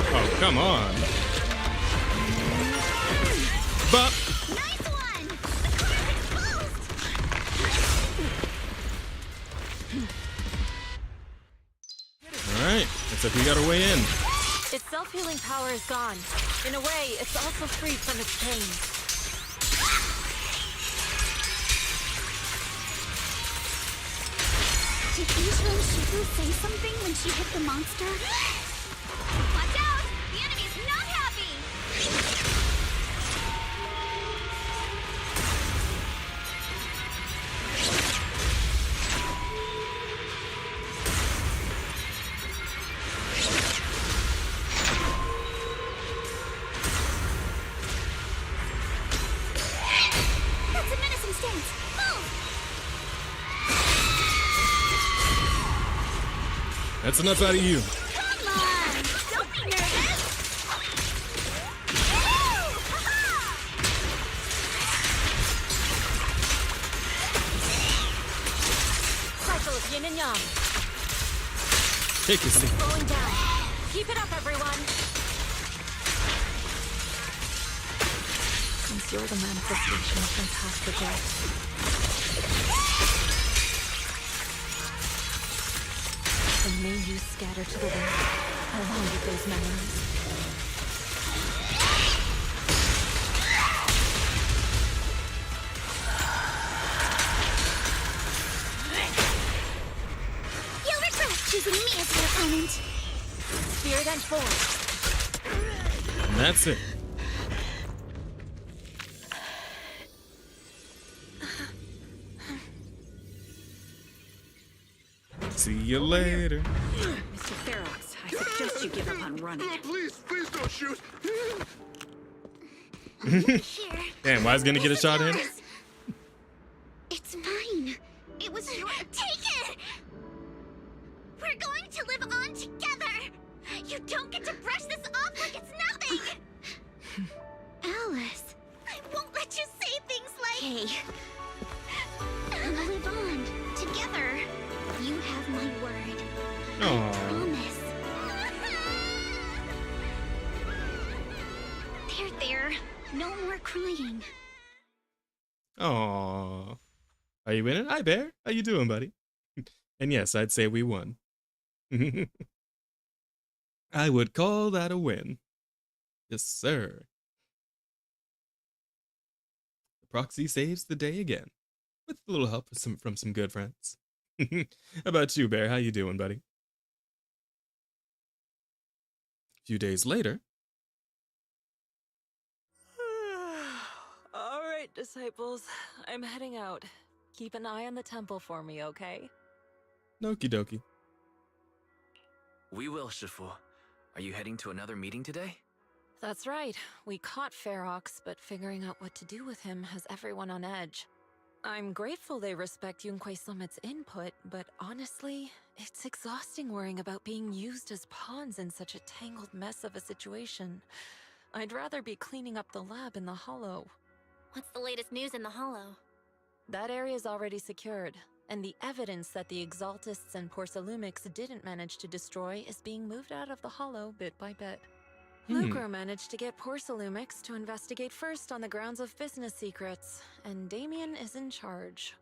Oh, come on. But Nice one! alright, looks like we got our way in. Its self-healing power is gone. In a way, it's also freed from its pain. Did Yuzuha and Shifu say something when she hit the monster? Watch out! The enemy's not happy! stance. Move! That's enough out of you. Come on! Don't be nervous! Cycle of yin and yang. Take a seat. Rolling down. Keep it up, everyone. Since you're the manifestation of fantastic life. And may you scatter to the wind, along with those memories. You'll regret choosing me as your opponent. Spirit and force. And that's it. See you later. Mr. Ferox, I suggest you give up on running. Please don't shoot. Here. Damn, why is gonna get a shot in? It's mine. It was your. Take it! We're going to live on together. You don't get to brush this off like it's nothing. Alice. I won't let you say things like. Hey. We'll live on together. You have my word. Aww. I promise. There. No more crying. Aww. Are you winning? Hi, Bear. How you doing, buddy? And yes, I'd say we won. I would call that a win. Yes, sir. The proxy saves the day again, with a little help from some good friends. How about you, Bear? How you doing, buddy? A few days later. All right, disciples. I'm heading out. Keep an eye on the temple for me, okay? Okie dokie. We will, Shifu. Are you heading to another meeting today? That's right. We caught Ferox, but figuring out what to do with him has everyone on edge. I'm grateful they respect Yunque Summit's input, but honestly, it's exhausting worrying about being used as pawns in such a tangled mess of a situation. I'd rather be cleaning up the lab in the Hollow. What's the latest news in the Hollow? That area's already secured, and the evidence that the Exaltists and Porcelumics didn't manage to destroy is being moved out of the Hollow bit by bit. Lucro managed to get Porcelumics to investigate first on the grounds of business secrets, and Damien is in charge.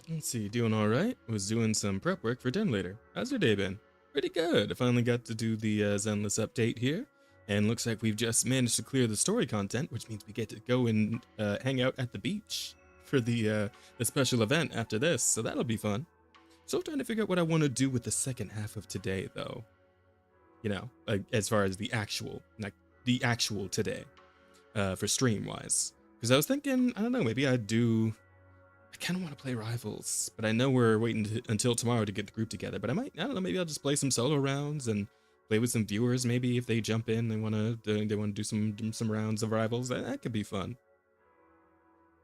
Let's see, doing all right. Was doing some prep work for Den later. How's your day been? Pretty good. I finally got to do the Zenless update here, and looks like we've just managed to clear the story content, which means we get to go and hang out at the beach for the special event after this, so that'll be fun. Still trying to figure out what I want to do with the second half of today, though. You know, as far as the actual today, for stream-wise. Because I was thinking, I don't know, maybe I kind of want to play Rivals, but I know we're waiting until tomorrow to get the group together, but I don't know, maybe I'll just play some solo rounds and play with some viewers, maybe if they jump in, they want to do some rounds of Rivals. That could be fun.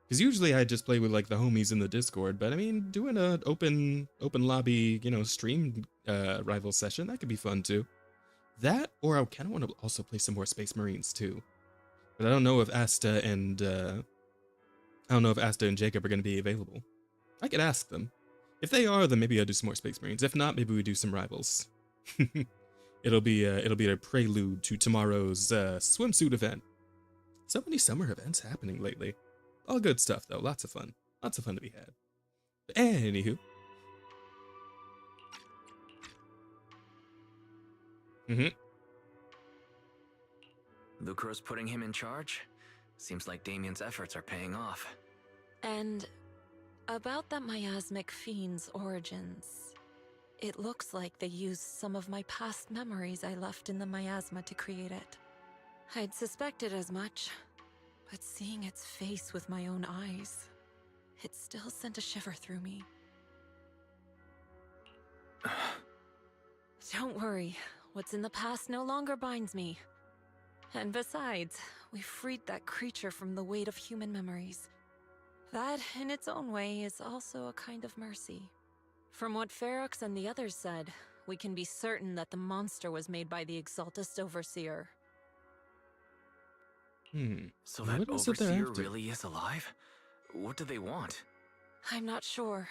Because usually I just play with like the homies in the Discord, but I mean, doing an open lobby, you know, stream rival session, that could be fun too. That, or I kind of want to also play some more Space Marines too. But I don't know if Asta and Jacob are going to be available. I could ask them. If they are, then maybe I'll do some more Space Marines. If not, maybe we do some Rivals. It'll be a prelude to tomorrow's swimsuit event. So many summer events happening lately. All good stuff, though. Lots of fun. Lots of fun to be had. But anywho. Lucro's putting him in charge? Seems like Damien's efforts are paying off. And about that miasmic fiend's origins, it looks like they used some of my past memories I left in the miasma to create it. I'd suspected as much, but seeing its face with my own eyes, it still sent a shiver through me. Don't worry, what's in the past no longer binds me. And besides, we freed that creature from the weight of human memories. That, in its own way, is also a kind of mercy. From what Ferox and the others said, we can be certain that the monster was made by the Exaltist Overseer. So What that is it they're Overseer after? really is alive? What do they want? I'm not sure.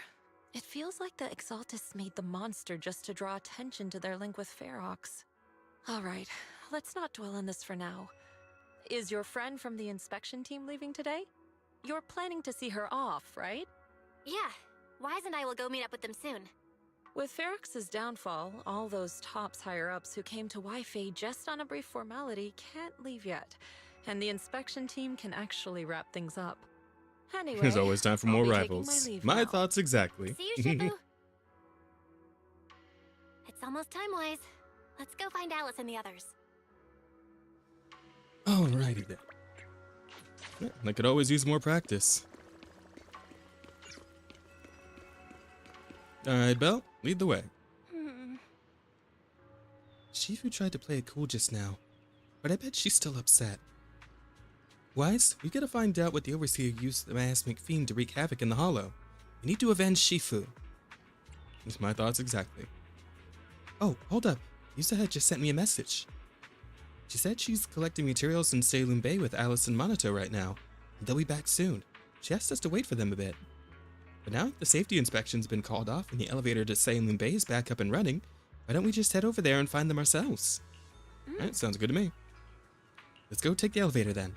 It feels like the Exaltists made the monster just to draw attention to their link with Ferox. Alright, let's not dwell on this for now. Is your friend from the inspection team leaving today? You're planning to see her off, right? Yeah, Wise and I will go meet up with them soon. With Ferox's downfall, all those tops higher-ups who came to Wi-Fi just on a brief formality can't leave yet, and the inspection team can actually wrap things up. Anyway, There's always time for I'll more be taking rivals. my leave My now. thoughts exactly. See you, Shifu. It's almost time, Wise. Let's go find Alice and the others. Alrighty then. Yeah, I could always use more practice. Alright, Belle, lead the way. Shifu tried to play it cool just now, but I bet she's still upset. Wise, we gotta find out what the Overseer used the masked McFiend to wreak havoc in the Hollow. We need to avenge Shifu. That's my thoughts exactly. Oh, hold up. Yuzuha just sent me a message. She said she's collecting materials in Saloon Bay with Alice and Monato right now, and they'll be back soon. She asked us to wait for them a bit. But now the safety inspection's been called off and the elevator to Saloon Bay is back up and running, why don't we just head over there and find them ourselves? Alright, sounds good to me. Let's go take the elevator then.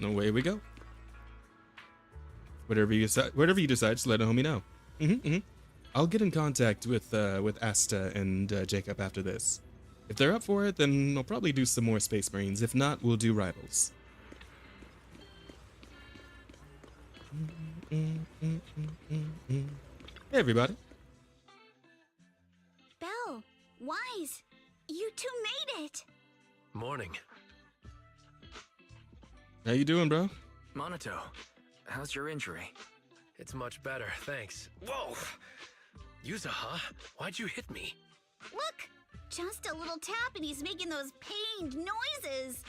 Away we go. Whatever you decide, just let a homie know. I'll get in contact with Asta and Jacob after this. If they're up for it, then I'll probably do some more Space Marines. If not, we'll do Rivals. Hey, everybody. Belle, Wise, you two made it! Morning. How you doing, bro? Monato, how's your injury? It's much better, thanks. Whoa! Yuzuha, why'd you hit me? Look! Just a little tap and he's making those pained noises.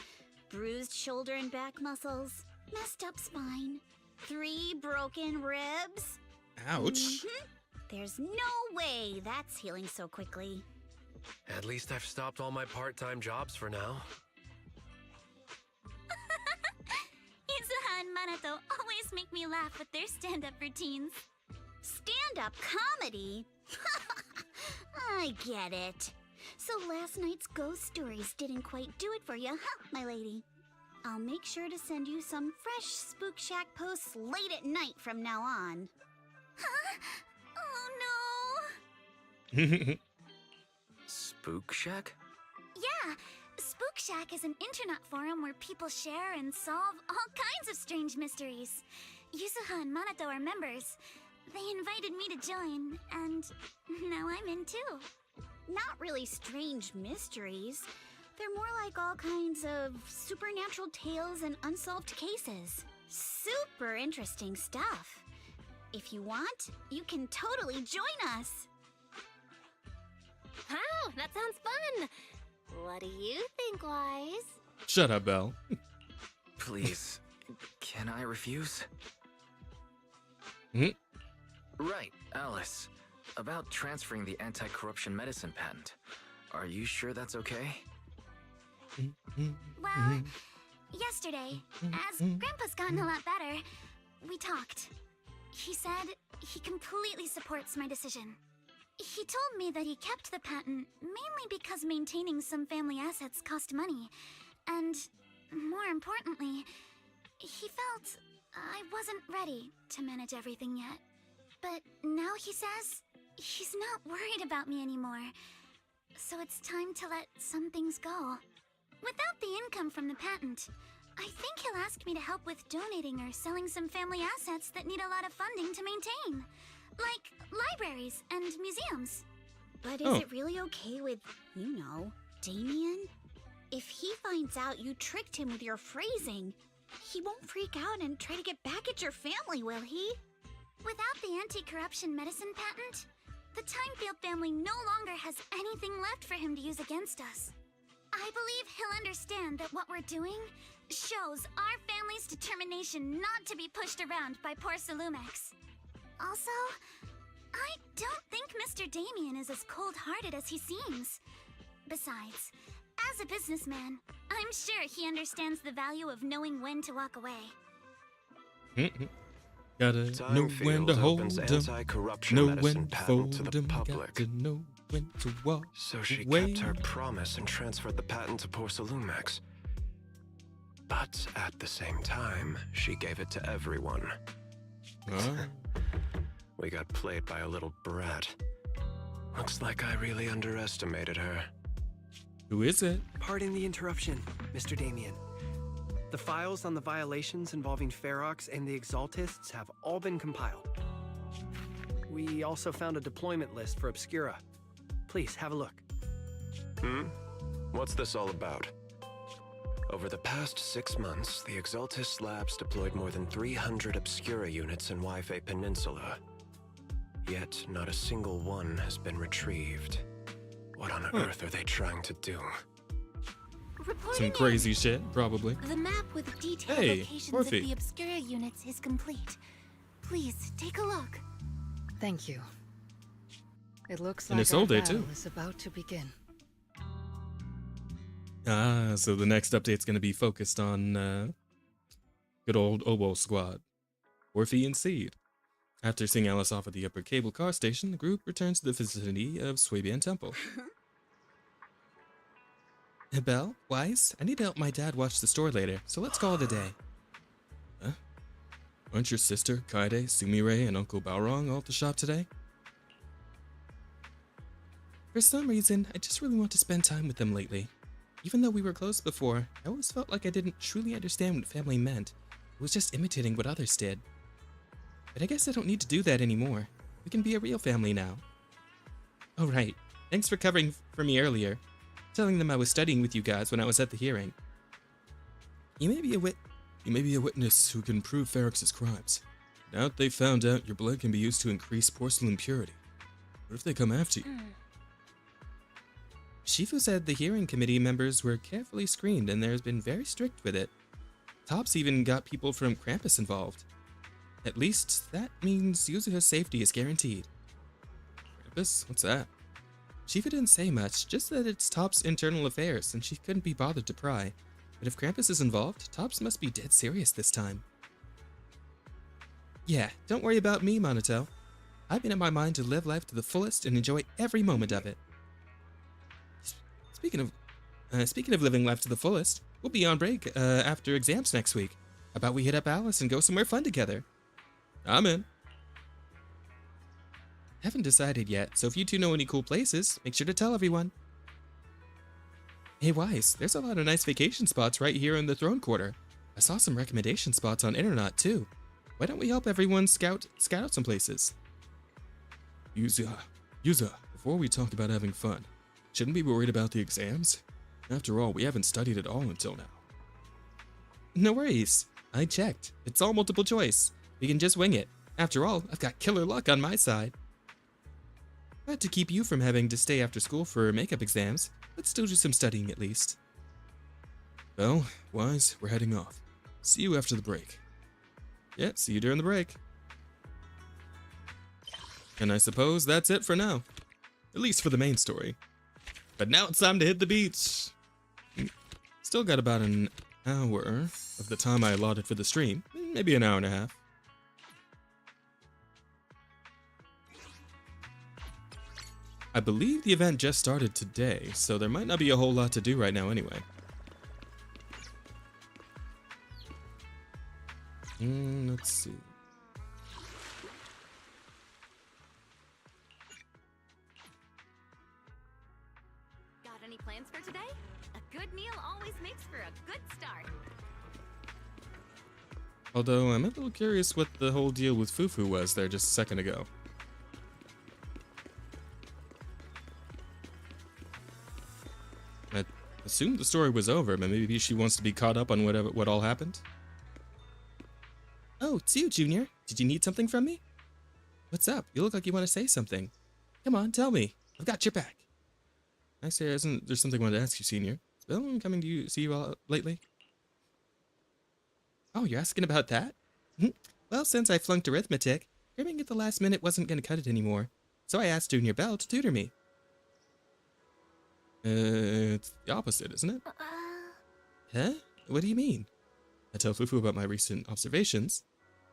Bruised shoulder and back muscles, messed up spine, 3 broken ribs. Ouch. There's no way that's healing so quickly. At least I've stopped all my part-time jobs for now. Yuzuha and Monato always make me laugh with their stand-up routines. Stand-up comedy? I get it. So last night's ghost stories didn't quite do it for you, huh, my lady? I'll make sure to send you some fresh Spook Shack posts late at night from now on. Huh? Oh no! Spook Shack? Yeah, Spook Shack is an internet forum where people share and solve all kinds of strange mysteries. Yuzuha and Monato are members. They invited me to join, and now I'm in too. Not really strange mysteries. They're more like all kinds of supernatural tales and unsolved cases. Super interesting stuff. If you want, you can totally join us. Wow, that sounds fun! What do you think, Wise? Shut up, Belle. Please, can I refuse? Right, Alice. About transferring the anti-corruption medicine patent. Are you sure that's okay? Well, yesterday, as Grandpa's gotten a lot better, we talked. He said he completely supports my decision. He told me that he kept the patent mainly because maintaining some family assets cost money, and more importantly, he felt I wasn't ready to manage everything yet. But now he says he's not worried about me anymore, so it's time to let some things go. Without the income from the patent, I think he'll ask me to help with donating or selling some family assets that need a lot of funding to maintain. Like libraries and museums. But is it really okay with, you know, Damien? If he finds out you tricked him with your phrasing, he won't freak out and try to get back at your family, will he? Without the anti-corruption medicine patent, the Timefield family no longer has anything left for him to use against us. I believe he'll understand that what we're doing shows our family's determination not to be pushed around by poor Salumex. Also, I don't think Mr. Damien is as cold-hearted as he seems. Besides, as a businessman, I'm sure he understands the value of knowing when to walk away. Gotta know when to hold 'em, anti-corruption know medicine when to patent fold to the 'em, public. got to know when to walk So she away. kept her promise and transferred the patent to Porcelumex. But at the same time, she gave it to everyone. Oh. We got played by a little brat. Looks like I really underestimated her. Who is it? Pardon the interruption, Mr. Damien. The files on the violations involving Ferox and the Exaltists have all been compiled. We also found a deployment list for Obscura. Please, have a look. What's this all about? Over the past 6 months, the Exaltist Labs deployed more than 300 Obscura units in Wi-Fi Peninsula. Yet, not a single one has been retrieved. What on earth are they trying to do? Some crazy shit, probably. The map with detailed Hey, locations Morphe. of the Obscura units is complete. Please, take a look. Thank you. It looks And like it's our all day, battle too. is about to begin. Ah, so the next update's gonna be focused on good old Obo Squad, Morphe and Seed. After seeing Alice off at the upper cable car station, the group returns to the vicinity of Swabian Temple. Belle, Wise, I need to help my dad watch the store later, so let's call it a day. Huh? Aren't your sister, Kaide, Sumire, and Uncle Balrog all at the shop today? For some reason, I just really want to spend time with them lately. Even though we were close before, I always felt like I didn't truly understand what family meant. It was just imitating what others did. But I guess I don't need to do that anymore. We can be a real family now. Oh right, thanks for covering for me earlier. Telling them I was studying with you guys when I was at the hearing. You may be a witness who can prove Ferox's crimes. Now that they've found out your blood can be used to increase porcelain purity. What if they come after you? Shifu said the hearing committee members were carefully screened and there's been very strict with it. Tops even got people from Krampus involved. At least that means Yuzuha's safety is guaranteed. Krampus? What's that? Shifu didn't say much, just that it's Top's internal affairs and she couldn't be bothered to pry. But if Krampus is involved, Tops must be dead serious this time. Yeah, don't worry about me, Monato. I've been in my mind to live life to the fullest and enjoy every moment of it. Speaking of living life to the fullest, we'll be on break after exams next week. How about we hit up Alice and go somewhere fun together? I'm in. Haven't decided yet, so if you two know any cool places, make sure to tell everyone. Hey Wise, there's a lot of nice vacation spots right here in the Throne Quarter. I saw some recommendation spots on internet too. Why don't we help everyone scout out some places? Yuzuha, before we talk about having fun, shouldn't we be worried about the exams? After all, we haven't studied at all until now. No worries. I checked. It's all multiple choice. We can just wing it. After all, I've got killer luck on my side. Not to keep you from having to stay after school for makeup exams, but still do some studying at least. Well, Wise, we're heading off. See you after the break. Yeah, see you during the break. And I suppose that's it for now. At least for the main story. But now it's time to hit the beach. Still got about an hour of the time I allotted for the stream. Maybe an hour and a half. I believe the event just started today, so there might not be a whole lot to do right now anyway. Let's see. Got any plans for today? A good meal always makes for a good start. Although I'm a little curious what the whole deal with Fufu was there just a second ago. I assumed the story was over, but maybe she wants to be caught up on what all happened. Oh, it's you, Junior. Did you need something from me? What's up? You look like you want to say something. Come on, tell me. I've got your back. I say, there's something I wanted to ask you, Senior. Has Belle been coming to see you lately? Oh, you're asking about that? Well, since I flunked arithmetic, cramming at the last minute wasn't going to cut it anymore. So I asked Junior Bell to tutor me. It's the opposite, isn't it? Huh? What do you mean? I tell Fufu about my recent observations.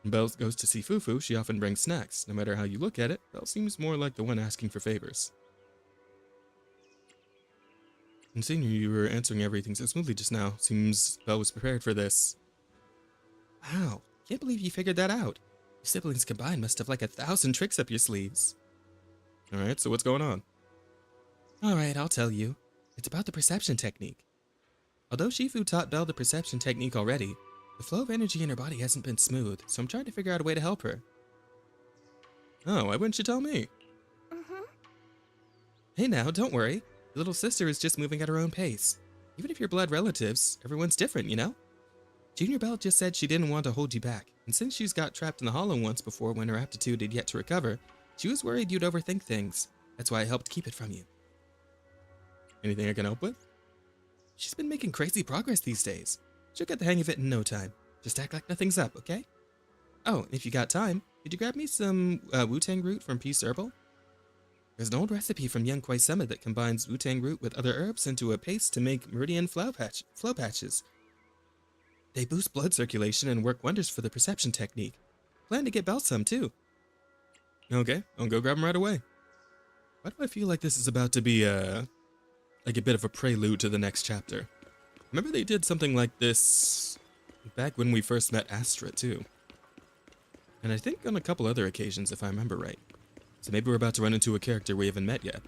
When Belle goes to see Fufu, she often brings snacks. No matter how you look at it, Belle seems more like the one asking for favors. And Senior, you were answering everything so smoothly just now. Seems Belle was prepared for this. Wow, can't believe you figured that out. Your siblings combined must have like 1,000 tricks up your sleeves. Alright, so what's going on? Alright, I'll tell you. It's about the perception technique. Although Shifu taught Belle the perception technique already, the flow of energy in her body hasn't been smooth, so I'm trying to figure out a way to help her. Oh, why wouldn't you tell me? Hey now, don't worry. Your little sister is just moving at her own pace. Even if you're blood relatives, everyone's different, you know? Junior Belle just said she didn't want to hold you back, and since she's got trapped in the hollow once before when her aptitude had yet to recover, she was worried you'd overthink things. That's why I helped keep it from you. Anything I can help with? She's been making crazy progress these days. She'll get the hang of it in no time. Just act like nothing's up, okay? Oh, if you got time, could you grab me some Wu-Tang root from Peace Herbal? There's an old recipe from Young Kwai Summit that combines Wu-Tang root with other herbs into a paste to make meridian flow patches. They boost blood circulation and work wonders for the perception technique. Plan to get Belle some, too. Okay, I'll go grab them right away. Why do I feel like this is about to be, like a bit of a prelude to the next chapter? Remember they did something like this back when we first met Astra, too. And I think on a couple other occasions, if I remember right. So maybe we're about to run into a character we haven't met yet.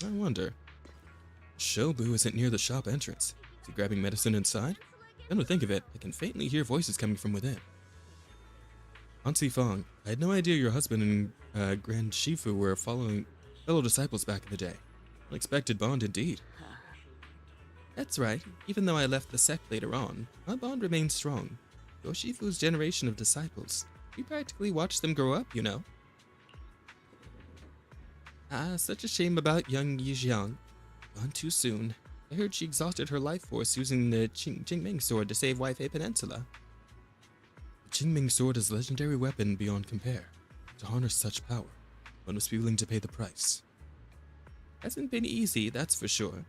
I wonder. Shobu isn't near the shop entrance. Is he grabbing medicine inside? Come to think of it, I can faintly hear voices coming from within. Hansi Fong, I had no idea your husband and Grand Shifu were fellow disciples back in the day. Unexpected bond indeed. That's right. Even though I left the sect later on, our bond remains strong. Your Shifu's generation of disciples. We practically watched them grow up, you know. Ah, such a shame about young Yijiang. Gone too soon. I heard she exhausted her life force using the Qingming sword to save Waifei Peninsula. The Qingming sword is a legendary weapon beyond compare. To harness such power, one must be willing to pay the price. Hasn't been easy, that's for sure.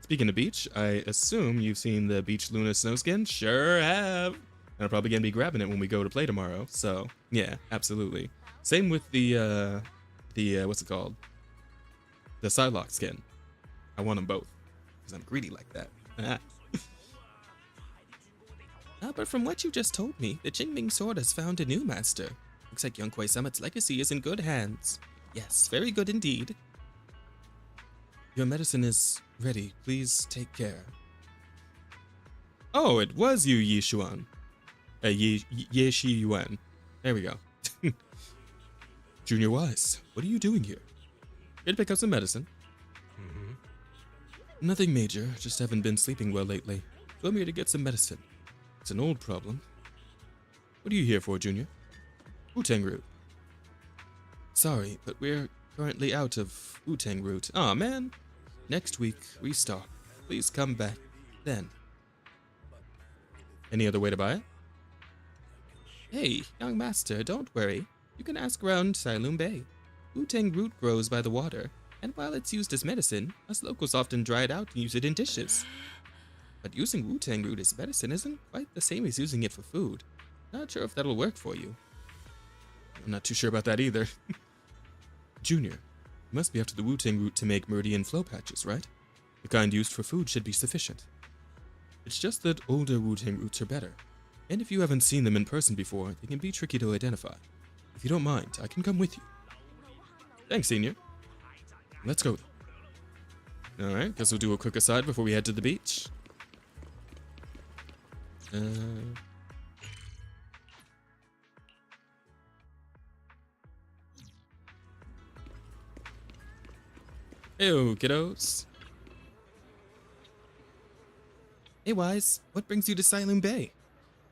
Speaking of beach, I assume you've seen the Beach Luna snowskin? Sure have! And I'm probably gonna be grabbing it when we go to play tomorrow, so yeah, absolutely. Same with the what's it called? The Psylocke skin. I want them both, because I'm greedy like that. But from what you just told me, the Qingming sword has found a new master. Looks like Young Kwai Summit's legacy is in good hands. Yes, very good indeed. Your medicine is ready. Please take care. Oh, it was you, Yi Xuan. Ye Shi Yuan. There we go. Junior Wise, what are you doing here? Here to pick up some medicine. Nothing major, just haven't been sleeping well lately. So I'm here to get some medicine. It's an old problem. What are you here for, Junior? Wu-Tang root. Sorry, but we're currently out of Wu-Tang root. Aw, man. Next week, restock. Please come back then. Any other way to buy it? Hey, young master, don't worry. You can ask around Siloon Bay. Wu-Tang root grows by the water, and while it's used as medicine, us locals often dry it out and use it in dishes. But using Wu-Tang root as medicine isn't quite the same as using it for food. Not sure if that'll work for you. I'm not too sure about that either. Junior, you must be after the Wu-Tang root to make meridian flow patches, right? The kind used for food should be sufficient. It's just that older Wu-Tang roots are better, and if you haven't seen them in person before, they can be tricky to identify. If you don't mind, I can come with you. Thanks, Senior. Let's go. Alright, guess we'll do a quick aside before we head to the beach. Ew, kiddos. Hey, Wise, what brings you to Siloon Bay?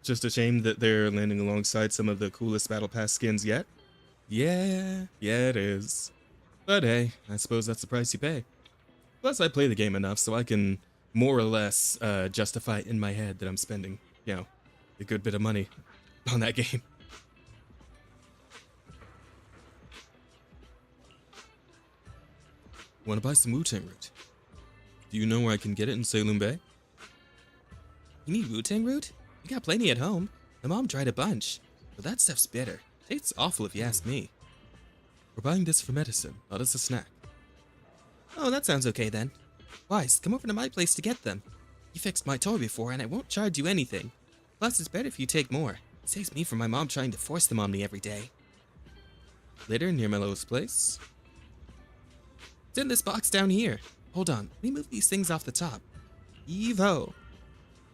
Just a shame that they're landing alongside some of the coolest Battle Pass skins yet. Yeah, it is. But hey, I suppose that's the price you pay. Plus, I play the game enough so I can more or less justify in my head that I'm spending, you know, a good bit of money on that game. Want to buy some Wu-Tang root? Do you know where I can get it in Saloon Bay? You need Wu-Tang root? We got plenty at home. My mom tried a bunch, but that stuff's bitter. Tastes awful if you ask me. We're buying this for medicine, not as a snack. Oh, that sounds okay then. Wise, come over to my place to get them. You fixed my toy before and I won't charge you anything. Plus, it's better if you take more. It saves me from my mom trying to force them on me every day. Later, near Mello's place. It's in this box down here. Hold on, let me move these things off the top. Evo.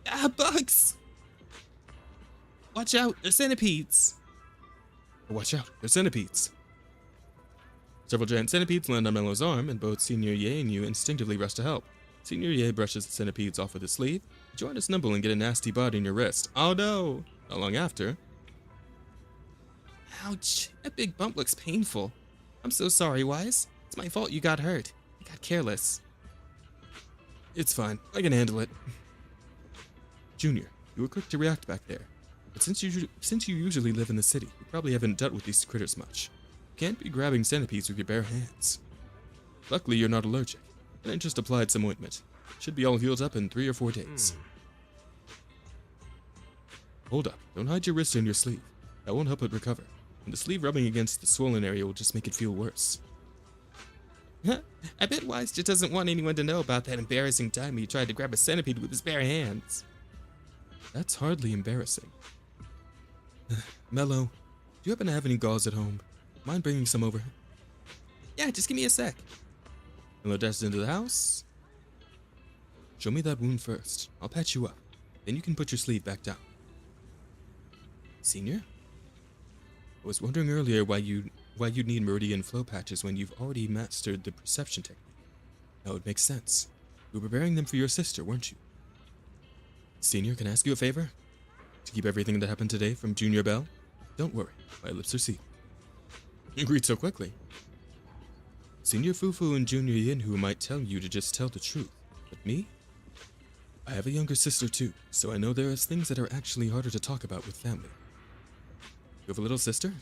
Ah, bugs! Watch out, they're centipedes! Watch out, they're centipedes. Several giant centipedes land on Mello's arm, and both Senior Ye and you instinctively rush to help. Senior Ye brushes the centipedes off with his sleeve. You join to snubble and get a nasty bite in your wrist. Oh no! Not long after. Ouch, that big bump looks painful. I'm so sorry, Wise. It's my fault you got hurt. You got careless. It's fine, I can handle it. Junior, you were quick to react back there. But since you usually live in the city, you probably haven't dealt with these critters much. You can't be grabbing centipedes with your bare hands. Luckily, you're not allergic, and I just applied some ointment. Should be all healed up in 3 or 4 days. Hold up, don't hide your wrist in your sleeve. That won't help it recover, and the sleeve rubbing against the swollen area will just make it feel worse. I bet Wise just doesn't want anyone to know about that embarrassing time he tried to grab a centipede with his bare hands. That's hardly embarrassing. Mello, do you happen to have any gauze at home? Mind bringing some over? Yeah, just give me a sec. Mello dashes into the house. Show me that wound first. I'll patch you up. Then you can put your sleeve back down. Senior? I was wondering earlier why you'd need meridian flow patches when you've already mastered the perception technique. Now it makes sense. You were preparing them for your sister, weren't you? Senior, can I ask you a favor? To keep everything that happened today from Junior Bell? Don't worry, my lips are sealed. You agreed so quickly. Senior Fufu and Junior Yinhu might tell you to just tell the truth, but me? I have a younger sister too, so I know there are things that are actually harder to talk about with family. You have a little sister?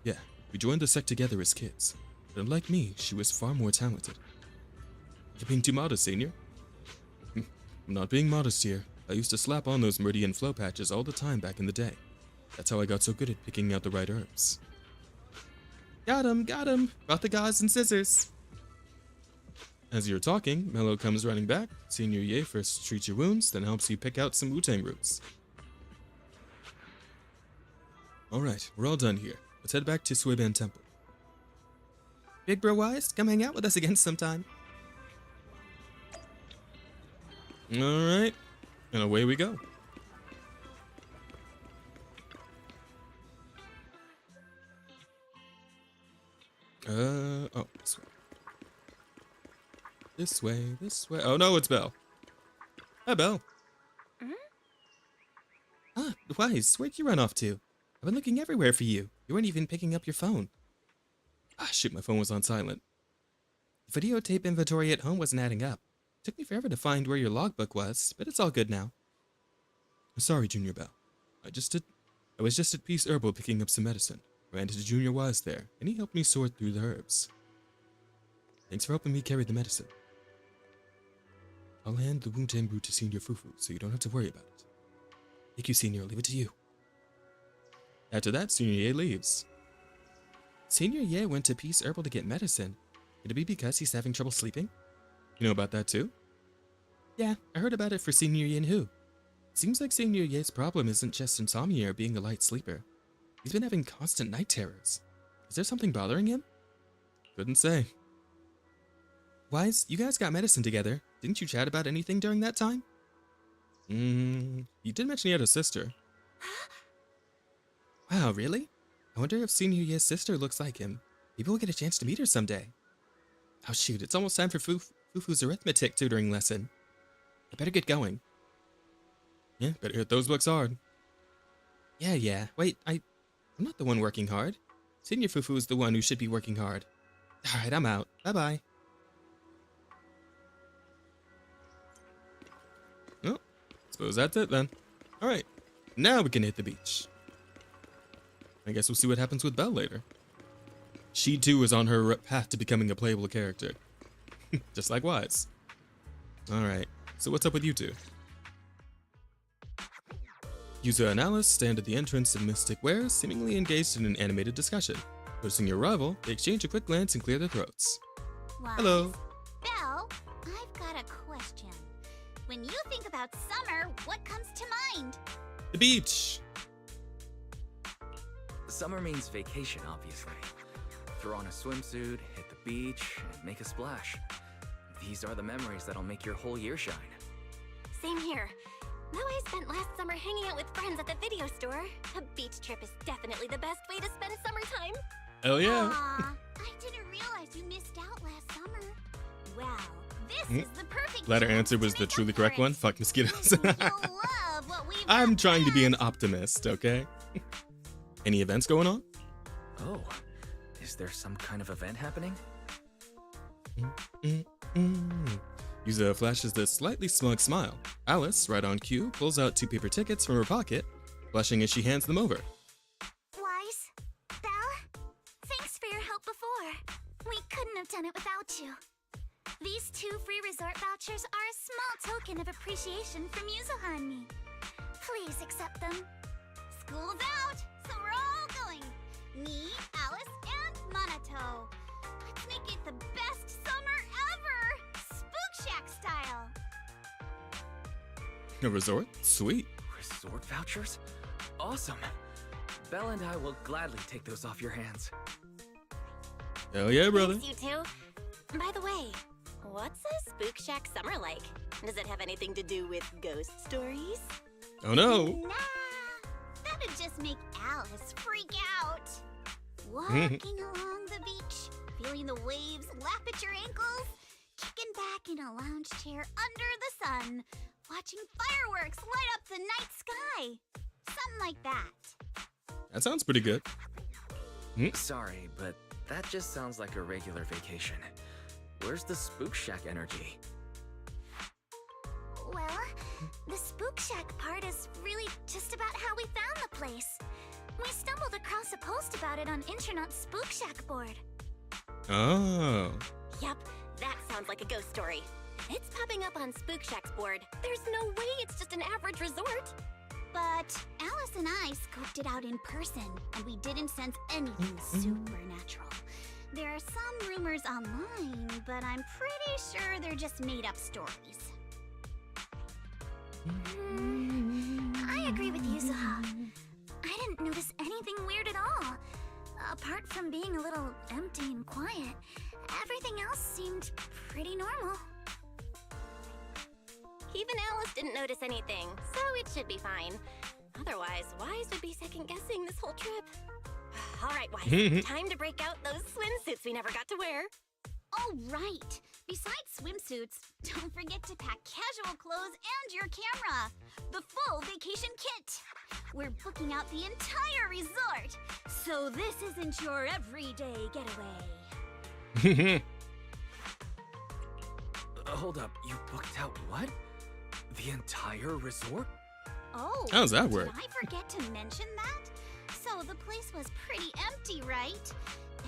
Yeah, we joined the sect together as kids, but unlike me, she was far more talented. You're being too modest, Senior. I'm not being modest here. I used to slap on those meridian flow patches all the time back in the day. That's how I got so good at picking out the right herbs. Got him! Brought the gauze and scissors! As you're talking, Mello comes running back. Senior Ye first treats your wounds, then helps you pick out some Wu-Tang roots. Alright, we're all done here. Let's head back to Suiban Temple. Big bro Wise, come hang out with us again sometime. Alright, and away we go. Oh, this way. This way. Oh no, it's Belle. Hi, Belle. Ah, Wise, where'd you run off to? I've been looking everywhere for you. You weren't even picking up your phone. Ah, shoot, my phone was on silent. The videotape inventory at home wasn't adding up. It took me forever to find where your logbook was, but it's all good now. Sorry, Junior Bell. I was just at Peace Herbal picking up some medicine. Ran into Junior Wise there, and he helped me sort through the herbs. Thanks for helping me carry the medicine. I'll hand the Wu-Tang root to Senior Fufu, so you don't have to worry about it. Thank you, Senior. I'll leave it to you. After that, Senior Ye leaves. Senior Ye went to Peace Herbal to get medicine. Could it be because he's having trouble sleeping? You know about that too? Yeah, I heard about it for Senior Yinhu. Seems like Senior Ye's problem isn't just insomnia or being a light sleeper. He's been having constant night terrors. Is there something bothering him? Couldn't say. Wise, you guys got medicine together. Didn't you chat about anything during that time? You did mention he had a sister. Wow, really? I wonder if Senior Ye's sister looks like him. Maybe we'll get a chance to meet her someday. Oh shoot, it's almost time for Fufu's arithmetic tutoring lesson. I better get going. Yeah, better hit those books hard. Yeah. Wait, I'm not the one working hard. Senior Fufu is the one who should be working hard. Alright, I'm out. Bye-bye. Well, suppose that's it then. All right, now we can hit the beach. I guess we'll see what happens with Belle later. She too is on her path to becoming a playable character. Just like Wise. All right, so what's up with you two? Yuzuha and Alice stand at the entrance of Mystic Ware, seemingly engaged in an animated discussion. Noticing your arrival, they exchange a quick glance and clear their throats. Wise? Hello. Belle, I've got a question. When you think about summer, what comes to mind? The beach. Summer means vacation, obviously. Throw on a swimsuit, hit the beach, and make a splash. These are the memories that'll make your whole year shine. Same here. Though I spent last summer hanging out with friends at the video store, a beach trip is definitely the best way to spend summertime. Oh yeah. Aw, I didn't realize you missed out last summer. Wow, this is the perfect Latter chance answer to was the make up truly for correct it. one. Fuck mosquitoes. You'll love what we've I'm got trying to be planned. an optimist, okay? Any events going on? Oh, is there some kind of event happening? Yuzuha flashes this slightly smug smile. Alice, right on cue, pulls out 2 paper tickets from her pocket, blushing as she hands them over. Wise, Belle, thanks for your help before. We couldn't have done it without you. These 2 free resort vouchers are a small token of appreciation from Yuzuha and me. Please accept them. School's out, so we're all going. Me, Alice, and Monato. Let's make it the best summer ever! Spook Shack style! A resort? Sweet. Resort vouchers? Awesome! Belle and I will gladly take those off your hands. Hell yeah, brother. Thanks, you two. By the way, what's a Spook Shack summer like? Does it have anything to do with ghost stories? Oh no. Nah, that'd just make Alice freak out. Walking along the beach, feeling the waves lap at your ankles, kicking back in a lounge chair under the sun, watching fireworks light up the night sky. Something like that. That sounds pretty good. Sorry, but that just sounds like a regular vacation. Where's the Spook Shack energy? Well, the Spook Shack part is really just about how we found the place. We stumbled across a post about it on Internet's Spook Shack board. Oh. Yep, that sounds like a ghost story. It's popping up on Spook Shack's board. There's no way it's just an average resort. But Alice and I scoped it out in person, and we didn't sense anything supernatural. There are some rumors online, but I'm pretty sure they're just made-up stories. I agree with Yuzuha. I didn't notice anything weird at all. Apart from being a little empty and quiet, everything else seemed pretty normal. Even Alice didn't notice anything, so it should be fine. Otherwise, Wise would be second-guessing this whole trip. All right, Wise, time to break out those swimsuits we never got to wear. Oh, right. Besides swimsuits, don't forget to pack casual clothes and your camera. The full vacation kit. We're booking out the entire resort, so this isn't your everyday getaway. Hold up, you booked out what? The entire resort? Oh, How does that work? Did I forget to mention that? So the place was pretty empty, right?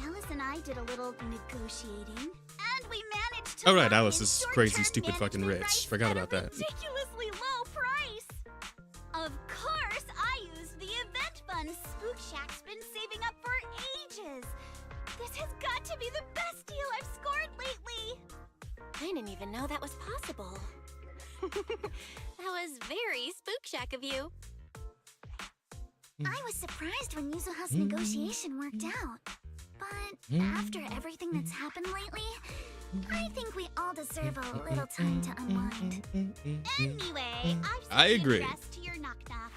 Alice and I did a little negotiating, and we managed to Alright, lock Alice in is short-term crazy, stupid, fucking management rich. rights Forgot at a about that. ridiculously low price. Of course, I used the event fund Spook Shack's been saving up for ages. This has got to be the best deal I've scored lately. I didn't even know that was possible. That was very Spook Shack of you. I was surprised when Yuzuha's negotiation worked out. But after everything that's happened lately, I think we all deserve a little time to unwind. Anyway, I agree. Yes to your knock-knock.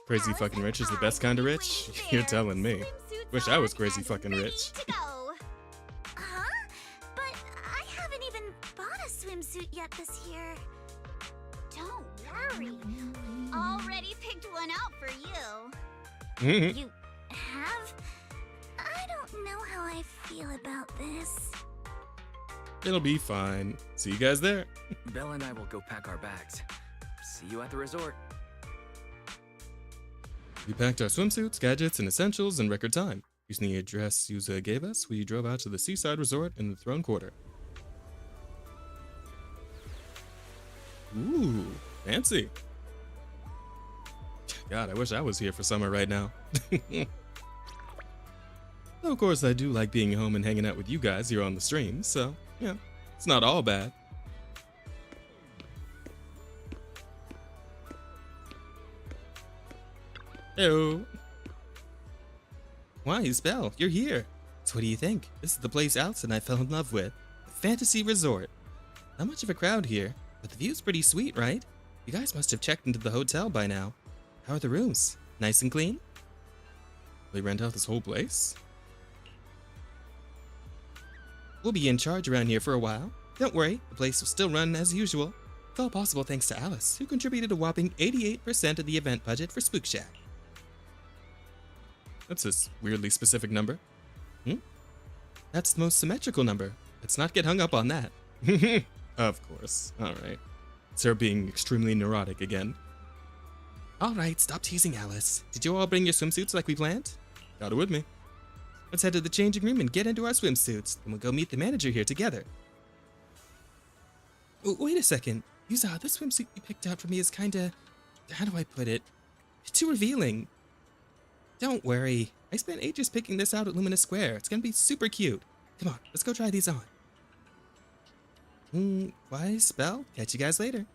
Crazy fucking rich is the best kind of rich? You're telling me. Wish I was crazy fucking rich. To go. Huh? But I haven't even bought a swimsuit yet this year. Don't worry. Already picked one out for you. You have? I don't know how I feel about this. It'll be fine. See you guys there. Belle and I will go pack our bags. See you at the resort. We packed our swimsuits, gadgets, and essentials in record time. Using the address Yuzuha gave us, we drove out to the seaside resort in the Throne Quarter. Ooh, fancy. God, I wish I was here for summer right now. Though, of course, I do like being home and hanging out with you guys here on the stream, so, yeah, it's not all bad. Hello. Wise Belle, you're here. So what do you think? This is the place Alice and I fell in love with. A fantasy resort. Not much of a crowd here, but the view's pretty sweet, right? You guys must have checked into the hotel by now. How are the rooms? Nice and clean? They rent out this whole place? We'll be in charge around here for a while. Don't worry, the place will still run as usual. It's all possible thanks to Alice, who contributed a whopping 88% of the event budget for Spook Shack. That's a weirdly specific number. That's the most symmetrical number. Let's not get hung up on that. Of course. Alright. It's her being extremely neurotic again. Alright, stop teasing Alice. Did you all bring your swimsuits like we planned? Got it with me. Let's head to the changing room and get into our swimsuits. Then we'll go meet the manager here together. Oh, wait a second. Yuzuha, this swimsuit you picked out for me is kinda... how do I put it? Too revealing. Don't worry. I spent ages picking this out at Luminous Square. It's gonna be super cute. Come on, let's go try these on. Wise Belle, catch you guys later.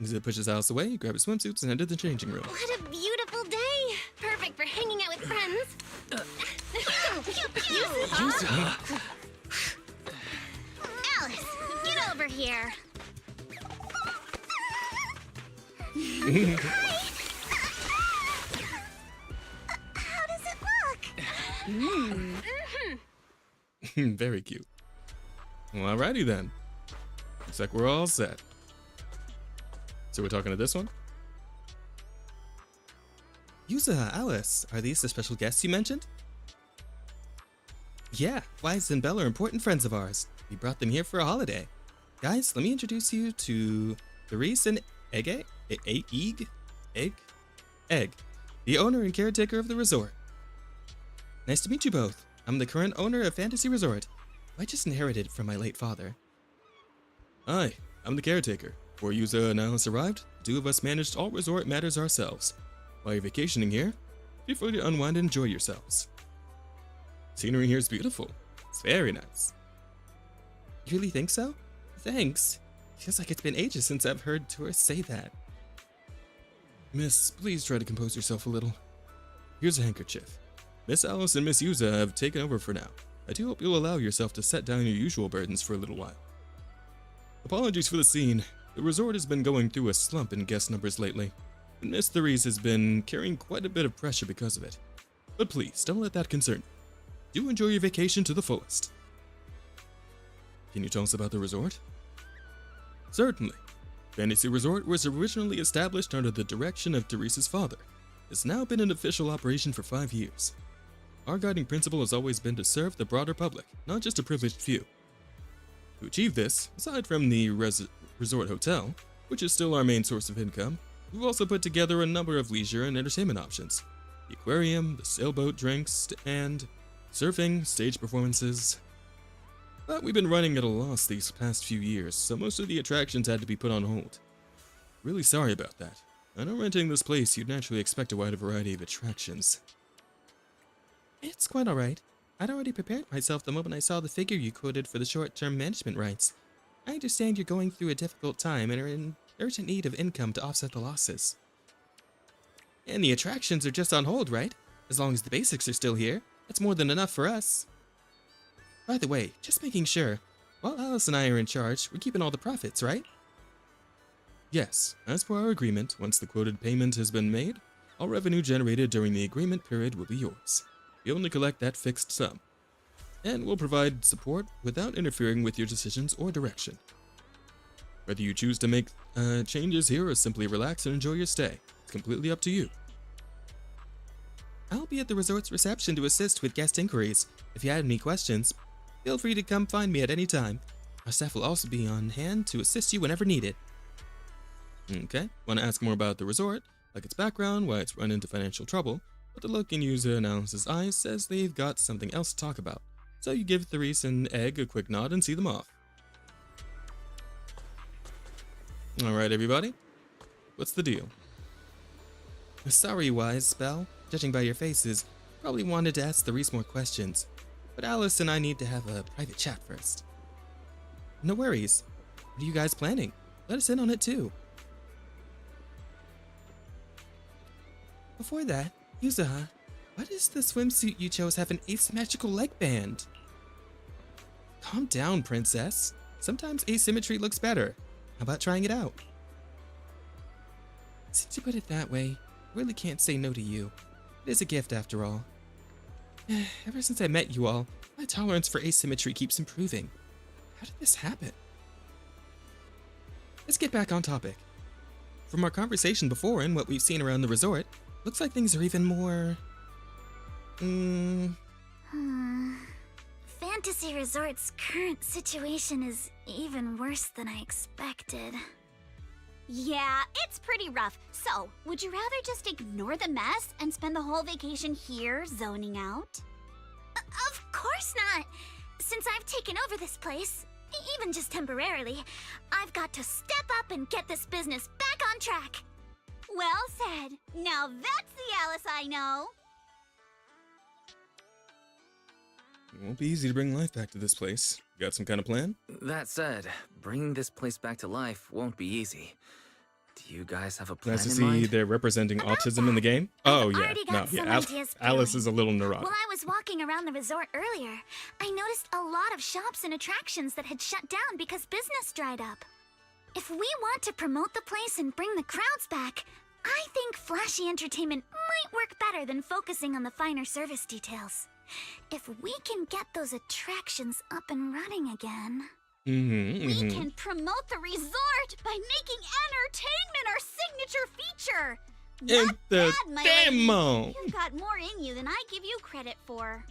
Yuzuha pushes Alice away, grab her swimsuits, and head to the changing room. What a beautiful day! Perfect for hanging out with friends. Yuzuha! Alice, get over here. How does it look? Very cute. Well, alrighty then. Looks like we're all set. So we're talking to this one? Yuzuha, Alice, are these the special guests you mentioned? Yeah, Wise and Belle are important friends of ours. We brought them here for a holiday. Guys, let me introduce you to Therese and Egg, the owner and caretaker of the resort. Nice to meet you both. I'm the current owner of Fantasy Resort. I just inherited it from my late father. Hi, I'm the caretaker. Before Yuzuha and Alice arrived, the two of us managed all resort matters ourselves. While you're vacationing here, feel free to unwind and enjoy yourselves. Scenery here is beautiful. It's very nice. You really think so? Thanks. Feels like it's been ages since I've heard tourists say that. Miss, please try to compose yourself a little. Here's a handkerchief. Miss Alice and Miss Yuzuha have taken over for now. I do hope you'll allow yourself to set down your usual burdens for a little while. Apologies for the scene. The resort has been going through a slump in guest numbers lately, and Miss Therese has been carrying quite a bit of pressure because of it. But please, don't let that concern you. Do enjoy your vacation to the fullest. Can you tell us about the resort? Certainly. Fantasy Resort was originally established under the direction of Therese's father. It's now been in official operation for 5 years. Our guiding principle has always been to serve the broader public, not just a privileged few. To achieve this, aside from the resort hotel, which is still our main source of income, we've also put together a number of leisure and entertainment options. The aquarium, the sailboat drinks, and surfing, stage performances. But we've been running at a loss these past few years, so most of the attractions had to be put on hold. Really sorry about that. I know renting this place, you'd naturally expect a wider variety of attractions. It's quite alright. I'd already prepared myself the moment I saw the figure you quoted for the short-term management rights. I understand you're going through a difficult time and are in urgent need of income to offset the losses. And the attractions are just on hold, right? As long as the basics are still here, that's more than enough for us. By the way, just making sure, while Alice and I are in charge, we're keeping all the profits, right? Yes, as per our agreement, once the quoted payment has been made, all revenue generated during the agreement period will be yours. We only collect that fixed sum, and we'll provide support without interfering with your decisions or direction. Whether you choose to make changes here or simply relax and enjoy your stay, it's completely up to you. I'll be at the resort's reception to assist with guest inquiries. If you had any questions, feel free to come find me at any time. Our staff will also be on hand to assist you whenever needed. Okay, want to ask more about the resort? like its background, why it's run into financial trouble, but the look in Yuzuha and Alice's eyes says they've got something else to talk about. So you give Therese and Egg a quick nod and see them off. Alright, everybody. What's the deal? Sorry, Wise Spell. Judging by your faces, probably wanted to ask Therese more questions. But Alice and I need to have a private chat first. No worries. What are you guys planning? Let us in on it too. Before that, Yuzuha, why does the swimsuit you chose have an asymmetrical leg band? Calm down, princess. Sometimes asymmetry looks better. How about trying it out? Since you put it that way, I really can't say no to you. It is a gift after all. Ever since I met you all, my tolerance for asymmetry keeps improving. How did this happen? Let's get back on topic. From our conversation before and what we've seen around the resort, looks like things are even more... Fantasy Resort's current situation is even worse than I expected. Yeah, it's pretty rough. So, would you rather just ignore the mess and spend the whole vacation here zoning out? Of course not! Since I've taken over this place, even just temporarily, I've got to step up and get this business back on track. Well said. Now that's the Alice I know. It won't be easy to bring life back to this place. You got some kind of plan? That said, bringing this place back to life won't be easy. Do you guys have a plan Nice to in see mind? they're representing autism in the game. Oh yeah, already got some ideas Alice brewing. is a little neurotic. While I was walking around the resort earlier, I noticed a lot of shops and attractions that had shut down because business dried up. If we want to promote the place and bring the crowds back, I think flashy entertainment might work better than focusing on the finer service details. If we can get those attractions up and running again... We can promote the resort by making entertainment our signature feature. Not bad, my lady. You've got more in you than I give you credit for.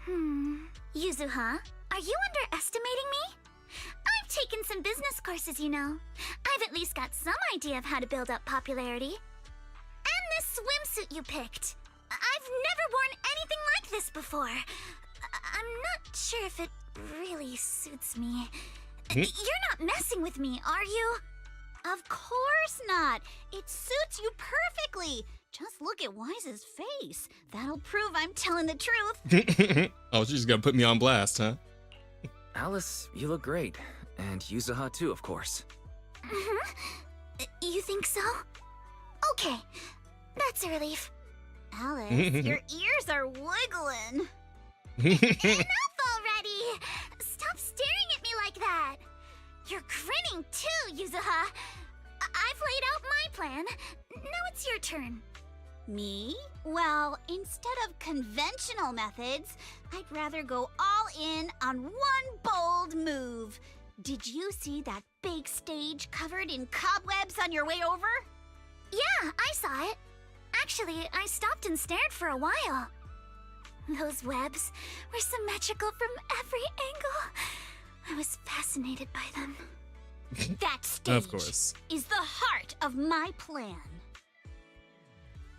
Yuzuha, are you underestimating me? I've taken some business courses, you know. I've at least got some idea of how to build up popularity. And this swimsuit you picked. I've never worn anything like this before. I'm not sure if it really suits me. You're not messing with me, are you? Of course not. It suits you perfectly. Just look at Wise's face. That'll prove I'm telling the truth. Oh, she's gonna put me on blast, huh? Alice, you look great. And Yuzuha too, of course. You think so? Okay, that's a relief. Alice, your ears are wiggling. Enough already! Stop staring at me like that! You're grinning too, Yuzuha! I've laid out my plan. Now it's your turn. Me? Well, instead of conventional methods, I'd rather go all in on one bold move. Did you see that big stage covered in cobwebs on your way over? Yeah, I saw it. Actually, I stopped and stared for a while. Those webs were symmetrical from every angle. I was fascinated by them. That stage Of course. is the heart of my plan.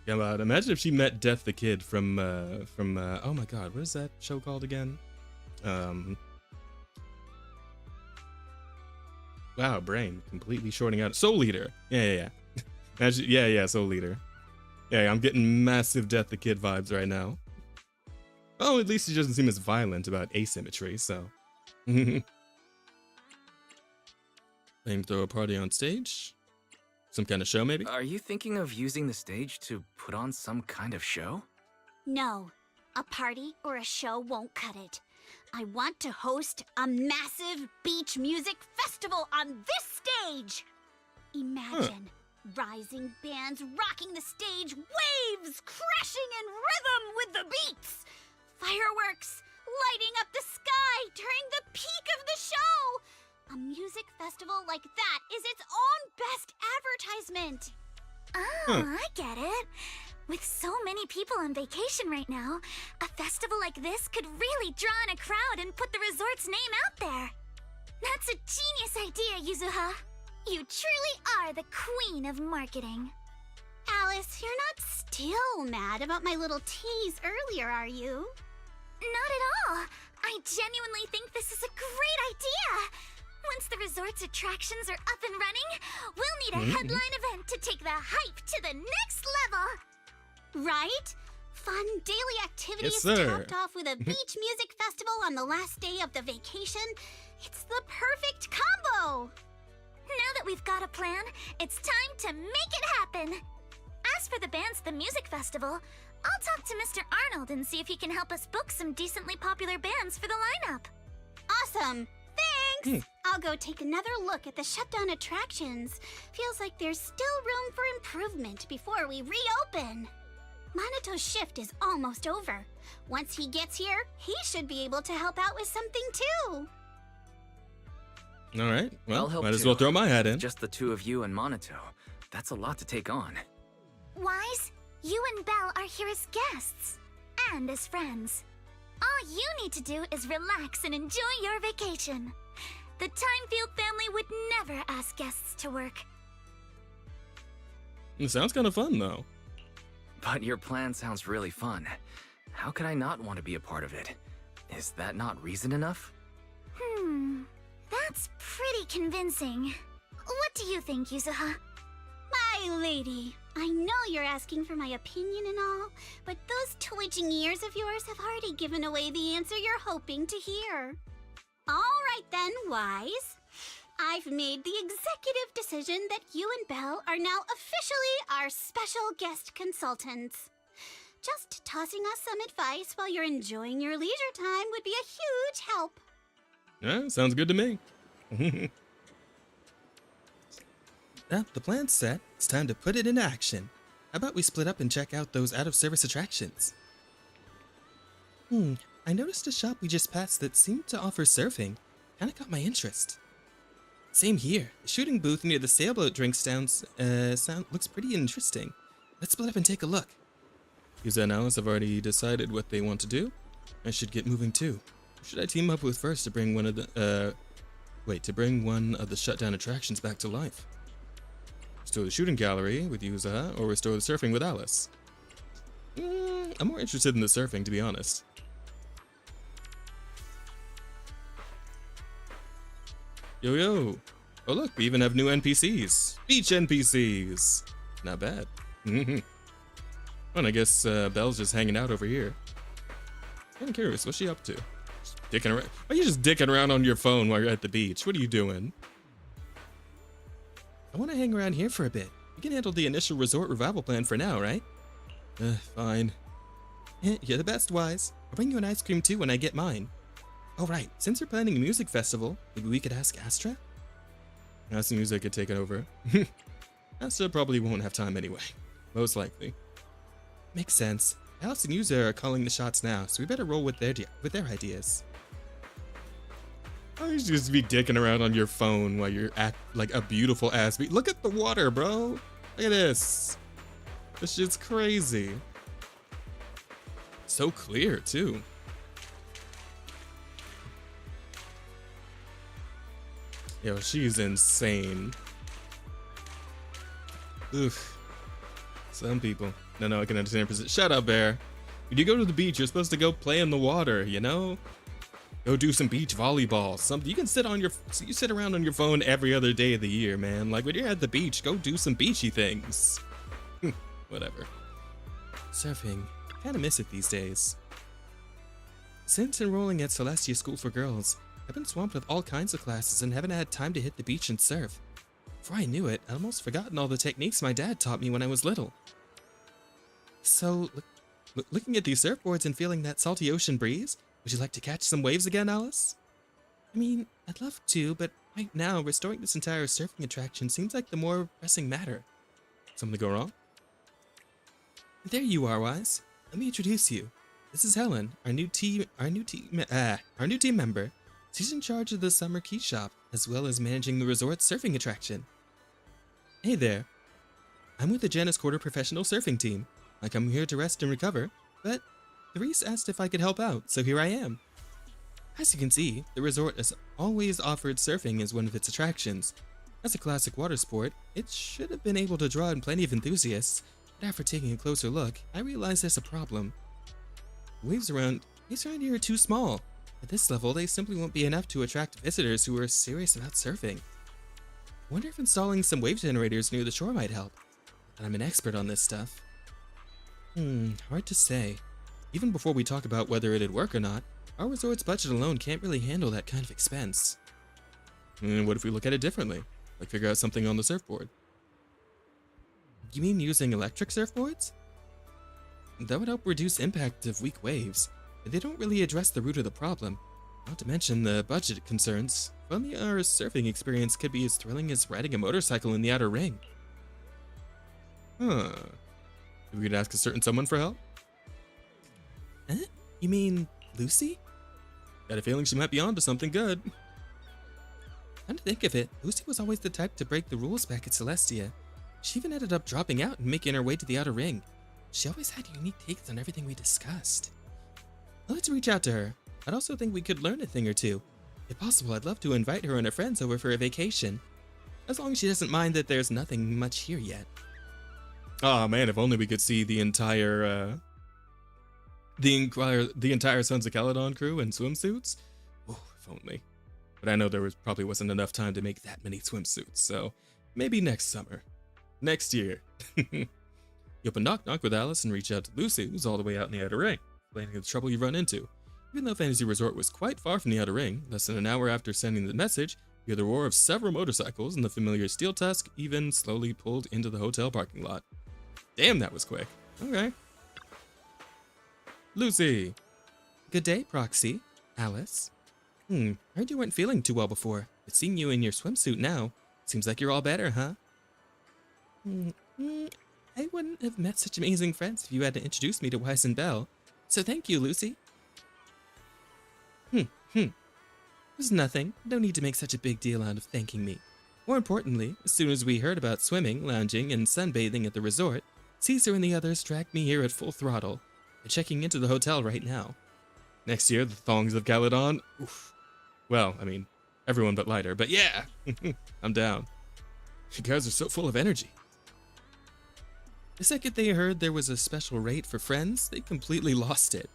Yeah, but imagine if she met Death the Kid from oh my god, what is that show called again? Wow, brain completely shorting out. Soul Eater. Yeah. Imagine, yeah, Soul Eater. Yeah, I'm getting massive Death the Kid vibes right now. Oh, at least he doesn't seem as violent about asymmetry, so. Flamethrower party on stage? Some kind of show, maybe? Are you thinking of using the stage to put on some kind of show? No, a party or a show won't cut it. I want to host a massive beach music festival on this stage. Imagine rising bands rocking the stage, waves crashing in rhythm with the beats, fireworks lighting up the sky during the peak of the show. A music festival like that is its own best advertisement. Oh, I get it. With so many people on vacation right now, a festival like this could really draw in a crowd and put the resort's name out there. That's a genius idea, Yuzuha. You truly are the queen of marketing. Alice, you're not still mad about my little tease earlier, are you? Not at all. I genuinely think this is a great idea. Once the resort's attractions are up and running, we'll need a headline event to take the hype to the next level. Right? Fun daily activities Yes, sir. topped off with a beach music festival on the last day of the vacation. It's the perfect combo. Now that we've got a plan, it's time to make it happen. As for the bands at the music festival, I'll talk to Mr. Arnold and see if he can help us book some decently popular bands for the lineup. Awesome. Thanks. I'll go take another look at the shutdown attractions. Feels like there's still room for improvement before we reopen. Manato's shift is almost over. Once he gets here, he should be able to help out with something too. All right. Well, I'll help might as too. well throw my hat in. Just the two of you and Monato. That's a lot to take on. Wise, you and Belle are here as guests and as friends. All you need to do is relax and enjoy your vacation. The Timefield family would never ask guests to work. It sounds kind of fun, though. But your plan sounds really fun. How could I not want to be a part of it? Is that not reason enough? That's pretty convincing. What do you think, Yuzuha? My lady, I know you're asking for my opinion and all, but those twitching ears of yours have already given away the answer you're hoping to hear. All right then, Wise. I've made the executive decision that you and Belle are now officially our special guest consultants. Just tossing us some advice while you're enjoying your leisure time would be a huge help. Yeah, sounds good to me. Now, the plan's set. It's time to put it into action. How about we split up and check out those out-of-service attractions? I noticed a shop we just passed that seemed to offer surfing. Kinda caught my interest. Same here. The shooting booth near the sailboat drink looks pretty interesting. Let's split up and take a look. Yuzuha and Alice have already decided what they want to do. I should get moving too. Who should I team up with first to bring one of the shutdown attractions back to life? Restore the shooting gallery with Yuzuha, or restore the surfing with Alice? I'm more interested in the surfing, to be honest. Yo, yo. Oh, look, we even have new NPCs. Beach NPCs. Not bad. Well, I guess Belle's just hanging out over here. I'm curious, what's she up to? Just dicking around. Why are you just dicking around on your phone while you're at the beach? What are you doing? I want to hang around here for a bit. You can handle the initial resort revival plan for now, right? Fine. You're the best, Wise. I'll bring you an ice cream too when I get mine. Oh right, since you're planning a music festival, maybe we could ask Astra? As soon as I get taken over. Astra probably won't have time anyway. Most likely. Makes sense. Alice and Yuzuha are calling the shots now, so we better roll with their ideas. Oh, you should just be dicking around on your phone while you're at like a beautiful ass beach. Look at the water, bro. Look at this. This shit's crazy. So clear too. Yo, she's insane. Oof. Some people. No, I can understand her position. Shut up, Bear. When you go to the beach, you're supposed to go play in the water, you know? Go do some beach volleyball. Something you can you sit around on your phone every other day of the year, man. Like when you're at the beach, go do some beachy things. Whatever. Surfing. Kinda miss it these days. Since enrolling at Celestia School for Girls, I've been swamped with all kinds of classes and haven't had time to hit the beach and surf. Before I knew it, I'd almost forgotten all the techniques my dad taught me when I was little. So, looking at these surfboards and feeling that salty ocean breeze, would you like to catch some waves again, Alice? I mean, I'd love to, but right now, restoring this entire surfing attraction seems like the more pressing matter. Something go wrong? There you are, Wise. Let me introduce you. This is Helen, our new team member. She's in charge of the summer key shop, as well as managing the resort's surfing attraction. Hey there. I'm with the Janus Quarter professional surfing team. I come here to rest and recover, but Therese asked if I could help out, so here I am. As you can see, the resort has always offered surfing as one of its attractions. As a classic water sport, it should have been able to draw in plenty of enthusiasts, but after taking a closer look, I realized there's a problem. Waves around here are too small. At this level, they simply won't be enough to attract visitors who are serious about surfing. I wonder if installing some wave generators near the shore might help. But I'm an expert on this stuff. Hard to say. Even before we talk about whether it'd work or not, our resort's budget alone can't really handle that kind of expense. What if we look at it differently? Like figure out something on the surfboard? You mean using electric surfboards? That would help reduce impact of weak waves, but they don't really address the root of the problem. Not to mention the budget concerns. If only our surfing experience could be as thrilling as riding a motorcycle in the outer ring. If we could ask a certain someone for help? You mean Lucy? Got a feeling she might be onto something good. Come to think of it, Lucy was always the type to break the rules back at Celestia. She even ended up dropping out and making her way to the outer ring. She always had unique takes on everything we discussed. Let's reach out to her. I'd also think we could learn a thing or two. If possible, I'd love to invite her and her friends over for a vacation. As long as she doesn't mind that there's nothing much here yet. Oh man, if only we could see the entire Sons of Caledon crew in swimsuits. Oh, if only. But I know there probably wasn't enough time to make that many swimsuits, so maybe next summer. Next year. You open Knock Knock with Alice and reach out to Lucy, who's all the way out in the outer ring, explaining the trouble you run into. Even though Fantasy Resort was quite far from the outer ring, less than an hour after sending the message, you hear the roar of several motorcycles and the familiar Steel Tusk even slowly pulled into the hotel parking lot. Damn, that was quick. Okay. Lucy. Good day, Proxy. Alice. I heard you weren't feeling too well before, but seeing you in your swimsuit now, seems like you're all better, huh? I wouldn't have met such amazing friends if you hadn't introduced me to Wise and Belle, so thank you, Lucy. There's nothing. No need to make such a big deal out of thanking me. More importantly, as soon as we heard about swimming, lounging, and sunbathing at the resort, Caesar and the others dragged me here at full throttle. They're checking into the hotel right now. Next year, the Thongs of Caledon? Oof. Well, I mean, everyone but Lighter, but yeah! I'm down. You guys are so full of energy. The second they heard there was a special rate for friends, they completely lost it.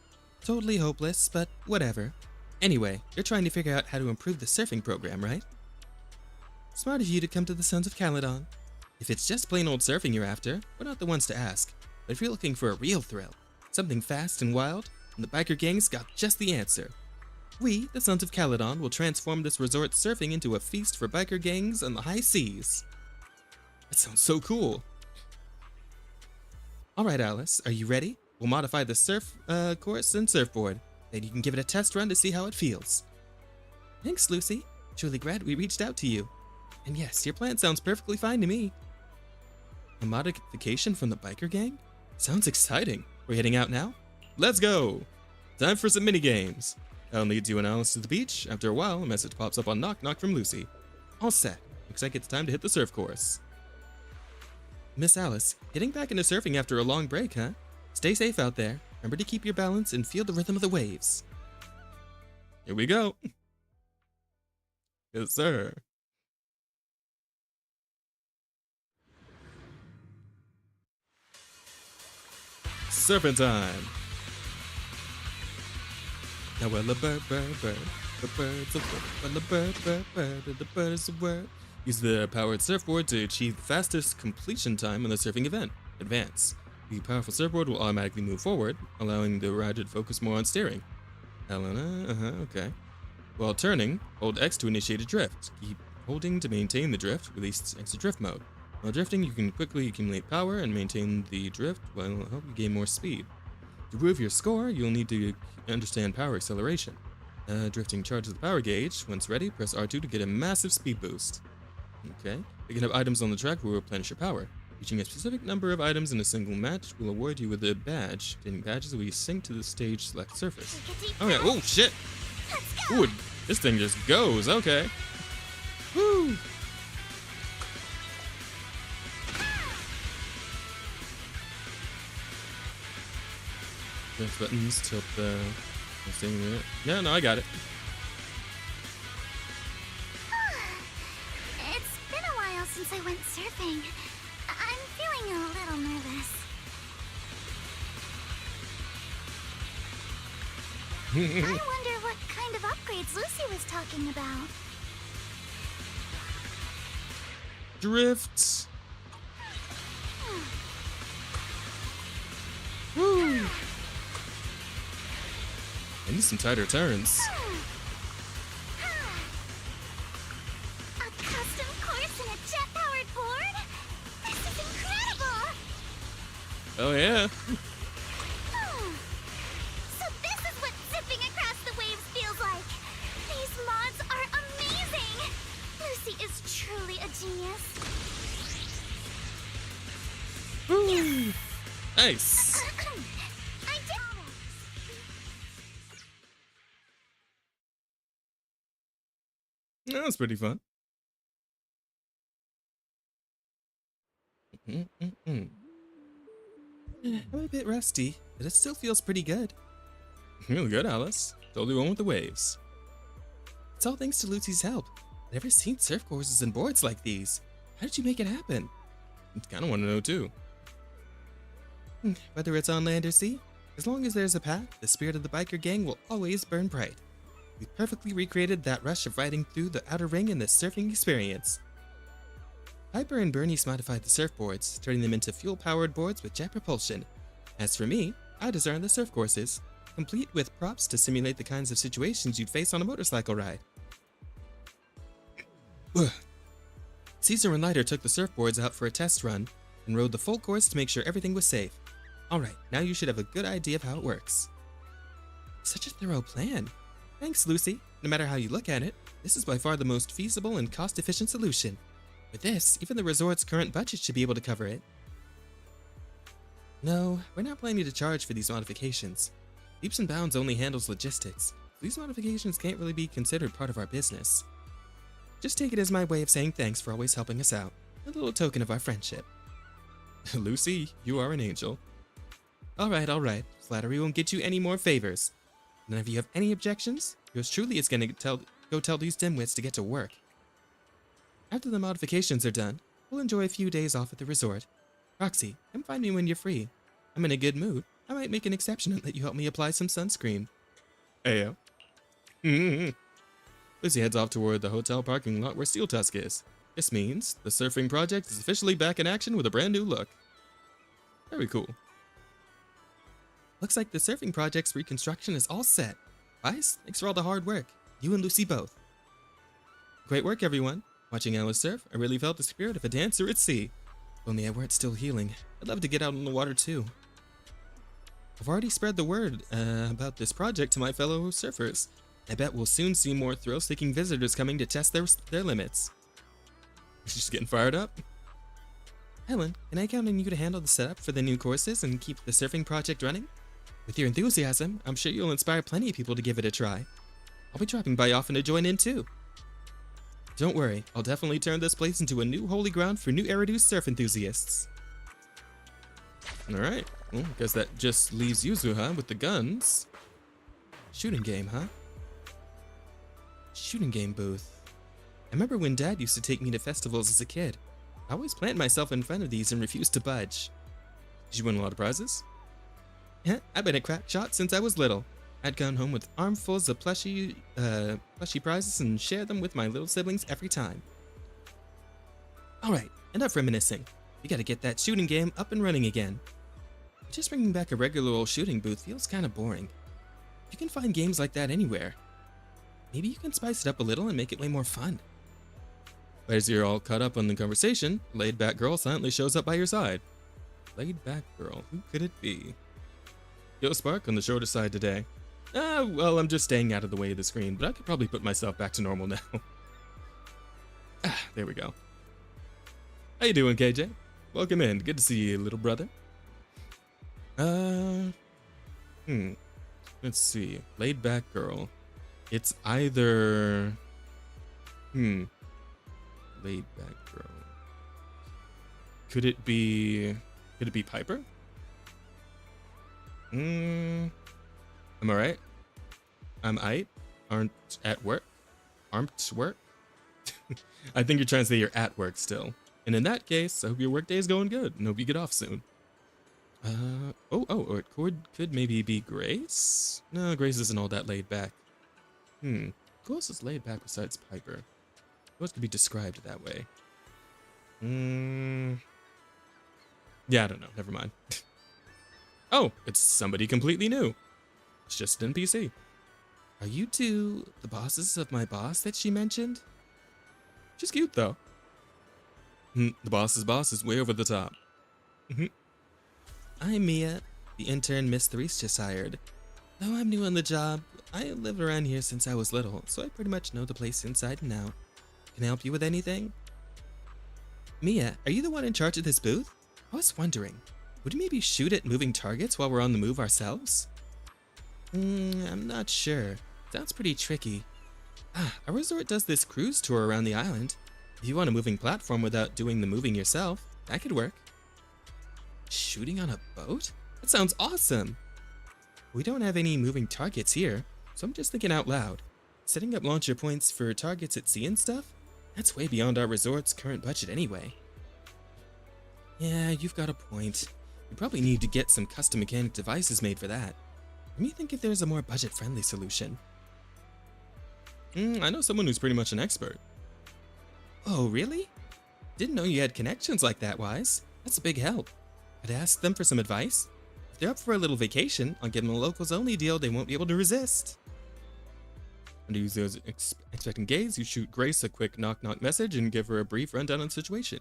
Totally hopeless, but whatever. Anyway, you're trying to figure out how to improve the surfing program, right? Smart of you to come to the Sons of Caledon. If it's just plain old surfing you're after, we're not the ones to ask. But if you're looking for a real thrill, something fast and wild, then the biker gang's got just the answer. We, the Sons of Caledon, will transform this resort surfing into a feast for biker gangs on the high seas. That sounds so cool. Alright, Alice, are you ready? We'll modify the surf course and surfboard. Then you can give it a test run to see how it feels. Thanks, Lucy. Truly glad we reached out to you. And yes, your plan sounds perfectly fine to me. A modification from the biker gang? Sounds exciting. We're heading out now? Let's go! Time for some mini-games. I'll lead you and Alice to the beach. After a while, a message pops up on Knock Knock from Lucy. All set. Looks like it's time to hit the surf course. Miss Alice, getting back into surfing after a long break, huh? Stay safe out there. Remember to keep your balance and feel the rhythm of the waves. Here we go. Yes, sir. Surfing time. Now well a bird, the bird's a word, well a bird, the bird's a word. Use the powered surfboard to achieve the fastest completion time on the surfing event. Advance. The powerful surfboard will automatically move forward, allowing the rider to focus more on steering. Okay. While turning, hold X to initiate a drift. Keep holding to maintain the drift, release X to drift mode. While drifting, you can quickly accumulate power and maintain the drift while it'll help you gain more speed. To improve your score, you'll need to understand power acceleration. Drifting charges the power gauge. Once ready, press R2 to get a massive speed boost. Okay. Picking up items on the track will replenish your power. Reaching a specific number of items in a single match will award you with a badge. Getting badges will be synced to the stage select surface. Okay. Oh, shit. Ooh, this thing just goes. Okay. Woo. Press buttons, tilt the thing there. Yeah, no, I got it. It's been a while since I went surfing. I'm feeling a little nervous. wonder what kind of upgrades Lucy was talking about. Drift. Woo. I need some tighter turns. A custom course and a jet-powered board? This is incredible! Oh yeah. So this is what zipping across the waves feels like. These mods are amazing! Lucy is truly a genius. Woo. Nice. I did That was pretty fun. I'm a bit rusty, but it still feels pretty good. Real good, Alice. Totally one with the waves. It's all thanks to Lucy's help. I've never seen surf courses and boards like these. How did you make it happen? I kind of want to know too. Whether it's on land or sea, as long as there's a path, the spirit of the biker gang will always burn bright. We perfectly recreated that rush of riding through the outer ring in this surfing experience. Piper and Bernice modified the surfboards, turning them into fuel-powered boards with jet propulsion. As for me, I designed the surf courses, complete with props to simulate the kinds of situations you'd face on a motorcycle ride. Caesar and Leiter took the surfboards out for a test run and rode the full course to make sure everything was safe. Alright, now you should have a good idea of how it works. Such a thorough plan. Thanks, Lucy. No matter how you look at it, this is by far the most feasible and cost-efficient solution. With this, even the resort's current budget should be able to cover it. No, we're not planning to charge for these modifications. Leaps and Bounds only handles logistics. These modifications can't really be considered part of our business. Just take it as my way of saying thanks for always helping us out. A little token of our friendship. Lucy, you are an angel. Alright. Flattery won't get you any more favors. And if you have any objections, yours truly is gonna go tell these dimwits to get to work. After the modifications are done, we'll enjoy a few days off at the resort. Roxy, come find me when you're free. I'm in a good mood. I might make an exception and let you help me apply some sunscreen. Ayo. Lucy heads off toward the hotel parking lot where Steel Tusk is. This means the surfing project is officially back in action with a brand new look. Very cool. Looks like the surfing project's reconstruction is all set. Vice, thanks for all the hard work. You and Lucy both. Great work, everyone. Watching Alice surf, I really felt the spirit of a dancer at sea. If only I weren't still healing. I'd love to get out on the water too. I've already spread the word about this project to my fellow surfers. I bet we'll soon see more thrill-seeking visitors coming to test their limits. Just getting fired up. Helen, can I count on you to handle the setup for the new courses and keep the surfing project running? With your enthusiasm, I'm sure you'll inspire plenty of people to give it a try. I'll be dropping by often to join in too. Don't worry, I'll definitely turn this place into a new holy ground for new Eridu surf enthusiasts. Alright, well, I guess that just leaves Yuzuha with the guns. Shooting game, huh? Shooting game booth. I remember when Dad used to take me to festivals as a kid. I always plant myself in front of these and refused to budge. Did you win a lot of prizes? Yeah, I've been a crack shot since I was little. I'd gone home with armfuls of plushy prizes and share them with my little siblings every time. Alright, enough reminiscing. We gotta get that shooting game up and running again. Just bringing back a regular old shooting booth feels kinda boring. You can find games like that anywhere. Maybe you can spice it up a little and make it way more fun. As you're all caught up on the conversation, laid-back girl silently shows up by your side. Laid-back girl, who could it be? Yo, Spark, on the shorter side today. Well, I'm just staying out of the way of the screen, but I could probably put myself back to normal now. There we go. How you doing, KJ? Welcome in. Good to see you, little brother. Let's see. Laid back girl. It's either... Laid back girl. Could it be Piper? Am I right? I'm aight. Aren't at work? Aren't work? I think you're trying to say you're at work still. And in that case, I hope your workday is going good and hope you get off soon. Or it could maybe be Grace? No, Grace isn't all that laid back. Who else is laid back besides Piper? Who else could be described that way? Yeah, I don't know. Never mind. Oh, it's somebody completely new. It's just an NPC. Are you two the bosses of my boss that she mentioned? She's cute, though. The boss's boss is way over the top. I'm Mia, the intern Miss Threes just hired. Though I'm new on the job, I lived around here since I was little, so I pretty much know the place inside and out. Can I help you with anything? Mia, are you the one in charge of this booth? I was wondering, would we maybe shoot at moving targets while we're on the move ourselves? I'm not sure. Sounds pretty tricky. Our resort does this cruise tour around the island. If you want a moving platform without doing the moving yourself, that could work. Shooting on a boat? That sounds awesome! We don't have any moving targets here, so I'm just thinking out loud. Setting up launcher points for targets at sea and stuff? That's way beyond our resort's current budget anyway. Yeah, you've got a point. You probably need to get some custom mechanic devices made for that. Let me think if there's a more budget-friendly solution. I know someone who's pretty much an expert. Oh, really? Didn't know you had connections like that, Wise. That's a big help. I'd ask them for some advice. If they're up for a little vacation, I'll give them a locals-only deal they won't be able to resist. Under use those expectant gaze, you shoot Grace a quick knock-knock message and give her a brief rundown on the situation.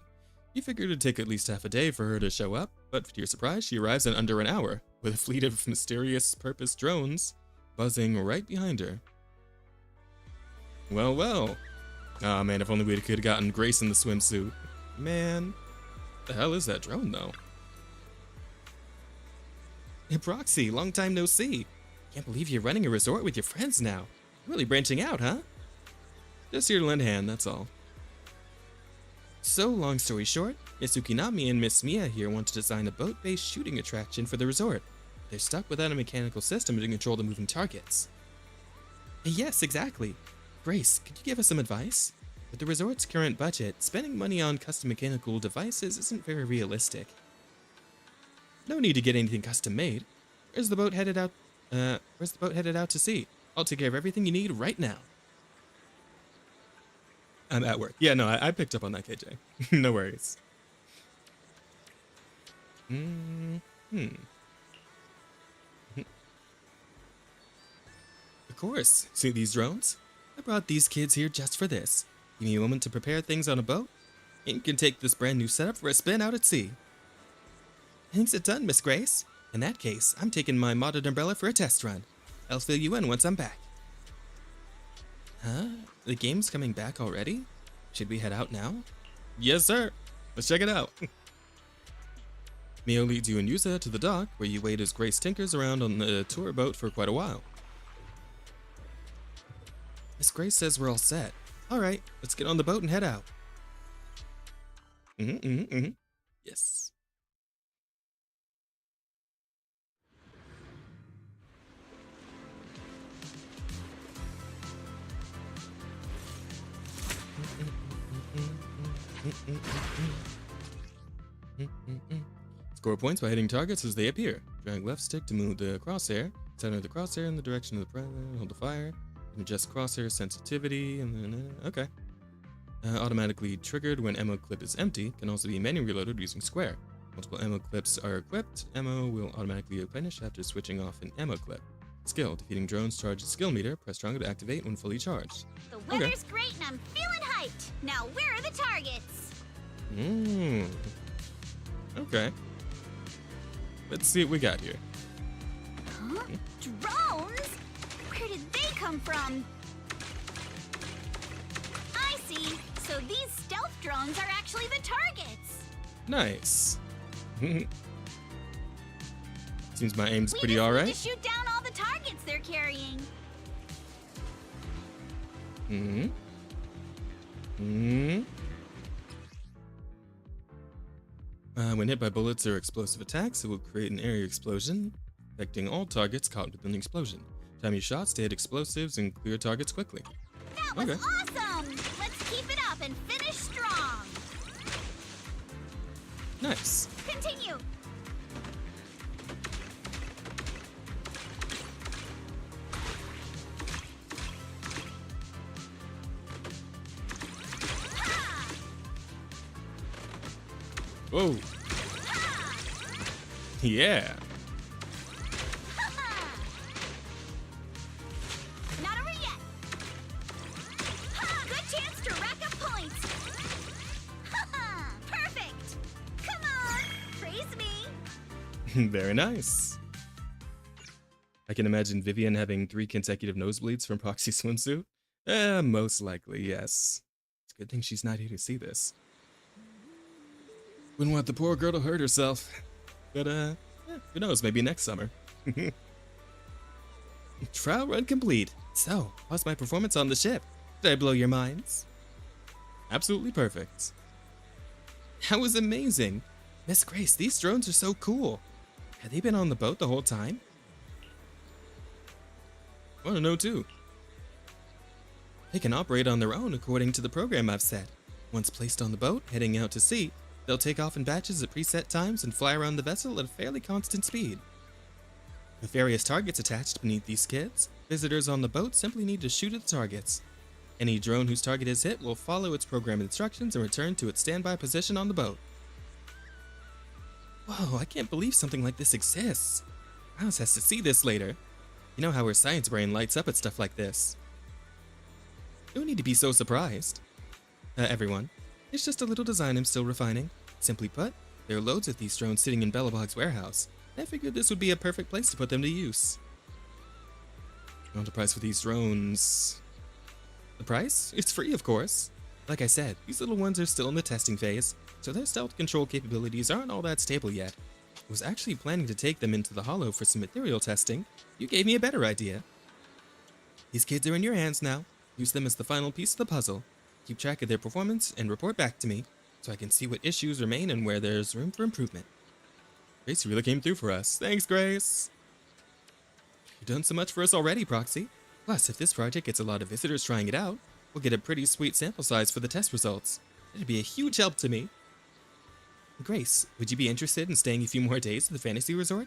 You figured it'd take at least half a day for her to show up, but to your surprise, she arrives in under an hour, with a fleet of mysterious purpose drones buzzing right behind her. Well, well. Aw, man, if only we could have gotten Grace in the swimsuit. Man, what the hell is that drone, though? Hey, Proxy, long time no see. Can't believe you're running a resort with your friends now. Really branching out, huh? Just here to lend a hand, that's all. So, long story short, Miss Ukinami and Miss Mia here want to design a boat-based shooting attraction for the resort. They're stuck without a mechanical system to control the moving targets. Yes, exactly. Grace, could you give us some advice? With the resort's current budget, spending money on custom mechanical devices isn't very realistic. No need to get anything custom made. Where's the boat headed out to sea? I'll take care of everything you need right now. I'm at work. Yeah, no, I picked up on that, KJ. No worries. Of course. See these drones? I brought these kids here just for this. Give me a moment to prepare things on a boat, and you can take this brand new setup for a spin out at sea. Things are done, Miss Grace. In that case, I'm taking my modded umbrella for a test run. I'll fill you in once I'm back. Huh? The game's coming back already? Should we head out now? Yes, sir. Let's check it out. Mio leads you and Yuza to the dock, where you wait as Grace tinkers around on the tour boat for quite a while. Miss Grace says we're all set. Alright, let's get on the boat and head out. Yes. Score points by hitting targets as they appear. Drag left stick to move the crosshair. Center the crosshair in the direction of the predator. Hold the fire. And adjust crosshair sensitivity. And then, okay. Automatically triggered when ammo clip is empty. Can also be manually reloaded using square. Multiple ammo clips are equipped. Ammo will automatically replenish after switching off an ammo clip. Skill. Defeating drones charges skill meter. Press triangle to activate when fully charged. The weather's great and I'm feeling hyped. Now where are the targets? Okay. Let's see what we got here. Huh? Drones? Where did they come from? I see. So these stealth drones are actually the targets. Nice. Seems my aim's pretty We alright. just need to shoot down all the targets they're carrying. When hit by bullets or explosive attacks, it will create an area explosion, affecting all targets caught within the explosion. Time your shots to hit explosives and clear targets quickly. That was awesome! Let's keep it up and finish strong. Nice. Continue. Whoa. Yeah. Not over yet. Ha! Good chance to rack up points. Perfect. Come on, praise me. Very nice. I can imagine Vivian having 3 consecutive nosebleeds from Proxy swimsuit. Most likely, yes. It's a good thing she's not here to see this. Wouldn't want the poor girl to hurt herself. But, yeah, who knows, maybe next summer. Trial run complete. So, how's my performance on the ship? Did I blow your minds? Absolutely perfect. That was amazing. Miss Grace, these drones are so cool. Have they been on the boat the whole time? I want to know too. They can operate on their own according to the program I've set. Once placed on the boat, heading out to sea, they'll take off in batches at preset times and fly around the vessel at a fairly constant speed. With various targets attached beneath these skids, visitors on the boat simply need to shoot at the targets. Any drone whose target is hit will follow its program instructions and return to its standby position on the boat. Whoa, I can't believe something like this exists. Alice has to see this later. You know how her science brain lights up at stuff like this. No need to be so surprised. Everyone, it's just a little design I'm still refining. Simply put, there are loads of these drones sitting in Bellabog's warehouse, and I figured this would be a perfect place to put them to use. You want the price for these drones? The price? It's free, of course. Like I said, these little ones are still in the testing phase, so their stealth control capabilities aren't all that stable yet. I was actually planning to take them into the Hollow for some material testing. You gave me a better idea. These kids are in your hands now. Use them as the final piece of the puzzle. Keep track of their performance and report back to me, so I can see what issues remain and where there's room for improvement. Grace really came through for us. Thanks, Grace! You've done so much for us already, Proxy. Plus, if this project gets a lot of visitors trying it out, we'll get a pretty sweet sample size for the test results. It'd be a huge help to me. Grace, would you be interested in staying a few more days at the fantasy resort?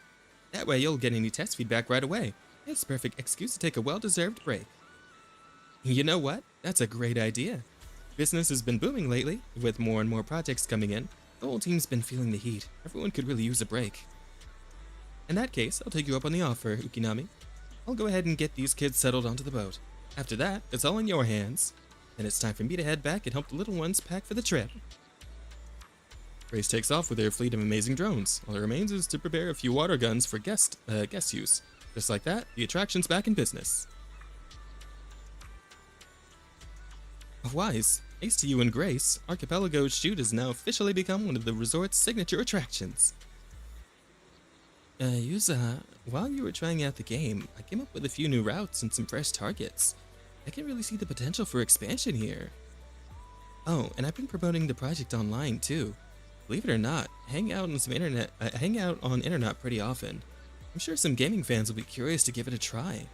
That way you'll get any test feedback right away. It's a perfect excuse to take a well-deserved break. You know what? That's a great idea. Business has been booming lately, with more and more projects coming in. The whole team's been feeling the heat. Everyone could really use a break. In that case, I'll take you up on the offer, Ukinami. I'll go ahead and get these kids settled onto the boat. After that, it's all in your hands. Then it's time for me to head back and help the little ones pack for the trip. Grace takes off with her fleet of amazing drones. All that remains is to prepare a few water guns for guest use. Just like that, the attraction's back in business. Wise, thanks to you and Grace, Archipelago's shoot has now officially become one of the resort's signature attractions. Yuzuha, while you were trying out the game, I came up with a few new routes and some fresh targets. I can really see the potential for expansion here. Oh, and I've been promoting the project online too. Believe it or not, hang out on internet pretty often. I'm sure some gaming fans will be curious to give it a try.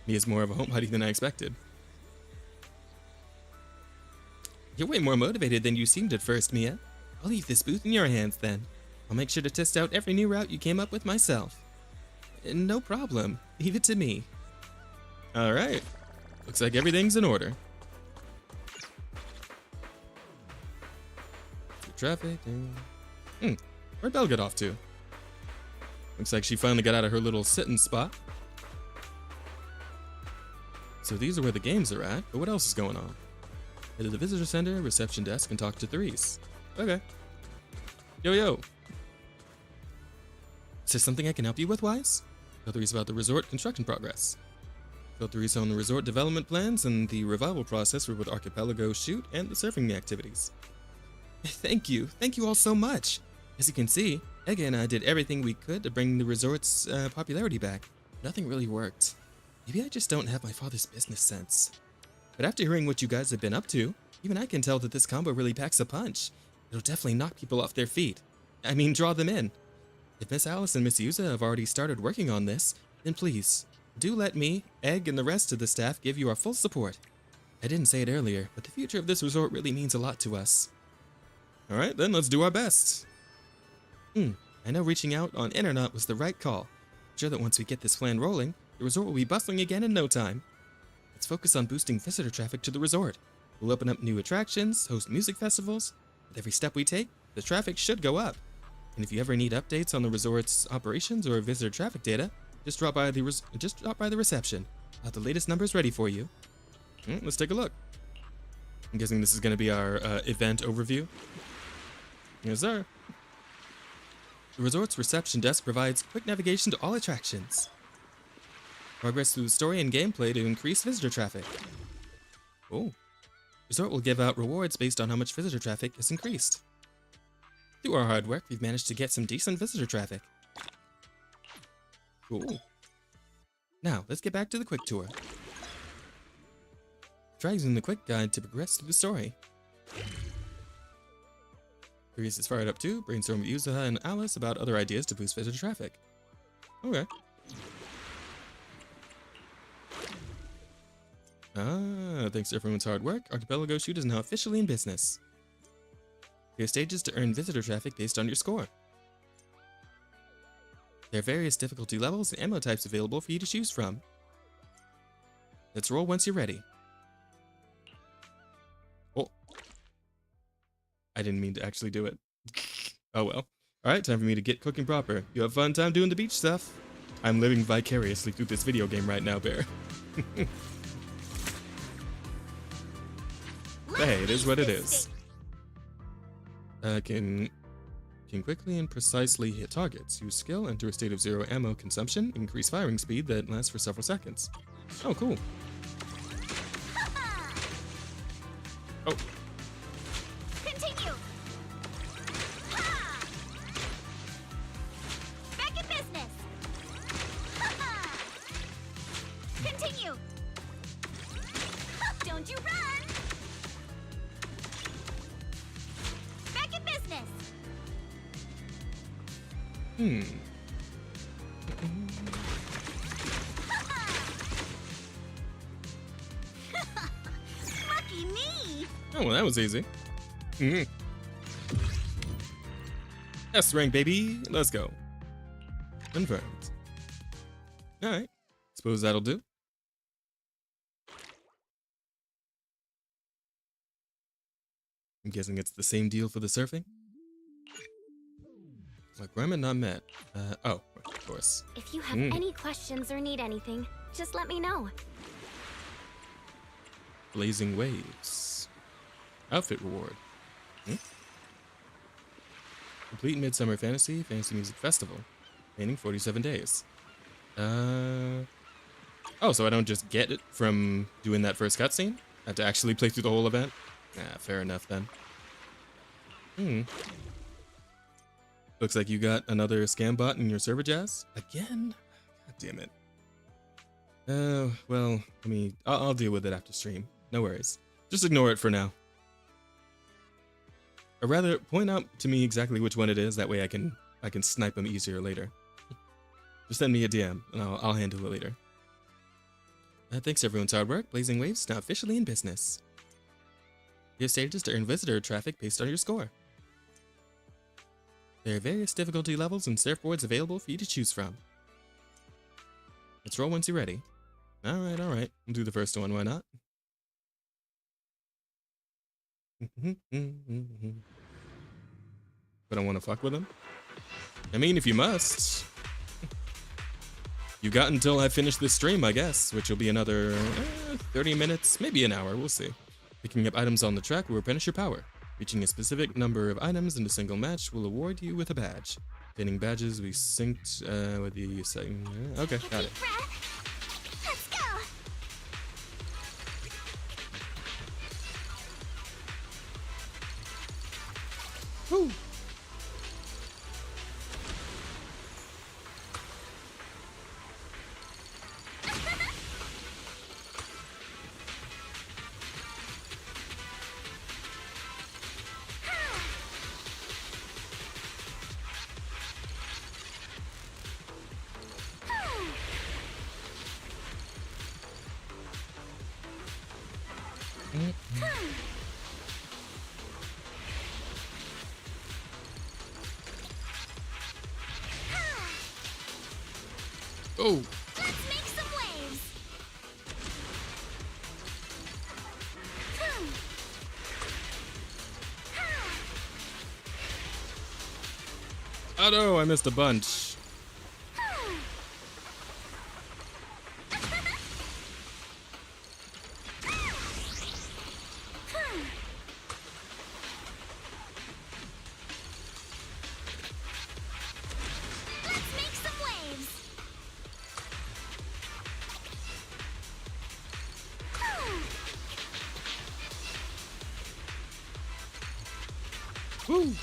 Mia's more of a homebody than I expected. You're way more motivated than you seemed at first, Mia. I'll leave this booth in your hands then. I'll make sure to test out every new route you came up with myself. No problem. Leave it to me. Alright. Looks like everything's in order. Traffic. Where'd Belle get off to? Looks like she finally got out of her little sitting spot. So these are where the games are at, but what else is going on? Head to the visitor center, reception desk, and talk to Threes. Okay. Yo. Is there something I can help you with, Wise? Tell Threes about the resort construction progress. Tell Threes on the resort development plans and the revival process for both Archipelago shoot and the surfing activities. Thank you all so much. As you can see, Ega and I did everything we could to bring the resort's popularity back. Nothing really worked. Maybe I just don't have my father's business sense. But after hearing what you guys have been up to, even I can tell that this combo really packs a punch. It'll definitely knock people off their feet. I mean, draw them in. If Miss Alice and Miss Yuzuha have already started working on this, then please, do let me, Egg, and the rest of the staff give you our full support. I didn't say it earlier, but the future of this resort really means a lot to us. Alright, then let's do our best. I know reaching out on internet was the right call. I'm sure that once we get this plan rolling, the resort will be bustling again in no time. Let's focus on boosting visitor traffic to the resort. We'll open up new attractions, host music festivals. With every step we take, the traffic should go up. And if you ever need updates on the resort's operations or visitor traffic data, just drop by the reception. I'll have the latest numbers ready for you. Let's take a look. I'm guessing this is going to be our event overview. Yes, sir. The resort's reception desk provides quick navigation to all attractions. Progress through the story and gameplay to increase visitor traffic. Oh. Resort will give out rewards based on how much visitor traffic is increased. Through our hard work, we've managed to get some decent visitor traffic. Cool. Now, let's get back to the quick tour. Try using the quick guide to progress through the story. Progress is fired up too. Brainstorm with Yuzuha and Alice about other ideas to boost visitor traffic. Okay. Thanks to everyone's hard work, Archipelago Shoot is now officially in business. There are stages to earn visitor traffic based on your score. There are various difficulty levels and ammo types available for you to choose from. Let's roll once you're ready. Oh. I didn't mean to actually do it. Oh well. Alright, time for me to get cooking proper. You have fun time doing the beach stuff. I'm living vicariously through this video game right now, Bear. Hey, it is what it is. Can quickly and precisely hit targets. Use skill, enter a state of 0 ammo consumption, increase firing speed that lasts for several seconds. Oh, cool. Oh. Continue. Ha! Back in business. Ha! Continue. Don't you run. Back in business. Lucky me. Oh, well, that was easy. S rank, baby. Let's go. Confirmed. Alright. Suppose that'll do. I'm guessing it's the same deal for the surfing? Requirement not met. Oh, of course. If you have any questions or need anything, just let me know. Blazing Waves. Outfit reward. Complete Midsummer Fantasy Music Festival. Remaining 47 days. Oh, so I don't just get it from doing that first cutscene? I have to actually play through the whole event? Fair enough then. Looks like you got another scam bot in your server, Jazz? Again? God damn it. Well, I'll deal with it after stream. No worries. Just ignore it for now. Or rather, point out to me exactly which one it is, that way I can snipe them easier later. Just send me a DM, and I'll handle it later. Thanks to everyone's hard work, Blazing Waves is now officially in business. You have stages to earn visitor traffic based on your score. There are various difficulty levels and surfboards available for you to choose from. Let's roll once you're ready. Alright. We'll do the first one, why not? But I want to fuck with him? I mean, if you must. You got until I finish this stream, I guess, which will be another 30 minutes, maybe an hour, we'll see. Picking up items on the track will replenish your power. Reaching a specific number of items in a single match will award you with a badge. Obtaining badges we synced with the second. Okay, got it. Let's go. Woo. Oh. Let's make some waves. Oh no, I missed a bunch. Let's make some waves. Woo!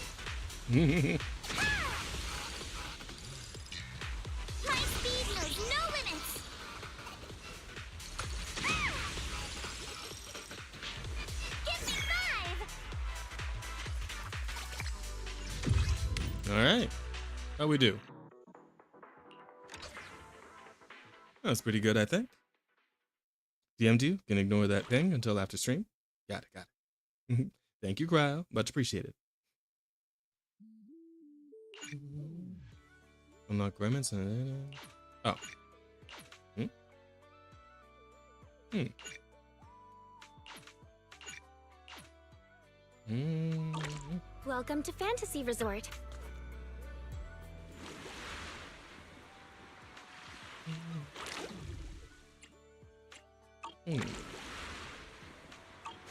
My speed knows no limits. Give me 5. All right. How we do? That's pretty good, I think. DM'd can ignore that ping until after stream. Got it. Thank you, Cryo. Much appreciated. Unlock remnants. Oh. Welcome to Fantasy Resort.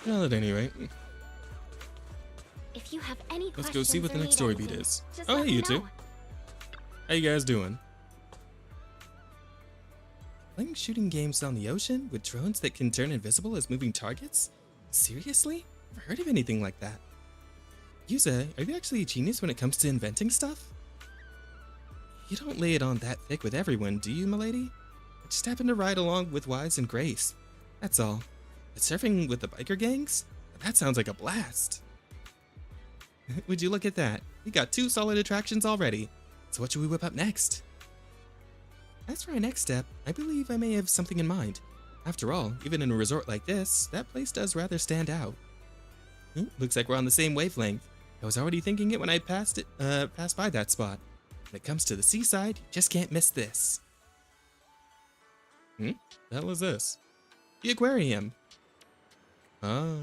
Well, at any rate, If you have any let's go see what the questions or next story need beat anything, is. just Oh, let hey, me you two. know. How you guys doing? Playing shooting games on the ocean with drones that can turn invisible as moving targets? Seriously? Never heard of anything like that. Yuza, are you actually a genius when it comes to inventing stuff? You don't lay it on that thick with everyone, do you, milady? I just happen to ride along with Wise and Grace. That's all. But surfing with the biker gangs? That sounds like a blast. Would you look at that? We got 2 solid attractions already. So what should we whip up next? As for our next step, I believe I may have something in mind. After all, even in a resort like this, that place does rather stand out. Looks like we're on the same wavelength. I was already thinking it when I passed by that spot. When it comes to the seaside, you just can't miss this. The hell is this? The aquarium. Oh.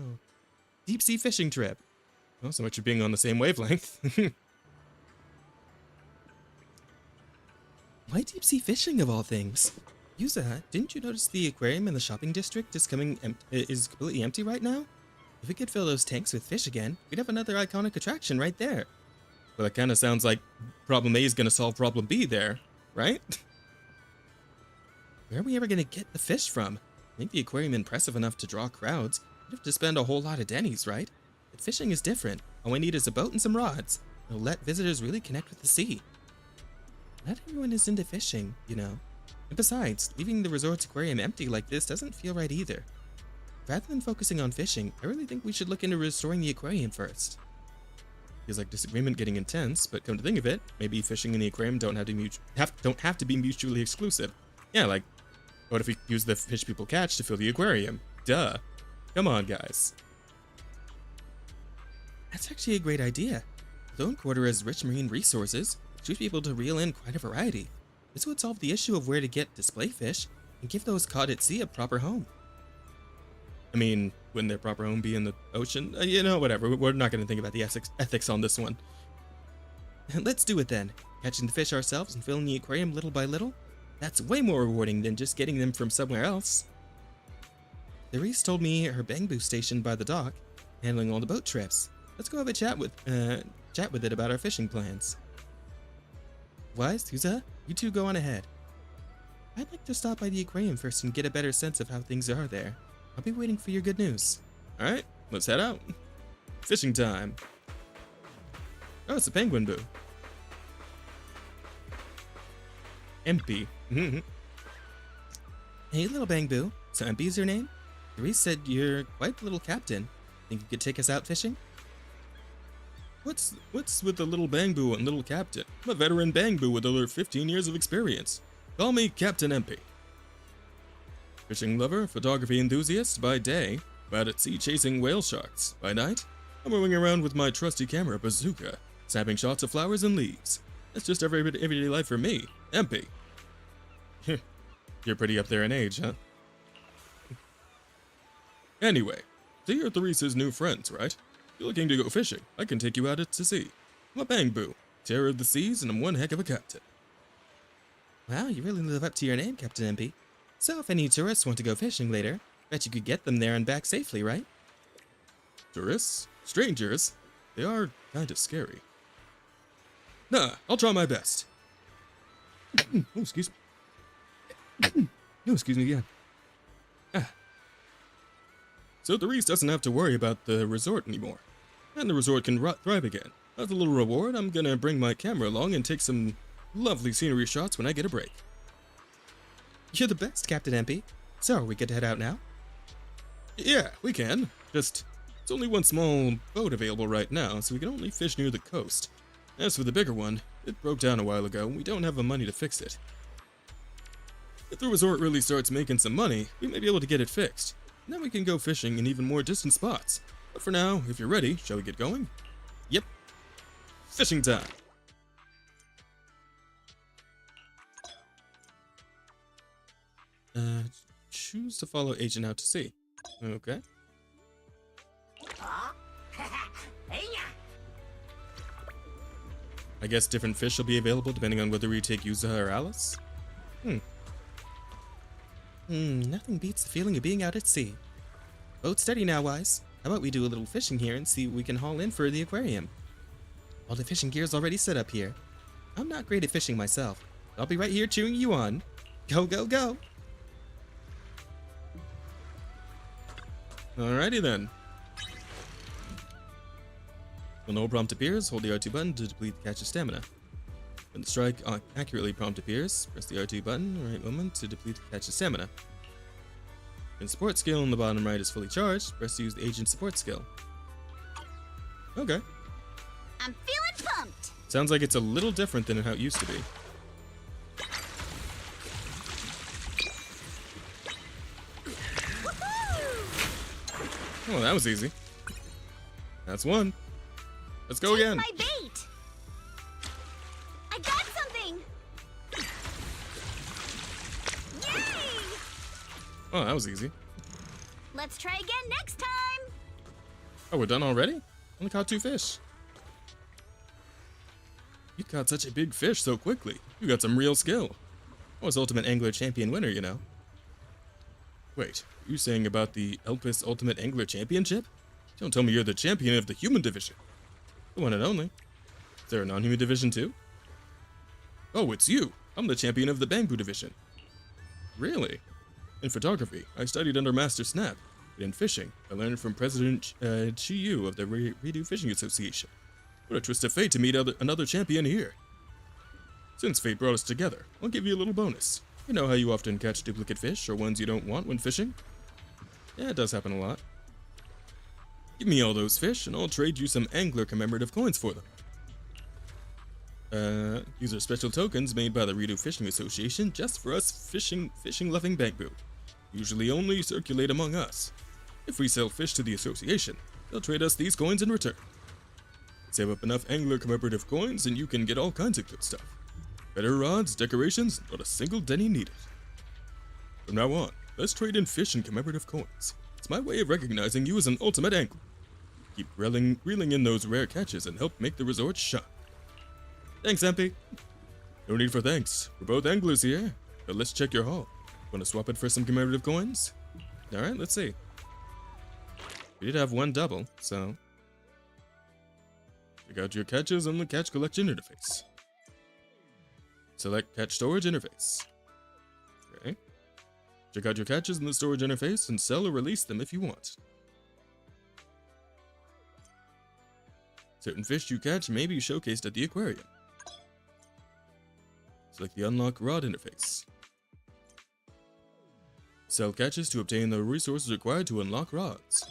Deep sea fishing trip. Oh, so much for being on the same wavelength. Why deep sea fishing of all things? Yuza, didn't you notice the aquarium in the shopping district is completely empty right now? If we could fill those tanks with fish again, we'd have another iconic attraction right there. Well, that kind of sounds like problem A is going to solve problem B there, right? Where are we ever going to get the fish from? Make the aquarium impressive enough to draw crowds. We'd have to spend a whole lot of dennies, right? But fishing is different. All we need is a boat and some rods. It'll let visitors really connect with the sea. Not everyone is into fishing, you know. And besides, leaving the resort's aquarium empty like this doesn't feel right either. Rather than focusing on fishing, I really think we should look into restoring the aquarium first. Feels like disagreement getting intense, but come to think of it, maybe fishing and the aquarium don't have to be mutually exclusive. Yeah, like, what if we use the fish people catch to fill the aquarium? Duh. Come on, guys. That's actually a great idea. The Zone Quarter has rich marine resources, which should be able to reel in quite a variety. This would solve the issue of where to get display fish and give those caught at sea a proper home. I mean, wouldn't their proper home be in the ocean? You know, whatever. We're not going to think about the ethics on this one. Let's do it then. Catching the fish ourselves and filling the aquarium little by little? That's way more rewarding than just getting them from somewhere else. Therese told me her bamboo stationed by the dock, handling all the boat trips. Let's go have a chat with it about our fishing plans. Wise, Yuza, you two go on ahead. I'd like to stop by the aquarium first and get a better sense of how things are there. I'll be waiting for your good news. Alright, let's head out. Fishing time. Oh, it's a penguin boo. Empy. Hey, little bamboo. So Empy's your name? Therese said you're quite the little captain. Think you could take us out fishing? What's with the little bamboo and little captain? I'm a veteran bamboo with over 15 years of experience. Call me Captain Empy. Fishing lover, photography enthusiast by day, but at sea chasing whale sharks. By night, I'm rolling around with my trusty camera bazooka, snapping shots of flowers and leaves. That's just everyday life for me, Empy. You're pretty up there in age, huh? Anyway, so you're Therese's new friends, right? You're looking to go fishing. I can take you out to sea. I'm a bamboo. terror of the seas, and I'm one heck of a captain. Wow, you really live up to your name, Captain MP. So if any tourists want to go fishing later, bet you could get them there and back safely, right? Tourists? Strangers? They are kinda scary. Nah, I'll try my best. Oh, excuse me. No, excuse me again. So Therese doesn't have to worry about the resort anymore. And the resort can thrive again. As a little reward, I'm gonna bring my camera along and take some lovely scenery shots when I get a break. You're the best, Captain MP. So are we good to head out now? Yeah, we can. Just, it's only one small boat available right now, so we can only fish near the coast. As for the bigger one, it broke down a while ago and we don't have the money to fix it. If the resort really starts making some money, we may be able to get it fixed. And then we can go fishing in even more distant spots. But for now, if you're ready, shall we get going? Yep. Fishing time. Choose to follow agent out to sea. Okay. I guess different fish will be available depending on whether we take Yuzuha or Alice? Nothing beats the feeling of being out at sea. Boat steady now, Wise. How about we do a little fishing here and see what we can haul in for the aquarium? All the fishing gear's already set up here. I'm not great at fishing myself. I'll be right here cheering you on. Go, go, go! Alrighty then. When no prompt appears, hold the R2 button to deplete the catch's stamina. When the strike accurately prompt appears, press the R2 button at the right moment to deplete the catch's stamina. When support skill on the bottom right is fully charged, press to use the agent support skill. Okay. I'm feeling pumped! Sounds like it's a little different than how it used to be. Oh, that was easy. That's one. Let's go again. My bait! I got something! Yay! Oh, that was easy. Let's try again next time! Oh, we're done already? Only caught 2 fish. You caught such a big fish so quickly. You got some real skill. I was Ultimate Angler Champion winner, you know. Wait, are you saying about the Elpis Ultimate Angler Championship? Don't tell me you're the champion of the human division. The one and only. Is there a non-human division too? Oh, it's you. I'm the champion of the Bamboo division. Really? In photography, I studied under Master Snap. But in fishing, I learned from President Chi Yu of the Eridu Fishing Association. What a twist of fate to meet another champion here. Since fate brought us together, I'll give you a little bonus. You know how you often catch duplicate fish or ones you don't want when fishing? Yeah, it does happen a lot. Give me all those fish and I'll trade you some angler commemorative coins for them. These are special tokens made by the Eridu Fishing Association just for us fishing-loving Bamboo. Usually only circulate among us. If we sell fish to the association, they'll trade us these coins in return. Save up enough angler commemorative coins and you can get all kinds of good stuff. Better rods, decorations, not a single denny needed. From now on, let's trade in fish and commemorative coins. It's my way of recognizing you as an ultimate angler. Keep reeling in those rare catches and help make the resort shine. Thanks, MP. No need for thanks. We're both anglers here. But let's check your haul. Want to swap it for some commemorative coins? Alright, let's see. We did have one double, so... Check out your catches on the catch collection interface. Select catch storage interface. Okay. Check out your catches in the storage interface and sell or release them if you want. Certain fish you catch may be showcased at the aquarium. Select the unlock rod interface. Sell catches to obtain the resources required to unlock rods.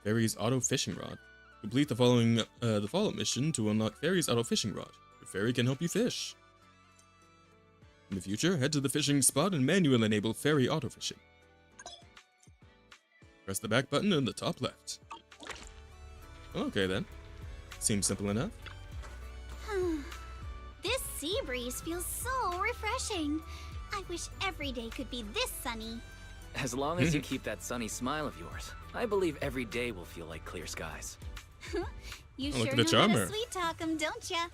Fairy's auto fishing rod. Complete the follow-up mission to unlock Fairy's auto fishing rod. Your fairy can help you fish. In the future, head to the fishing spot and manually enable fairy auto fishing. Press the back button in the top left. Okay then. Seems simple enough. This sea breeze feels so refreshing. I wish every day could be this sunny. As long as you keep that sunny smile of yours, I believe every day will feel like clear skies. You Oh, look sure at know the how to charmer. sweet talk 'em, don't ya?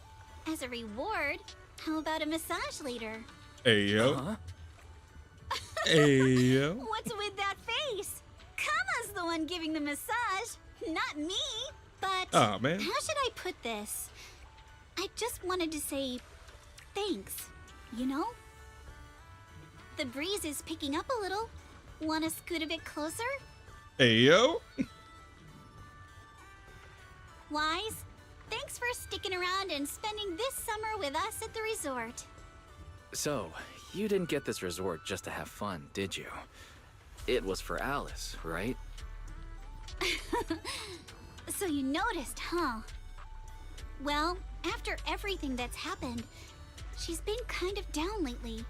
As a reward, how about a massage later? Hey yo. Hey yo. What's with that face? Kama's the one giving the massage, not me. But Aw, man. how should I put this? I just wanted to say thanks, you know? The breeze is picking up a little. Want to scoot a bit closer? Hey yo. Wise, thanks for sticking around and spending this summer with us at the resort. So, you didn't get this resort just to have fun, did you? It was for Alice, right? So you noticed, huh? Well, after everything that's happened, she's been kind of down lately.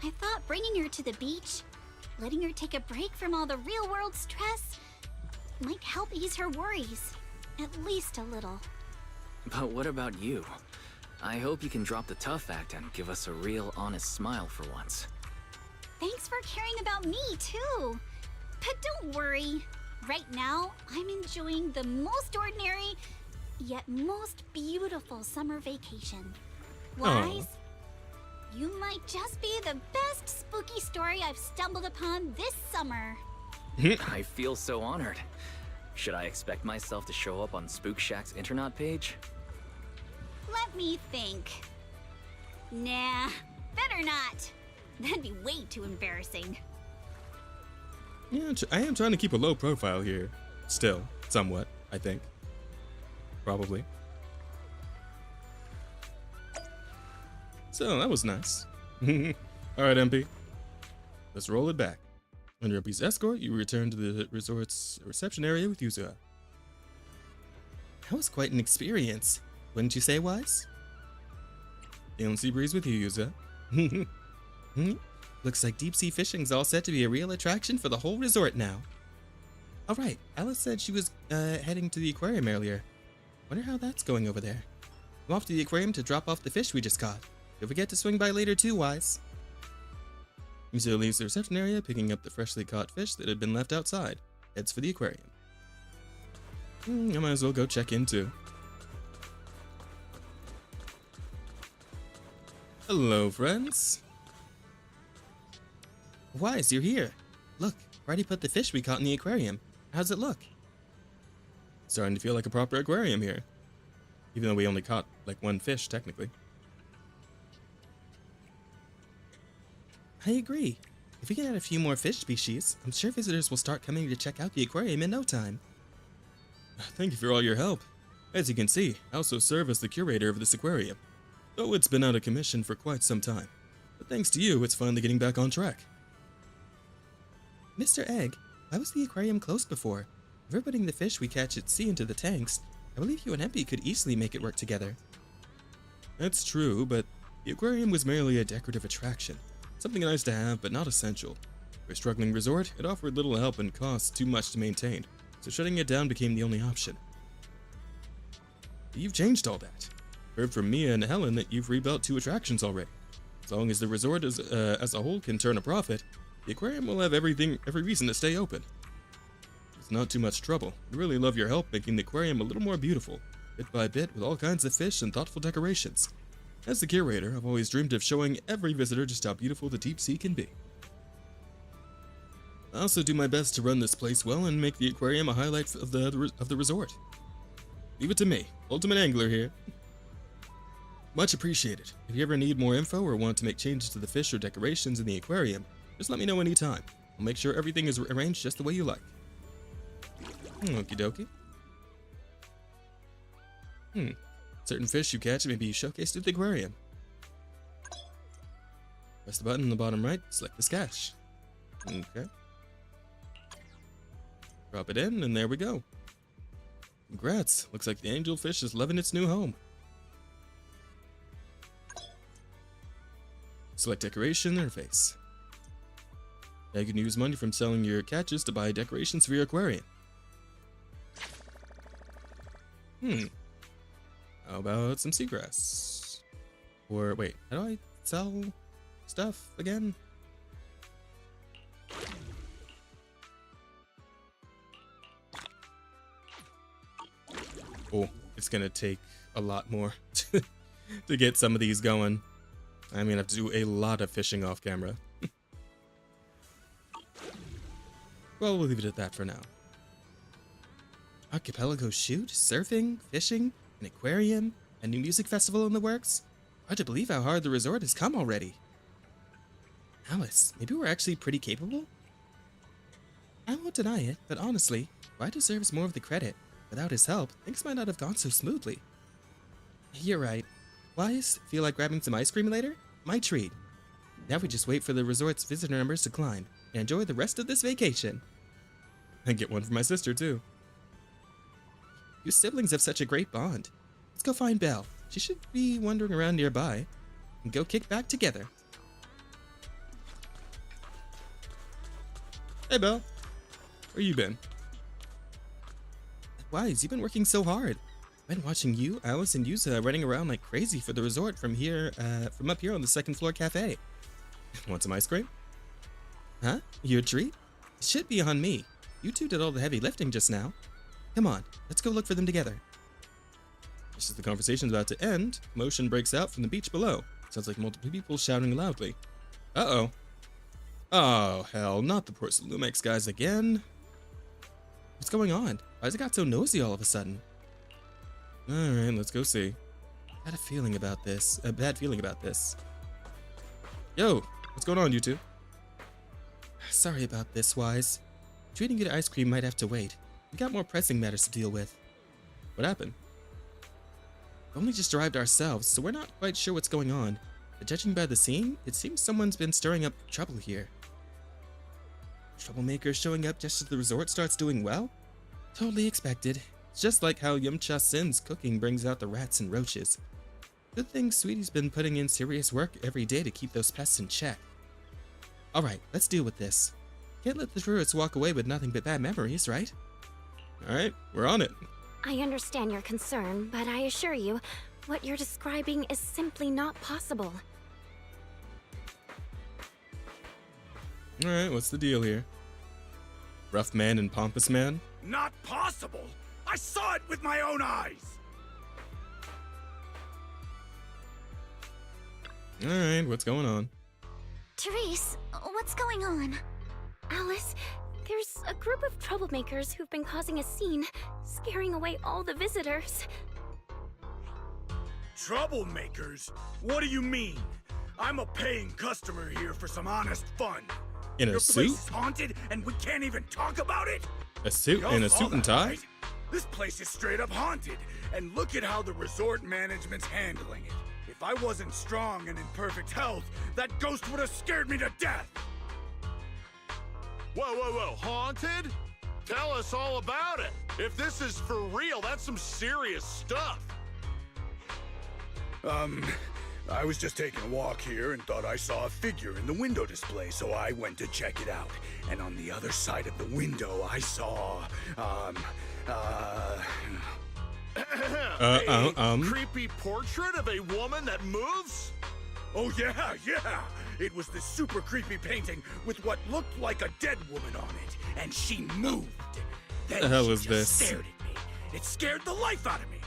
I thought bringing her to the beach, letting her take a break from all the real-world stress, might help ease her worries. At least a little. But what about you? I hope you can drop the tough act and give us a real, honest smile for once. Thanks for caring about me, too. But don't worry. Right now, I'm enjoying the most ordinary, yet most beautiful summer vacation. Wise, you might just be the best spooky story I've stumbled upon this summer. I feel so honored. Should I expect myself to show up on Spook Shack's internet page? Let me think. Nah, better not. That'd be way too embarrassing. Yeah, I am trying to keep a low profile here. Still, somewhat, I think. Probably. So, that was nice. Alright, MP. Let's roll it back. Under MP's escort, you return to the resort's reception area with Yuzuha. That was quite an experience, wouldn't you say, Wise? Feeling sea breeze with you, Yuzuha. Looks like deep sea fishing's all set to be a real attraction for the whole resort now. All right, Alice said she was heading to the aquarium earlier. Wonder how that's going over there. I'm off to the aquarium to drop off the fish we just caught. Don't forget to swing by later too, Wise. Yuzuha leaves the reception area, picking up the freshly caught fish that had been left outside. Heads for the aquarium. I might as well go check in too. Hello, friends. Wise, you're here. Look, already put the fish we caught in the aquarium. How's it look? Starting to feel like a proper aquarium here. Even though we only caught like one fish, technically. I agree. If we can add a few more fish species, I'm sure visitors will start coming to check out the aquarium in no time. Thank you for all your help. As you can see, I also serve as the curator of this aquarium, though it's been out of commission for quite some time. But thanks to you, it's finally getting back on track. Mr. Egg, why was the aquarium closed before? If we're putting the fish we catch at sea into the tanks, I believe you and Empy could easily make it work together. That's true, but the aquarium was merely a decorative attraction. Something nice to have, but not essential. For a struggling resort, it offered little help and cost too much to maintain, so shutting it down became the only option. But you've changed all that. Heard from Mia and Helen that you've rebuilt 2 attractions already. As long as the resort as a whole can turn a profit, the aquarium will have every reason to stay open. It's not too much trouble. I really love your help making the aquarium a little more beautiful, bit by bit with all kinds of fish and thoughtful decorations. As the curator, I've always dreamed of showing every visitor just how beautiful the deep sea can be. I also do my best to run this place well and make the aquarium a highlight of the resort. Leave it to me, Ultimate Angler here. Much appreciated. If you ever need more info or want to make changes to the fish or decorations in the aquarium, just let me know anytime. I'll make sure everything is arranged just the way you like. Okie dokie. Certain fish you catch may be showcased at the aquarium. Press the button in the bottom right, select the cache. Okay. Drop it in, and there we go. Congrats, looks like the angelfish is loving its new home. Select decoration interface. Now you can use money from selling your catches to buy decorations for your aquarium. How about some seagrass? Or wait, how do I sell stuff again? Oh, it's gonna take a lot more to get some of these going. I'm gonna have to do a lot of fishing off camera. Well, we'll leave it at that for now. Archipelago shoot, surfing, fishing, an aquarium, a new music festival in the works. Hard to believe how hard the resort has come already. Alice, maybe we're actually pretty capable? I won't deny it, but honestly, Why deserves more of the credit. Without his help, things might not have gone so smoothly. You're right. Wise, feel like grabbing some ice cream later? My treat. Now we just wait for the resort's visitor numbers to climb and enjoy the rest of this vacation. And get one for my sister, too. You siblings have such a great bond. Let's go find Belle. She should be wandering around nearby. And go kick back together. Hey, Belle. Where you been? Wise, you've been working so hard. I've been watching you, Alice, and Yuzuha running around like crazy for the resort from up here on the second floor cafe. Want some ice cream? Huh? Your treat? It should be on me. You two did all the heavy lifting just now. Come on, let's go look for them together. Just as the conversation's about to end, commotion breaks out from the beach below. Sounds like multiple people shouting loudly. Uh-oh. Oh, hell, not the Porcelumex guys again. What's going on? Why has it got so nosy all of a sudden? Alright, let's go see. I had a feeling about this. A bad feeling about this. Yo, what's going on, you two? Sorry about this, Wise. Treating you to ice cream might have to wait. We got more pressing matters to deal with. What happened? We've only just arrived ourselves, so we're not quite sure what's going on. But judging by the scene, it seems someone's been stirring up trouble here. Troublemakers showing up just as the resort starts doing well? Totally expected. It's just like how Yumcha Sin's cooking brings out the rats and roaches. Good thing Sweetie's been putting in serious work every day to keep those pests in check. Alright, let's deal with this. Can't let the tourists walk away with nothing but bad memories, right? Alright, we're on it. I understand your concern, but I assure you, what you're describing is simply not possible. Alright, what's the deal here? Rough man and pompous man? Not possible! I saw it with my own eyes! Alright, what's going on? Therese, what's going on? Alice, there's a group of troublemakers who've been causing a scene, scaring away all the visitors. Troublemakers? What do you mean? I'm a paying customer here for some honest fun. In a Your suit? place is haunted and we can't even talk about it? A suit Y'all and a saw suit and that, tie? right? This place is straight up haunted, and look at how the resort management's handling it. If I wasn't strong and in perfect health, that ghost would have scared me to death. Whoa, haunted? Tell us all about it. If this is for real, that's some serious stuff. I was just taking a walk here and thought I saw a figure in the window display, so I went to check it out. And on the other side of the window, I saw, a creepy portrait of a woman that moves? Oh yeah. It was this super creepy painting with what looked like a dead woman on it, and she moved. Then The hell she is just this? stared at me. It scared the life out of me.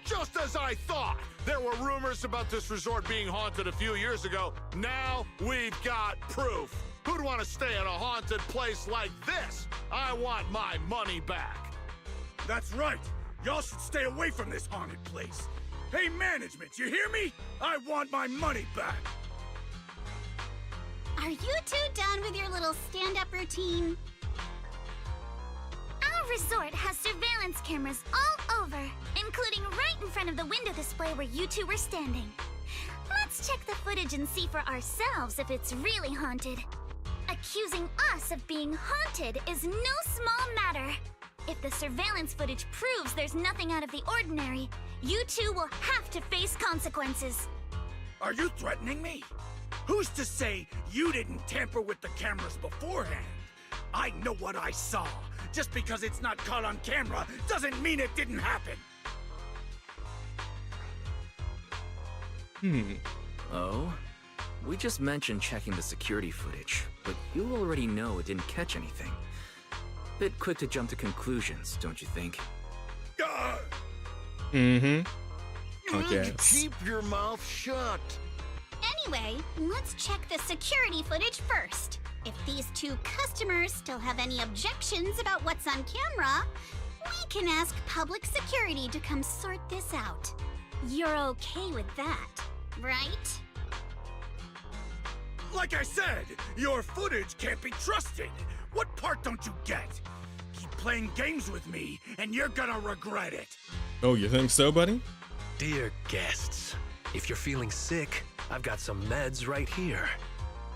Just as I thought. There were rumors about this resort being haunted a few years ago. Now we've got proof. Who'd want to stay in a haunted place like this? I want my money back. That's right. Y'all should stay away from this haunted place. Hey, management, you hear me? I want my money back. Are you two done with your little stand-up routine? Our resort has surveillance cameras all over, including right in front of the window display where you two were standing. Let's check the footage and see for ourselves if it's really haunted. Accusing us of being haunted is no small matter. If the surveillance footage proves there's nothing out of the ordinary, you two will have to face consequences. Are you threatening me? Who's to say you didn't tamper with the cameras beforehand? I know what I saw. Just because it's not caught on camera doesn't mean it didn't happen. Oh? We just mentioned checking the security footage, but you already know it didn't catch anything. Bit quick to jump to conclusions, don't you think? Mm-hmm. Okay. Keep your mouth shut. Anyway, let's check the security footage first. If these two customers still have any objections about what's on camera, we can ask public security to come sort this out. You're okay with that, right? Like I said, your footage can't be trusted. What part don't you get? Keep playing games with me, and you're gonna regret it. Oh, you think so, buddy? Dear guests, if you're feeling sick, I've got some meds right here.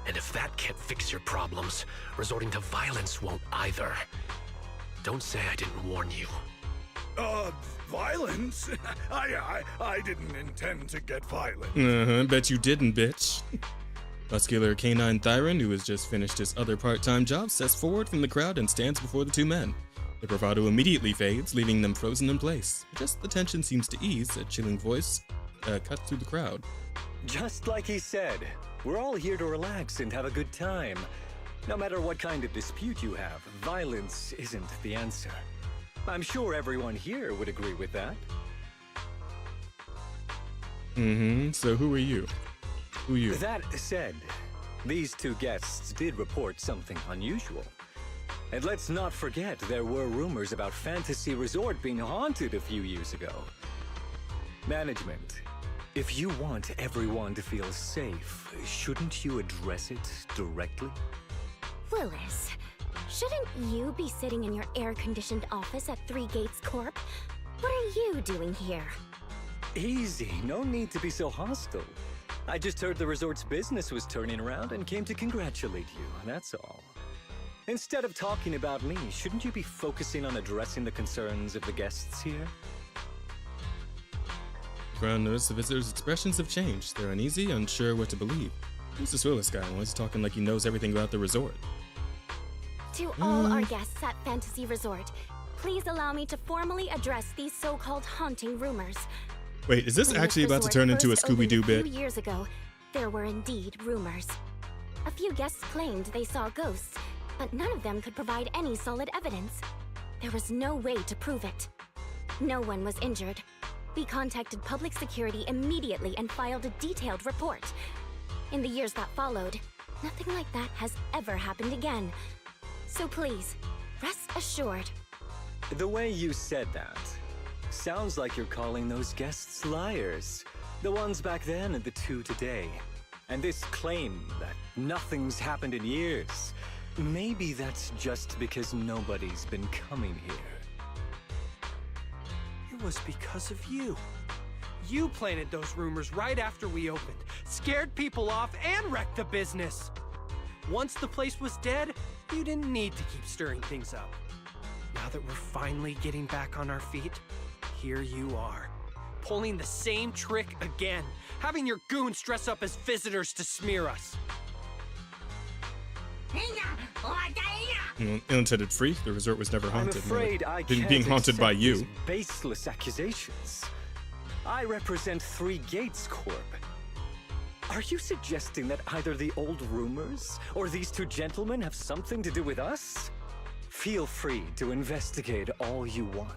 And if that can't fix your problems, resorting to violence won't either. Don't say I didn't warn you. Violence? I didn't intend to get violent. Bet you didn't, bitch. Muscular canine Thyron, who has just finished his other part-time job, steps forward from the crowd and stands before the two men. The bravado immediately fades, leaving them frozen in place. Just the tension seems to ease, a chilling voice cuts through the crowd. Just like he said, we're all here to relax and have a good time. No matter what kind of dispute you have, violence isn't the answer. I'm sure everyone here would agree with that. So who are you? Who are you? That said, these two guests did report something unusual. And let's not forget there were rumors about Fantasy Resort being haunted a few years ago. Management, if you want everyone to feel safe, shouldn't you address it directly? Willis, shouldn't you be sitting in your air-conditioned office at Three Gates Corp? What are you doing here? Easy, no need to be so hostile. I just heard the resort's business was turning around and came to congratulate you, that's all. Instead of talking about me, shouldn't you be focusing on addressing the concerns of the guests here? The crowd noticed the visitors' expressions have changed. They're uneasy, unsure what to believe. Who's this Willis guy? Why is he talking like he knows everything about the resort? To all our guests at Fantasy Resort, please allow me to formally address these so-called haunting rumors. Wait, is this When actually about to resort turn into a first opened Scooby-Doo bit? A few years ago, there were indeed rumors. A few guests claimed they saw ghosts, but none of them could provide any solid evidence. There was no way to prove it. No one was injured. We contacted public security immediately and filed a detailed report. In the years that followed, nothing like that has ever happened again. So please, rest assured. The way you said that sounds like you're calling those guests liars. The ones back then and the two today. And this claim that nothing's happened in years, maybe that's just because nobody's been coming here. It was because of you. You planted those rumors right after we opened, scared people off, and wrecked the business. Once the place was dead, you didn't need to keep stirring things up. Now that we're finally getting back on our feet, here you are, pulling the same trick again, having your goons dress up as visitors to smear us. Ill-intended freak. The resort was never haunted. I'm afraid I can't being haunted by accept you. these baseless accusations. I represent Three Gates Corp. Are you suggesting that either the old rumors or these two gentlemen have something to do with us? Feel free to investigate all you want.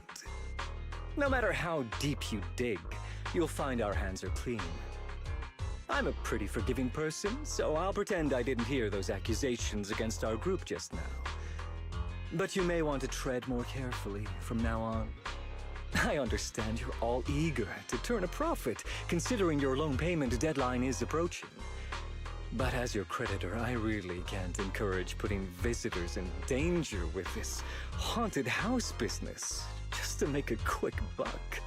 No matter how deep you dig, you'll find our hands are clean. I'm a pretty forgiving person, so I'll pretend I didn't hear those accusations against our group just now. But you may want to tread more carefully from now on. I understand you're all eager to turn a profit, considering your loan payment deadline is approaching. But as your creditor, I really can't encourage putting visitors in danger with this haunted house business, just to make a quick buck.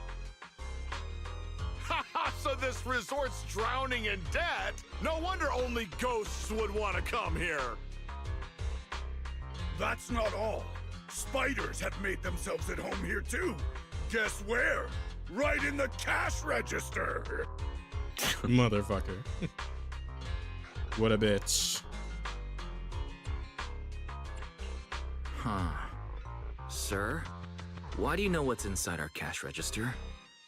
So this resort's drowning in debt? No wonder only ghosts would want to come here. That's not all. Spiders have made themselves at home here too. Guess where? Right in the cash register. Motherfucker. What a bitch. Huh. Sir, why do you know what's inside our cash register?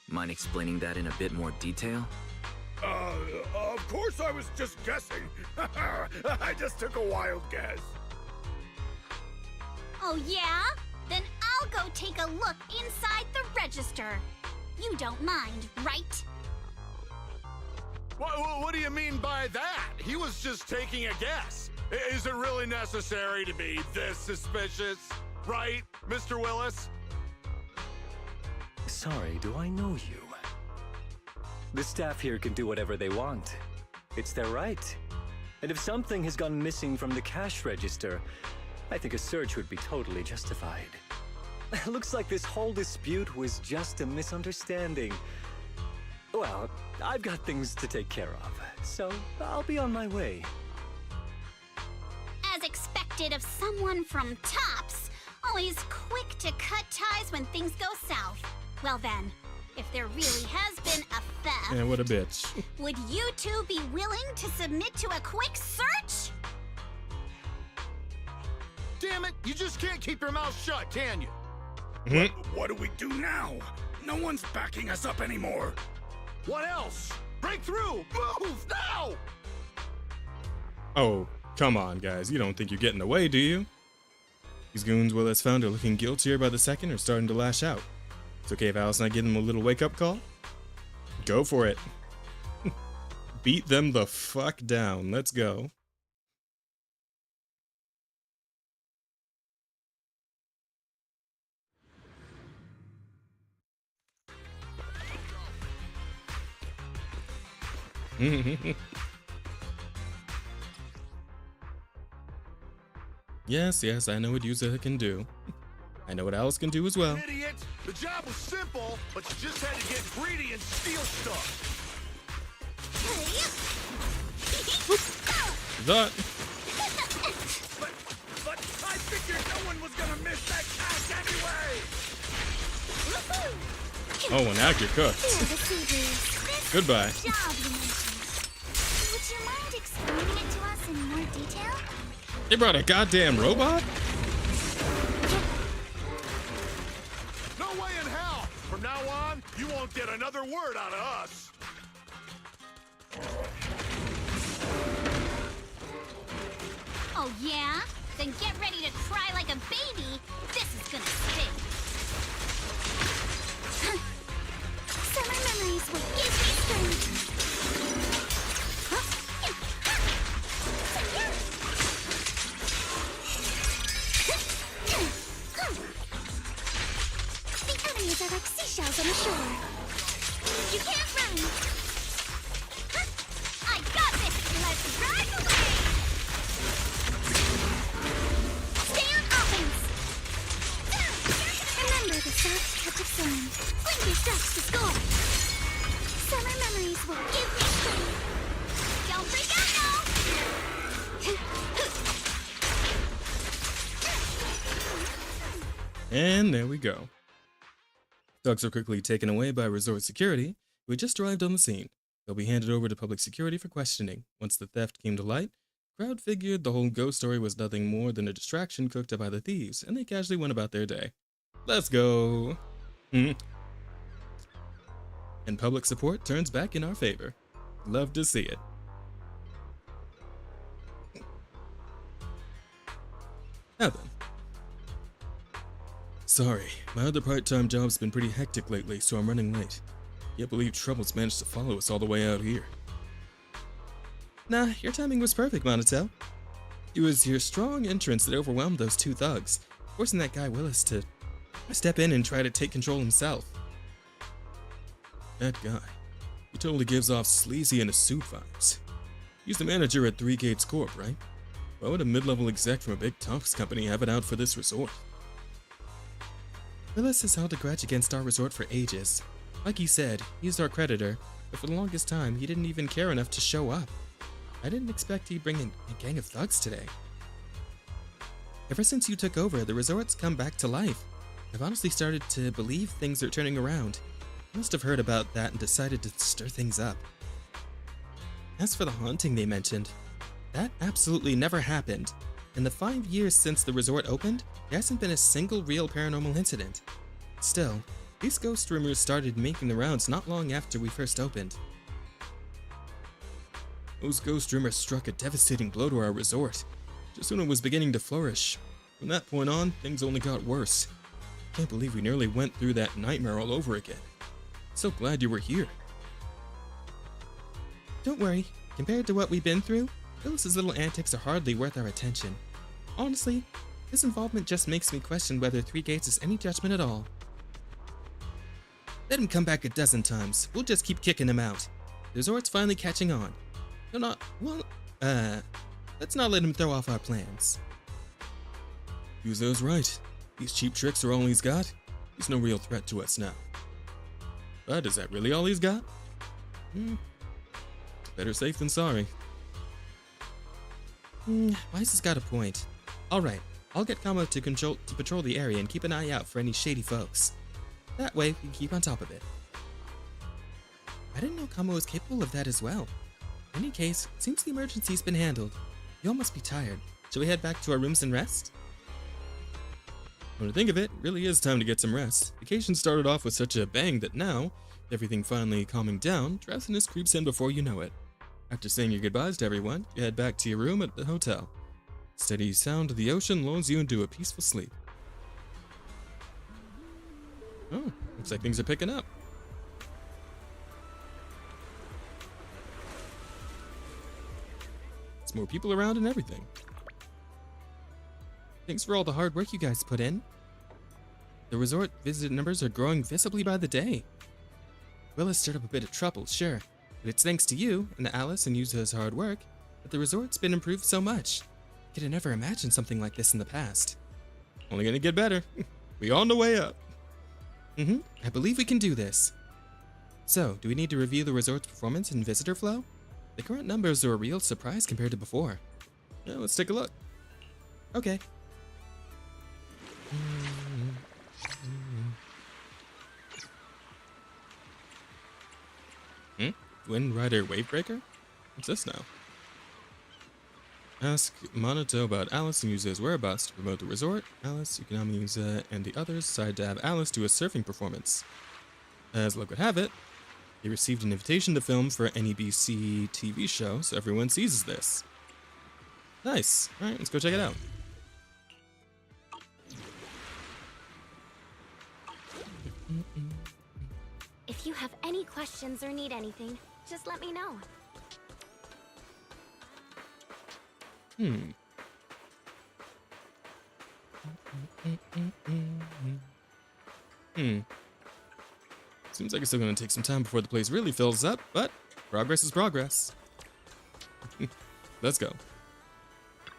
Mind explaining that in a bit more detail? Of course I was just guessing. I just took a wild guess. Oh yeah? Then I'll go take a look inside the register. You don't mind, right? What do you mean by that? He was just taking a guess. Is it really necessary to be this suspicious? Right, Mr. Willis? Sorry, do I know you? The staff here can do whatever they want. It's their right. And if something has gone missing from the cash register, I think a search would be totally justified. Looks like this whole dispute was just a misunderstanding. Well, I've got things to take care of, so I'll be on my way. As expected of someone from Tops, always quick to cut ties when things go south. Well then, if there really has been a theft... Yeah, what a bitch. Would you two be willing to submit to a quick search? Damn it, you just can't keep your mouth shut, can you? What do we do now? No one's backing us up anymore. What else? Break through! Move, now! Oh, come on, guys. You don't think you're getting away, do you? These goons Willis found are looking guiltier by the second or starting to lash out. It's okay if Alice and I give them a little wake-up call? Go for it. Beat them the fuck down. Let's go. Yes, I know what Yuzuha can do. I know what Alice can do as well. Idiot! The job was simple, but you just had to get greedy and steal stuff. That. But I figured no one was gonna miss that cash anyway. Oh, and now you're cooked. Goodbye. Would you mind explaining it to us in more detail? They brought a goddamn robot? No way in hell! From now on, you won't get another word out of us. Oh yeah? Then get ready to cry like a baby. This is gonna sting. Summer memories will give me strength. The enemies are like seashells on the shore. You can't run. I got this! Let's ride away! Stay on offense. Remember the soft touch of sand. Fling your strikes to score. Summer memories will give me strength. Don't freak out now! And there we go. Thugs are quickly taken away by resort security, who had just arrived on the scene. They'll be handed over to public security for questioning. Once the theft came to light, the crowd figured the whole ghost story was nothing more than a distraction cooked up by the thieves, and they casually went about their day. Let's go! And public support turns back in our favor. Love to see it. Now then. Sorry, my other part-time job's been pretty hectic lately, so I'm running late. Can't believe Trouble's managed to follow us all the way out here. Nah, your timing was perfect, Monatel. It was your strong entrance that overwhelmed those two thugs, forcing that guy Willis to step in and try to take control himself. That guy, he totally gives off sleazy in a suit vibes. He's the manager at Three Gates Corp, right? Why would a mid-level exec from a big tops company have it out for this resort? Willis has held a grudge against our resort for ages. Like he said, he's our creditor, but for the longest time, he didn't even care enough to show up. I didn't expect he'd bring in a gang of thugs today. Ever since you took over, the resort's come back to life. I've honestly started to believe things are turning around. I must have heard about that and decided to stir things up. As for the haunting they mentioned, that absolutely never happened. In the 5 years since the resort opened, there hasn't been a single real paranormal incident. Still, these ghost rumors started making the rounds not long after we first opened. Those ghost rumors struck a devastating blow to our resort, just when it was beginning to flourish. From that point on, things only got worse. Can't believe we nearly went through that nightmare all over again. So glad you were here. Don't worry. Compared to what we've been through, Phyllis's little antics are hardly worth our attention. Honestly, his involvement just makes me question whether Three Gates is any judgment at all. Let him come back a dozen times. We'll just keep kicking him out. The resort's finally catching on. Let's not let him throw off our plans. Yuzo's right. These cheap tricks are all he's got. He's no real threat to us now. But is that really all he's got? Better safe than sorry. Weiss has got a point. Alright, I'll get Kamo to patrol the area and keep an eye out for any shady folks. That way, we can keep on top of it. I didn't know Kamo was capable of that as well. In any case, it seems the emergency's been handled. You all must be tired. Shall we head back to our rooms and rest? When I think of it, it really is time to get some rest. Vacation started off with such a bang that now, with everything finally calming down, drowsiness creeps in before you know it. After saying your goodbyes to everyone, you head back to your room at the hotel. Steady sound of the ocean lulls you into a peaceful sleep. Oh, looks like things are picking up. It's more people around and everything. Thanks for all the hard work you guys put in. The resort visit numbers are growing visibly by the day. Will has stirred up a bit of trouble, sure, but it's thanks to you and Alice and Yuzuha's hard work that the resort's been improved so much. I could have never imagined something like this in the past. Only gonna get better. We on the way up. I believe we can do this. So, do we need to review the resort's performance and visitor flow? The current numbers are a real surprise compared to before. Yeah, let's take a look. Okay. Wind Rider Wavebreaker? What's this now? Ask Monato about Alice and Yuzuha's whereabouts to promote the resort. Alice, Yukinami, Yuzuha, and the others decided to have Alice do a surfing performance. As luck would have it, he received an invitation to film for an NEBC TV show, so everyone sees this. Nice. Alright, let's go check it out. If you have any questions or need anything, just let me know. Seems like it's still gonna take some time before the place really fills up, but progress is progress. Let's go.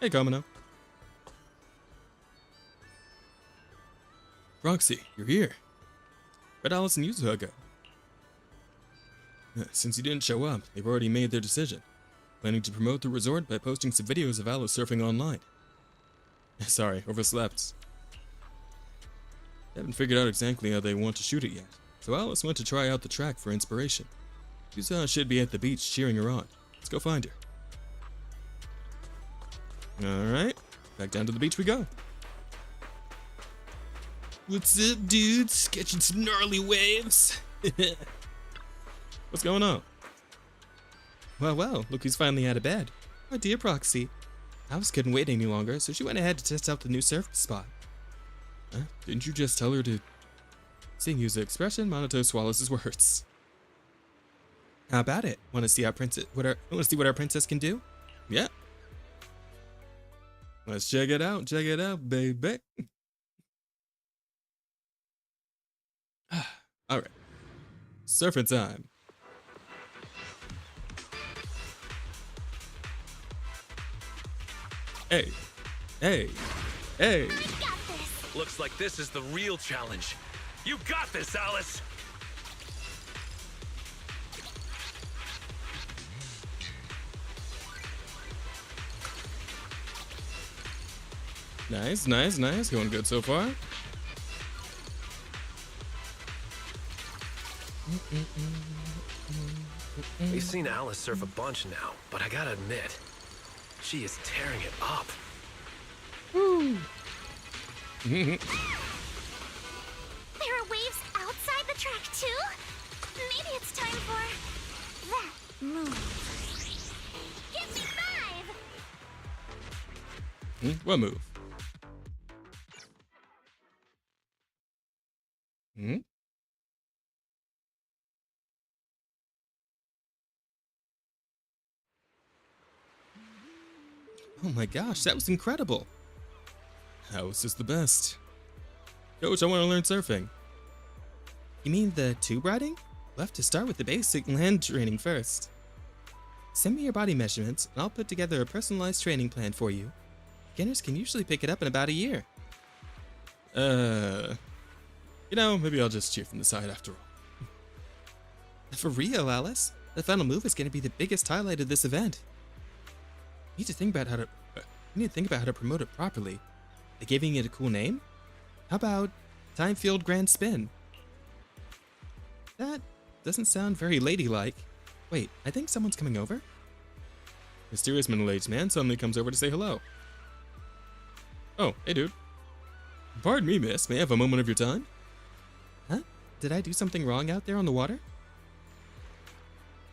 Hey, Kamino. Roxy, you're here. Where'd Alice and Yuzuha go? Since you didn't show up, they've already made their decision. Planning to promote the resort by posting some videos of Alice surfing online. Sorry, overslept. They haven't figured out exactly how they want to shoot it yet, so Alice went to try out the track for inspiration. Yuzuha should be at the beach cheering her on. Let's go find her. Alright, back down to the beach we go. What's up, dudes? Catching some gnarly waves? What's going on? Well, look who's finally out of bed. Our dear Proxy. Alice couldn't wait any longer, so she went ahead to test out the new surf spot. Didn't you just tell her to... Seeing Yuzuha's expression, Monato swallows his words. How about it? Want to see our princess? Want to see what our princess can do? Yeah. Let's check it out, baby. All right, surfing time. Hey, hey, hey. Looks like this is the real challenge. You got this, Alice! Nice, nice, nice. Going good so far. We've seen Alice surf a bunch now, but I gotta admit, she is tearing it up. Woo! There are waves outside the track too? Maybe it's time for that move. Give me 5! What move? Oh my gosh, that was incredible. Alice is the best. Coach, I want to learn surfing. You mean the tube riding? We'll have to start with the basic land training first. Send me your body measurements, and I'll put together a personalized training plan for you. Beginners can usually pick it up in about a year. Maybe I'll just cheer from the side after all. For real, Alice. The final move is going to be the biggest highlight of this event. You need to think about how to promote it properly. Like giving it a cool name? How about Time-Field Grand Spin? That doesn't sound very ladylike. Wait, I think someone's coming over? Mysterious middle-aged man suddenly comes over to say hello. Oh, hey dude. Pardon me, miss. May I have a moment of your time? Huh? Did I do something wrong out there on the water?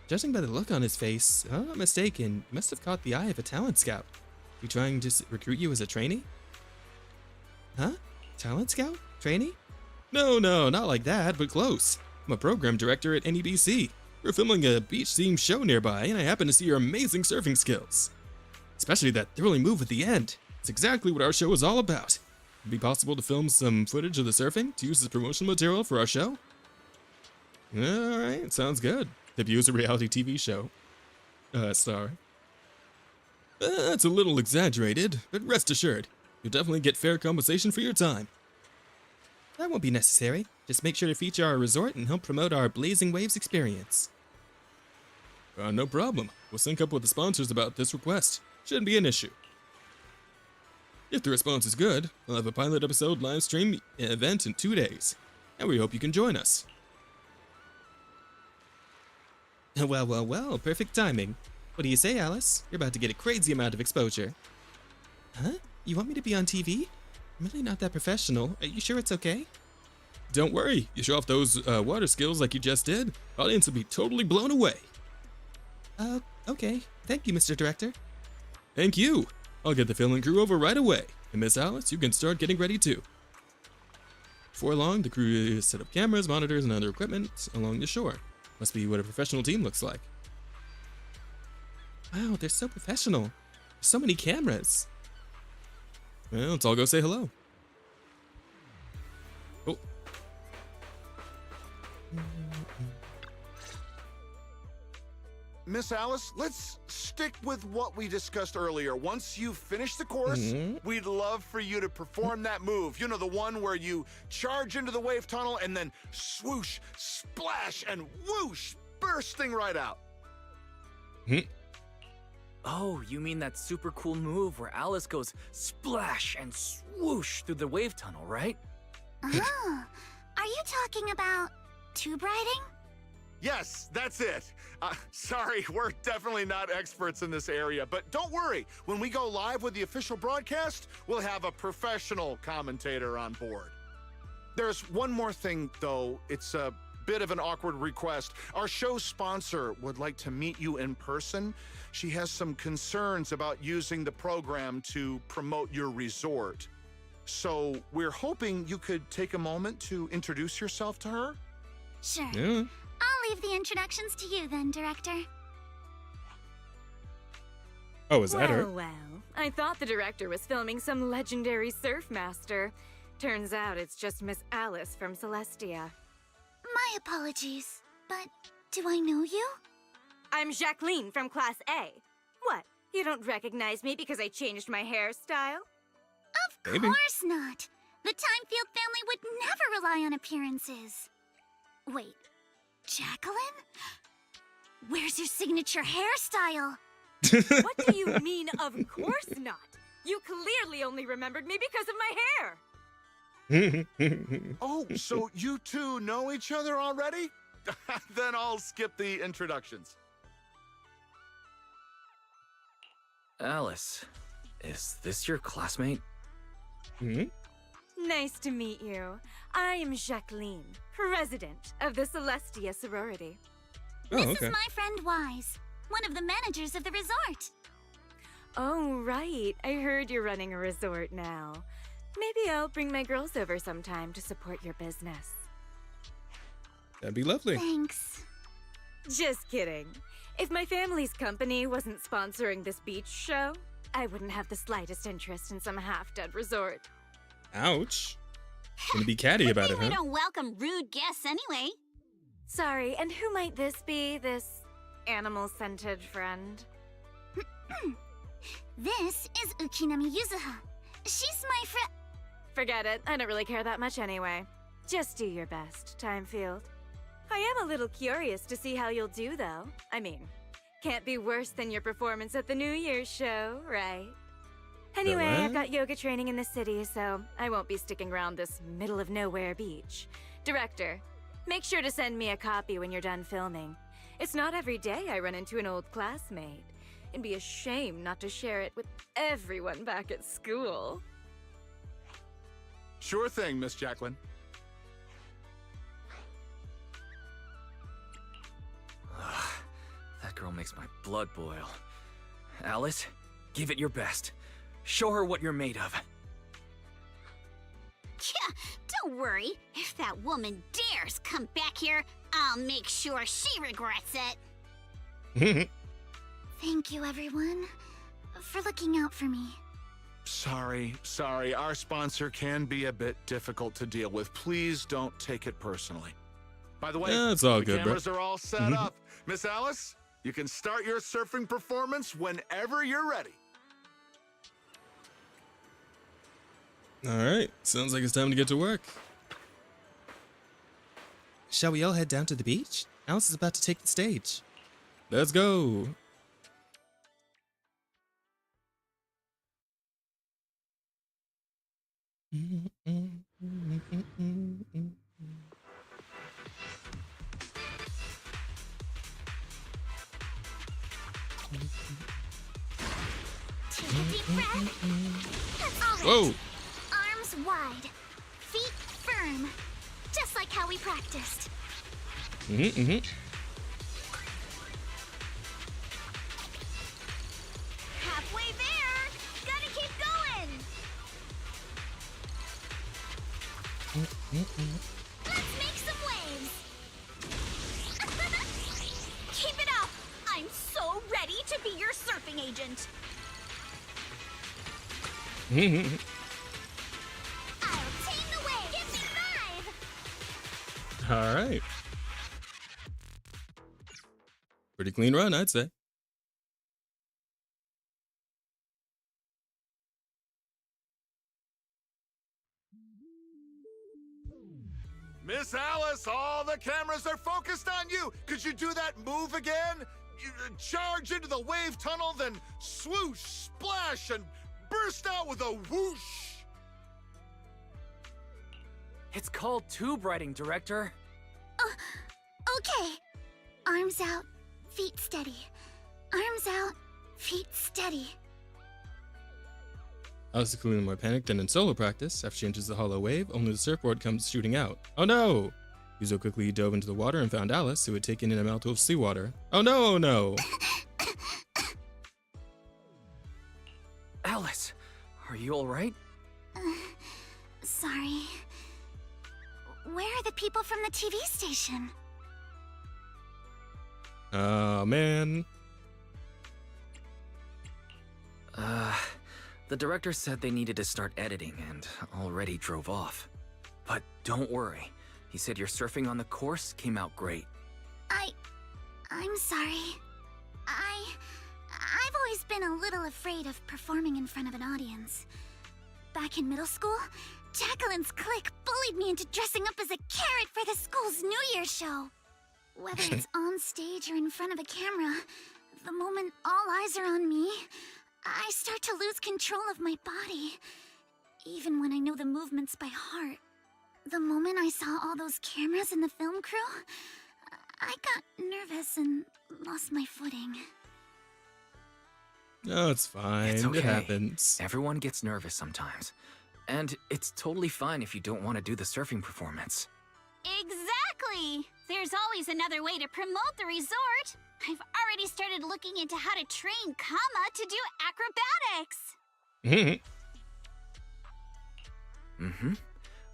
Judging by the look on his face, if I'm not mistaken, you must have caught the eye of a talent scout. You trying to recruit you as a trainee? Huh? Talent scout? Trainee? No, not like that, but close. I'm a program director at NEBC. We're filming a beach-themed show nearby, and I happen to see your amazing surfing skills. Especially that thrilling move at the end. It's exactly what our show is all about. Would it be possible to film some footage of the surfing to use as promotional material for our show? Alright, sounds good. Debut as a reality TV show. Star. That's a little exaggerated, but rest assured, you'll definitely get fair compensation for your time. That won't be necessary. Just make sure to feature our resort and help promote our Blazing Waves experience. No problem. We'll sync up with the sponsors about this request. Shouldn't be an issue. If the response is good, we'll have a pilot episode live stream event in 2 days, and we hope you can join us. Well, perfect timing. What do you say, Alice? You're about to get a crazy amount of exposure. Huh? You want me to be on TV? I'm really not that professional. Are you sure it's okay? Don't worry. You show off those water skills like you just did, audience will be totally blown away. Okay. Thank you, Mr. Director. Thank you. I'll get the filming crew over right away. And Miss Alice, you can start getting ready too. Before long, the crew set up cameras, monitors, and other equipment along the shore. Must be what a professional team looks like. Wow, they're so professional. There's so many cameras. Well, let's all go say hello. Oh. Miss Alice, let's stick with what we discussed earlier. Once you finish the course, we'd love for you to perform that move. You know, the one where you charge into the wave tunnel and then swoosh, splash, and whoosh, bursting right out. Oh, you mean that super cool move where Alice goes splash and swoosh through the wave tunnel, right? Oh, are you talking about tube riding? Yes, that's it. Sorry, we're definitely not experts in this area, but don't worry. When we go live with the official broadcast, we'll have a professional commentator on board. There's one more thing, though. It's a bit of an awkward request. Our show sponsor would like to meet you in person. She has some concerns about using the program to promote your resort. So we're hoping you could take a moment to introduce yourself to her. Sure. Yeah. I'll leave the introductions to you then, Director. Oh, is that her? Well, I thought the director was filming some legendary surf master. Turns out it's just Miss Alice from Celestia. My apologies, but do I know you? I'm Jacqueline from Class A. What, you don't recognize me because I changed my hairstyle? Of course not. The Time-Field family would never rely on appearances. Wait, Jacqueline? Where's your signature hairstyle? What do you mean, of course not? You clearly only remembered me because of my hair. Oh, so you two know each other already? Then I'll skip the introductions. Alice, is this your classmate? Nice to meet you. I am Jacqueline, president of the Celestia sorority. This is my friend Wise, one of the managers of the resort. Oh, right. I heard you're running a resort now. Maybe I'll bring my girls over sometime to support your business. That'd be lovely. Thanks. Just kidding. If my family's company wasn't sponsoring this beach show, I wouldn't have the slightest interest in some half-dead resort. Ouch. Gonna be catty about it, We huh? don't welcome rude guests anyway. Sorry, and who might this be, this animal-scented friend? This is Ukinami Yuzuha. She's my friend. Forget it, I don't really care that much anyway. Just do your best, Timefield. I am a little curious to see how you'll do, though. I mean, can't be worse than your performance at the New Year's show, right? Anyway, what? I've got yoga training in the city, so I won't be sticking around this middle-of-nowhere beach. Director, make sure to send me a copy when you're done filming. It's not every day I run into an old classmate. It'd be a shame not to share it with everyone back at school. Sure thing, Miss Jacqueline. That girl makes my blood boil. Alice, give it your best. Show her what you're made of. Yeah, don't worry. If that woman dares come back here, I'll make sure she regrets it. Thank you, everyone, for looking out for me. Sorry. Our sponsor can be a bit difficult to deal with. Please don't take it personally. By the way, Yeah, it's all the good, bro. cameras are all set up. Miss Alice, you can start your surfing performance whenever you're ready. All right. Sounds like it's time to get to work. Shall we all head down to the beach? Alice is about to take the stage. Let's go. Take a deep breath. That's all right. Whoa. Arms wide, feet firm, just like how we practiced. Halfway there. Gotta keep going. Let's make some waves. Keep it up. I'm so ready to be your surfing agent. I'll tame the wave. Give me 5. All right. Pretty clean run, I'd say. Miss Alice, all the cameras are focused on you. Could you do that move again? You, charge into the wave tunnel, then swoosh, splash, and burst out with a whoosh. It's called tube riding, Director. Okay. Arms out, feet steady. Arms out, feet steady. Alice is clearly more panicked than in solo practice. After she enters the hollow wave, only the surfboard comes shooting out. Oh no! Yuzo quickly dove into the water and found Alice, who had taken in a mouthful of seawater. Oh no, oh no! Alice, are you alright? Sorry. Where are the people from the TV station? Oh man. The director said they needed to start editing and already drove off. But don't worry. He said your surfing on the course came out great. I'm sorry. I've always been a little afraid of performing in front of an audience. Back in middle school, Jacqueline's clique bullied me into dressing up as a carrot for the school's New Year's show. Whether it's on stage or in front of a camera, the moment all eyes are on me, I start to lose control of my body, even when I know the movements by heart. The moment I saw all those cameras in the film crew, I got nervous and lost my footing. No, it's fine. It's okay. It happens. Everyone gets nervous sometimes. And it's totally fine if you don't want to do the surfing performance. Exactly! There's always another way to promote the resort. I've already started looking into how to train Kama to do acrobatics.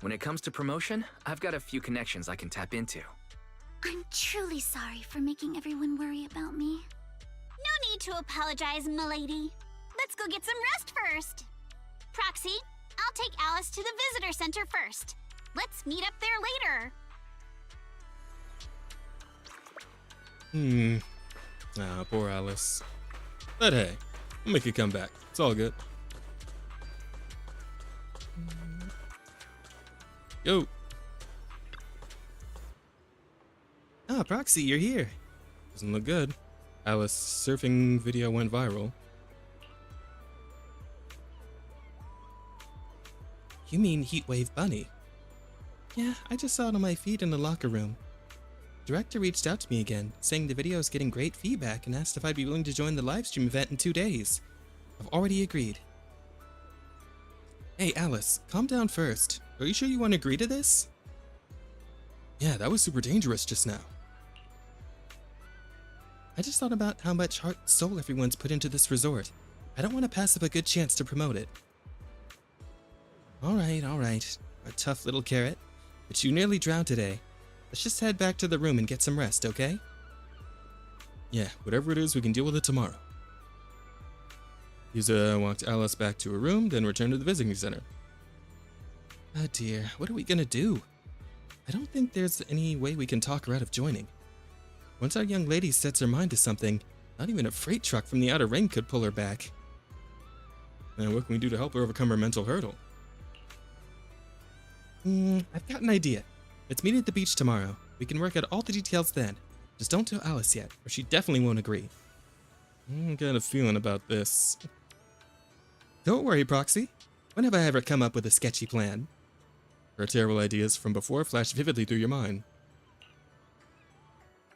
When it comes to promotion, I've got a few connections I can tap into. I'm truly sorry for making everyone worry about me. No need to apologize, milady. The Let's go get some rest first. Proxy, I'll take Alice to the visitor center first. Let's meet up there later. Ah, poor Alice. But hey, we'll make it come back. It's all good. Yo. Ah, Proxy, you're here. Doesn't look good. Alice surfing video went viral. You mean Heatwave Bunny? Yeah, I just saw it on my feed in the locker room. Director reached out to me again, saying the video is getting great feedback and asked if I'd be willing to join the livestream event in 2 days. I've already agreed. Hey Alice, calm down first. Are you sure you want to agree to this? Yeah, that was super dangerous just now. I just thought about how much heart and soul everyone's put into this resort. I don't want to pass up a good chance to promote it. Alright. A tough little carrot. But you nearly drowned today. Let's just head back to the room and get some rest, okay? Yeah, whatever it is, we can deal with it tomorrow. Yuzuha walked Alice back to her room, then returned to the visiting center. Oh dear, what are we gonna do? I don't think there's any way we can talk her out of joining. Once our young lady sets her mind to something, not even a freight truck from the outer ring could pull her back. And what can we do to help her overcome her mental hurdle? I've got an idea. Let's meet at the beach tomorrow. We can work out all the details then. Just don't tell Alice yet, or she definitely won't agree. I got a feeling about this. Don't worry, Proxy. When have I ever come up with a sketchy plan? Her terrible ideas from before flash vividly through your mind.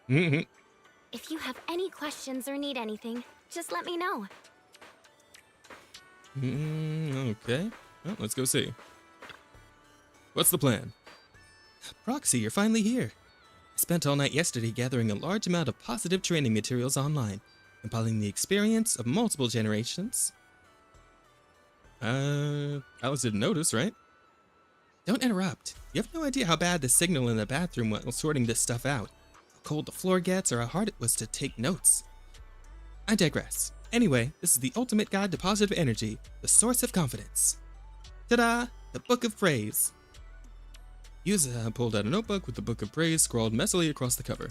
If you have any questions or need anything, just let me know. Okay. Well, let's go see. What's the plan? Proxy, you're finally here. I spent all night yesterday gathering a large amount of positive training materials online, compiling the experience of multiple generations. Alice didn't notice, right? Don't interrupt. You have no idea how bad the signal in the bathroom was while sorting this stuff out. How cold the floor gets or how hard it was to take notes. I digress. Anyway, this is the ultimate guide to positive energy, the source of confidence. Ta-da! The Book of Praise. Yuzuha pulled out a notebook with the Book of Praise scrawled messily across the cover.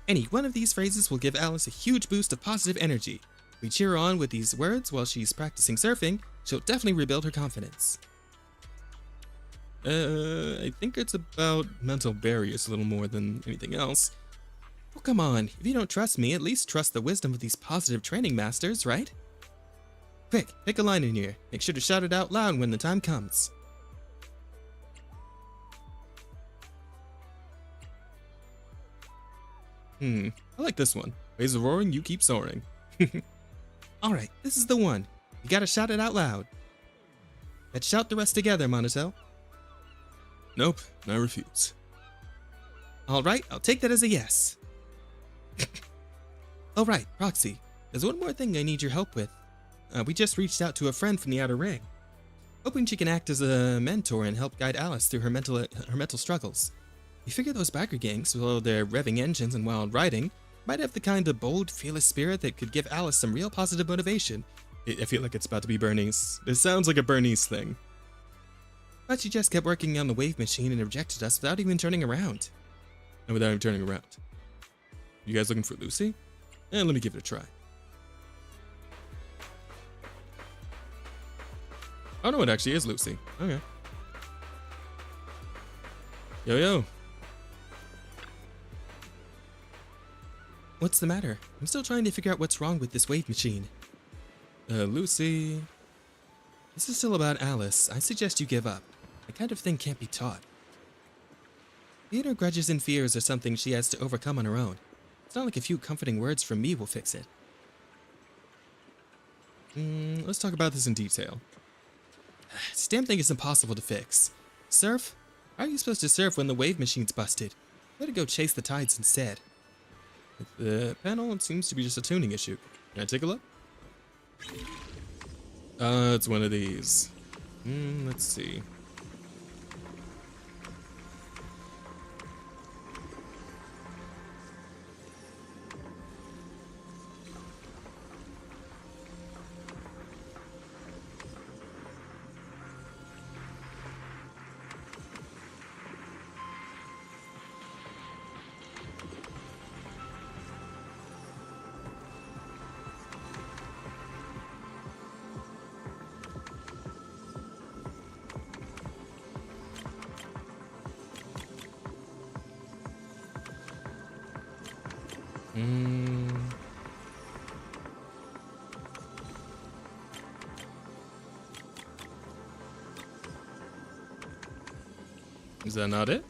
Any one of these phrases will give Alice a huge boost of positive energy. If we cheer her on with these words while she's practicing surfing, she'll definitely rebuild her confidence. I think it's about mental barriers a little more than anything else. Well, come on. If you don't trust me, at least trust the wisdom of these positive training masters, right? Quick, pick a line in here. Make sure to shout it out loud when the time comes. I like this one. Ways of roaring, you keep soaring. Alright, this is the one. You gotta shout it out loud. Let's shout the rest together, Monatel. Nope, I refuse. Alright, I'll take that as a yes. Alright, Proxy, there's one more thing I need your help with. We just reached out to a friend from the Outer Ring, hoping she can act as a mentor and help guide Alice through her mental struggles. We figure those biker gangs, with all their revving engines and wild riding, might have the kind of bold, fearless spirit that could give Alice some real positive motivation. I feel like it's about to be Bernice. It sounds like a Bernice thing. But she just kept working on the wave machine and rejected us without even turning around. And without even turning around. You guys looking for Lucy? Let me give it a try. Oh no, it actually is Lucy. Okay. Yo. What's the matter? I'm still trying to figure out what's wrong with this wave machine. Lucy. This is still about Alice. I suggest you give up. That kind of thing can't be taught. The inner grudges and fears are something she has to overcome on her own. It's not like a few comforting words from me will fix it. Let's talk about this in detail. This damn thing is impossible to fix. Surf? How are you supposed to surf when the wave machine's busted? Better go chase the tides instead. With the panel, it seems to be just a tuning issue. Can I take a look? It's one of these. Let's see. Is that not it?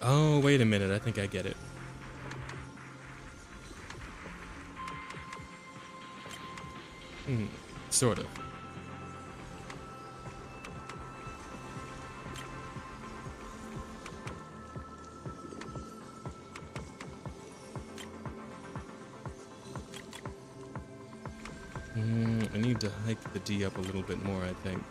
Oh, wait a minute. I think I get it. Sort of. I need to hike the D up a little bit more, I think.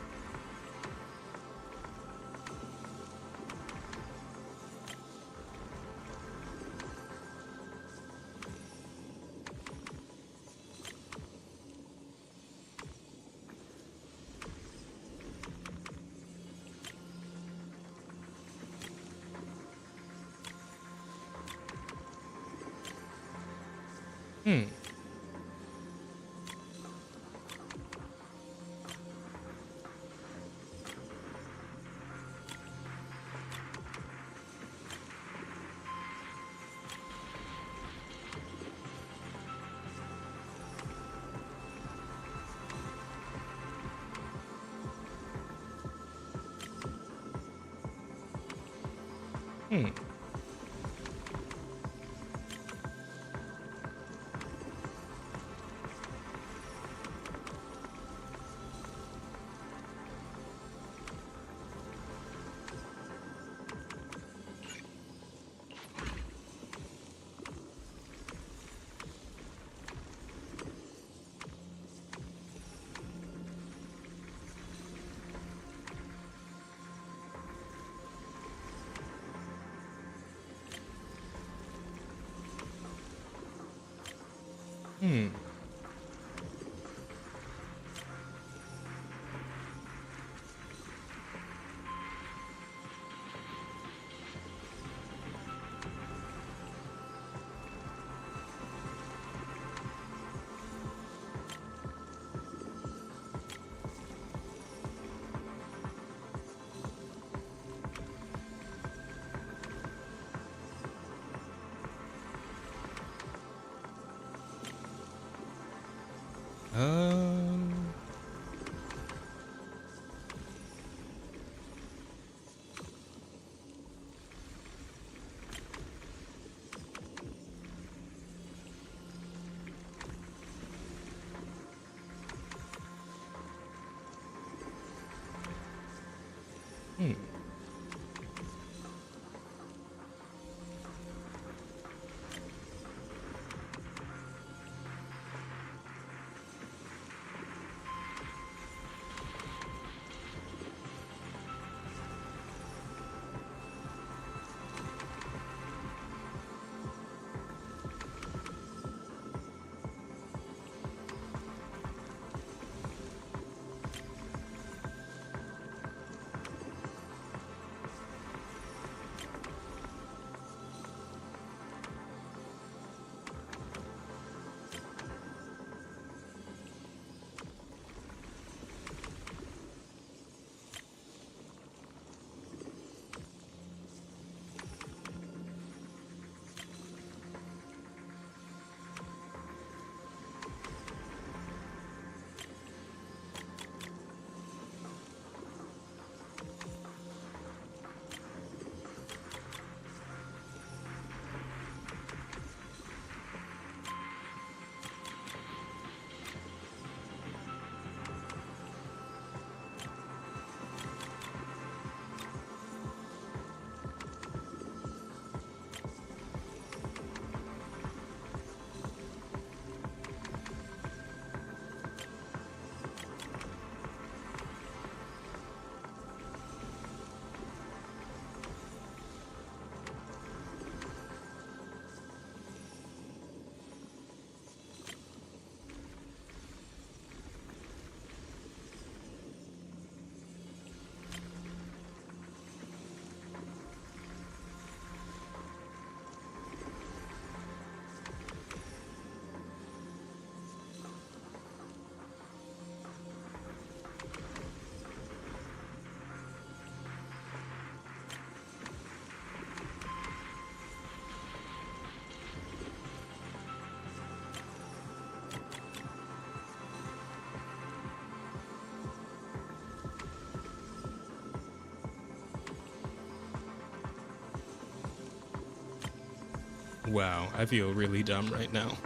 Wow, I feel really dumb right now.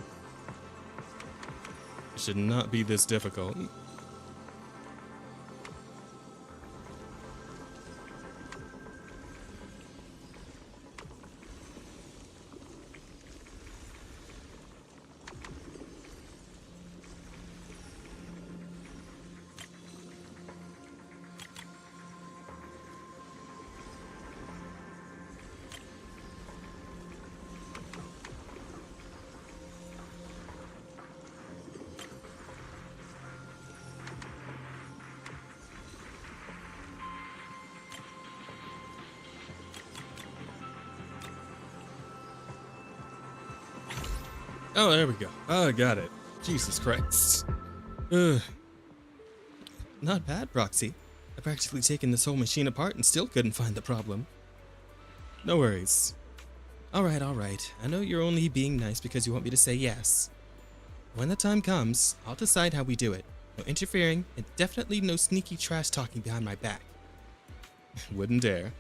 It should not be this difficult. Oh, there we go. Oh, I got it. Jesus Christ. Ugh. Not bad, Proxy. I practically taken this whole machine apart and still couldn't find the problem. No worries. Alright, alright. I know you're only being nice because you want me to say yes. When the time comes, I'll decide how we do it. No interfering, and definitely no sneaky trash talking behind my back. Wouldn't dare.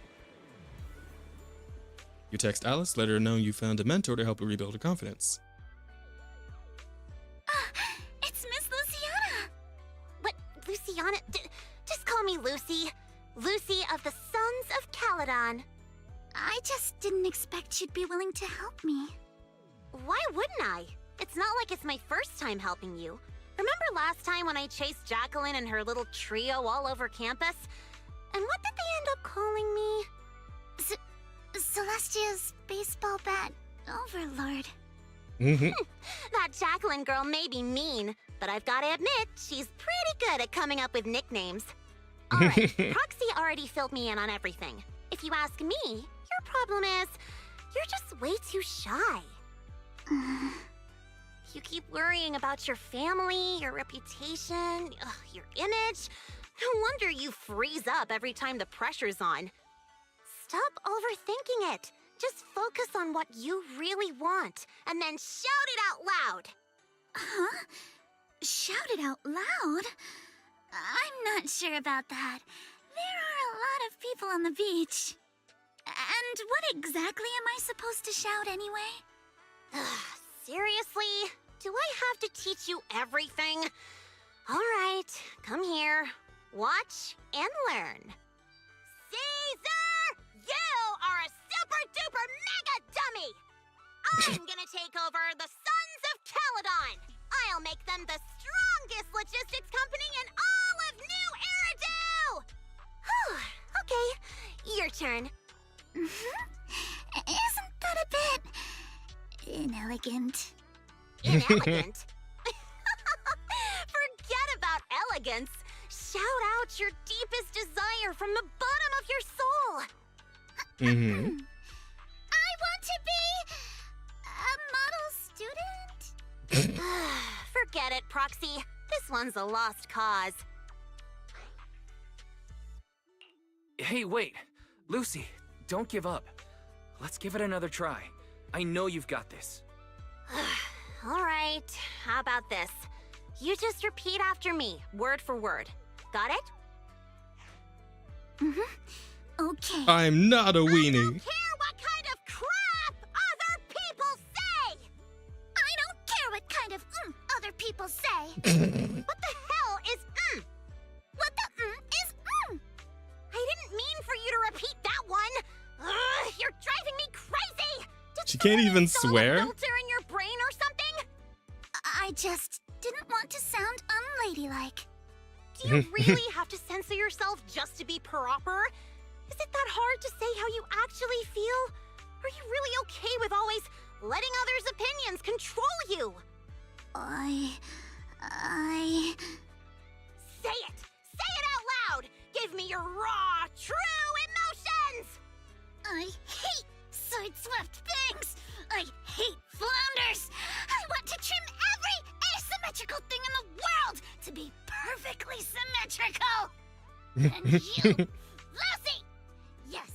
You text Alice, let her know you found a mentor to help her rebuild her confidence. It's Miss Luciana! What, Luciana? Just call me Lucy. Lucy of the Sons of Caledon. I just didn't expect you'd be willing to help me. Why wouldn't I? It's not like it's my first time helping you. Remember last time when I chased Jacqueline and her little trio all over campus? And what did they end up calling me? Celestia's baseball bat overlord. That Jacqueline girl may be mean, but I've got to admit, she's pretty good at coming up with nicknames. Alright, Proxy already filled me in on everything. If you ask me, your problem is, you're just way too shy. You keep worrying about your family, your reputation, your image. No wonder you freeze up every time the pressure's on. Stop overthinking it. Just focus on what you really want, and then shout it out loud. Huh? Shout it out loud? I'm not sure about that. There are a lot of people on the beach. And what exactly am I supposed to shout anyway? Seriously? Do I have to teach you everything? All right, come here. Watch and learn. Caesar! You are a super-duper mega dummy! I'm gonna take over the Sons of Caledon! I'll make them the strongest logistics company in all of New Eridu! Okay, your turn. Isn't that a bit inelegant? Inelegant? Forget about elegance. Shout out your deepest desire from the bottom of your soul. I want to be a model student. Forget it, Proxy. This one's a lost cause. Hey, wait. Lucy, don't give up. Let's give it another try. I know you've got this. All right, how about this? You just repeat after me, word for word. Got it? Okay. I'm not a weenie. I don't care what kind of crap other people say! I don't care what kind of other people say. What the hell is What the is I didn't mean for you to repeat that one! Ugh, you're driving me crazy! Did She can't even install a swear? filter in your brain or something? I just didn't want to sound unladylike. Do you really have to censor yourself just to be proper? Is it that hard to say how you actually feel? Are you really okay with always letting others' opinions control you? I... Say it! Say it out loud! Give me your raw, true emotions! I hate side-swept things! I hate flounders! I want to trim every asymmetrical thing in the world to be perfectly symmetrical! And you, Lucy! Yes,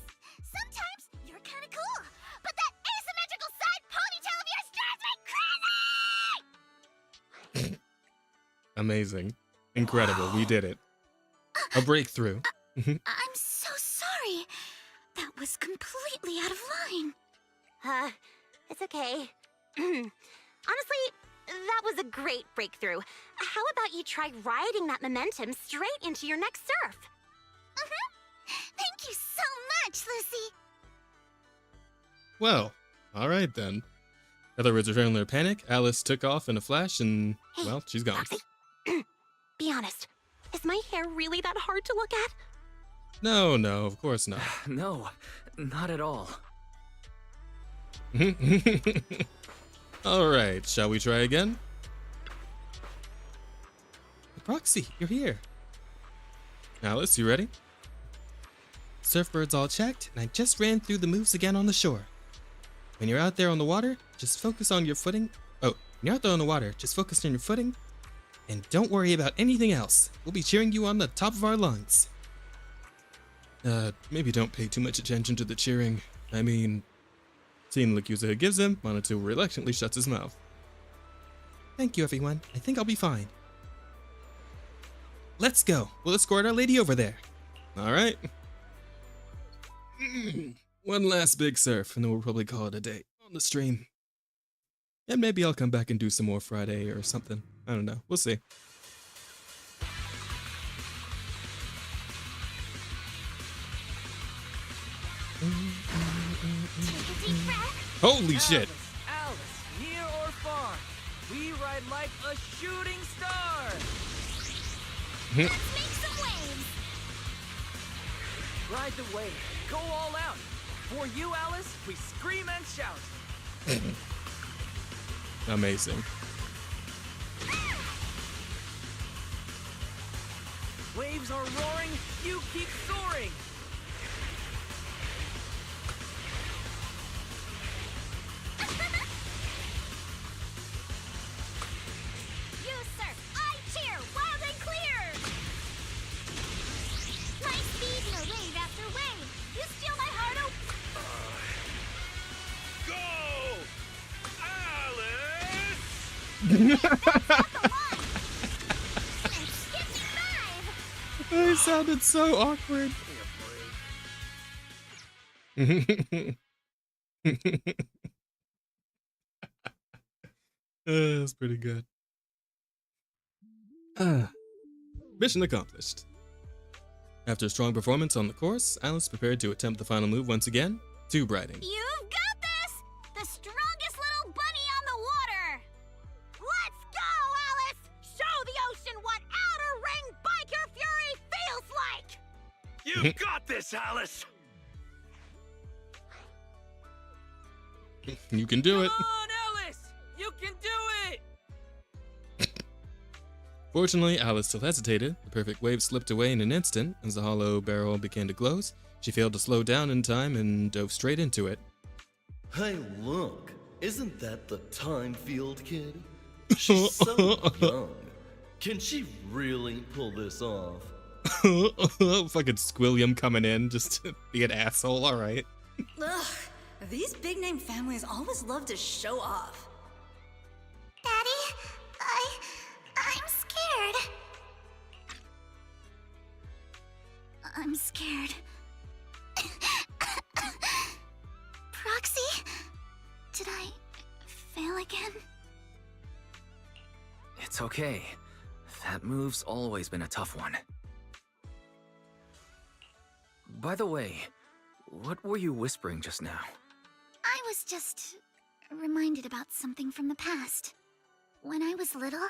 sometimes you're kinda cool, but that asymmetrical side ponytail of yours drives me crazy! Amazing. Incredible. We did it. A breakthrough. I'm so sorry. That was completely out of line. It's okay. Honestly, that was a great breakthrough. How about you try riding that momentum straight into your next surf? Thank you so much, Lucy. Well, alright then. Other words adrenaline panic, Alice took off in a flash and, well, she's gone. Be honest, is my hair really that hard to look at? No, of course not. No, not at all. Alright, shall we try again? Proxy, you're here. Alice, you ready? Surfboard's all checked, and I just ran through the moves again on the shore. When you're out there on the water, just focus on your footing. Oh, when you're out there on the water, just focus on your footing. And don't worry about anything else. We'll be cheering you on the top of our lungs. Maybe don't pay too much attention to the cheering. I mean, seeing the look Yuzuha gives him, Monato reluctantly shuts his mouth. Thank you, everyone. I think I'll be fine. Let's go. We'll escort our lady over there. Alright. One last big surf, and then we'll probably call it a day on the stream. And maybe I'll come back and do some more Friday or something. I don't know. We'll see. Holy shit! Alice, near or far, we ride like a shooting star. Let's make some waves. Ride the wave, go all out. For you, Alice, we scream and shout. Amazing. Waves are roaring, you keep soaring. You surf, I cheer, wild and clear. My speed, no wave after wave. You steal my heart, oh. It sounded so awkward. That's pretty good. Mission accomplished. After a strong performance on the course, Alice prepared to attempt the final move once again, tube riding. You've got this! The strongest little bunny on the water! Let's go, Alice! Show the ocean what outer ring biker fury feels like! You've got this, Alice! You can do it. Come on, Alice! You can do it! Fortunately, Alice still hesitated. The perfect wave slipped away in an instant as the hollow barrel began to close. She failed to slow down in time and dove straight into it. Hey, look. Isn't that the Time Field kid? She's so young. Can she really pull this off? Fucking Squilliam coming in just to be an asshole, alright. Ugh, these big-name families always love to show off. Daddy, I'm scared. I'm scared. Proxy? Did I fail again? It's okay. That move's always been a tough one. By the way, what were you whispering just now? I was just reminded about something from the past. When I was little,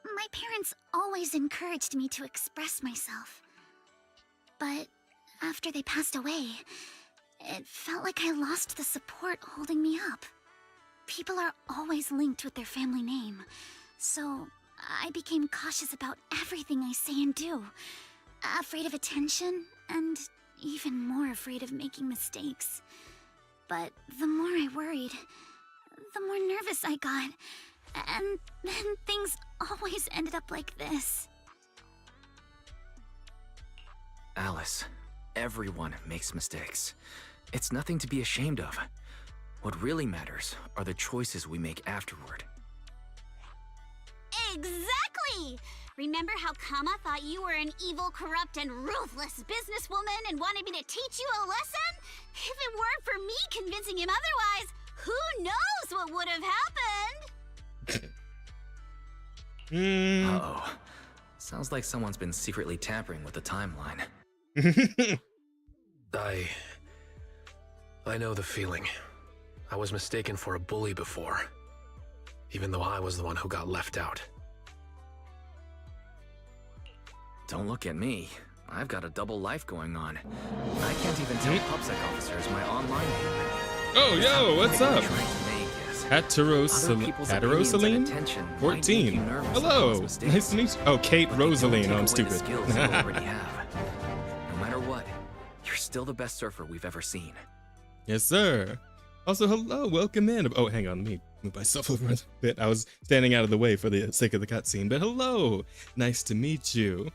my parents always encouraged me to express myself. But after they passed away, it felt like I lost the support holding me up. People are always linked with their family name, so I became cautious about everything I say and do. Afraid of attention, and even more afraid of making mistakes. But the more I worried, the more nervous I got. And then things always ended up like this. Alice, everyone makes mistakes. It's nothing to be ashamed of. What really matters are the choices we make afterward. Exactly! Remember how Kama thought you were an evil, corrupt, and ruthless businesswoman and wanted me to teach you a lesson? If it weren't for me convincing him otherwise, who knows what would have happened. Uh-oh. Sounds like someone's been secretly tampering with the timeline. I know the feeling. I was mistaken for a bully before, even though I was the one who got left out. Don't look at me. I've got a double life going on. I can't even tell PubSec officers my online name. Oh, yo, what's up? Heterosaline? 14. Hello. Nice to meet you. Oh, Kate Rosaline. Oh, I'm stupid. No matter what, you're still the best surfer we've ever seen. Yes, sir. Also, hello, welcome in. Oh, hang on, let me move myself over a bit. I was standing out of the way for the sake of the cutscene, but hello. Nice to meet you.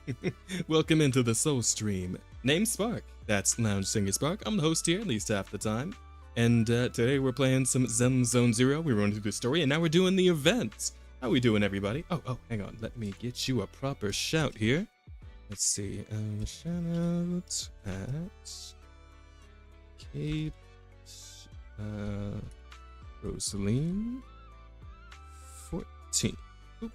Welcome into the Soul Stream. Name Spark. That's Lounge Singer Spark. I'm the host here, at least half the time. And today we're playing some Zenless Zone Zero. We run through the story, and now we're doing the events. How we doing, everybody? Oh, hang on. Let me get you a proper shout here. Let's see. Shout out at Kate Rosaline 14. Oop. I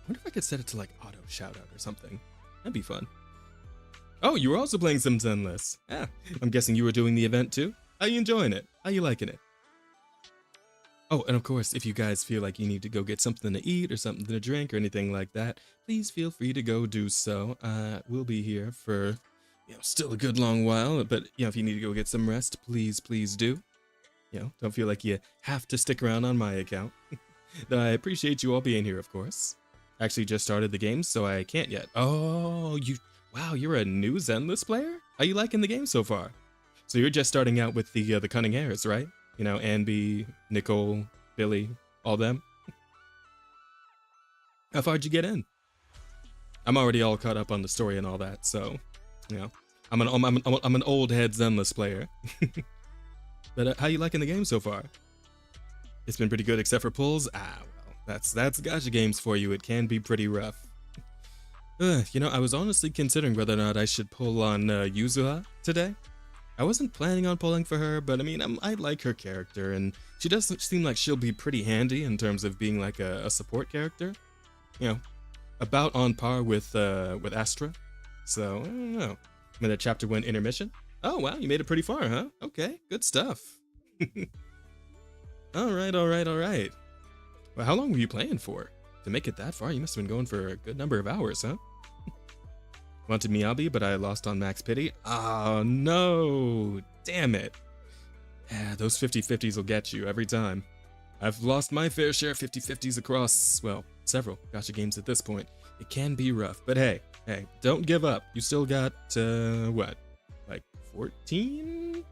wonder if I could set it to like auto shout out or something. That'd be fun. Oh, you were also playing some Zenless. Yeah, I'm guessing you were doing the event too. How you enjoying it? How you liking it? Oh, and of course, if you guys feel like you need to go get something to eat or something to drink or anything like that, please feel free to go do so. We'll be here for, still a good long while, but, if you need to go get some rest, please do. Don't feel like you have to stick around on my account. Though I appreciate you all being here, of course. Actually just started the game, so I can't yet. Oh, wow, you're a new Zenless player? How you liking the game so far? So you're just starting out with the Cunning Hairs, right? Anby, Nicole, Billy, all them. How far'd you get in? I'm already all caught up on the story and all that, so, I'm an old head Zenless player. But how you liking the game so far? It's been pretty good except for pulls? Well, that's gacha games for you. It can be pretty rough. I was honestly considering whether or not I should pull on Yuzuha today. I wasn't planning on pulling for her, but I like her character, and she does seem like she'll be pretty handy in terms of being like a support character. About on par with Astra. So, I don't know. I'm in that chapter 1 intermission. Oh, wow, you made it pretty far, huh? Okay, good stuff. All right. Well, how long were you playing for? To make it that far, you must have been going for a good number of hours, huh? Wanted Miyabi, but I lost on Max Pity. Oh, no. Damn it. Yeah, those 50-50s will get you every time. I've lost my fair share of 50-50s across, well, several gacha games at this point. It can be rough, but hey, don't give up. You still got, what? Like 14?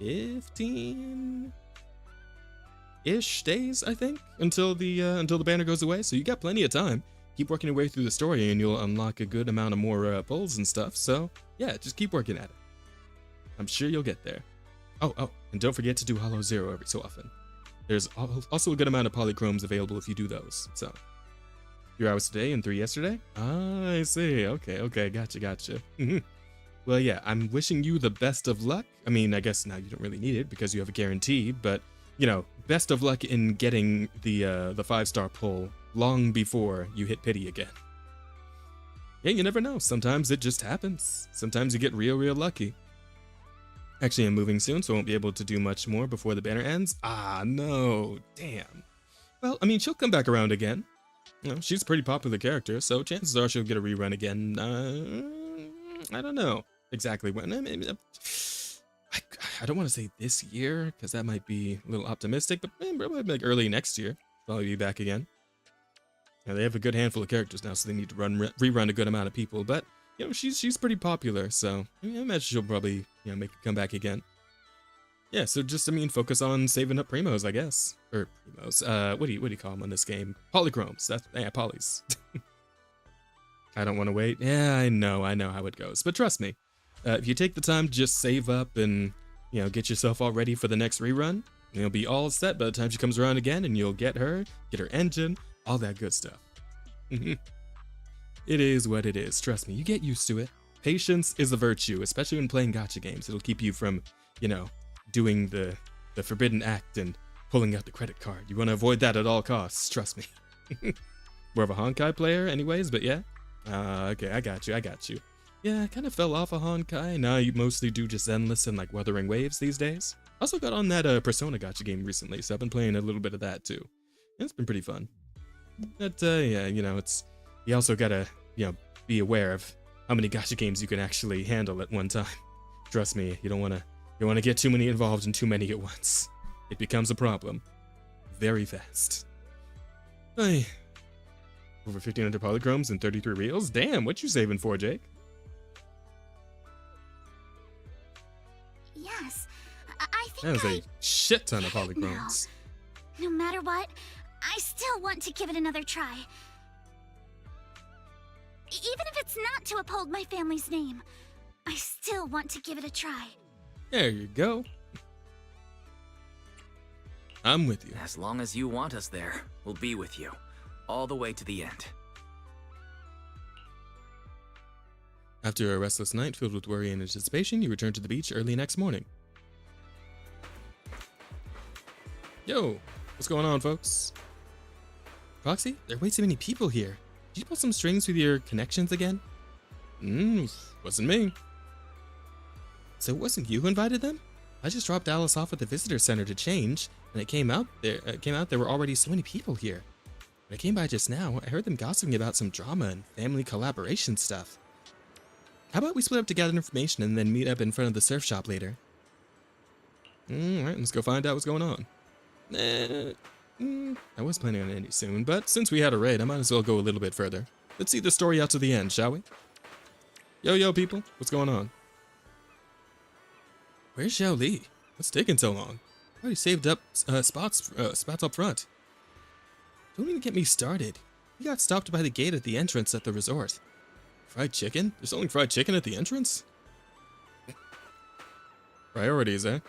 15-ish days, I think, until the banner goes away, so you got plenty of time. Keep working your way through the story and you'll unlock a good amount of more pulls and stuff, so yeah, just keep working at it. I'm sure you'll get there. Oh, and don't forget to do Hollow Zero every so often. There's also a good amount of polychromes available if you do those, so. 3 hours today and 3 yesterday? Ah, I see. Okay, gotcha. Well, yeah, I'm wishing you the best of luck. I guess now you don't really need it because you have a guarantee, but, best of luck in getting the 5-star pull long before you hit pity again. Yeah, you never know. Sometimes it just happens. Sometimes you get real lucky. Actually, I'm moving soon, so I won't be able to do much more before the banner ends. Ah, no. Damn. Well, she'll come back around again. She's a pretty popular character, so chances are she'll get a rerun again. I don't know exactly when. I don't want to say this year, because that might be a little optimistic, but probably like early next year. I'll be back again. They have a good handful of characters now, so they need to rerun a good amount of people, but, she's pretty popular, so I imagine she'll probably, make a comeback again. Yeah, so just, focus on saving up primos, I guess. Or primos. What do you call them on this game? Polychromes. Polys. I don't want to wait. Yeah, I know how it goes. But trust me, if you take the time to just save up and, get yourself all ready for the next rerun, you'll be all set by the time she comes around again, and you'll get her engine, all that good stuff. It is what it is. Trust me, you get used to it. Patience is a virtue, especially when playing gacha games. It'll keep you from, doing the forbidden act and pulling out the credit card. You want to avoid that at all costs, trust me. More of a Honkai player anyways, but yeah. Okay, I got you. Yeah, I kind of fell off a Honkai. Now you mostly do just Zenless and like Wuthering Waves these days. Also got on that Persona gacha game recently, so I've been playing a little bit of that too. And it's been pretty fun. But yeah, you know, you also gotta, you know, be aware of how many gacha games you can actually handle at one time. Trust me, you don't wanna get too many involved in too many at once. It becomes a problem very fast. Hey. Over 1,500 polychromes and 33 reels? Damn, what you saving for, Jake? Yes, I think That was a shit ton of polychromes. No matter what, I still want to give it another try. Even if it's not to uphold my family's name, I still want to give it a try. There you go. I'm with you. As long as you want us there, we'll be with you. All the way to the end. After a restless night filled with worry and anticipation, you return to the beach early next morning. Yo, what's going on, folks? Proxy, there are way too many people here. Did you pull some strings with your connections again? Wasn't me. So it wasn't you who invited them? I just dropped Alice off at the visitor center to change, and it came out there were already so many people here. When I came by just now, I heard them gossiping about some drama and family collaboration stuff. How about we split up to gather information and then meet up in front of the surf shop later? Alright, let's go find out what's going on. I was planning on ending soon, but since we had a raid, I might as well go a little bit further. Let's see the story out to the end, shall we? Yo, people, what's going on? Where's Xiao Li? What's taking so long? I already saved up spots up front. Don't even get me started. We got stopped by the gate at the entrance at the resort. Fried chicken? They're selling fried chicken at the entrance? Priorities, eh?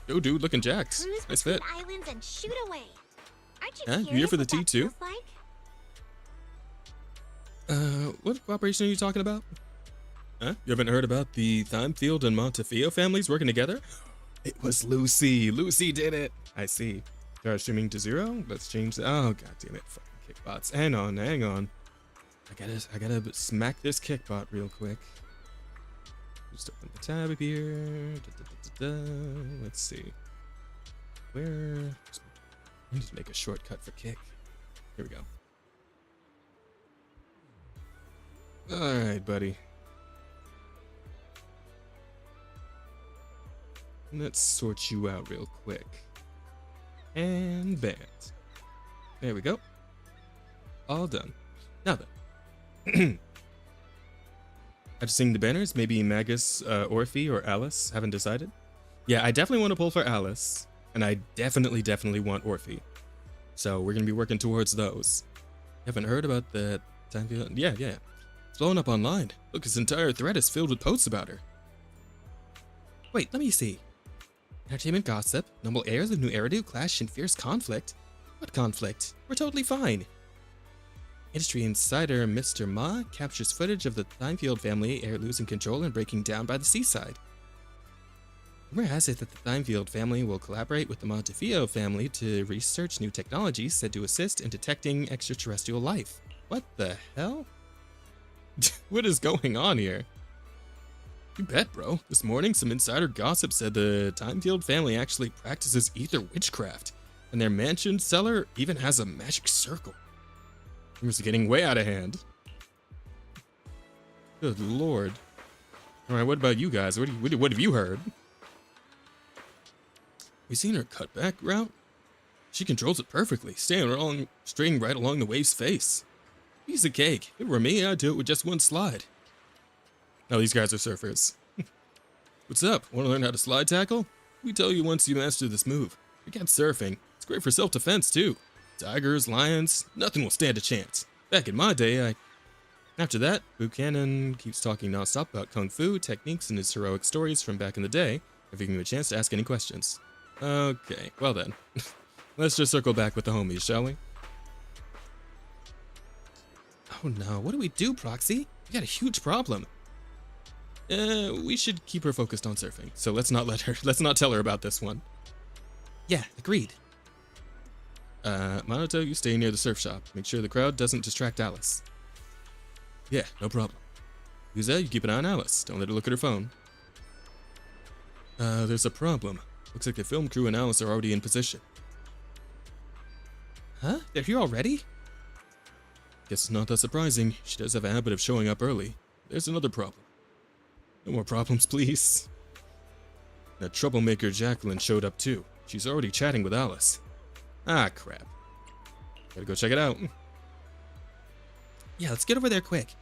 Yo, dude, looking jacked. Nice fit. Islands and shoot away. Aren't you Huh? You here curious for the what tea that too? feels like? What cooperation are you talking about? Huh? You haven't heard about the Thimefield and Montefiore families working together? It was Lucy. Lucy did it. I see. Are streaming to 0? Let's change the. Oh, god damn it. Fucking kickbots. Hang on. I gotta smack this kickbot real quick. Just open the tab up here. Let's see. Where? Let me just make a shortcut for kick. Here we go. Alright, buddy. Let's sort you out real quick. And banned. There we go. All done. Now then. After seeing the banners, maybe Magus, Orphe, or Alice haven't decided? Yeah, I definitely want to pull for Alice. And I definitely want Orphe. So we're going to be working towards those. Haven't heard about the time? Yeah. It's blowing up online. Look, his entire thread is filled with posts about her. Wait, let me see. Entertainment gossip, noble heirs of New Eridu clash in fierce conflict. What conflict? We're totally fine. Industry insider Mr. Ma captures footage of the Thimefield family heir losing control and breaking down by the seaside. Rumor has it that the Thimefield family will collaborate with the Montefiore family to research new technologies said to assist in detecting extraterrestrial life. What the hell? What is going on here? You bet, bro. This morning, some insider gossip said the Thimefield family actually practices ether witchcraft, and their mansion cellar even has a magic circle. Rumors are getting way out of hand. Good lord. Alright, what about you guys? What have you heard? You seen her cutback route? She controls it perfectly, staying right along the wave's face. Piece of cake. If it were me, I'd do it with just one slide. Now these guys are surfers. What's up? Want to learn how to slide tackle? We tell you once you master this move. Forget surfing. It's great for self-defense too. Tigers, lions, nothing will stand a chance. Back in my day, After that, Buchanan keeps talking nonstop about kung fu, techniques, and his heroic stories from back in the day, giving you a chance to ask any questions. Okay, well then. Let's just circle back with the homies, shall we? Oh no, what do we do, Proxy? We got a huge problem. We should keep her focused on surfing, so let's not tell her about this one. Yeah, agreed. Monoto, you stay near the surf shop. Make sure the crowd doesn't distract Alice. Yeah, no problem. Yuzuha, you keep an eye on Alice. Don't let her look at her phone. There's a problem. Looks like the film crew and Alice are already in position. Huh? They're here already? Guess it's not that surprising. She does have a habit of showing up early. There's another problem. No more problems, please. That troublemaker Jacqueline showed up too. She's already chatting with Alice. Ah, crap. Gotta go check it out. Yeah, let's get over there quick.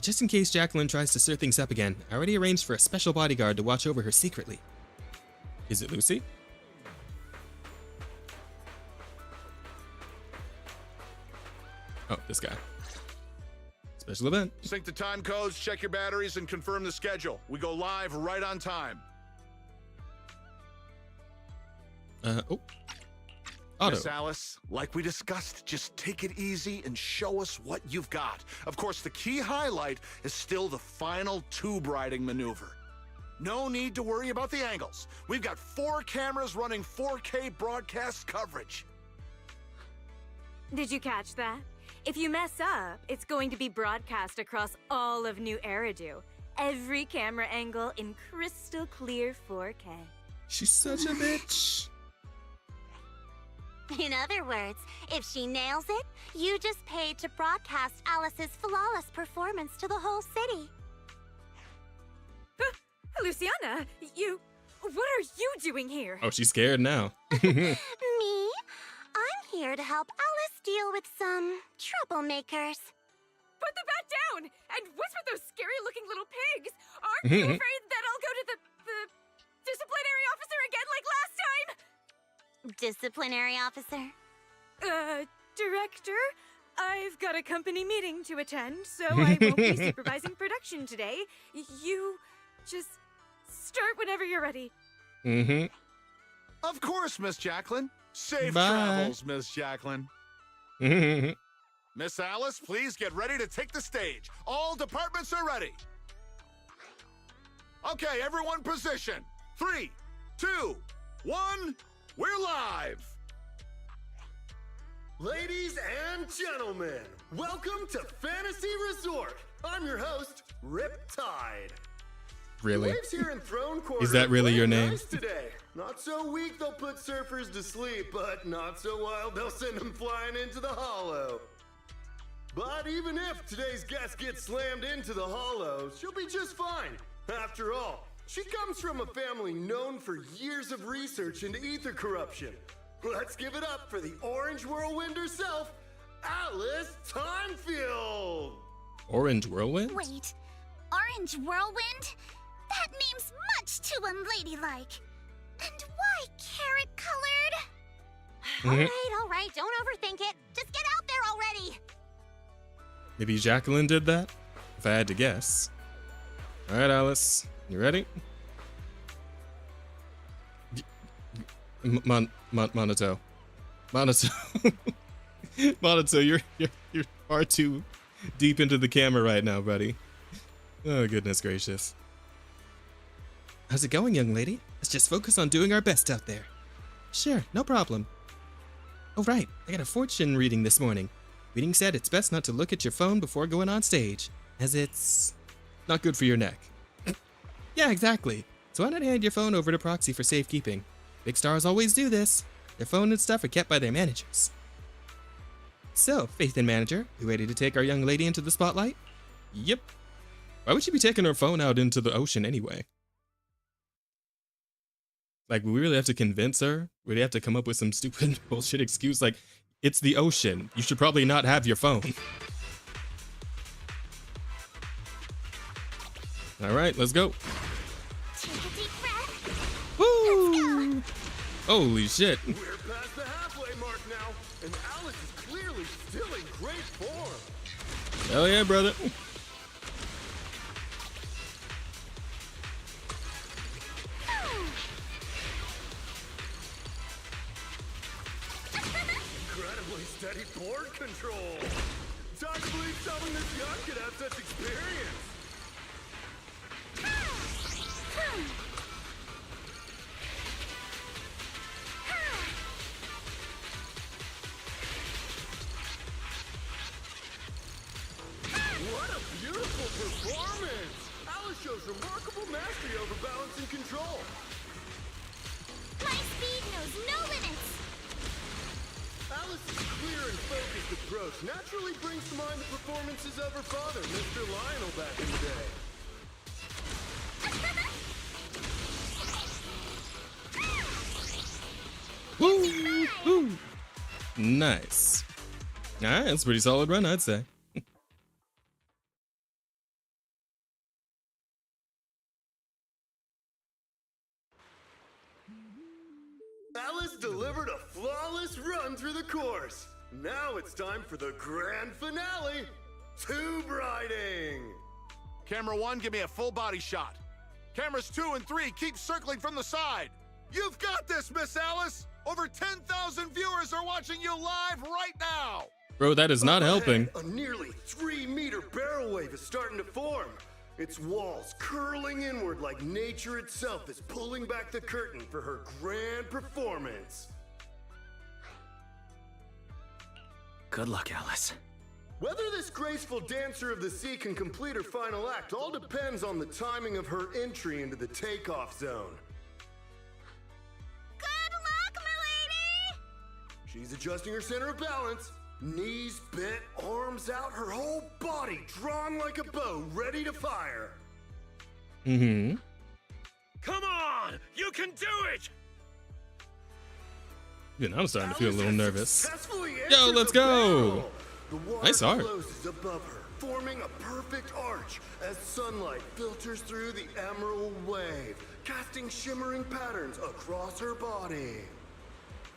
Just in case Jacqueline tries to stir things up again, I already arranged for a special bodyguard to watch over her secretly. Is it Lucy? Oh, this guy. Special event. Sync the time codes, check your batteries, and confirm the schedule. We go live right on time. Oh. Auto. Miss Alice, like we discussed, just take it easy and show us what you've got. Of course, the key highlight is still the final tube riding maneuver. No need to worry about the angles. We've got 4 cameras running 4K broadcast coverage. Did you catch that? If you mess up, it's going to be broadcast across all of New Eridu. Every camera angle in crystal clear 4K. She's such a bitch. In other words, if she nails it, you just paid to broadcast Alice's flawless performance to the whole city. Luciana, what are you doing here? Oh, she's scared now. Me? I'm here to help Alice deal with some troublemakers. Put the bat down! And what's with those scary-looking little pigs? Aren't you afraid that I'll go to the disciplinary officer again like last time? Disciplinary officer? Director? I've got a company meeting to attend, so I won't be supervising production today. You just start whenever you're ready. Mm-hmm. Of course, Miss Jacqueline. Safe Bye. travels, Miss Jacqueline. Miss Alice, please get ready to take the stage. All departments are ready. Okay, everyone position. 3, 2, 1, we're live. Ladies and gentlemen, welcome to Fantasy Resort. I'm your host, Riptide. Really? Waves here in Throne Quarter Is that really your playing name? nice today. Not so weak they'll put surfers to sleep, but not so wild they'll send them flying into the hollow. But even if today's guest gets slammed into the hollow, she'll be just fine. After all, she comes from a family known for years of research into ether corruption. Let's give it up for the Orange Whirlwind herself, Alice Timefield! Orange Whirlwind? Wait, Orange Whirlwind? That name's much too unladylike. And why carrot-colored? All right, don't overthink it. Just get out there already. Maybe Jacqueline did that? If I had to guess. All right, Alice. You ready? Monoto. Monoto, you're far too deep into the camera right now, buddy. Oh, goodness gracious. How's it going, young lady? Let's just focus on doing our best out there. Sure, no problem. Oh, right. I got a fortune reading this morning. Reading said it's best not to look at your phone before going on stage, as it's not good for your neck. Yeah, exactly. So why not hand your phone over to Proxy for safekeeping? Big stars always do this. Their phone and stuff are kept by their managers. So, Faith and Manager, you ready to take our young lady into the spotlight? Yep. Why would she be taking her phone out into the ocean anyway? Like, we really have to convince her? Would have to come up with some stupid bullshit excuse like, it's the ocean. You should probably not have your phone. All right, let's go. Take a deep breath. Woo! Let's go. Holy shit. We're past the halfway mark now, and Alice is clearly still in great form. Hell yeah, brother. Incredibly steady board control. It's hard to believe someone this young could have such experience. performance! Alice shows remarkable mastery over balance and control. My speed knows no limits! Alice's clear and focused approach naturally brings to mind the performances of her father, Mr. Lionel, back in the day. Woo! Woo! Nice. Alright, that's a pretty solid run, I'd say. Alice delivered a flawless run through the course. Now it's time for the grand finale, tube riding. Camera 1, give me a full body shot. Cameras 2 and 3, keep circling from the side. You've got this, Miss Alice. Over 10,000 viewers are watching you live right now. Bro, that is not helping. A nearly 3-meter barrel wave is starting to form. Its walls curling inward like nature itself is pulling back the curtain for her grand performance. Good luck, Alice. Whether this graceful dancer of the sea can complete her final act all depends on the timing of her entry into the takeoff zone. Good luck, milady! She's adjusting her center of balance. Knees bent, arms out, her whole body drawn like a bow, ready to fire. Mm-hmm. Come on! You can do it! Even I'm starting to feel a little nervous. Successfully Yo, entered let's the go! barrel. The water Nice art. closes above her, forming a perfect arch as sunlight filters through the emerald wave, casting shimmering patterns across her body.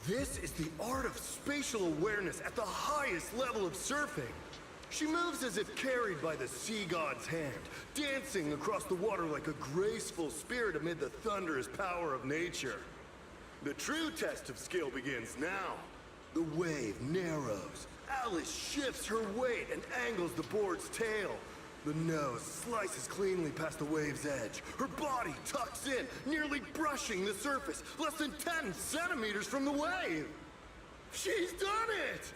This is the art of spatial awareness at the highest level of surfing. She moves as if carried by the sea god's hand, dancing across the water like a graceful spirit amid the thunderous power of nature. The true test of skill begins now. The wave narrows. Alice shifts her weight and angles the board's tail. The nose slices cleanly past the wave's edge. Her body tucks in, nearly brushing the surface, less than 10 centimeters from the wave. She's done it!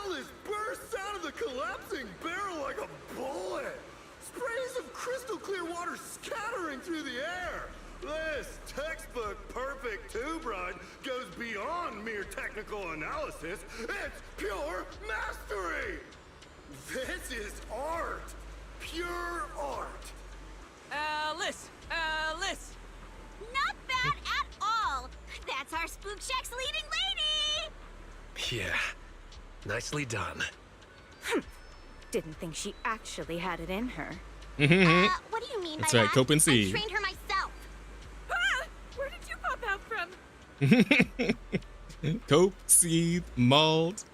Alice bursts out of the collapsing barrel like a bullet. Sprays of crystal clear water scattering through the air. This textbook perfect tube ride goes beyond mere technical analysis. It's pure mastery. This is art. Pure art. Alice! Alice! Not bad at all. That's our Spook Shack's leading lady. Yeah. Nicely done. Didn't think she actually had it in her. What do you mean That's by right, that? cope and see. I trained her myself. Where did you pop out from? Cope, seethe, mauled.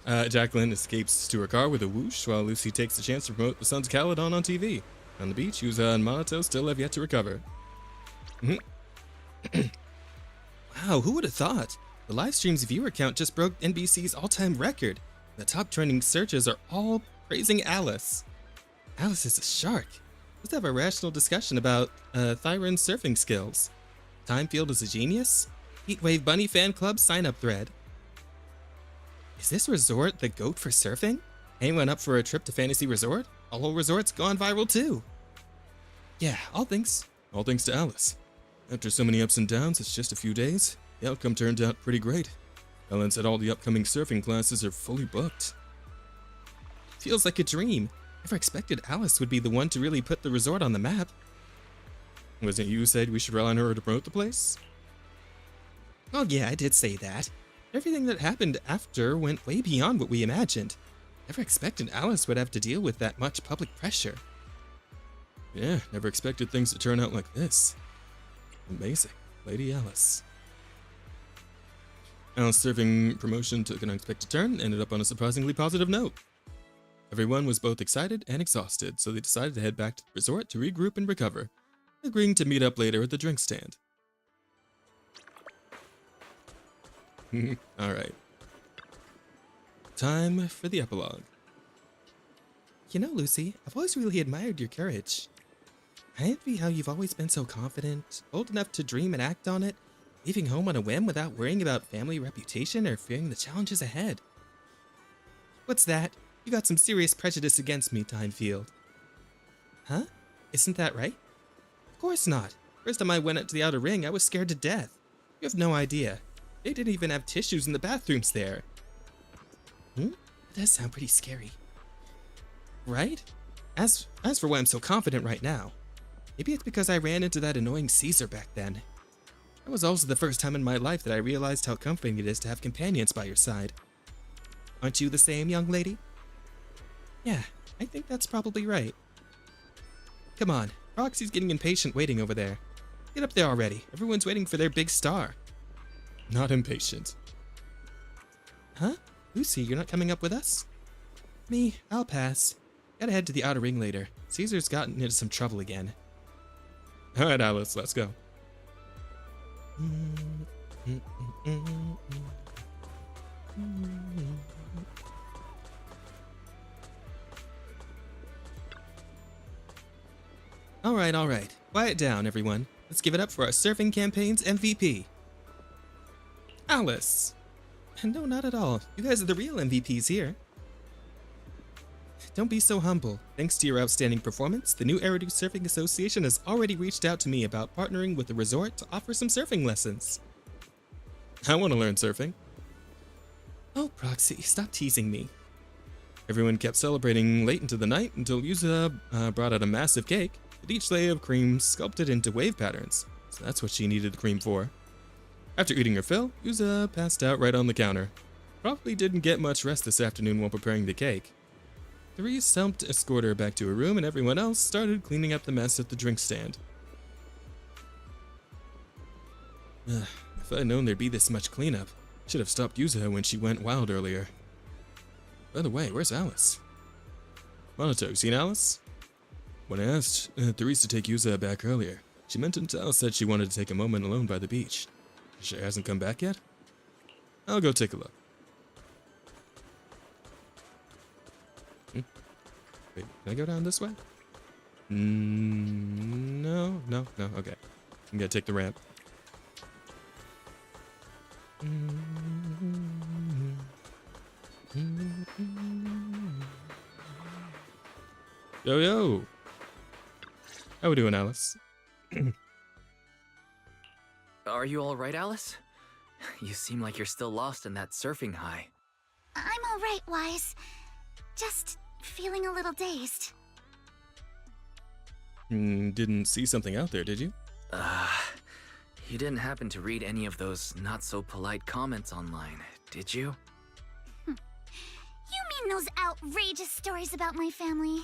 Jacqueline escapes to her car with a whoosh while Lucy takes the chance to promote the Sun's Caledon on TV. On the beach, Yuzuha and Minato still have yet to recover. Wow, who would have thought? The live stream's viewer count just broke NBC's all-time record. The top trending searches are all praising Alice. Alice is a shark. Let's have a rational discussion about Thyron's surfing skills. Timefield is a genius? Heatwave Bunny fan club sign-up thread. Is this resort the GOAT for surfing? Anyone up for a trip to Fantasy Resort? All resorts gone viral too. Yeah, all thanks to Alice. After so many ups and downs, it's just a few days. The outcome turned out pretty great. Ellen said all the upcoming surfing classes are fully booked. Feels like a dream. Never expected Alice would be the one to really put the resort on the map. Wasn't it you who said we should rely on her to promote the place? Oh yeah, I did say that. Everything that happened after went way beyond what we imagined. Never expected Alice would have to deal with that much public pressure. Yeah, never expected things to turn out like this. Amazing. Lady Alice. Alice's surfing promotion took an unexpected turn and ended up on a surprisingly positive note. Everyone was both excited and exhausted, so they decided to head back to the resort to regroup and recover, agreeing to meet up later at the drink stand. Alright. Time for the epilogue. You know, Lucy, I've always really admired your courage. I envy how you've always been so confident, bold enough to dream and act on it, leaving home on a whim without worrying about family reputation or fearing the challenges ahead. What's that? You got some serious prejudice against me, Timefield. Huh? Isn't that right? Of course not. First time I went up to the outer ring, I was scared to death. You have no idea. They didn't even have tissues in the bathrooms there. That does sound pretty scary. Right? As for why I'm so confident right now, maybe it's because I ran into that annoying Caesar back then. That was also the first time in my life that I realized how comforting it is to have companions by your side. Aren't you the same, young lady? Yeah, I think that's probably right. Come on, Roxy's getting impatient waiting over there. Get up there already. Everyone's waiting for their big star. Not impatient. Huh? Lucy, you're not coming up with us? Me, I'll pass. Gotta head to the outer ring later. Caesar's gotten into some trouble again. Alright, Alice, let's go. Alright. Quiet down, everyone. Let's give it up for our surfing campaign's MVP. Alice! No, not at all. You guys are the real MVPs here. Don't be so humble. Thanks to your outstanding performance, the new Eridu Surfing Association has already reached out to me about partnering with the resort to offer some surfing lessons. I want to learn surfing. Oh, Proxy, stop teasing me. Everyone kept celebrating late into the night until Yuzuha brought out a massive cake with each layer of cream sculpted into wave patterns. So that's what she needed the cream for. After eating her fill, Yuzuha passed out right on the counter. Probably didn't get much rest this afternoon while preparing the cake. Therese helped escort her back to her room, and everyone else started cleaning up the mess at the drink stand. If I'd known there'd be this much cleanup, I should have stopped Yuzuha when she went wild earlier. By the way, where's Alice? Monato, you seen Alice? When I asked Therese to take Yuzuha back earlier, she meant to tell said she wanted to take a moment alone by the beach. She hasn't come back yet? I'll go take a look. Wait, can I go down this way? No, okay. I'm gonna take the ramp. Yo! How we doing, Alice? Are you alright, Alice? You seem like you're still lost in that surfing high. I'm alright, Wise. Just feeling a little dazed. Didn't see something out there, did you? You didn't happen to read any of those not-so-polite comments online, did you? You mean those outrageous stories about my family?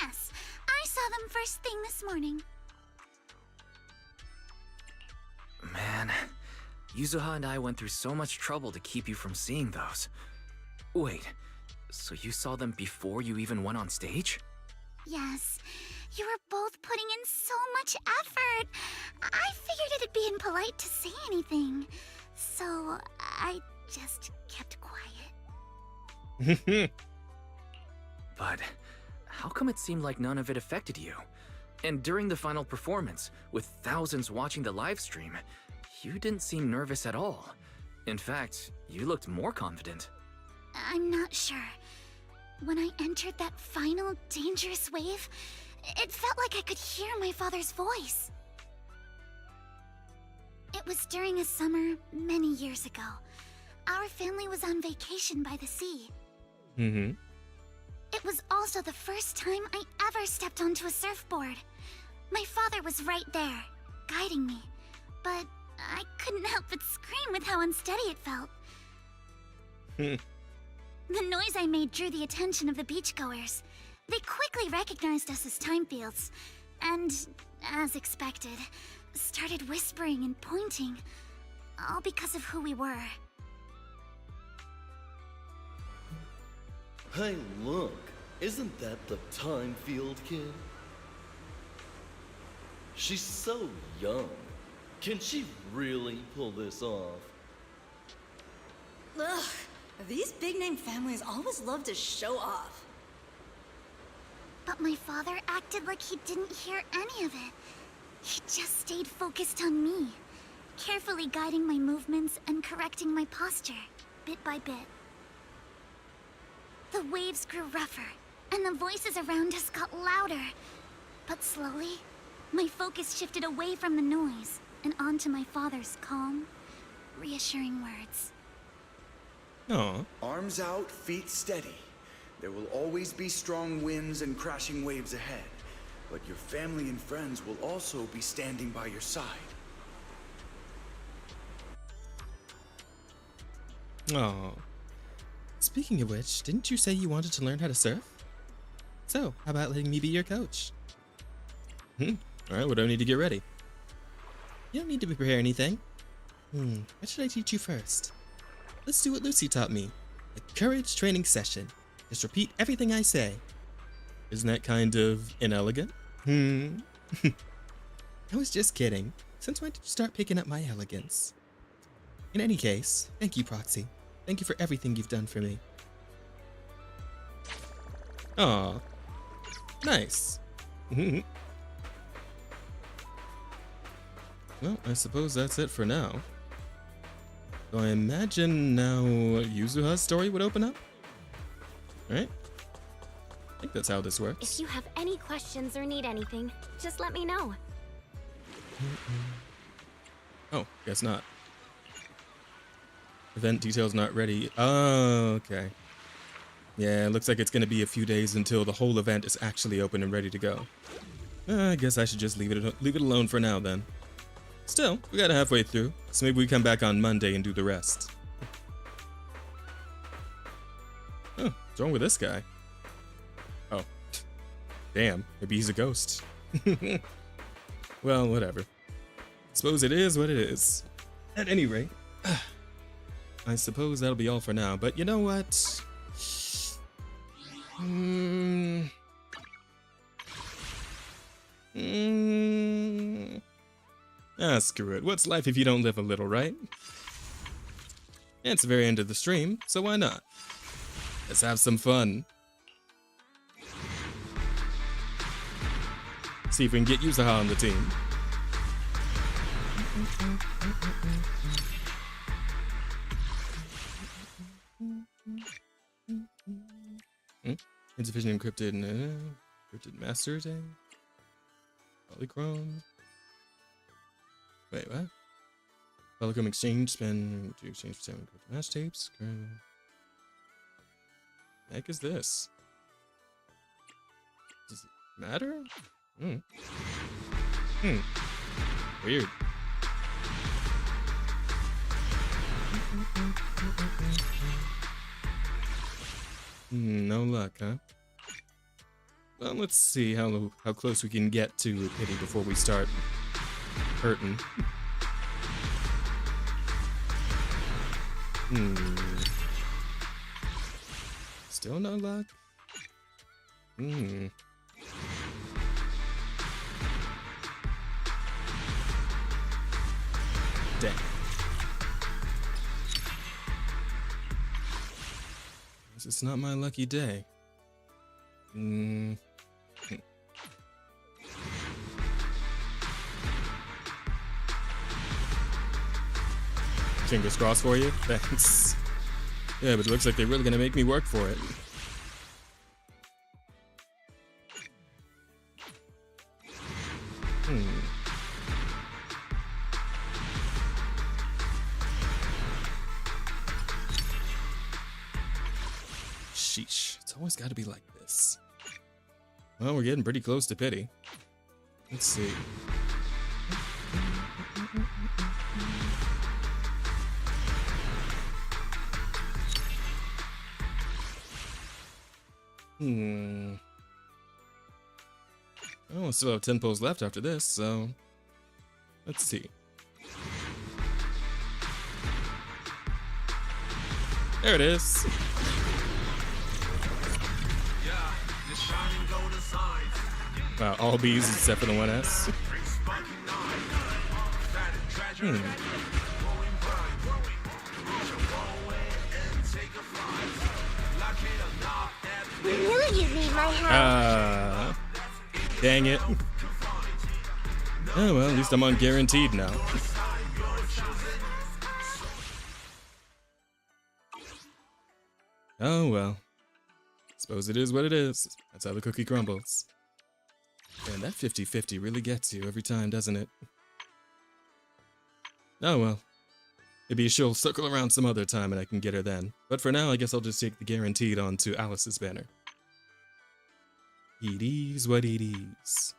Yes, I saw them first thing this morning. Man, Yuzuha and I went through so much trouble to keep you from seeing those. Wait, so you saw them before you even went on stage? Yes, you were both putting in so much effort. I figured it'd be impolite to say anything, so I just kept quiet. But how come it seemed like none of it affected you? And during the final performance, with thousands watching the live stream, you didn't seem nervous at all. In fact, you looked more confident. I'm not sure. When I entered that final dangerous wave, it felt like I could hear my father's voice. It was during a summer many years ago. Our family was on vacation by the sea. It was also the first time I ever stepped onto a surfboard. My father was right there, guiding me, but I couldn't help but scream with how unsteady it felt. The noise I made drew the attention of the beachgoers. They quickly recognized us as Timefields, and, as expected, started whispering and pointing, all because of who we were. Hey, look, isn't that the Timefield kid? She's so young. Can she really pull this off? Ugh, these big-name families always love to show off. But my father acted like he didn't hear any of it. He just stayed focused on me, carefully guiding my movements and correcting my posture, bit by bit. The waves grew rougher, and the voices around us got louder. But slowly, my focus shifted away from the noise and onto my father's calm, reassuring words. Aw. Arms out, feet steady. There will always be strong winds and crashing waves ahead, but your family and friends will also be standing by your side. Aw. Speaking of which, didn't you say you wanted to learn how to surf? So, how about letting me be your coach? Alright, what do I need to get ready? You don't need to prepare anything. What should I teach you first? Let's do what Lucy taught me. A courage training session. Just repeat everything I say. Isn't that kind of inelegant? I was just kidding. Since when did you start picking up my elegance? In any case, thank you, Proxy. Thank you for everything you've done for me. Aw. Nice. Well, I suppose that's it for now. So I imagine now Yuzuha's story would open up? Right? I think that's how this works. If you have any questions or need anything, just let me know. Oh, guess not. Event details not ready. Oh, okay. Yeah, it looks like it's going to be a few days until the whole event is actually open and ready to go. I guess I should just leave it alone for now then. Still, we got halfway through, so maybe we come back on Monday and do the rest. Oh, what's wrong with this guy? Oh, damn, maybe he's a ghost. Well, whatever. Suppose it is what it is. At any rate, I suppose that'll be all for now, but you know what? Screw it. What's life if you don't live a little, right? And it's the very end of the stream, so why not? Let's have some fun. See if we can get Yuzuha on the team. Insufficient encrypted master day. Polychrome. Wait, what? Polychrome exchange spend to exchange for 7 encrypted match tapes. The heck is this? Does it matter? Weird. No luck, huh? Well, let's see how close we can get to pity before we start hurting. Still no luck? Dang. Guess it's not my lucky day. Fingers crossed for you. Thanks. Yeah, but it looks like they're really gonna make me work for it. Sheesh. It's always got to be like this. Well, we're getting pretty close to pity. Let's see. Oh, I still have 10 pulls left after this, so let's see. There it is. Wow, all B's except for the one S. You knew you'd need my help. Dang it. Oh well, at least I'm on guaranteed now. Oh well. Suppose it is what it is. That's how the cookie crumbles. And that 50-50 really gets you every time, doesn't it? Oh well. Maybe she'll circle around some other time and I can get her then. But for now, I guess I'll just take the guaranteed onto Alice's banner. It is what it is.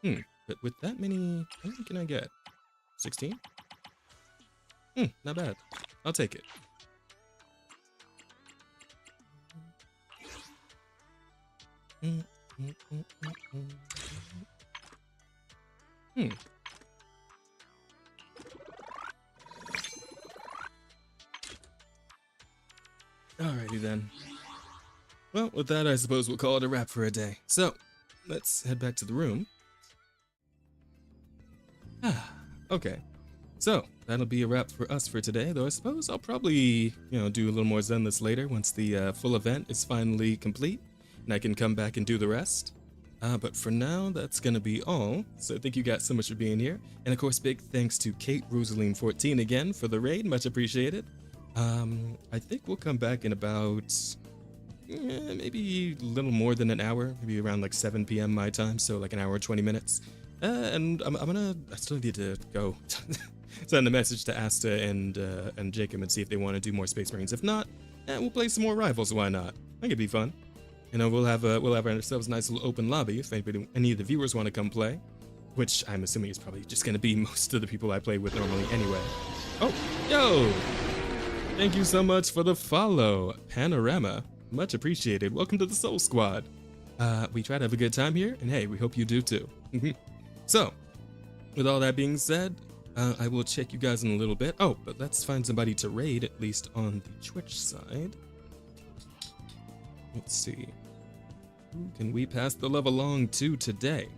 But with that many, how many can I get? 16? Not bad. I'll take it. Alrighty then. Well, with that, I suppose we'll call it a wrap for a day. So, let's head back to the room. Okay. So, that'll be a wrap for us for today, though I suppose I'll probably, do a little more Zenless later once the full event is finally complete, and I can come back and do the rest. But for now, that's gonna be all. So thank you guys so much for being here. And of course, big thanks to Kate Rosaline14 again for the raid, much appreciated. I think we'll come back in about maybe a little more than an hour, maybe around like 7 p.m. my time, so like an hour and 20 minutes. And I still need to go send a message to Asta and Jacob and see if they want to do more Space Marines. If not, we'll play some more Rivals. Why not? I think it'd be fun. We'll have ourselves a nice little open lobby if any of the viewers want to come play, which I'm assuming is probably just gonna be most of the people I play with normally anyway. Oh, yo! Thank you so much for the follow, Panorama. Much appreciated. Welcome to the Soul Squad. We try to have a good time here, and hey, we hope you do too. So, with all that being said, I will check you guys in a little bit. Oh, but let's find somebody to raid, at least on the Twitch side. Let's see. Who can we pass the love along to today?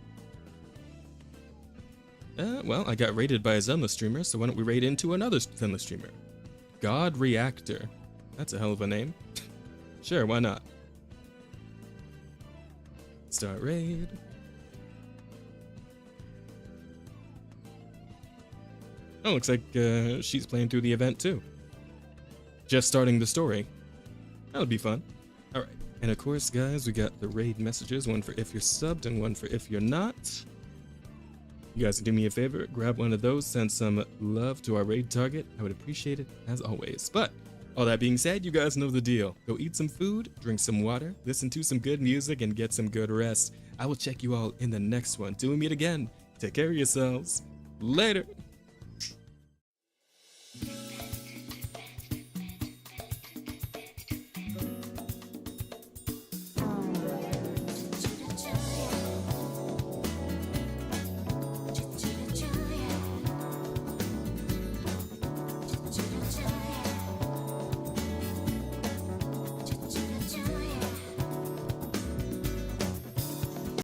Well, I got raided by a Zenless streamer, so why don't we raid into another Zenless streamer? God Reactor. That's a hell of a name. Sure, why not? Start raid. Oh, looks like she's playing through the event too. Just starting the story. That'll be fun. Alright. And of course, guys, we got the raid messages, one for if you're subbed and one for if you're not. You guys can do me a favor, grab one of those, send some love to our raid target. I would appreciate it, as always. But, all that being said, you guys know the deal. Go eat some food, drink some water, listen to some good music, and get some good rest. I will check you all in the next one. Till we meet again, take care of yourselves. Later!